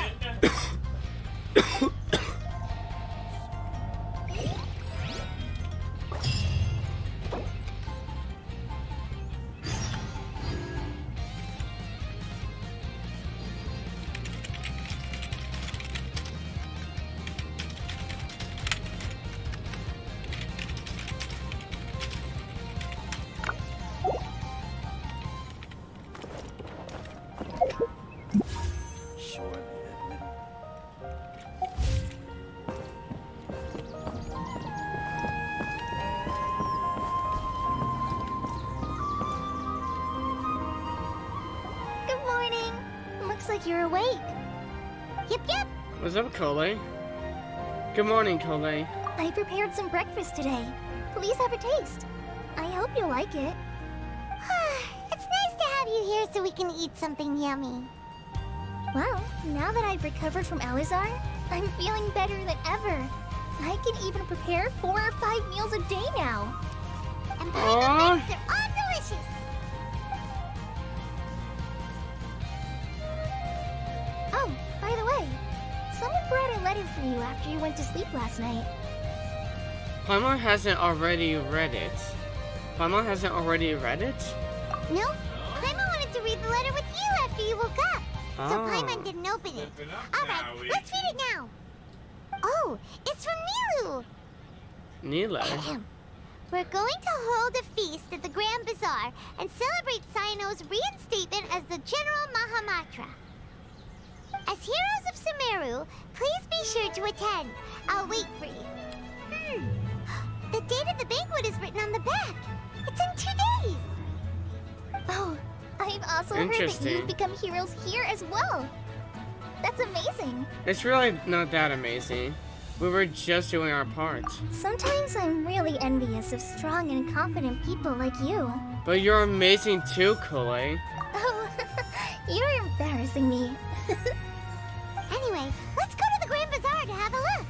Like you're awake. Yep, yep. What's up, Kole? Good morning, Kole. I prepared some breakfast today. Please have a taste. I hope you like it. It's nice to have you here so we can eat something yummy. Well, now that I've recovered from Alizar, I'm feeling better than ever. I can even prepare 4 or 5 meals a day now. And by the way, they're all delicious. Oh, by the way, someone brought a letter for you after you went to sleep last night. Paimon hasn't already read it. Paimon hasn't already read it? No, Paimon wanted to read the letter with you after you woke up. So Paimon didn't open it. Alright, let's read it now. Oh, it's from Nilu. Nilu? We're going to hold a feast at the Grand Bazaar and celebrate Sino's reinstatement as the General Mahamatra. As heroes of Sumeru, please be sure to attend. I'll wait for you. The date of the banquet is written on the back. It's in 2 days. Oh, I've also heard that you've become heroes here as well. That's amazing. It's really not that amazing. We were just doing our part. Sometimes I'm really envious of strong and confident people like you. But you're amazing too, Kole. Oh, you're embarrassing me. Anyway, let's go to the Grand Bazaar to have a look.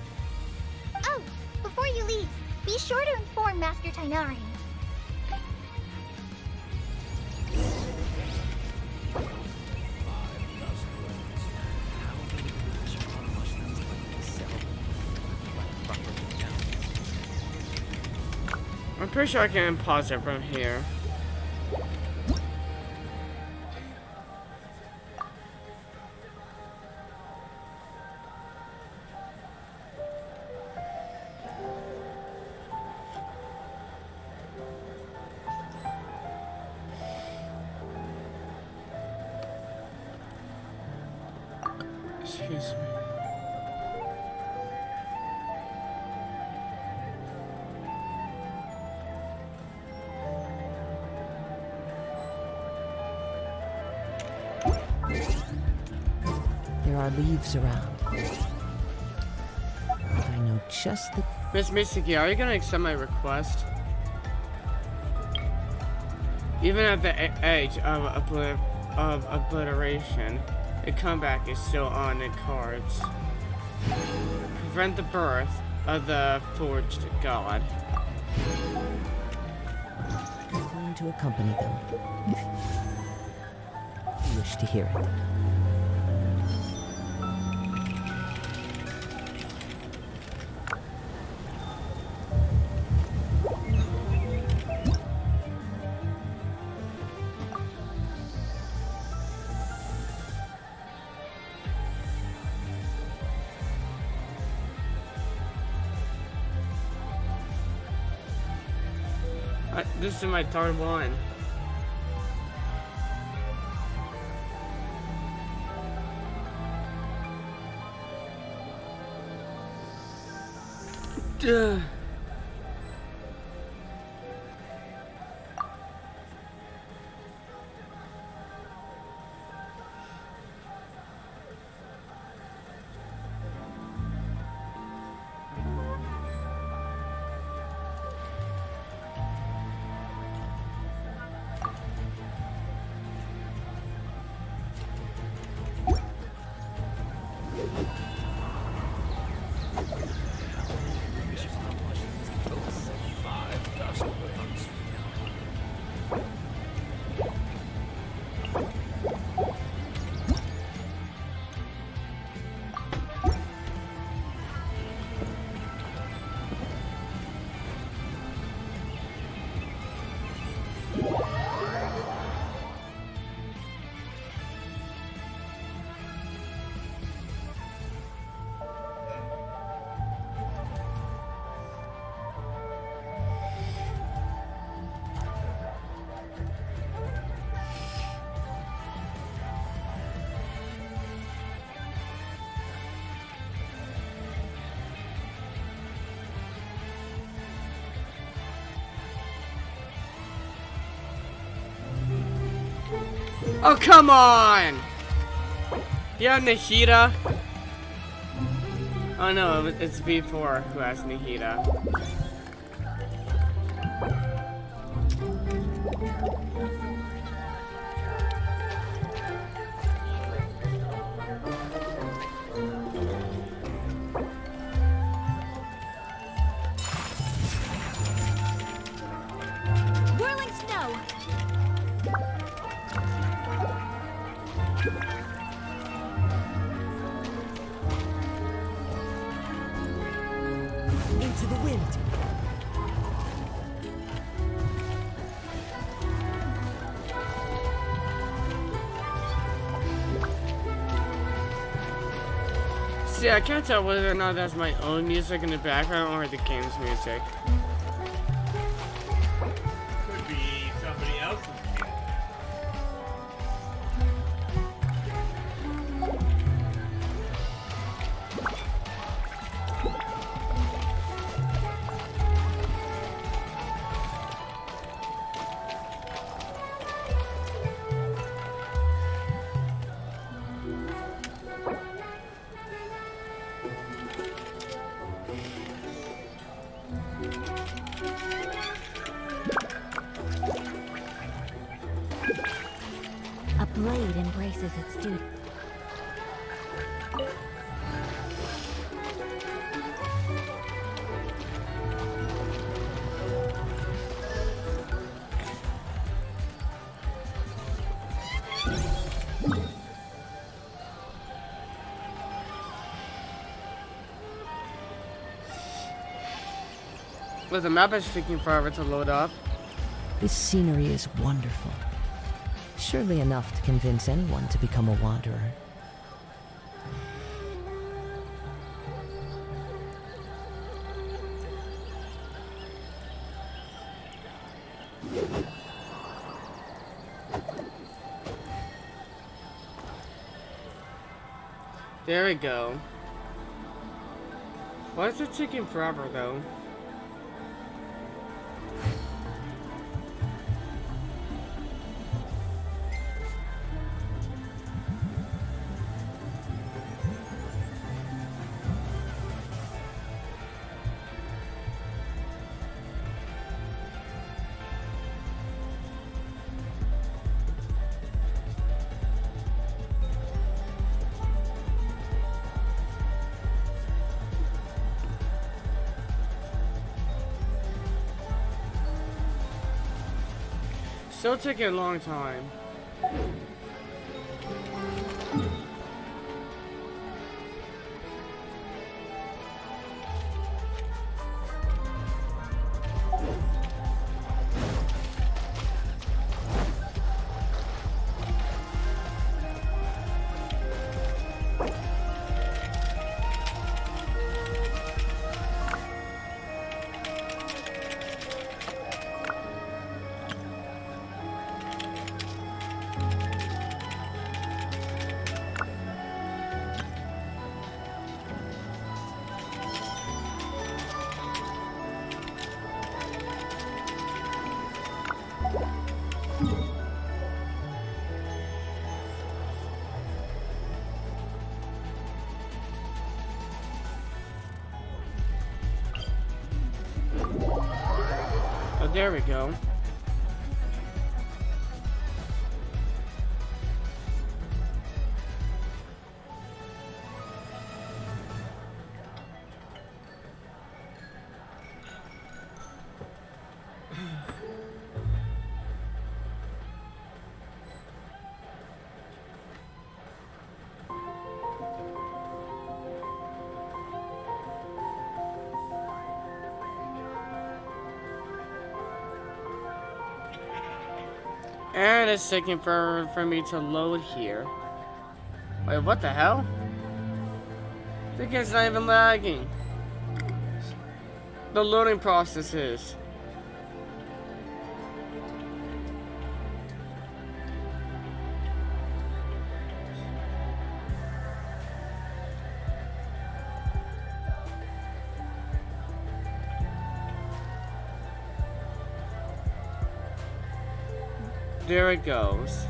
Oh, before you leave, be sure to inform Master Tainari. I'm pretty sure I can pause it from here. Excuse me. There are leaves around. I know just the... Miss Mitsuki, are you gonna accept my request? Even at the edge of obliteration, the comeback is still on the cards. Prevent the birth of the forged god. I'm going to accompany them. If you wish to hear it. This is my third one. Duh. Oh, come on! Yeah, Nahida. Oh no, it's V4 who has Nahida. Whirling snow! Into the wind. See, I can't tell whether or not that's my own music in the background or the game's music. Could be somebody else's music. A blade embraces its duty. But the map is taking forever to load up. This scenery is wonderful. Surely enough to convince anyone to become a wanderer. There we go. Why is it taking forever though? Still taking a long time. Oh, there we go. And it's taking forever for me to load here. Wait, what the hell? The game's not even lagging. The loading process is. There it goes.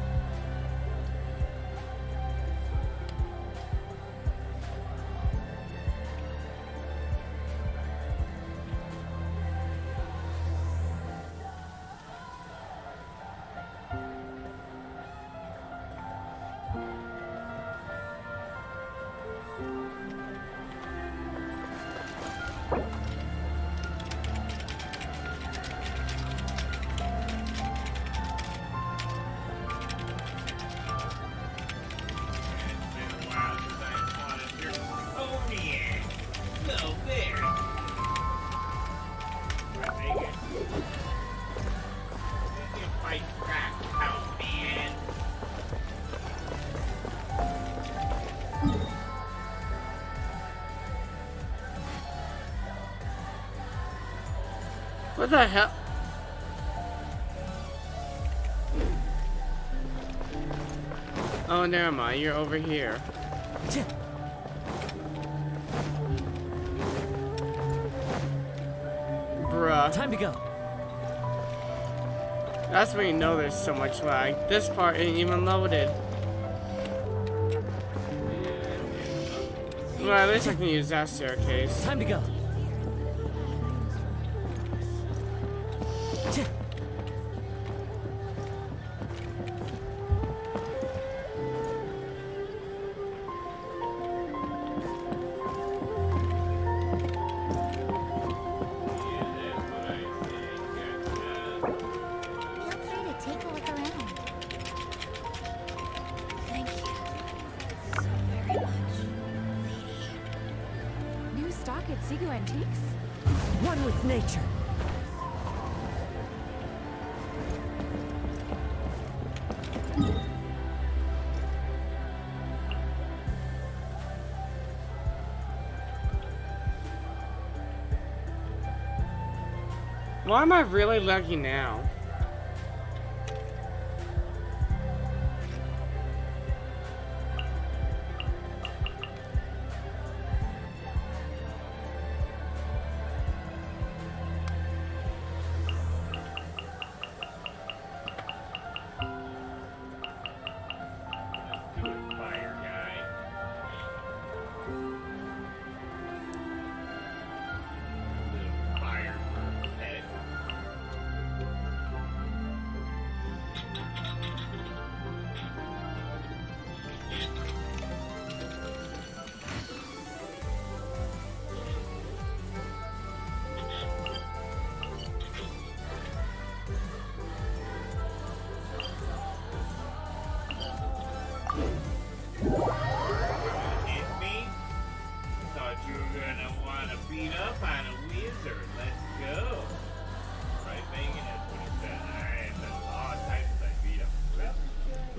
What the hell? Oh, never mind. You're over here. Bruh. Time to go. That's when you know there's so much lag. This part ain't even loaded. Well, at least I can use that staircase. Time to go. One with nature. Why am I really lucky now?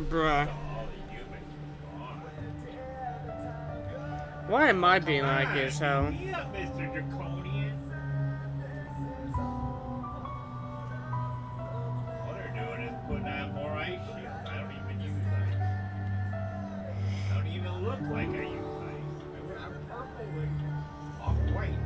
Bruh. Why am I being like this, hell? Mr. Draconian. What they're doing is putting on more ice shields. I don't even use ice. I don't even look like I use ice. I'm purple and off-white.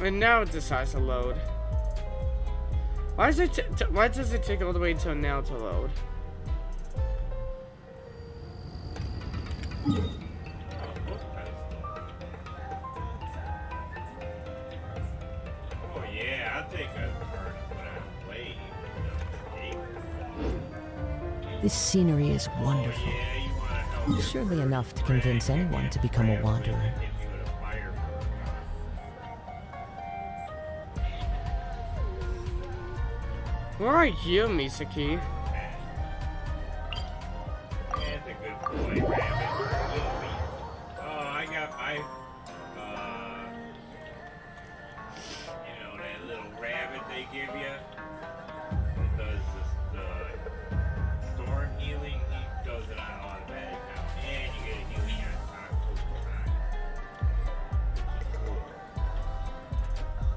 And now it decides to load. Why does it take all the way until now to load? Oh yeah, I'll take a turn when I play. This scenery is wonderful. Surely enough to convince anyone to become a wanderer. Where are you, Misaki? That's a good boy, rabbit. Oh, I got my, you know, that little rabbit they give you. It does this, storm healing. He does it on automatic now. And you get a healing on top.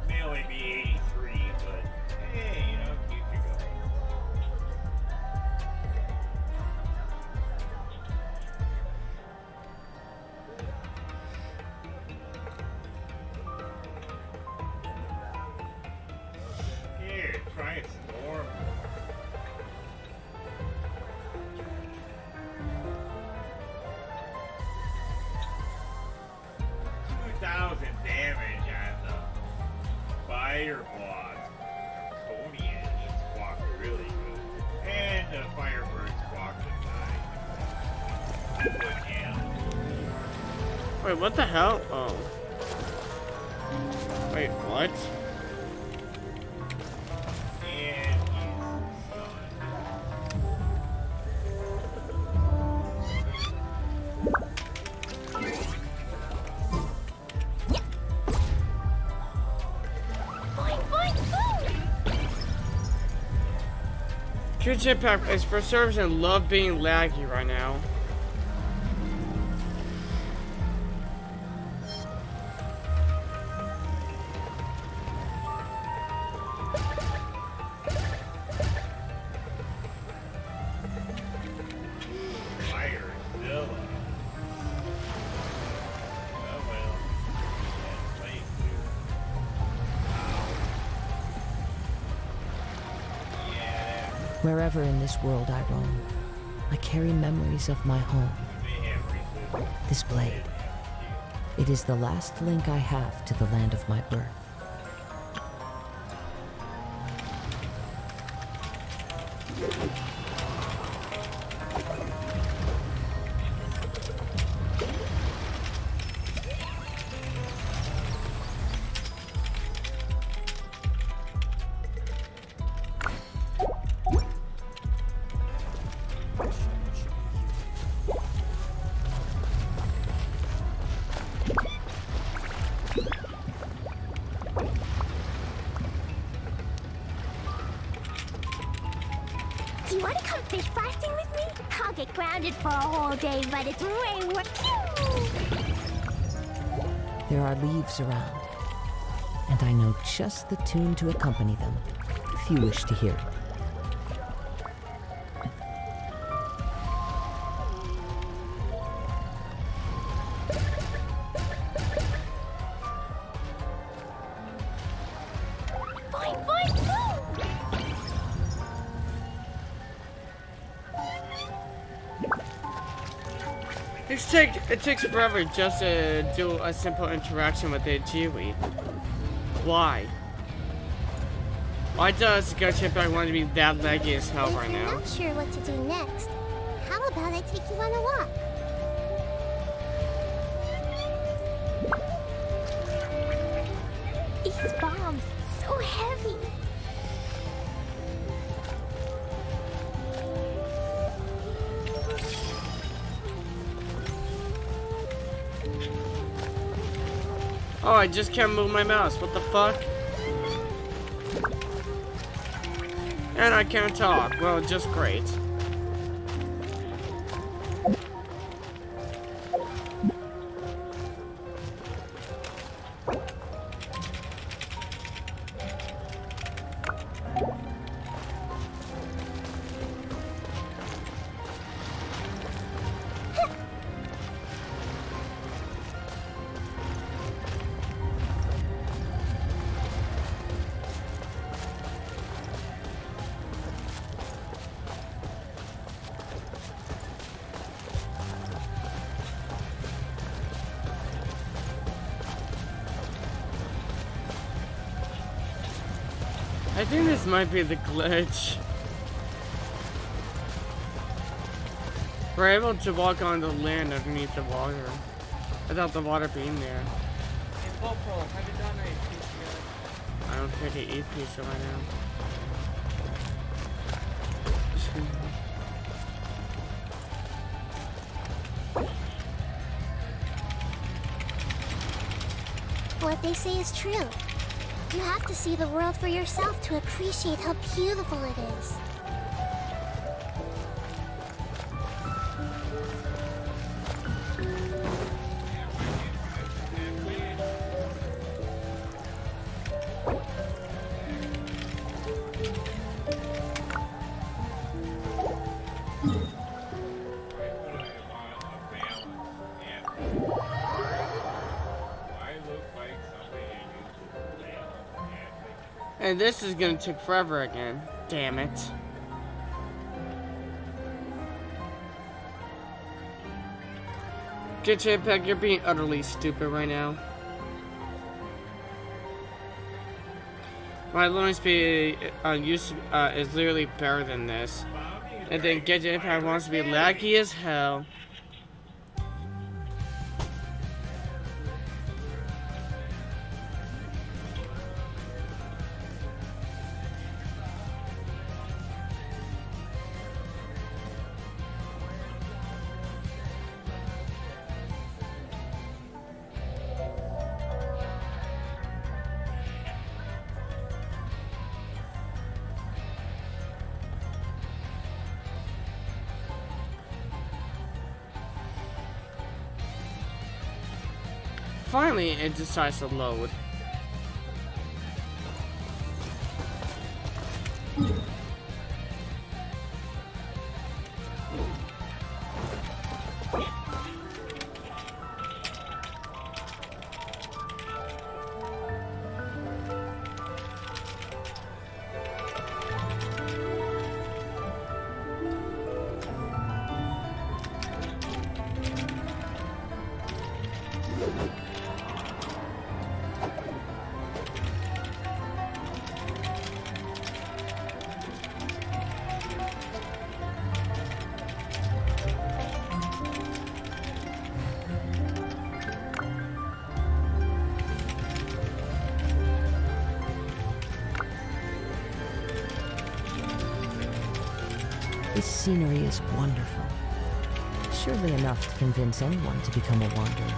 May only be 83, but hey, you know, keep you going. Here, try it some more. Damage on the fire boss. Draconian, he squawked really good. And the firebird squawked the time. Wait, what the hell? Oh. Wait, what? Genshin Impact is for servers and love being laggy right now. Wherever in this world I roam, I carry memories of my home. This blade. It is the last link I have to the land of my birth. Do you want to come fish blasting with me? I'll get grounded for a whole day, but it's way worth. There are leaves around, and I know just the tune to accompany them, if you wish to hear it. It takes forever just to do a simple interaction with the Jiwi. Why? Why does Genshin Impact want to be that laggy as hell right now? I'm not sure what to do next. How about I take you on a walk? These bombs, so heavy. Oh, I just can't move my mouse. What the fuck? And I can't talk. Well, just great. I think this might be the glitch. We're able to walk on the land underneath the water without the water being there. Hey, Vopro, have you done a piece yet? I don't think I eat pizza right now. What they say is true. You have to see the world for yourself to appreciate how beautiful it is. And this is gonna take forever again. Damn it. Genshin Impact, you're being utterly stupid right now. My loading speed is literally better than this. And then Genshin Impact wants to be laggy as hell. Finally, it decides to load. This scenery is wonderful. Surely enough to convince anyone to become a wanderer.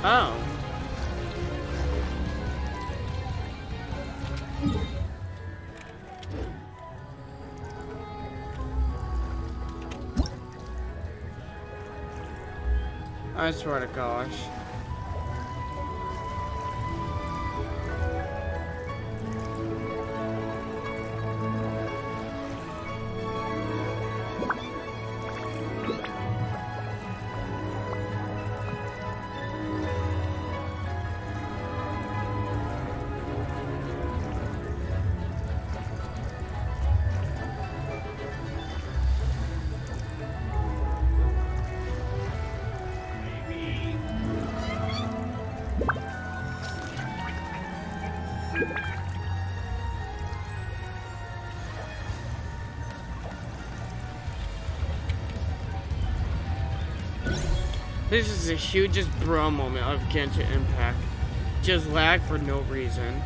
Oh. I swear to gosh. This is the hugest bro moment of Genshin Impact. Just lag for no reason.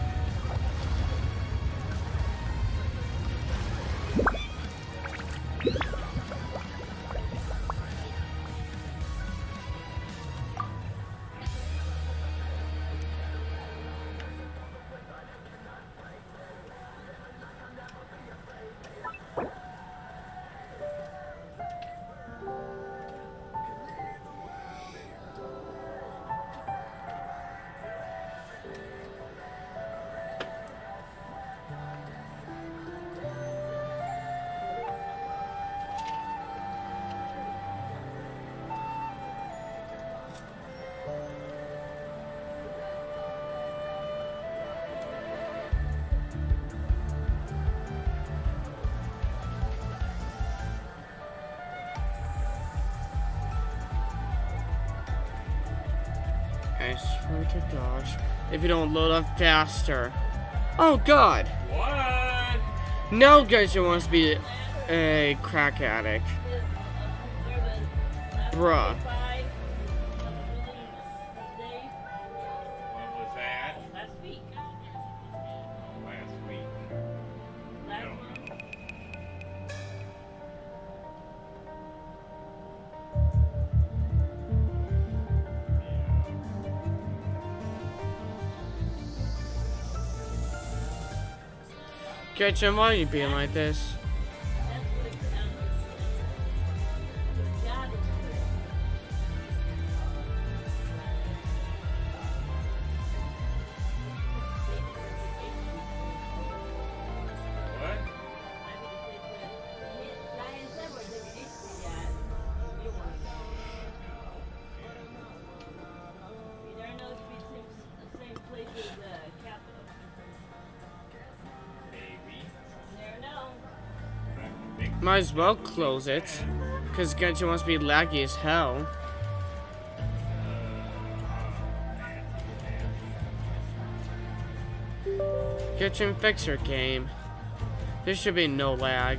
I swear to gosh. If you don't load up faster. Oh god! What? No, Genshin wants to be a crack addict. Bruh. What was that? Last week. Last week. I don't know. Gretchen, why are you being like this? Might as well close it, because Genshin wants to be laggy as hell. Genshin, fix your game. There should be no lag.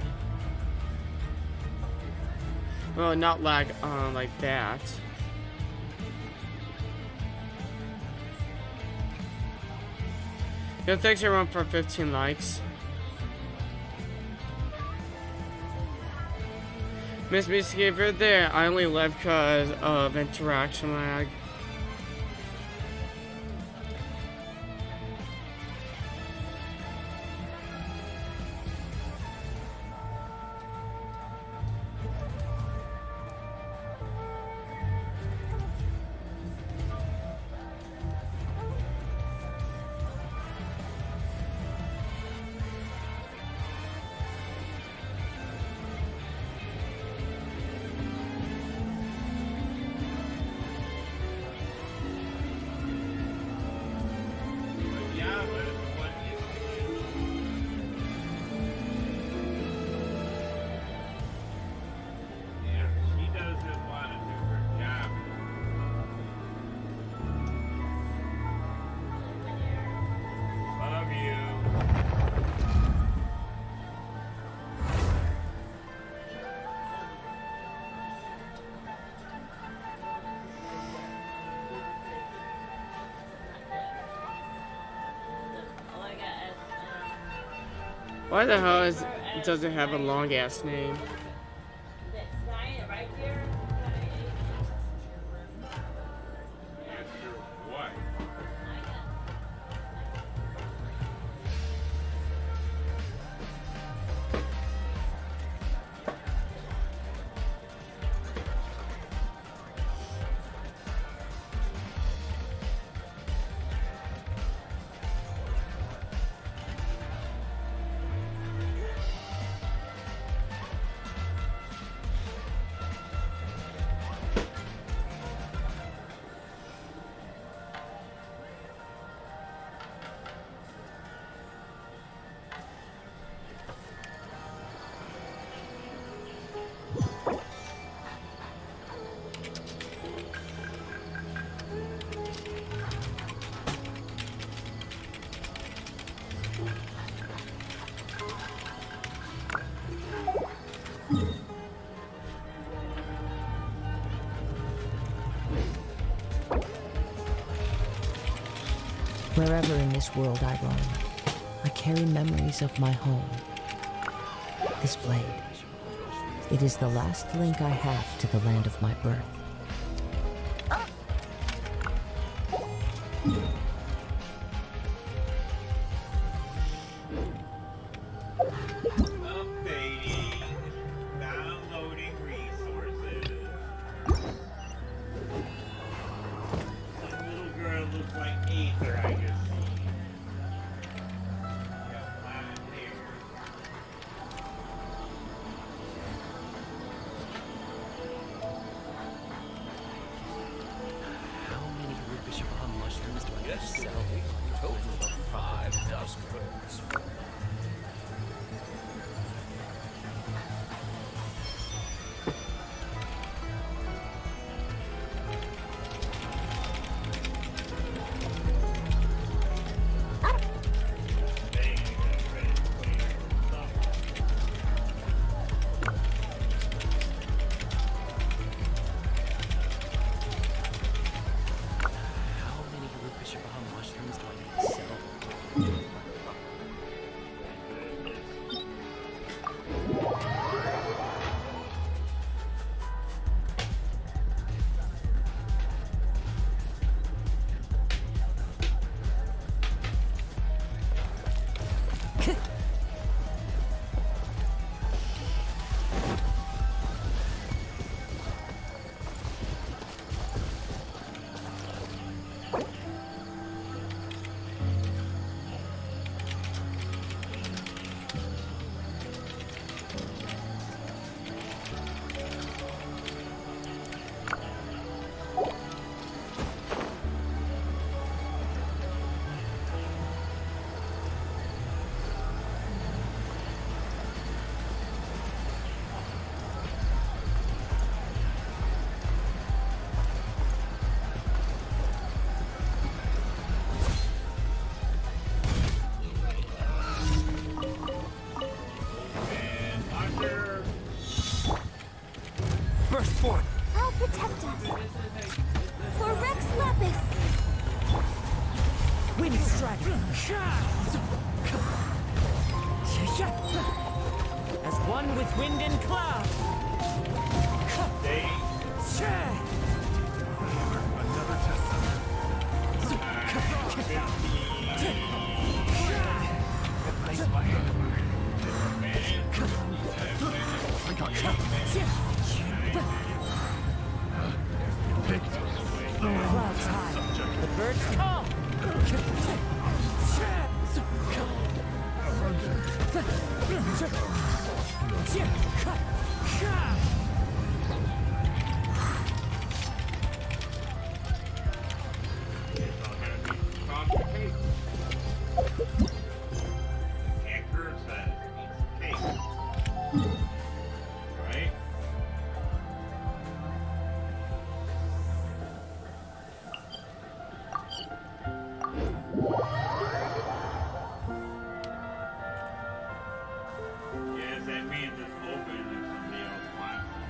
Well, not lag like that. Yo, thanks everyone for 15 likes. Miss Misty, if you're there, I only left because of interaction lag. Why the hell does it have a long ass name? Wherever in this world I roam, I carry memories of my home. This blade, it is the last link I have to the land of my birth. Updating. Downloading resources. That little girl looks like Aether, I guess. As one with wind and cloud. Another test Clouds high. The birds call. Right? Yes, that means it's open if somebody else wants it.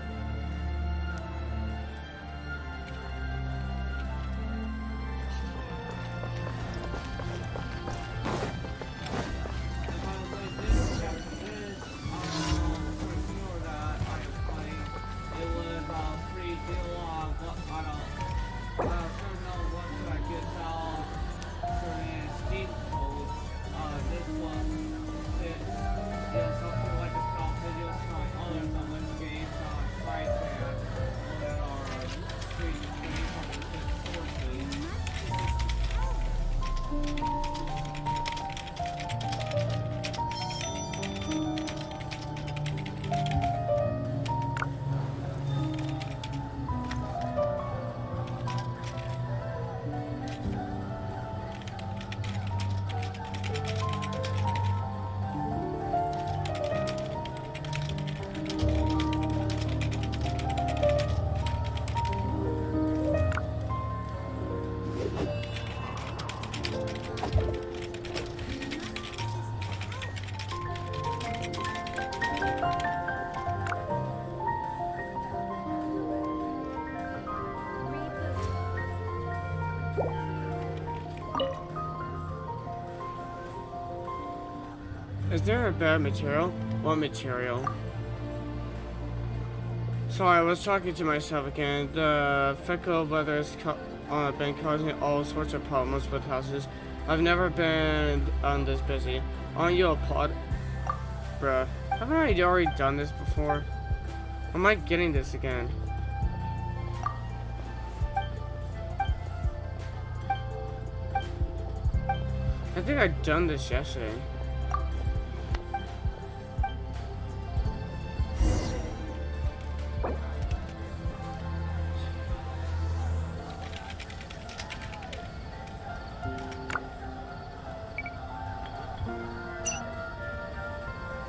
Is there a bad material? What material? Sorry, I was talking to myself again. The fickle weather has been causing all sorts of problems with houses. I've never been this busy. Aren't you a pod? Bruh, haven't I already done this before? Am I getting this again? I think I'd done this yesterday.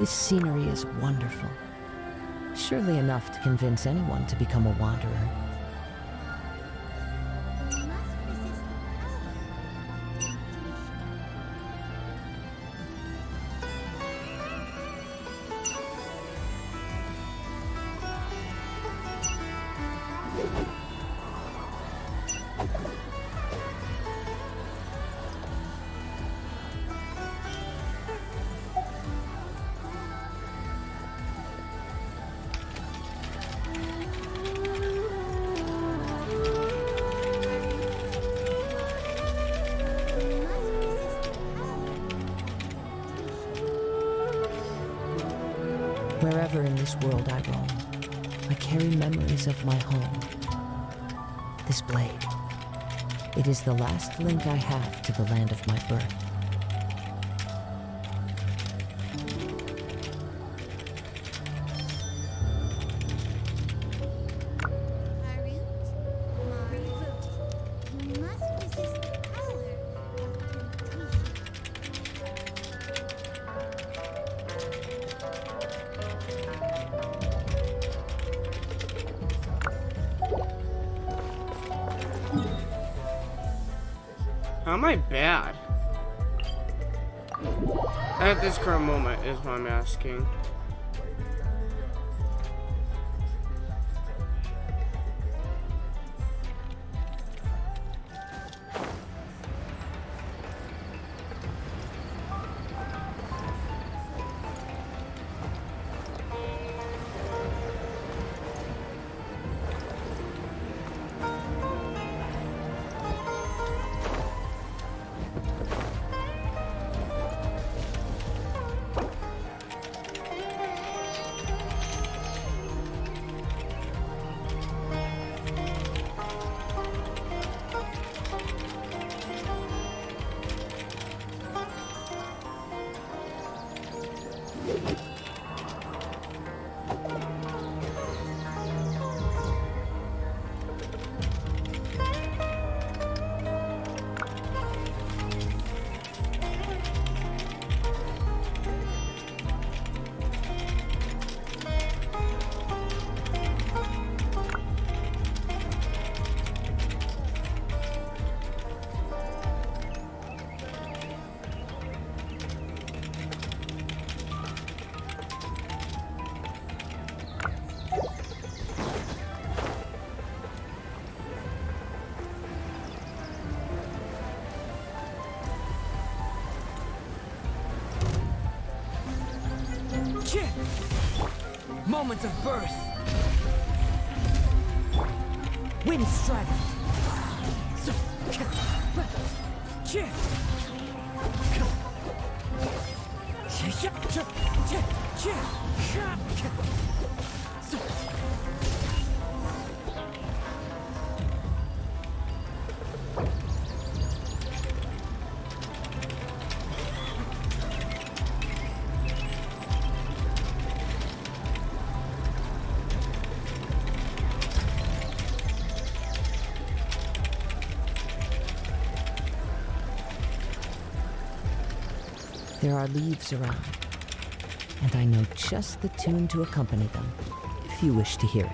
This scenery is wonderful. Surely enough to convince anyone to become a wanderer. Wherever in this world I roam, I carry memories of my home. This blade, it is the last link I have to the land of my birth. How am I bad? At this current moment is what I'm asking. Moment of birth. Wind strike. There are leaves around, and I know just the tune to accompany them, if you wish to hear it.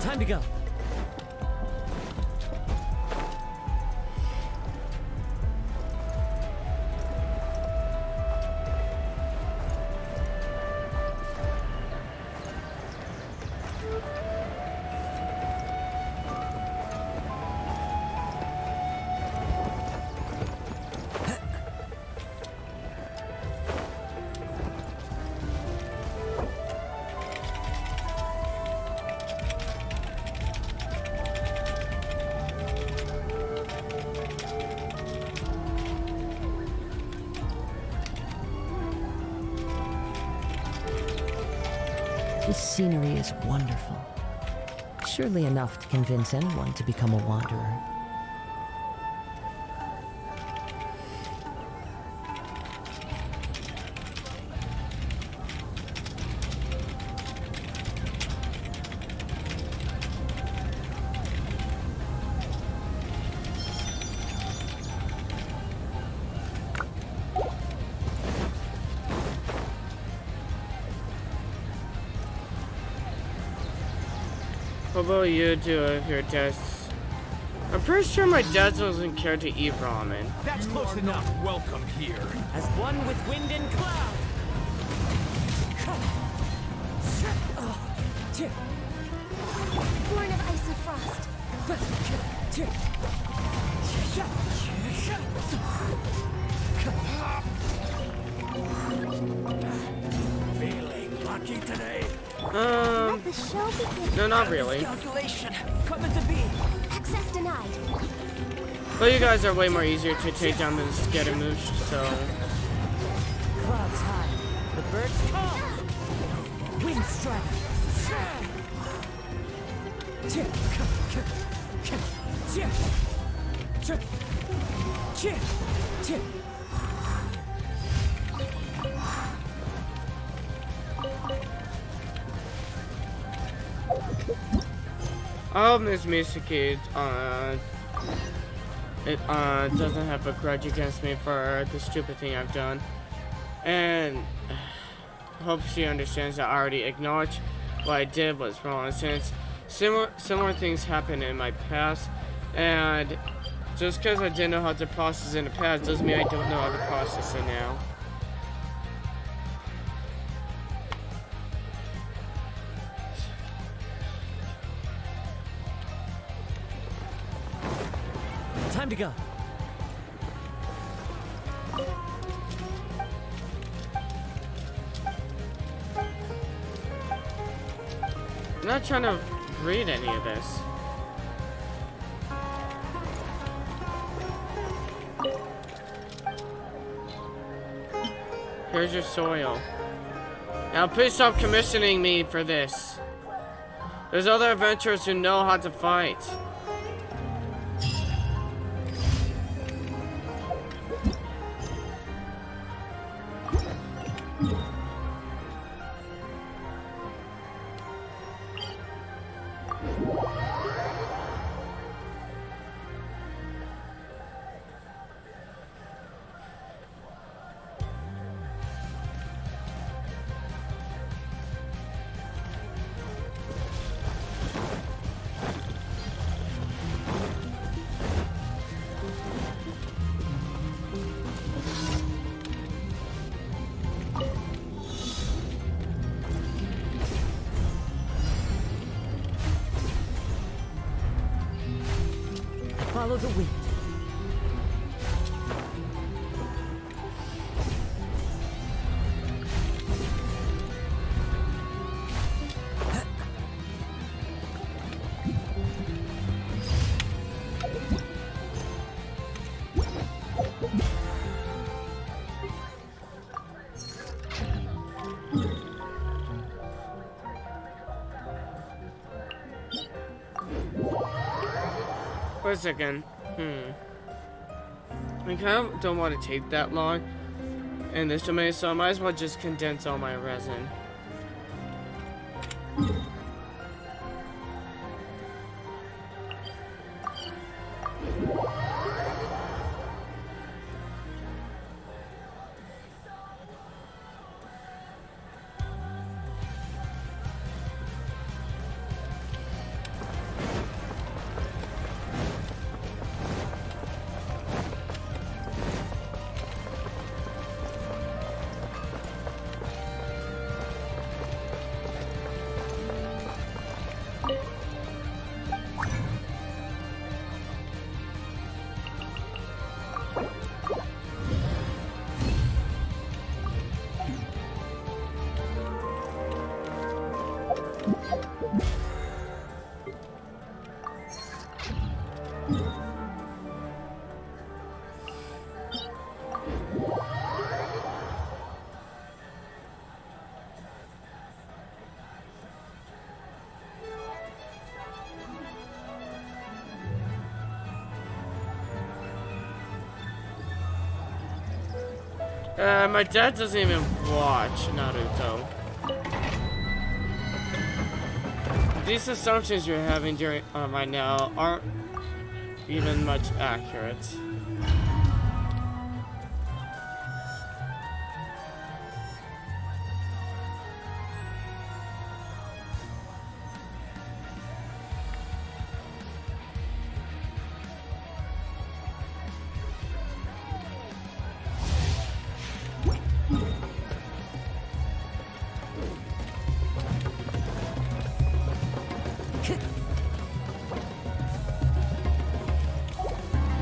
Time to go. This scenery is wonderful. Surely enough to convince anyone to become a wanderer. What will you do if your dad... I'm pretty sure my dad doesn't care to eat ramen. That's close enough. Welcome here. As one with wind and cloud. Born of ice and frost. Feeling lucky today? Let the show begin. No, not really. Calculation. Coming to be. Access denied. But you guys are way more easier to take down than Scaramouche, so... Clouds high. The birds come. Wind strike. I hope Miss Misaki doesn't have a grudge against me for the stupid thing I've done, and hope she understands that I already acknowledged what I did was wrong, since similar things happened in my past, and just because I didn't know how to process in the past doesn't mean I don't know how to process it now. Time to go. I'm not trying to read any of this. Here's your soil. Now please stop commissioning me for this. There's other adventurers who know how to fight. follow the wind. Wait a second. I kind of don't want to take that long in this domain, so I might as well just condense all my resin. My dad doesn't even watch Naruto. These assumptions you're having during right now aren't even much accurate.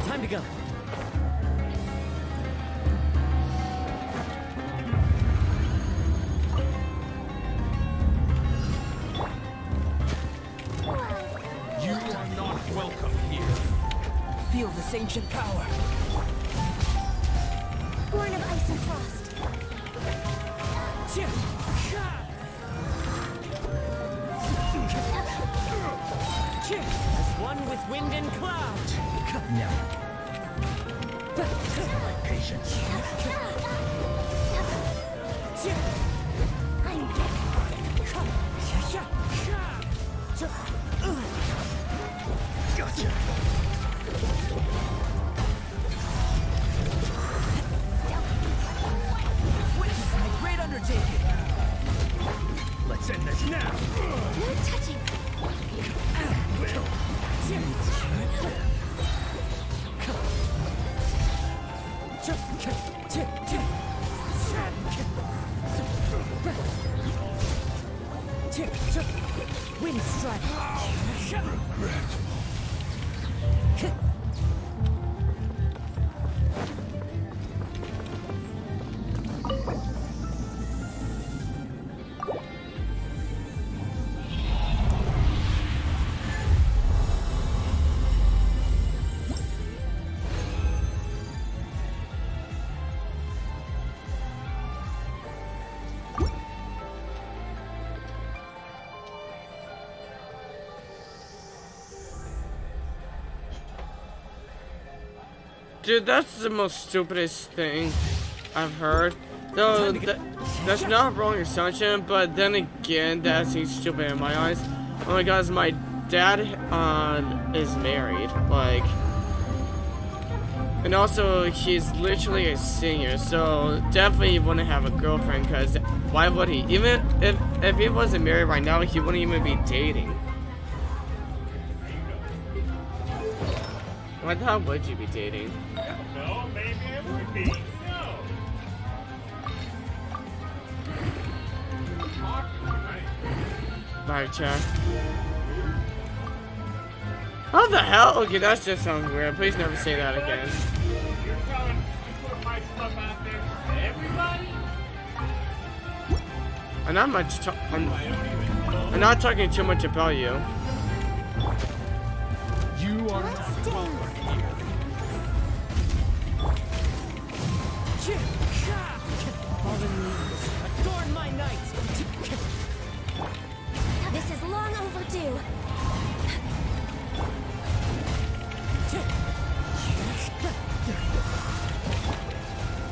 Time to go. You are not welcome here. Feel this ancient power. Born of ice and frost. As one with wind and cloud. Now. Patience. Gotcha. Witness my great undertaking. Let's end this now. No touching. Wind strike. Dude, that's the most stupidest thing I've heard. Though that's not a wrong assumption, but then again, that seems stupid in my eyes. Oh my god, my dad is married, like, and also he's literally a senior, so definitely he wouldn't have a girlfriend. Cause why would he? Even if he wasn't married right now, he wouldn't even be dating. Why the hell would you be dating? No, maybe it would be. No. Bye, chat. How the hell? Okay, that just sounds weird. Please never say that again. You're telling me you put my stuff out there to everybody? I'm not I'm not talking too much about you. You are not welcome here. Fallen leaves, adorn my night. This is long overdue.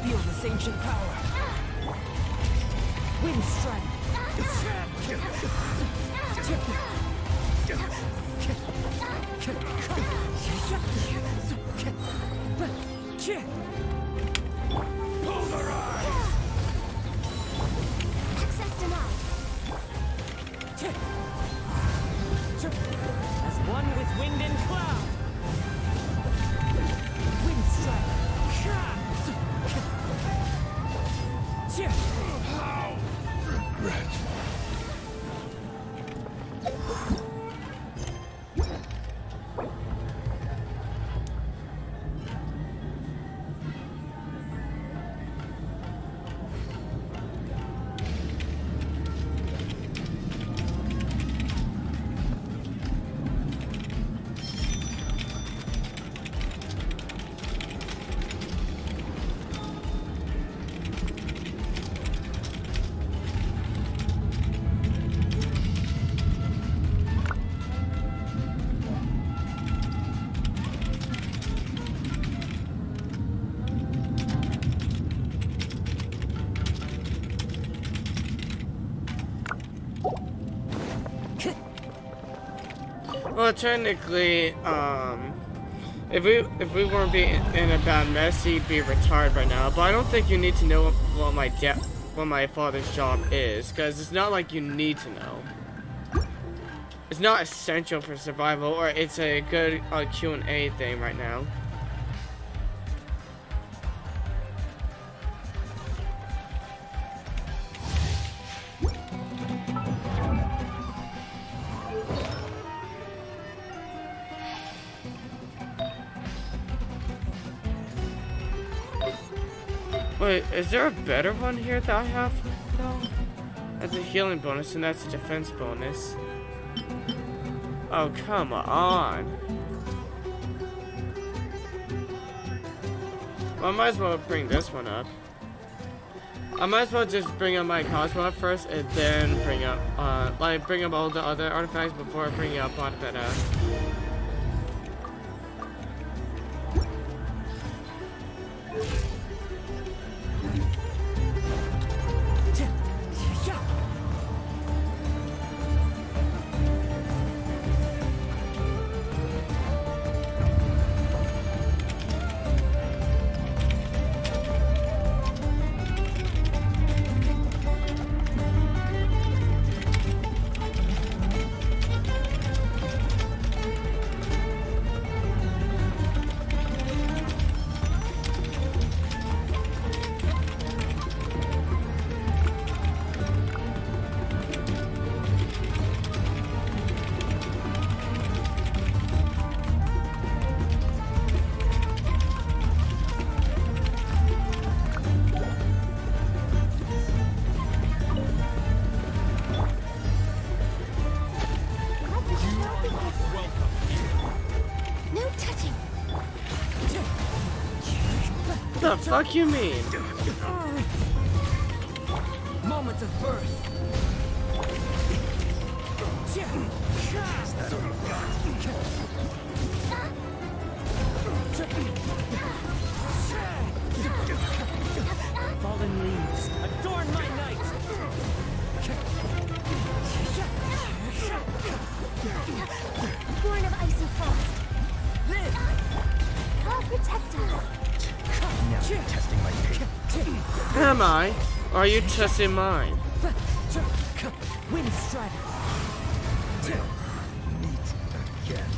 Feel this ancient power. Wind strike. Access denied. As one with wind and cloud. Wind strike. How regret. Well, technically, if we weren't being in a bad mess, he'd be retired right now. But I don't think you need to know what my father's job is, because it's not like you need to know. It's not essential for survival, or it's a good Q&A thing right now. Wait, is there a better one here that I have? No. That's a healing bonus, and that's a defense bonus. Oh, come on. Well, I might as well bring this one up. I might as well just bring up my Cosmo up first, and then bring up, bring up all the other artifacts before I bring up Akademiya. What the fuck you mean? Moment of birth. Fallen leaves, adorn my night. Born of icy frost. Live. God protect us. Now you're testing my patience. Am I? Or are you testing mine? Wind strike. Meet again.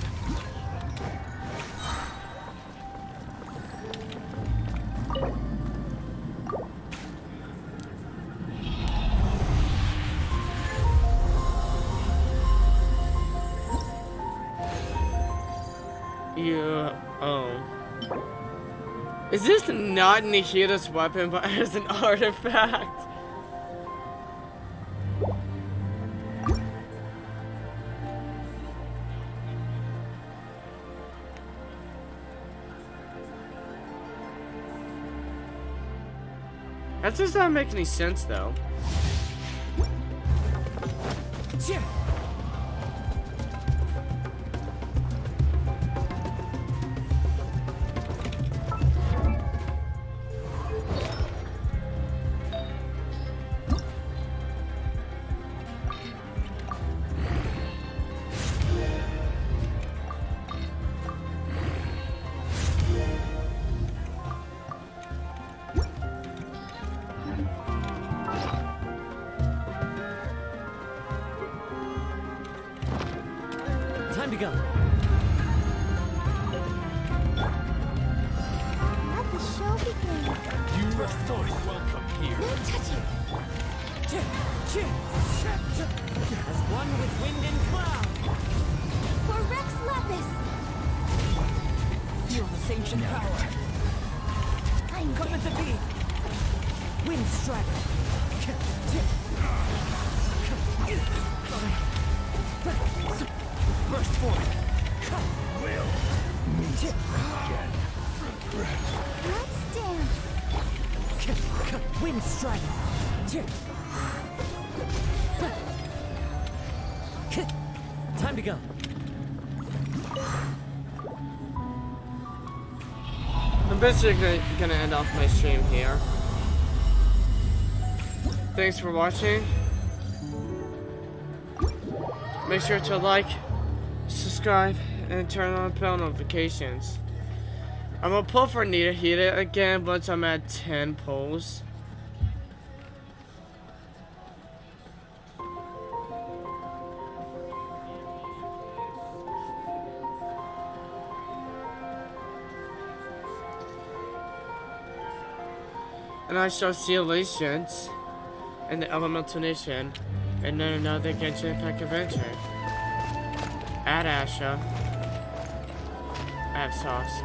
you own. Is this not Nahida's weapon, but as an artifact? That does not make any sense, though. Time to go. Let the show begin. You are always welcome here. No touching. As one with wind and cloud. For Rex Lapis. Feel this ancient power. I'm coming to be. Wind strike. Burst forward. Will meet again. Let's dance. Wind strike. Time to go. I'm basically gonna end off my stream here. Thanks for watching. Make sure to like, subscribe, and turn on bell notifications. I'm gonna pull for Nahida again once I'm at 10 pulls. And I shall see you later in the Elemental Nation and then another Genshin Impact adventure. At Asha. I have sauce.